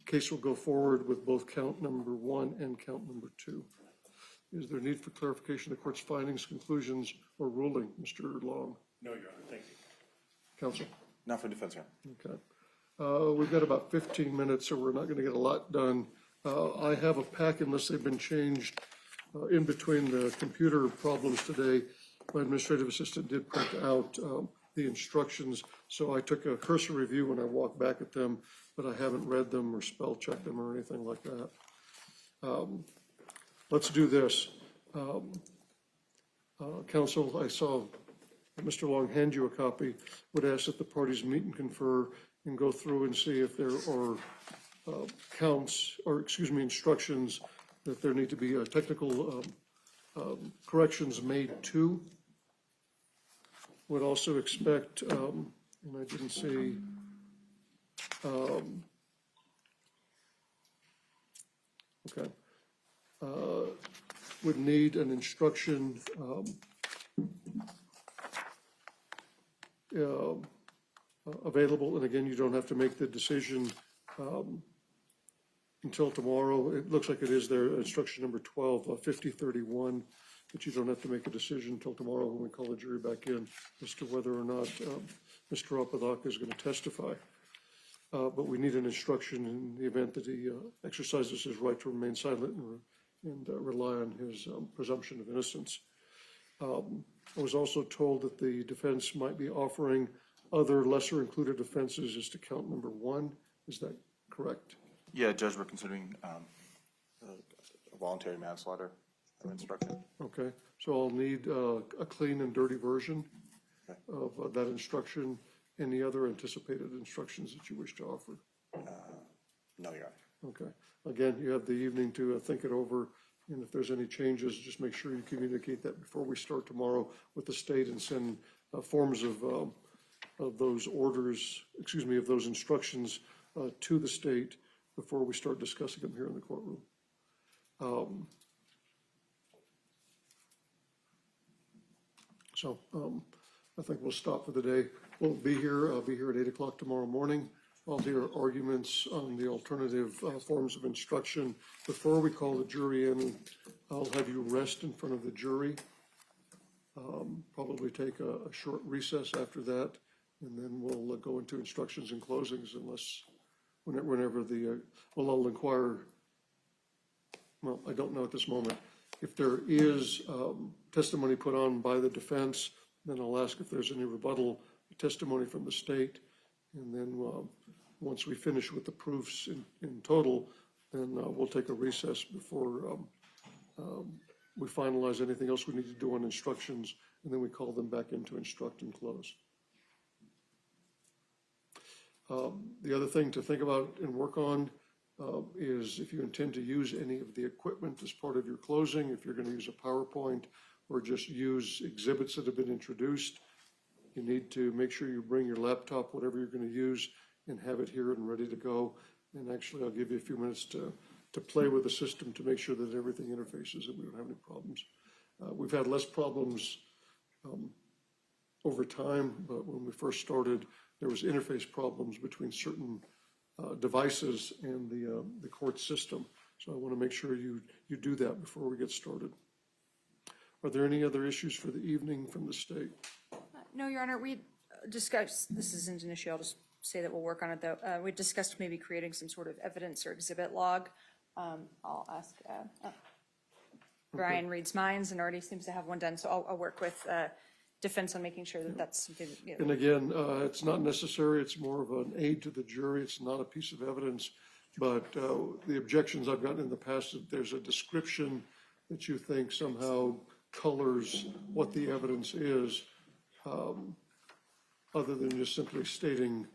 case will go forward with both count number 1 and count number 2. Is there need for clarification of the court's findings, conclusions, or ruling? Mr. Long? No, Your Honor, thank you. Counsel? Not for defense, Your Honor. Okay. We've got about 15 minutes, so we're not going to get a lot done. I have a pack, unless they've been changed in between the computer problems today. My administrative assistant did print out the instructions, so I took a cursory review when I walked back at them, but I haven't read them or spell checked them or anything like that. Let's do this. Counsel, I saw Mr. Long hand you a copy, would ask that the parties meet and confer and go through and see if there are instructions that there need to be technical corrections made to. Would also expect, and I didn't see, okay. Would need an instruction available, and again, you don't have to make the decision until tomorrow. It looks like it is there, instruction number 12, 5031, but you don't have to make a decision until tomorrow when we call the jury back in as to whether or not Mr. Apodaca is going to testify. But we need an instruction in the event that he exercises his right to remain silent and rely on his presumption of innocence. I was also told that the defense might be offering other lesser included offenses as to count number 1. Is that correct? Yeah, Judge, we're considering a voluntary manslaughter instruction. Okay, so I'll need a clean and dirty version of that instruction. Any other anticipated instructions that you wish to offer? No, Your Honor. Okay. Again, you have the evening to think it over, and if there's any changes, just make sure you communicate that before we start tomorrow with the state and send forms of those orders, of those instructions to the state before we start discussing them here in the courtroom. I think we'll stop for the day. We'll be here. I'll be here at 8 o'clock tomorrow morning. I'll hear arguments on the alternative forms of instruction. Before we call the jury in, I'll have you rest in front of the jury. Probably take a short recess after that, and then we'll go into instructions and closings whenever I'll inquire. Well, I don't know at this moment. If there is testimony put on by the defense, then I'll ask if there's any rebuttal testimony from the state. And then once we finish with the proofs in total, then we'll take a recess before we finalize anything else we need to do on instructions, and then we call them back in to instruct and close. The other thing to think about and work on is if you intend to use any of the equipment as part of your closing, if you're going to use a PowerPoint or just use exhibits that have been introduced, you need to make sure you bring your laptop, whatever you're going to use, and have it here and ready to go. And actually, I'll give you a few minutes to play with the system to make sure that everything interfaces and we don't have any problems. We've had less problems over time, but when we first started, there was interface problems between certain devices and the court system. So I want to make sure you do that before we get started. Are there any other issues for the evening from the state? No, Your Honor, we discussed, this isn't an issue, I'll just say that we'll work on it though. We discussed maybe creating some sort of evidence or exhibit log. I'll ask, Brian reads minds and already seems to have one done, so I'll work with defense on making sure that that's something that, And again, it's not necessary, it's more of an aid to the jury, it's not a piece of evidence, but the objections I've gotten in the past, if there's a description that you think somehow colors what the evidence is, other than just simply stating,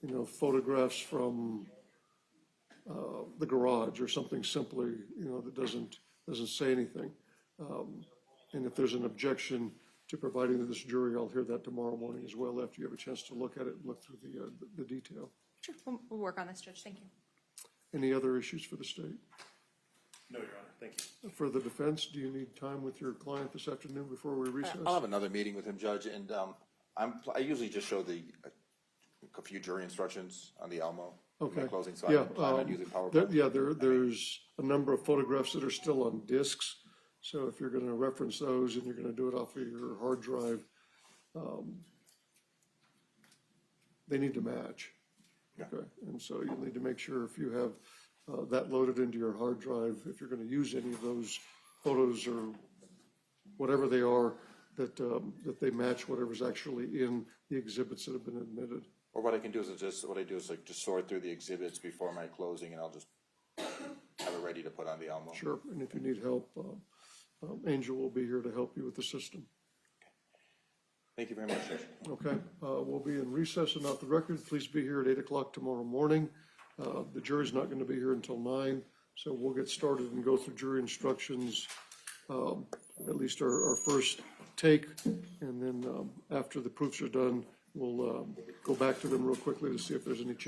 you know, photographs from the garage or something simply, you know, that doesn't say anything. And if there's an objection to providing to this jury, I'll hear that tomorrow morning as well after you have a chance to look at it and look through the detail. Sure, we'll work on this, Judge. Thank you. Any other issues for the state? No, Your Honor, thank you. For the defense, do you need time with your client this afternoon before we recess? I'll have another meeting with him, Judge, and I usually just show a few jury instructions on the Almo. in my Okay. closing, so I Yeah, don't plan on using there- PowerPoint. yeah, there's a number of photographs that are still on discs. So if you're gonna reference those and you're gonna do it off of your hard drive, they need to match. Yeah. Okay, and so you'll need to make sure if you have that loaded into your hard drive, if you're gonna use any of those photos or whatever they are, that they match whatever's actually in the exhibits that have been admitted. Or what I can do is just sort through the exhibits before my closing, and I'll just have it ready to put on the Almo. Sure, and if you need help, Angel will be here to help you with the system. Thank you very much, Judge. Okay, we'll be in recess and off the record. Please be here at 8 o'clock tomorrow morning. The jury's not going to be here until 9, so we'll get started and go through jury instructions, at least our first take, and then after the proofs are done, we'll go back to them real quickly to see if there's any changes